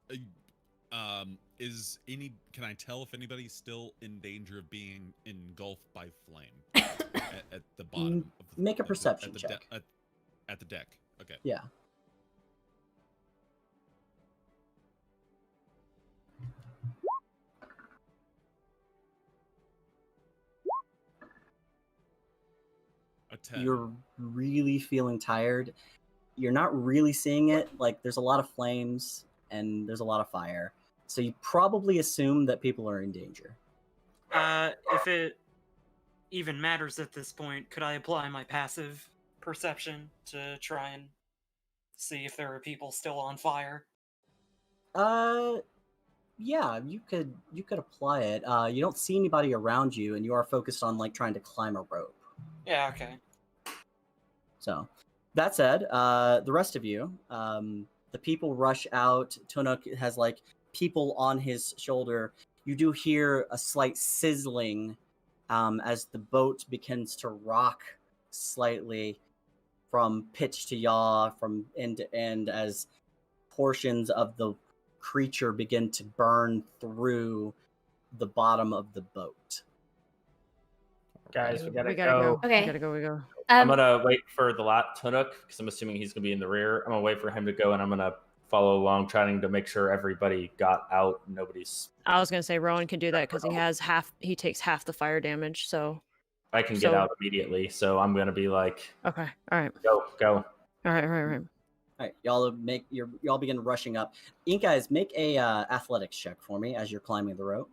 Can I tell if anybody's still in danger of being engulfed by flame at the bottom? Make a perception check. At the deck. Okay. Yeah. A 10. You're really feeling tired. You're not really seeing it. There's a lot of flames and there's a lot of fire. So you probably assume that people are in danger. If it even matters at this point, could I apply my passive perception to try and see if there are people still on fire? Yeah, you could apply it. You don't see anybody around you, and you are focused on trying to climb a rope. Yeah, okay. So, that said, the rest of you, the people rush out. Tunuk has people on his shoulder. You do hear a slight sizzling as the boat begins to rock slightly from pitch to yaw, from end to end, as portions of the creature begin to burn through the bottom of the boat. Guys, we gotta, We gotta go. Okay. We gotta go. We go. I'm gonna wait for the Tunuk because I'm assuming he's gonna be in the rear. I'm gonna wait for him to go, and I'm gonna follow along, trying to make sure everybody got out. Nobody's. I was gonna say Rowan can do that because he has half. He takes half the fire damage. So. I can get So- out immediately, so I'm gonna be like, Okay. All right. go. All right. All right. All right, y'all begin rushing up. Ink Eyes, make a athletics check for me as you're climbing the rope.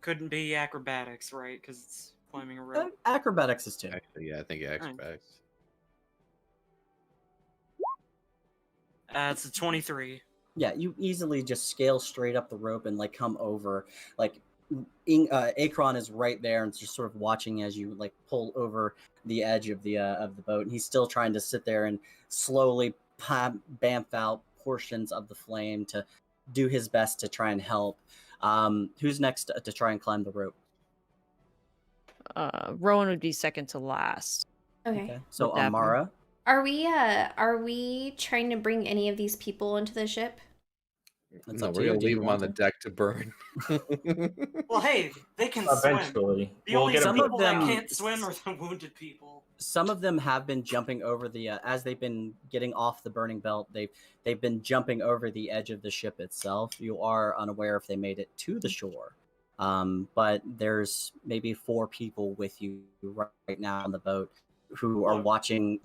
Couldn't be acrobatics, right? Because it's climbing a rope. Acrobatics is 2. Actually, yeah, I think acrobatics. It's a 23. Yeah, you easily just scale straight up the rope and come over. Akron is right there and just sort of watching as you pull over the edge of the boat, and he's still trying to sit there and slowly bamf out portions of the flame to do his best to try and help. Who's next to try and climb the rope? Rowan would be second to last. Okay. So Would that be- Amara. Are we trying to bring any of these people into the ship? That's No, up to we're you. gonna Do you leave them on want the to? deck to burn. Well, hey, they can swim. eventually. The We'll only get some them. of people them- that can't swim are the wounded people. Some of them have been jumping over the as they've been getting off the burning belt. They've been jumping over the edge of the ship itself. You are unaware if they made it to the shore, but there's maybe 4 people with you right now on the boat who are watching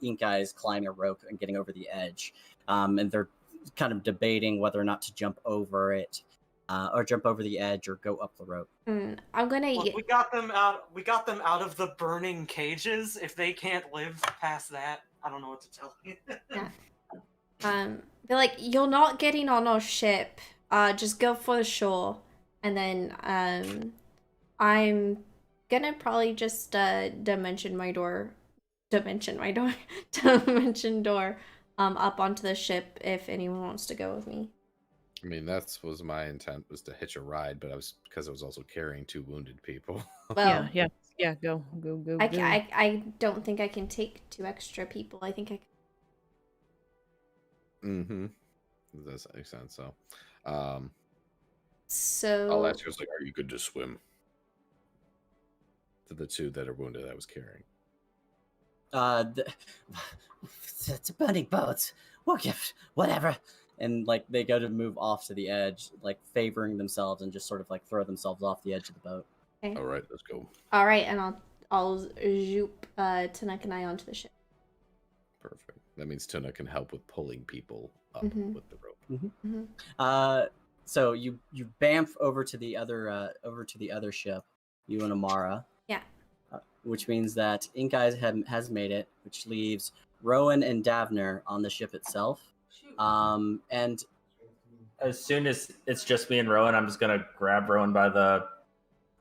Ink Eyes climbing a rope and getting over the edge, and they're kind of debating whether or not to jump over it, or jump over the edge, or go up the rope. I'm gonna. Look, we got them out. We got them out of the burning cages. If they can't live past that, I don't know what to tell you. Yeah. They're like, you're not getting on our ship. Just go for the shore, and then I'm gonna probably just dimension door up onto the ship if anyone wants to go with me. I mean, that was my intent, was to hitch a ride, but because I was also carrying 2 wounded people. Well, yeah, go. I don't think I can take 2 extra people. I think I can. Mm-hmm. That does make sense. So, So I'll ask you, like, are you good to swim? To the 2 that are wounded I was carrying. It's a burning boat. We'll give whatever. And like they go to move off to the edge, like favoring themselves, and just sort of like throw themselves off the edge of the boat. Okay. All right, let's go. All right, and I'll zoop Tanuk and I onto the ship. Perfect. That means Tuna can help with pulling people up Mhm. with the rope. So you bamf over to the other ship, you and Amara. Yeah. Which means that Ink Eyes has made it, which leaves Rowan and Davner on the ship itself. And As soon as it's just me and Rowan, I'm just gonna grab Rowan by the,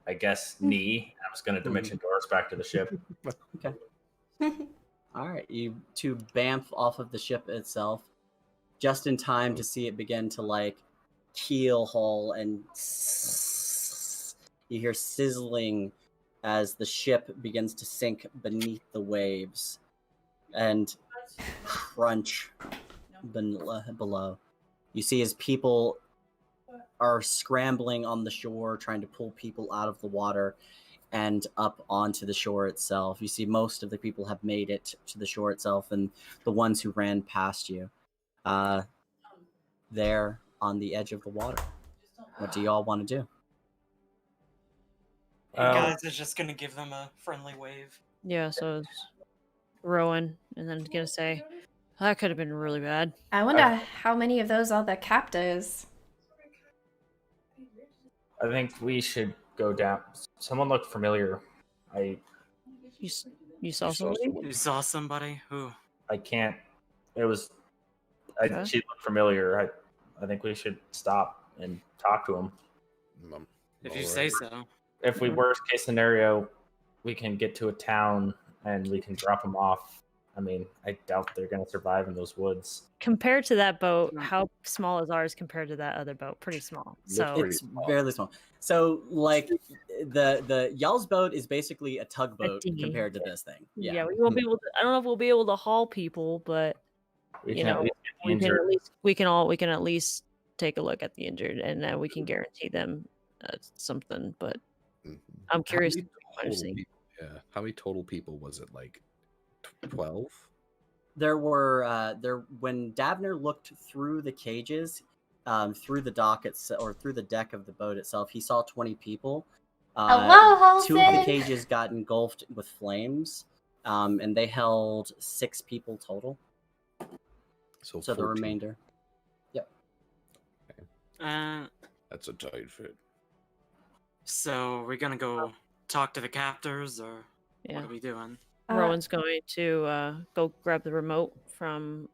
I guess, knee. I'm just gonna dimension door us back to the ship. Okay. All right, you 2 bamf off of the ship itself, just in time to see it begin to like keel haul, and you hear sizzling as the ship begins to sink beneath the waves, and crunch below. You see as people are scrambling on the shore, trying to pull people out of the water and up onto the shore itself. You see most of the people have made it to the shore itself, and the ones who ran past you, there on the edge of the water. What do y'all want to do? Guys is just gonna give them a friendly wave. Yeah, so it's Rowan, and then gonna say, that could have been really bad. I wonder how many of those are the captors. I think we should go down. Someone looked familiar. You saw somebody? You saw somebody? Who? I can't. It was. Okay. She looked familiar. I think we should stop and talk to him. If you say so. If we worst case scenario, we can get to a town and we can drop them off. I mean, I doubt they're going to survive in those woods. Compared to that boat, how small is ours compared to that other boat? Pretty small. So It's barely small. So like the y'all's boat is basically a tugboat dinghy. compared to this thing. yeah, we won't be able to, I don't know if we'll be able to haul people, but We you can at know, least get the we can injured. at least we can at least take a look at the injured, and we can guarantee them something. But I'm curious. How many total people was it? Like 12? There were when Davner looked through the cages, through the dock or through the deck of the boat itself, he saw 20 people. Hello, 2 of the Holden! cages got engulfed with flames, and they held 6 people total. So the 14. remainder. Yep. That's a tight fit. So we're gonna go talk to the captors, or Yeah. what are we doing? Rowan's going to go grab the remote from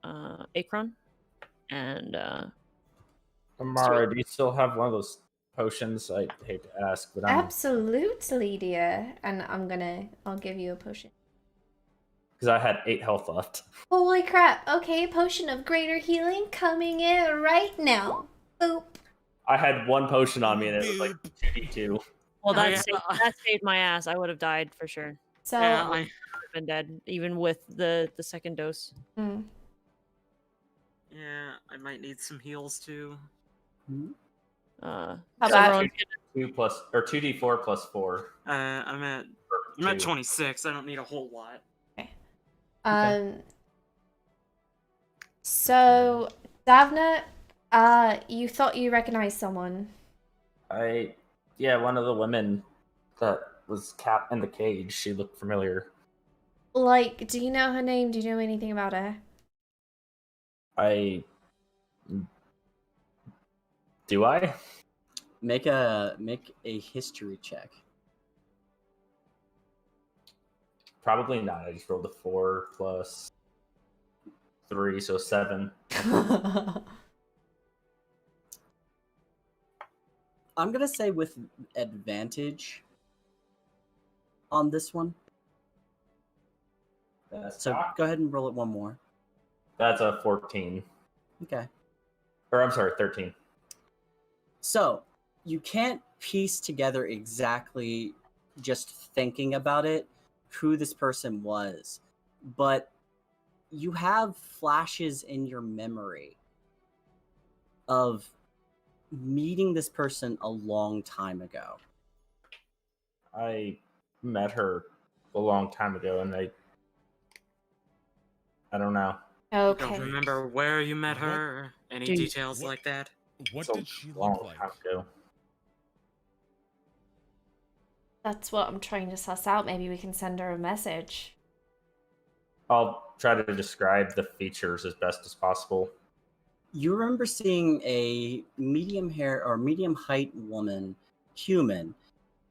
Akron, and Amara, do you still have one of those potions? I hate to ask, but Absolutely, dear. And I'll give you a potion. because I had 8 health left. Holy crap. Okay, potion of greater healing coming in right now. Boop. I had 1 potion on me, and it was like 2d2. well, yeah. that saved my ass. I would have died for sure. So Yeah, I would have been dead, even with the second dose. yeah, I might need some heals too. how so about Rowan's 2d4 plus 4. I'm at 26. I don't need a whole lot. So Davna, you thought you recognized someone. Yeah, one of the women that was capped in the cage. She looked familiar. Like, do you know her name? Do you know anything about her? I Do I? Make a history check. Probably not. I just rolled a 4 plus 3, so 7. I'm gonna say with advantage on this one. So go ahead and roll it one more. That's a 14. Okay. Or I'm sorry, 13. So you can't piece together exactly, just thinking about it, who this person was, but you have flashes in your memory of meeting this person a long time ago. I met her a long time ago, and I don't know. Don't Okay. remember where you met What? her or any Do you- details what- like that. What It's a did she long look like? time ago. That's what I'm trying to suss out. Maybe we can send her a message. I'll try to describe the features as best as possible. You remember seeing a medium hair or medium height woman, human,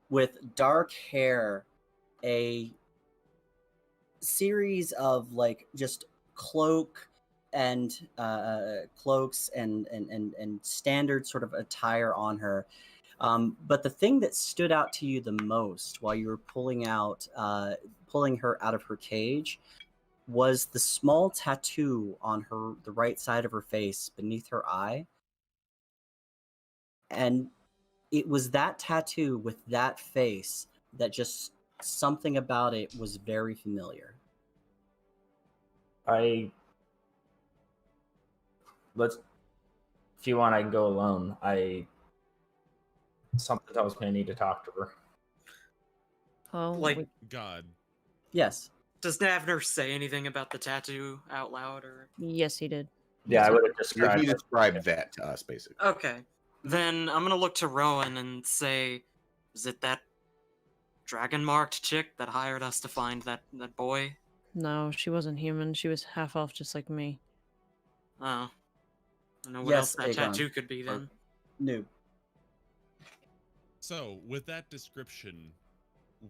with dark hair, a series of like just cloaks and standard sort of attire on her. But the thing that stood out to you the most while you were pulling her out of her cage was the small tattoo on the right side of her face beneath her eye. And it was that tattoo with that face that just something about it was very familiar. If you want, I can go alone. Something tells me I need to talk to her. Oh, Like, God. Yes. does Navner say anything about the tattoo out loud or? yes, he did. Yeah, I would have He described it. described that to us, basically. Okay. Then I'm gonna look to Rowan and say, is it that dragon-marked chick that hired us to find that boy? No, she wasn't human. She was half elf, just like me. Oh. I don't know what Yes, else that Aegon. tattoo could be then. Noob. So, with that description,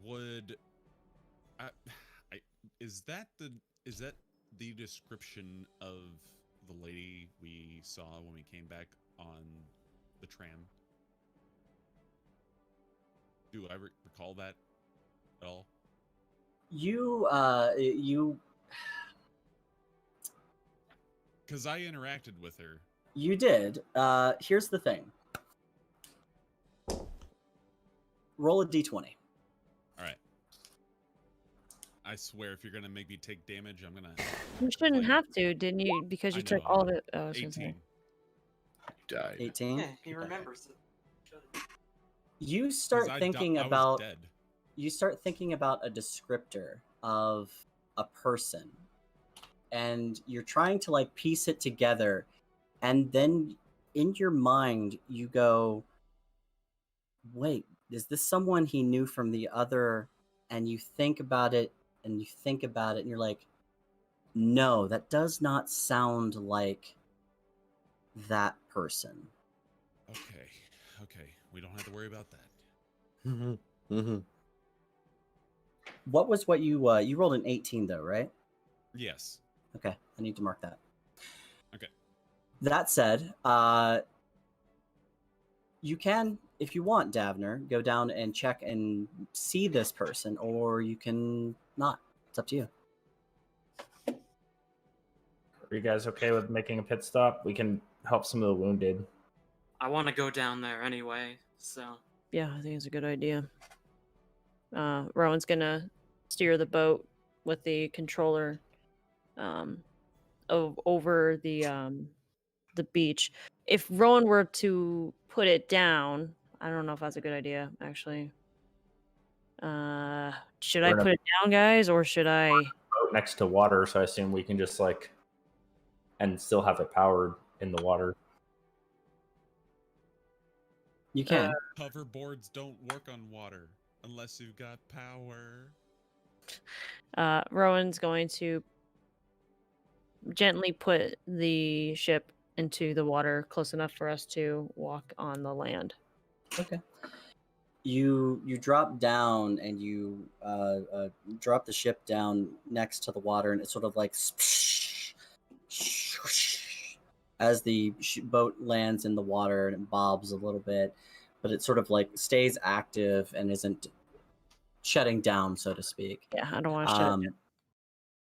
would is that the description of the lady we saw when we came back on the tram? Do I recall that at all? You Because I interacted with her. You did. Here's the thing. Roll a d20. All right. I swear, if you're gonna make me take damage, I'm gonna. You shouldn't Like, have to, didn't you? Because you I took know, all of it. Oh, I was gonna 18. say. Died. 18. Yeah, he remembers it. You 'Cause start I thinking was about dead. you start thinking about a descriptor of a person, and you're trying to like piece it together, and then in your mind you go, wait, is this someone he knew from the other? And you think about it and you think about it and you're like, no, that does not sound like that person. Okay. We don't have to worry about that. Mm-hmm. Mm-hmm. What you rolled an 18 though, right? Yes. Okay, I need to mark that. Okay. That said, you can, if you want, Davner, go down and check and see this person, or you can not. It's up to you. Are you guys okay with making a pit stop? We can help some of the wounded. I want to go down there anyway, so. Yeah, I think it's a good idea. Rowan's gonna steer the boat with the controller over the beach. If Rowan were to put it down, I don't know if that's a good idea, actually. Should I We're in a put it down, guys, or should I? boat next to water, so I assume we can just and still have it powered in the water. You can. Hoverboards don't work on water unless you've got power. Rowan's going to gently put the ship into the water close enough for us to walk on the land. Okay. You drop down and you drop the ship down next to the water, and it's sort of like as the boat lands in the water, and it bobs a little bit, but it sort of like stays active and isn't shutting down, so to speak. Yeah, I don't want to shut it down.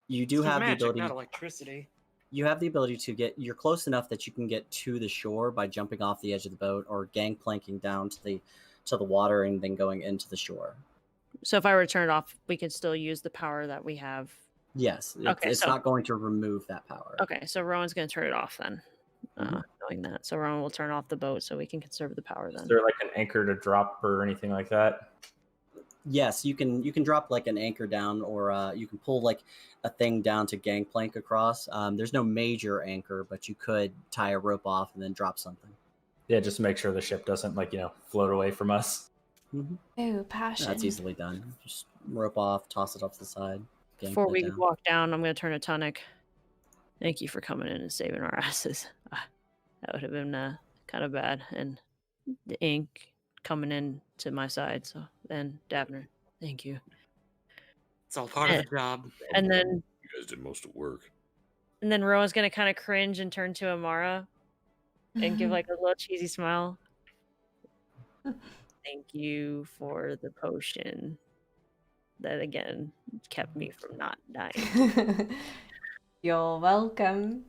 You do It's have magic, the ability. not electricity. You have the ability to get. You're close enough that you can get to the shore by jumping off the edge of the boat or gangplanking down to the water and then going into the shore. So if I were to turn it off, we could still use the power that we have. Yes, Okay, it's so- not going to remove that power. Okay, so Rowan's going to turn it off then. Knowing that. So Rowan will turn off the boat so we can conserve the power Is then. there like an anchor to drop or anything like that? Yes, you can drop like an anchor down, or you can pull like a thing down to gangplank across. There's no major anchor, but you could tie a rope off and then drop something. Yeah, just to make sure the ship doesn't float away from us. Ooh, passion. That's easily done. Just rope off, toss it off to the side. Before gangplank we down. walk down, I'm going to turn a tonic. Thank you for coming in and saving our asses. That would have been kind of bad. And the ink coming in to my side. So then, Davner, thank you. It's all part of the job. And then You guys did most of the work. And then Rowan's going to kind of cringe and turn to Amara and give like a little cheesy smile. Thank you for the potion. That again kept me from not dying. You're welcome.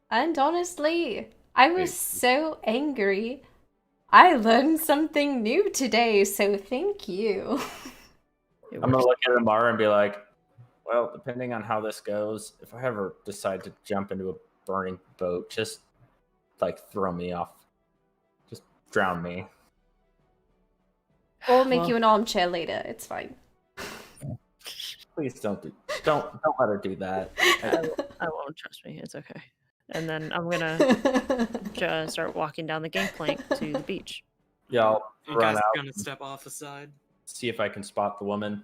And honestly, I was so angry. I learned something new today, so thank you. I'm gonna look at Amara and be like, well, depending on how this goes, if I ever decide to jump into a burning boat, just throw me off. Just drown me. Or make you an armchair later. It's fine. Please don't let her do that. I won't, trust me. It's okay. And then I'm gonna start walking down the gangplank to the beach. Yeah, I'll You run guys out, are gonna step off aside. see if I can spot the woman.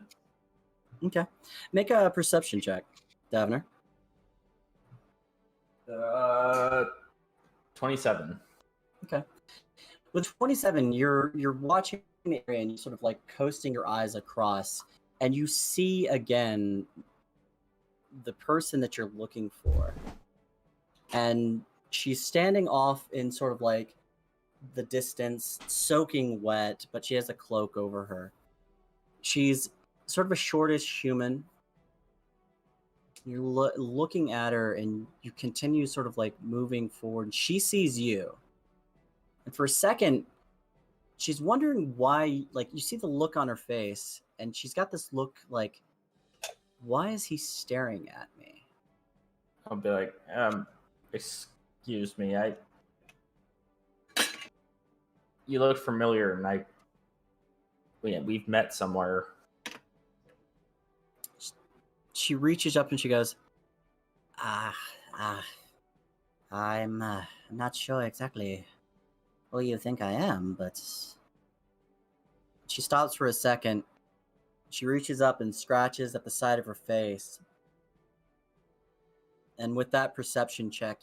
Okay. Make a perception check, Davner. 27. Okay. With 27, you're watching the area and you're sort of like coasting your eyes across, and you see again the person that you're looking for. And she's standing off in sort of like the distance, soaking wet, but she has a cloak over her. She's sort of a shortish human. You're looking at her and you continue sort of like moving forward. She sees you. And for a second, she's wondering why, like, you see the look on her face, and she's got this look like, why is he staring at me? I'll be like, excuse me, you look familiar, and we've met somewhere. She reaches up and she goes, I'm not sure exactly who you think I am, but... She stops for a second. She reaches up and scratches at the side of her face. And with that perception check,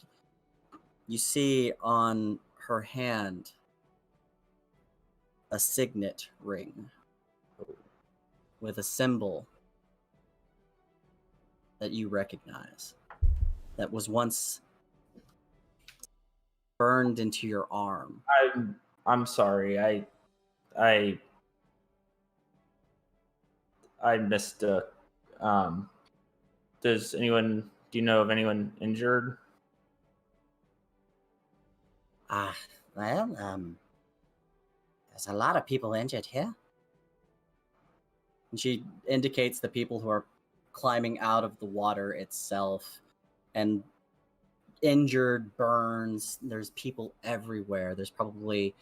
you see on her hand a signet ring with a symbol that you recognize, that was once burned into your arm. I'm sorry. I missed do you know of anyone injured? Well, there's a lot of people injured here. And she indicates the people who are climbing out of the water itself, and injured, burns. There's people everywhere. There's probably,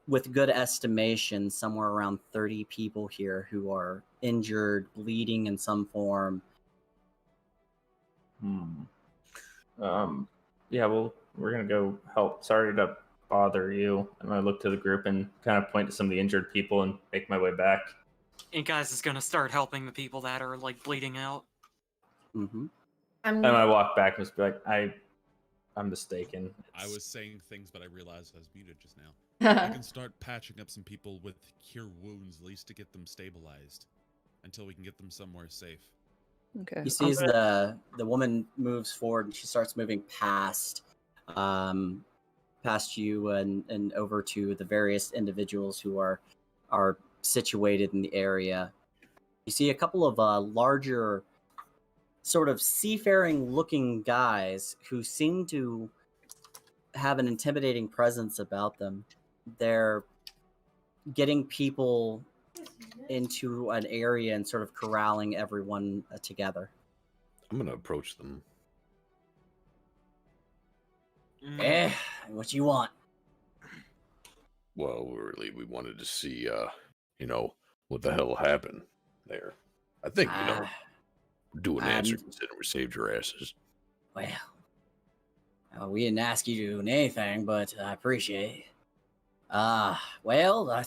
with good estimation, somewhere around 30 people here who are injured, bleeding in some form. Yeah, well, we're gonna go help. Sorry to bother you. And I look to the group and kind of point to some of the injured people and make my way back. And guys is gonna start helping the people that are like bleeding out. Mm-hmm. And I walk back and just be like, I'm mistaken. I It's- was saying things, but I realized I was muted just now. I I can start patching up some people with cure wounds, at least to get them stabilized, until we can get them somewhere safe. Okay. He sees the woman moves forward, and she starts moving past past you and over to the various individuals who are situated in the area. You see a couple of larger, sort of seafaring-looking guys who seem to have an intimidating presence about them. They're getting people into an area and sort of corralling everyone together. I'm gonna approach them. Eh, what you want? Well, we wanted to see, what the hell happened there. I think, do an answer considering we saved your asses. Well, we didn't ask you to do anything, but I appreciate it. Well,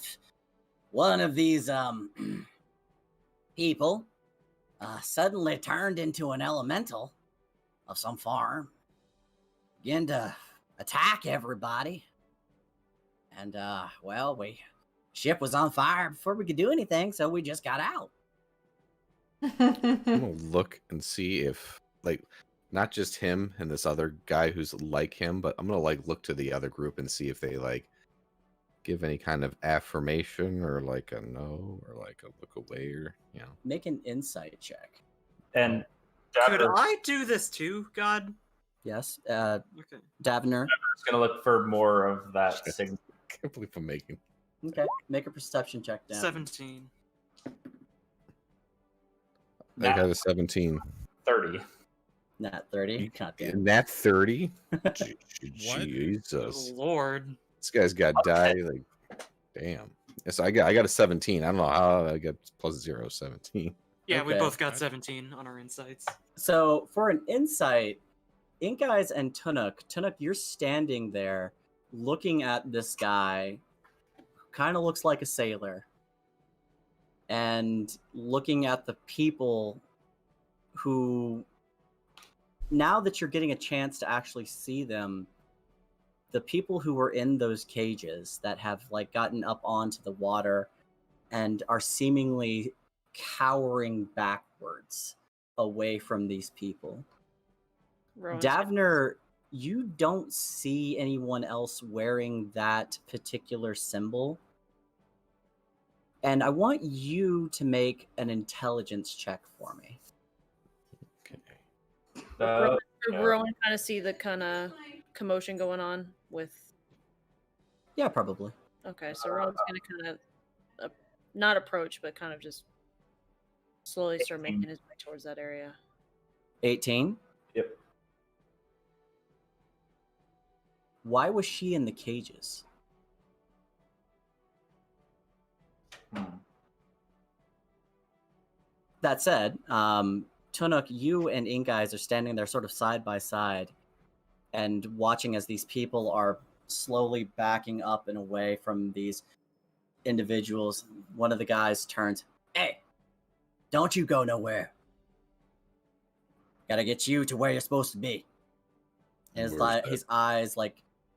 one of these, people, suddenly turned into an elemental of some farm, began to attack everybody. And, well, ship was on fire before we could do anything, so we just got out. I'm gonna look and see if, not just him and this other guy who's like him, but I'm gonna look to the other group and see if they give any kind of affirmation or a no or a look away or Make an insight check. And Could Davener's I do this too, God? Yes. Okay. Davner. gonna look for more of that signal. I can't believe I'm making. Okay. Make a perception check, Davner. 17. I got a 17. 30. Nat 30. God damn. Nat 30? What? Jesus. Lord. This guy's got die. Damn. Yes, I got a 17. I don't know how I got plus 0, 17. Yeah, we Okay. both got 17 on our insights. So for an insight, Ink Eyes and Tunuk, you're standing there looking at this guy who kind of looks like a sailor, and looking at the people who, now that you're getting a chance to actually see them, the people who were in those cages that have gotten up onto the water and are seemingly cowering backwards away from these people. Rowan's Davner, you don't see anyone else wearing that particular symbol. And I want you to make an intelligence check for me. Okay. Uh, Did Rowan kind of see the kind of commotion going on with? Yeah, probably. Okay, so Rowan's gonna kind of not approach, but kind of just slowly start making his way towards that area. 18. Yep. Why was she in the cages? That said, Tunuk, you and Ink Eyes are standing there sort of side by side and watching as these people are slowly backing up and away from these individuals. One of the guys turns, "Hey, don't you go nowhere. Gotta get you to where you're supposed to be." And his eyes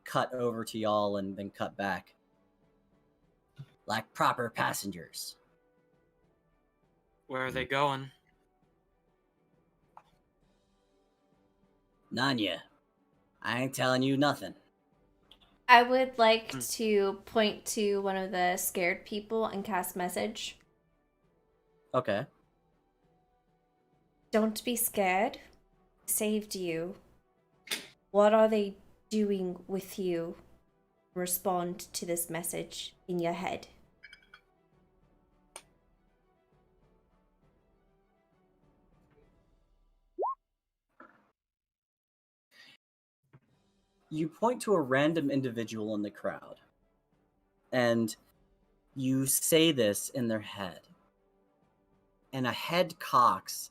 cut over to y'all and then cut back. Like proper passengers. Where are they going? Nanya, I ain't telling you nothing. I would like to point to one of the scared people and cast message. Okay. Don't be scared. Saved you. What are they doing with you? Respond to this message in your head. You point to a random individual in the crowd, and you say this in their head. And a head cocks,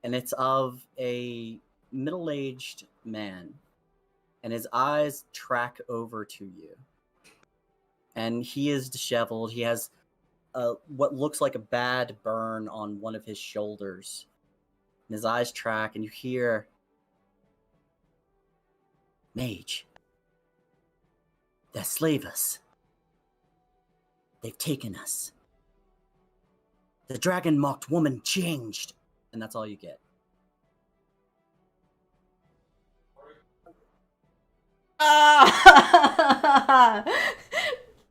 and it's of a middle-aged man, and his eyes track over to you. And he is disheveled. He has what looks like a bad burn on one of his shoulders. And his eyes track, and you hear, Mage. They slave us. They've taken us. The dragon-marked woman changed. And that's all you get.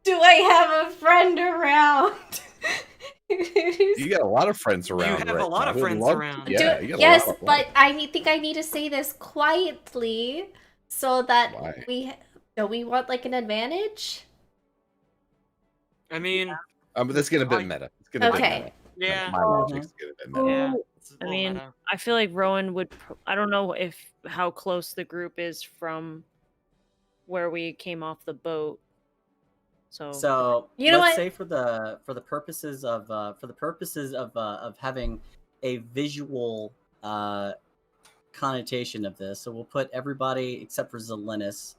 Do I have a friend around? You got a lot of friends around. have a right lot now. of We'd friends love to- around. Yeah, you got Yes, a lot. but think I need to say this quietly so that Why? we want like an advantage. I mean, But that's gonna be I- meta. It's gonna be Okay. meta. yeah, My logic's gonna be meta. yeah. It's a I little mean, meta. I feel like Rowan would. I don't know how close the group is from where we came off the boat. So You know let's what? say for the purposes of having a visual connotation of this, so we'll put everybody except for Zelenis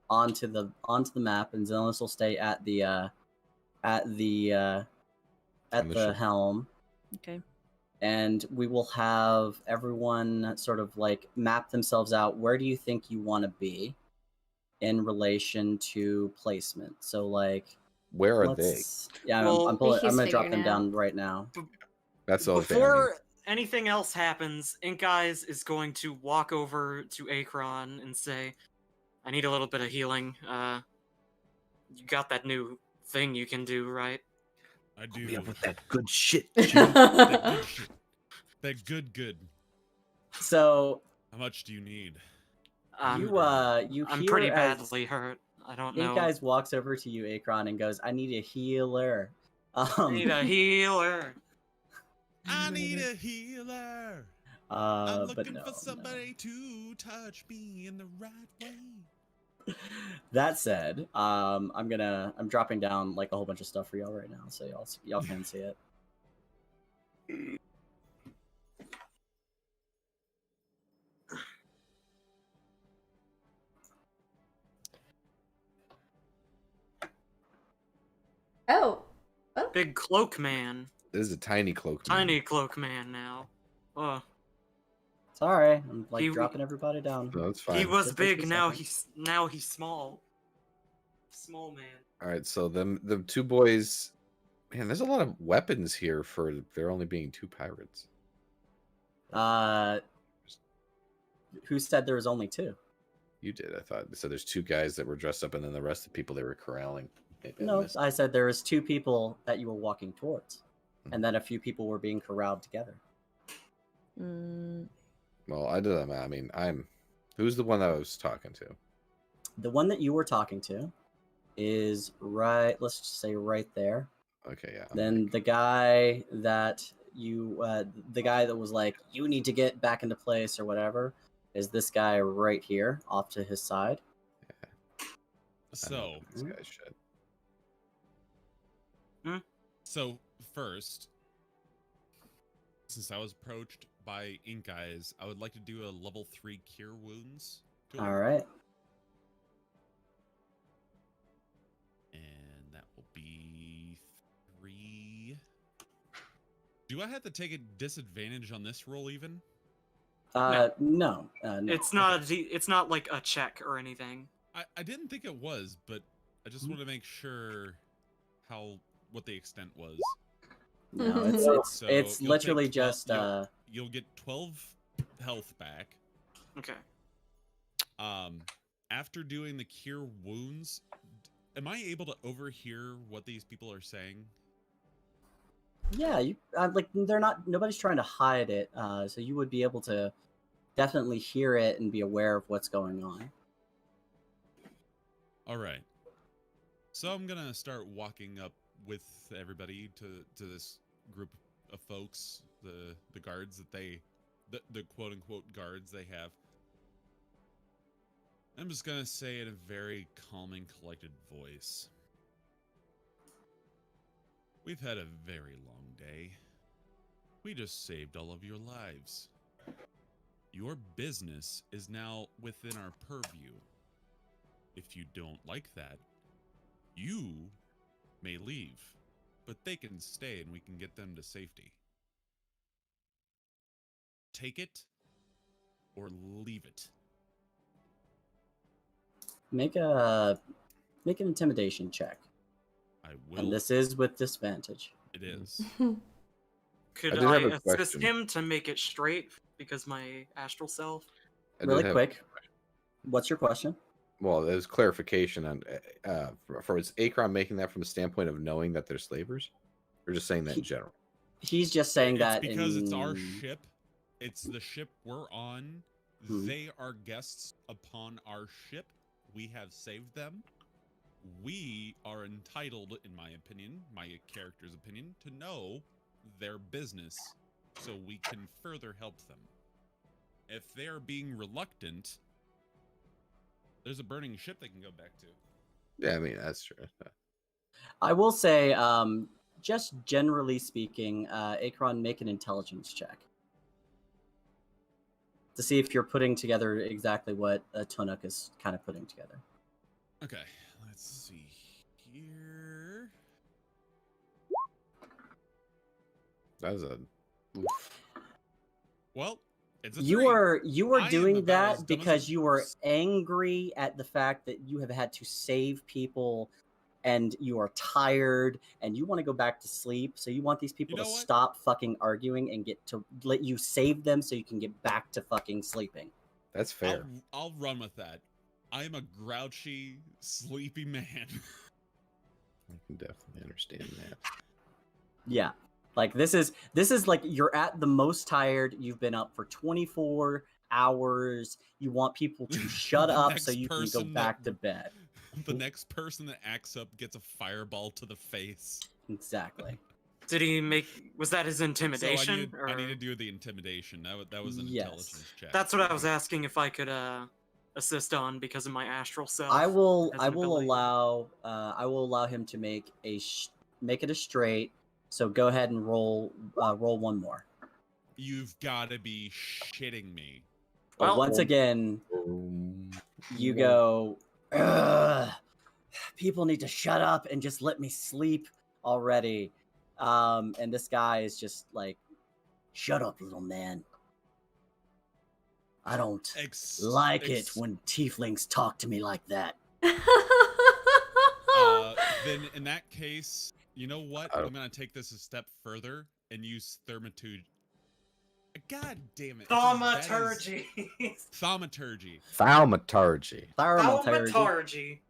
onto the map, and Zelenis will stay at the ship. helm, Okay. and we will have everyone sort of like map themselves out. Where do you think you want to be in relation to placement? So like, Where are they? Yeah, Well, I'm he's gonna drop figuring them it down right now. That's the only thing. I mean. Before anything else happens, Ink Eyes is going to walk over to Akron and say, I need a little bit of healing. You got that new thing you can do, right? I do. Yeah, with that good shit. That good shit. That good. So How much do you need? you I'm hear pretty as badly hurt. I don't Ink know. Eyes walks over to you, Akron, and goes, "I need a healer." I need a healer. I need a healer. I'm but looking no, for somebody to touch me in the right way. no. That said, I'm dropping down like a whole bunch of stuff for y'all right now, so y'all can see it. Oh. Big cloak man. This is a tiny cloak. Man. Tiny cloak man now. Oh, Sorry, I'm like He- dropping everybody down. No, that's fine. he was Just takes me big. a Now second. he's small. Small man. All right, so the two boys. Man, there's a lot of weapons here for there only being two pirates. Who said there was only two? You did, I thought. So there's two guys that were dressed up, and then the rest of the people they were corralling. Maybe I No, missed. I said there was two people that you were walking towards, and then a few people were being corralled together. Mm, Well, I did. I mean, who's the one that I was talking to? The one that you were talking to is right. Let's just say right there. Okay, yeah. Then the guy that the guy that was like, you need to get back into place or whatever, is this guy right here, off to his side. I don't So, know if this guy's shit. so first, since I was approached by Ink Eyes, I would like to do a level 3 cure wounds. To him. All right. And that will be 3. Do I have to take a disadvantage on this roll even? No. No. It's not it's not like a check or anything. I didn't think it was, but I just want to make sure what the extent was. No, So it's you'll literally take 12 just you'll get 12 health back. Okay. After doing the cure wounds, am I able to overhear what these people are saying? yeah, you like nobody's trying to hide it, so you would be able to definitely hear it and be aware of what's going on. All right. So I'm gonna start walking up with everybody to this group of folks, the guards that the quote unquote guards they have. I'm just gonna say in a very calm and collected voice. We've had a very long day. We just saved all of your lives. Your business is now within our purview. If you don't like that, you may leave, but they can stay and we can get them to safety. Take it or leave it. Make an intimidation check, I will. and this is with disadvantage. It is. Could I did have I a assist question. him to make it straight because my astral self? I did Really have- quick, what's your question? Well, there's clarification on for is Akron making that from the standpoint of knowing that they're slavers, or just saying that in general? He's just saying It's that because it's our in- ship. It's the ship we're on. Hmm. They are guests upon our ship. We have saved them. We are entitled, in my opinion, my character's opinion, to know their business so we can further help them. If they're being reluctant, there's a burning ship they can go back to. Yeah, I mean that's true. I will say, just generally speaking, Akron, make an intelligence check to see if you're putting together exactly what Tunuk is kind of putting together. Okay, let's see here. That was a. Well, it's a You three. are I am doing about as that dumb as because a- you are angry at the fact that you have had to save people and you are tired and you want to go back to sleep. So you want these people know to what? stop fucking arguing and get to let you save them so you can get back to fucking sleeping. That's fair. I'll run with that. I am a grouchy, sleepy man. I can definitely understand that. Yeah. Like this is like you're at the most tired. You've been up for 24 hours. You want people to shut The up next so you can go person back that- to bed. The next person that acts up gets a fireball to the face. Exactly. Did he make? Was that his So intimidation? I need to or- do the intimidation. That was an Yes. intelligence check. That's what I was asking if I could assist on because of my astral self. I will as an ability. allow him to make make it a straight. So go ahead and roll one more. You've got to be shitting me. But Well- once again, you go, "Ugh, people need to shut up and just let me sleep already. And this guy is just like, shut up, little man. I don't like it when tieflings talk to me like that. Then in that case, you know what? I'm gonna take this a step further and use thaumaturgy. God damn it! Thaumaturgy. Thaumaturgy. Thaumaturgy. Thaumaturgy.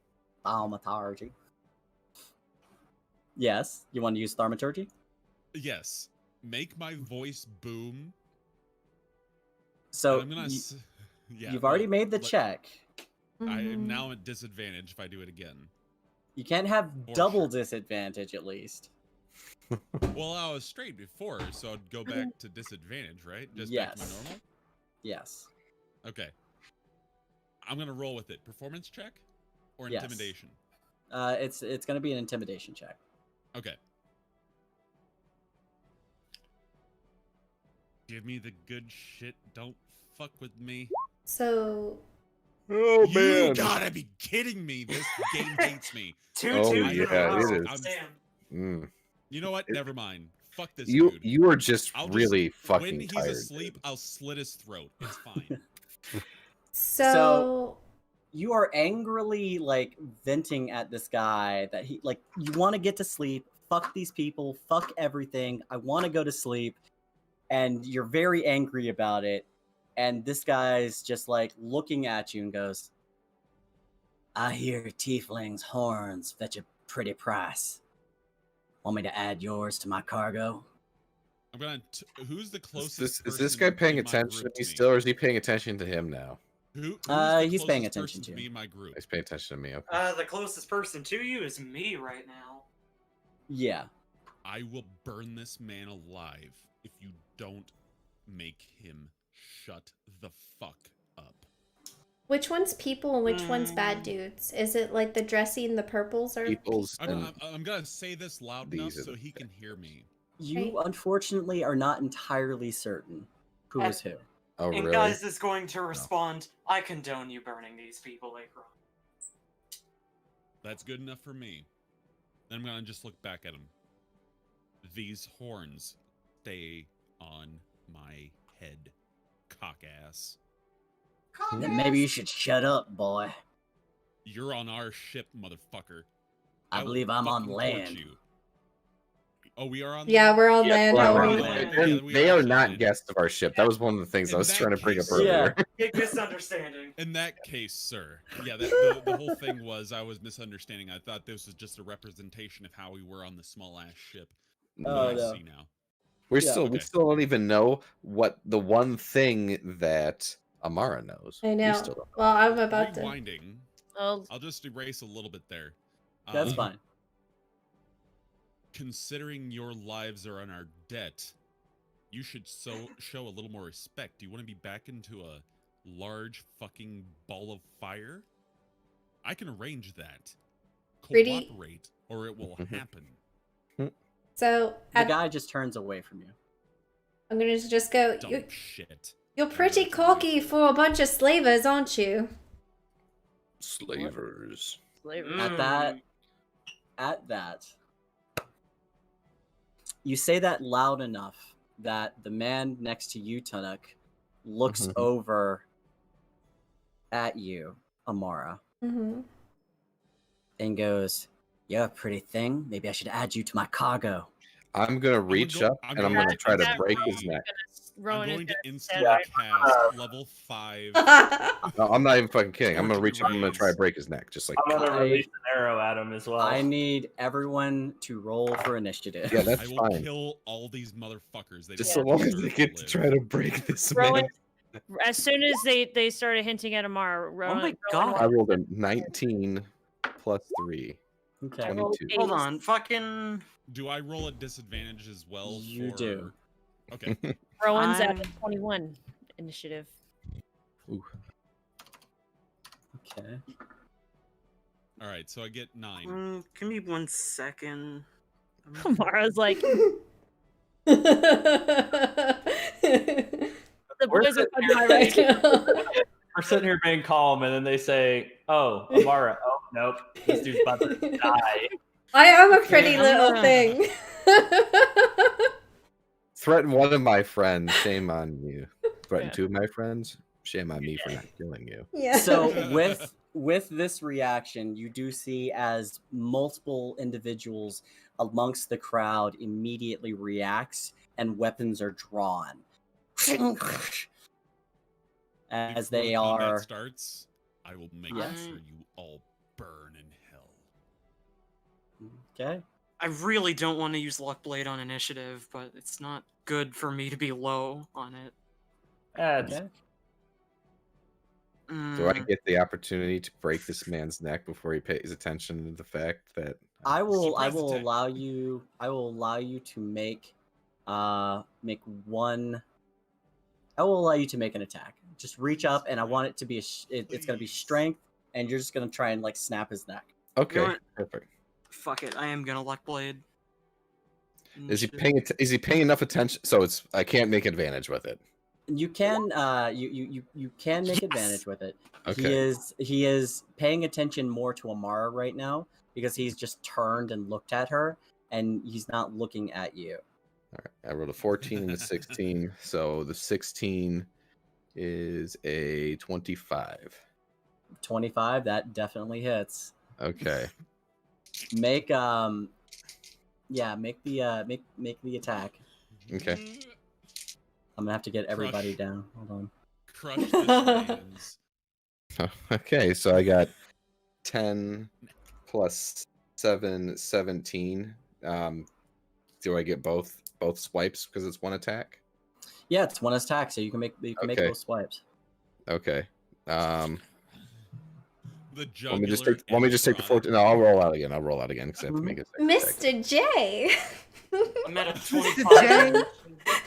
Thaumaturgy. Yes, you want to use thaumaturgy? Yes. Make my voice boom. So and I'm gonna. Yeah, you've already well, made the let- check. I am now at disadvantage if I do it again. You can't have For double sure. disadvantage at least. Well, I was straight before, so I'd go back to disadvantage, right? Just back to my Yes. normal? Yes. Okay. I'm gonna roll with it. Performance check or Yes. intimidation? It's gonna be an intimidation check. Okay. Give me the good shit. Don't fuck with me. So Oh You gotta be kidding me. This game hates me. Two, Oh, two, yeah, it is. I'm- Damn. You know what? Never mind. Fuck this You dude. you are just I'll really fucking when he's tired. asleep, I'll slit his throat. It's fine. so You are angrily like venting at this guy that he like you want to get to sleep. Fuck these people. Fuck everything. I want to go to sleep. And you're very angry about it. And this guy's just like looking at you and goes, I hear tieflings' horns fetch a pretty price. Want me to add yours to my cargo? I'm gonna. Who's the Is closest? this person guy paying in my attention group to me me? still, or is he paying attention to him now? Who's He's paying closest attention person to me you. in my group? He's paying attention to me. Okay. The closest person to you is me right now. Yeah. I will burn this man alive if you don't make him shut the fuck up. which one's people and which one's bad dudes? Is it like the dressy and the purples or People's and I'm gonna say this loud enough These are so the he can hear me. You Right. unfortunately are not entirely certain who is who. oh And really? Guys is going to respond, I condone you burning these people, Akron. That's good enough for me. Then I'm gonna just look back at him. These horns stay on my head, cock ass. Then maybe you should shut up, boy. You're on our ship, motherfucker. I will believe I'm on fucking torch land. you. Oh, we are on Yeah, land? we're on Yeah, land. we're How on are you? land. Yeah, we They are actually not landed. guests of our ship. That was one of the things I In was that trying to bring up case- earlier. Big misunderstanding. In that case, sir. Yeah, the whole thing was I was misunderstanding. I thought this was just a representation of how we were on the small ass ship. Oh, But I no. see now. We Yeah. still Okay. don't even know what the one thing that Amara knows. I We know. still don't know. Well, I'm about to. Rewinding. Oh, I'll just erase a little bit there. That's fine. Considering your lives are on our debt, you should show a little more respect. Do you want to be back into a large fucking ball of fire? I can arrange that. Pretty- Cooperate, or it will happen. So The guy just turns away from you. I'm gonna just go. Dumb shit. You're I know pretty that's cocky illegal. for a bunch of slavers, aren't you? Slavers. slavery. At that, you say that loud enough that the man next to you, Tunuk, looks Mhm. over at you, Amara, Mm-hmm. and goes, "You're a pretty thing. Maybe I should add you to my cargo." I'm gonna reach up and I'm gonna try to break his neck. I'm going to instantly Yeah. cast level 5. No, I'm not even fucking kidding. I'm gonna Torture reach up and I'm gonna try to rays. break his neck. Just like I'm gonna I- release an arrow at him as well. I need everyone to roll for initiative. yeah, that's I will fine. kill all these motherfuckers. They Just don't so long as deserve they to get to live. try to break this Rowan, man. as soon as they started hinting at Amara, Rowan, my Rowan God. I rolled a 19 plus 3. Okay. I rolled 22. Hold eight. on, fucking. Do I roll a disadvantage as well? You for... do. Okay. Rowan's at I'm- 21 initiative. Okay. All right. So I get 9. Give me 1 second. Amara's like, the the boys will come to my rescue. We're sitting here being calm, and then they say, "Oh, Amara. Oh, nope. This dude's about to die." I am a Okay, pretty I'm little gonna- thing. Threaten one of my friends. Shame on you. Threaten Yeah. 2 of my friends. Shame on me for not killing you. Yeah. So with this reaction, you do see as multiple individuals amongst the crowd immediately reacts and weapons are drawn. As Before they combat are starts, I will make Yes. sure you all burn in hell. okay. I really don't want to use Luck Blade on initiative, but it's not good for me to be low on it. Okay. Do I Mm, get the opportunity to break this man's neck before he pays attention to the fact that I will Surprise attack. allow you to make one. I will allow you to make an attack. Just reach up, and I want it to be it's going to be Please. strength, and you're just going to try and like snap his neck. okay, what? perfect. Fuck it, I am gonna Luck Blade. Is he Initiative. paying? Is he paying enough attention? So it's I can't make advantage with it. You can you can make advantage with it. Okay. He is paying attention more to Amara right now because he's just turned and looked at her, and he's not looking at you. All right. I rolled a 14 and a 16. So the 16 is a 25. 25, that definitely hits. Okay. Make make the attack. Okay. I'm gonna have to get everybody down. Hold on. Crush this man's. Okay. So I got 10 plus 7, 17. Do I get both swipes because it's one attack? Yeah, it's one attack, so you can make Okay. both swipes. Okay. The Let me just jugular take. Let me just take the 14. No, I'll roll out again. I'll roll out again because I have to make a second attack. Mr. J. I'm at a Mr.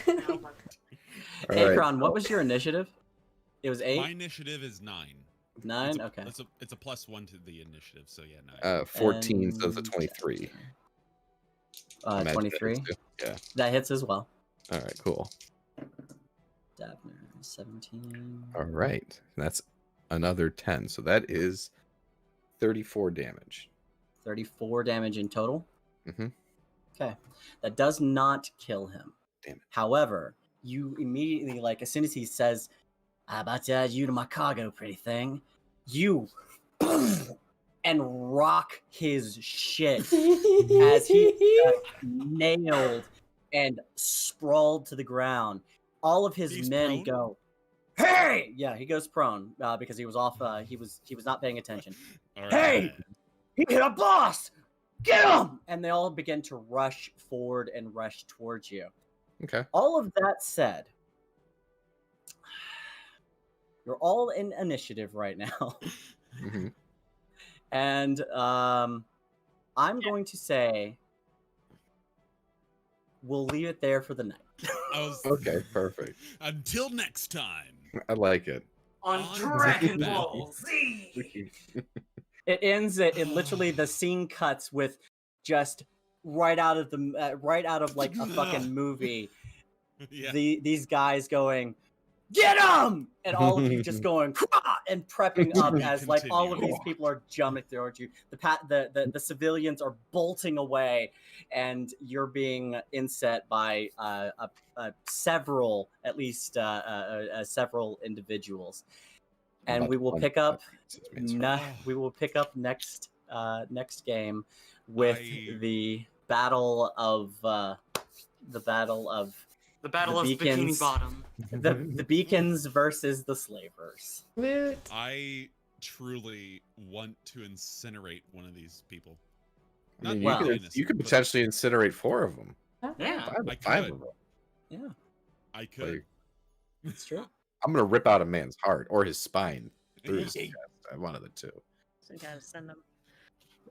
25. All Hey, right. Kron, what was your initiative? It was 8? My initiative is 9. 9? Okay. It's a +1 to the initiative, so yeah, 9. 14, so it's a And- 23. Imagine that 23. hits too. Yeah. That hits as well. All right. Cool. Dabner, 17. All right. That's another 10. So that is 34 damage. 34 damage in total. Mhm. Okay. That does not kill him. Damn it. However, you immediately, like, as soon as he says, "I'm about to add you to my cargo, pretty thing," you and rock his shit as he nailed and sprawled to the ground. All of his He's men prone? go, "Hey!" Yeah, he goes prone because he was off. He was not paying attention. All right. Hey! He hit a boss! Get him! And they all begin to rush forward and rush towards you. Okay. All of that said, you're all in initiative right now. Mm-hmm. And I'm going to say we'll leave it there for the night. Okay, perfect. Until next time. I like it. On On Dragon Dragon Ball Z. It ends. It literally the scene cuts with just right out of like a fucking movie. Yeah. These guys going, "Get him!" and all of you just going "Krah!" and prepping up as like all of these people are jumping towards you. The civilians are bolting away, and you're being inset by several, at least several individuals. And we will pick up. We will pick up next game with the battle of Bikini Bottom. the beacons versus the slavers. Woot. I truly want to incinerate one of these people. I mean, Not you could potentially incinerate 4 of them. Yeah. Five could. of them. Yeah, I could. it's true. I'm gonna rip out a man's heart or his spine through his chest. One of the two. So gotta send them.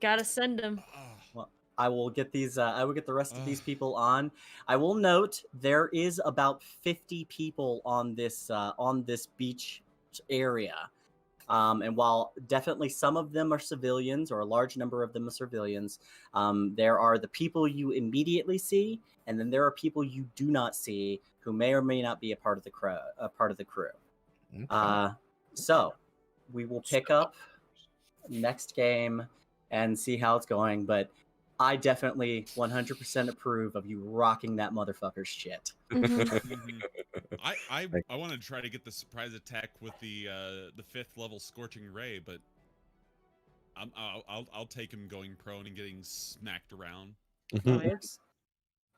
Gotta send them. Ah, I will get these. I will get the rest of these people on. I will note there is about 50 people on this beach area, and while definitely some of them are civilians, or a large number of them are civilians, there are the people you immediately see, and then there are people you do not see who may or may not be a part of the crew. Okay. So we will pick up next game and see how it's going, but I definitely 100% approve of you rocking that motherfucker's shit. I want to try to get the surprise attack with the 5th level Scorching Ray, but I'll take him going prone and getting smacked around.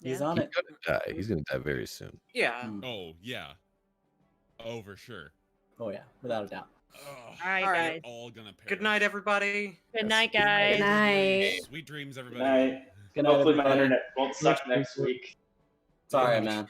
He's on it. He's gonna die very soon. Yeah. Oh yeah. Oh for sure. Oh yeah, without a doubt. Ugh, All right, All right. guys. all gonna perish. Good night, everybody. Good night, guys. Good night. Sweet dreams, Good everybody. night. Good night, Hopefully my everybody. internet won't suck next week. Sorry, man.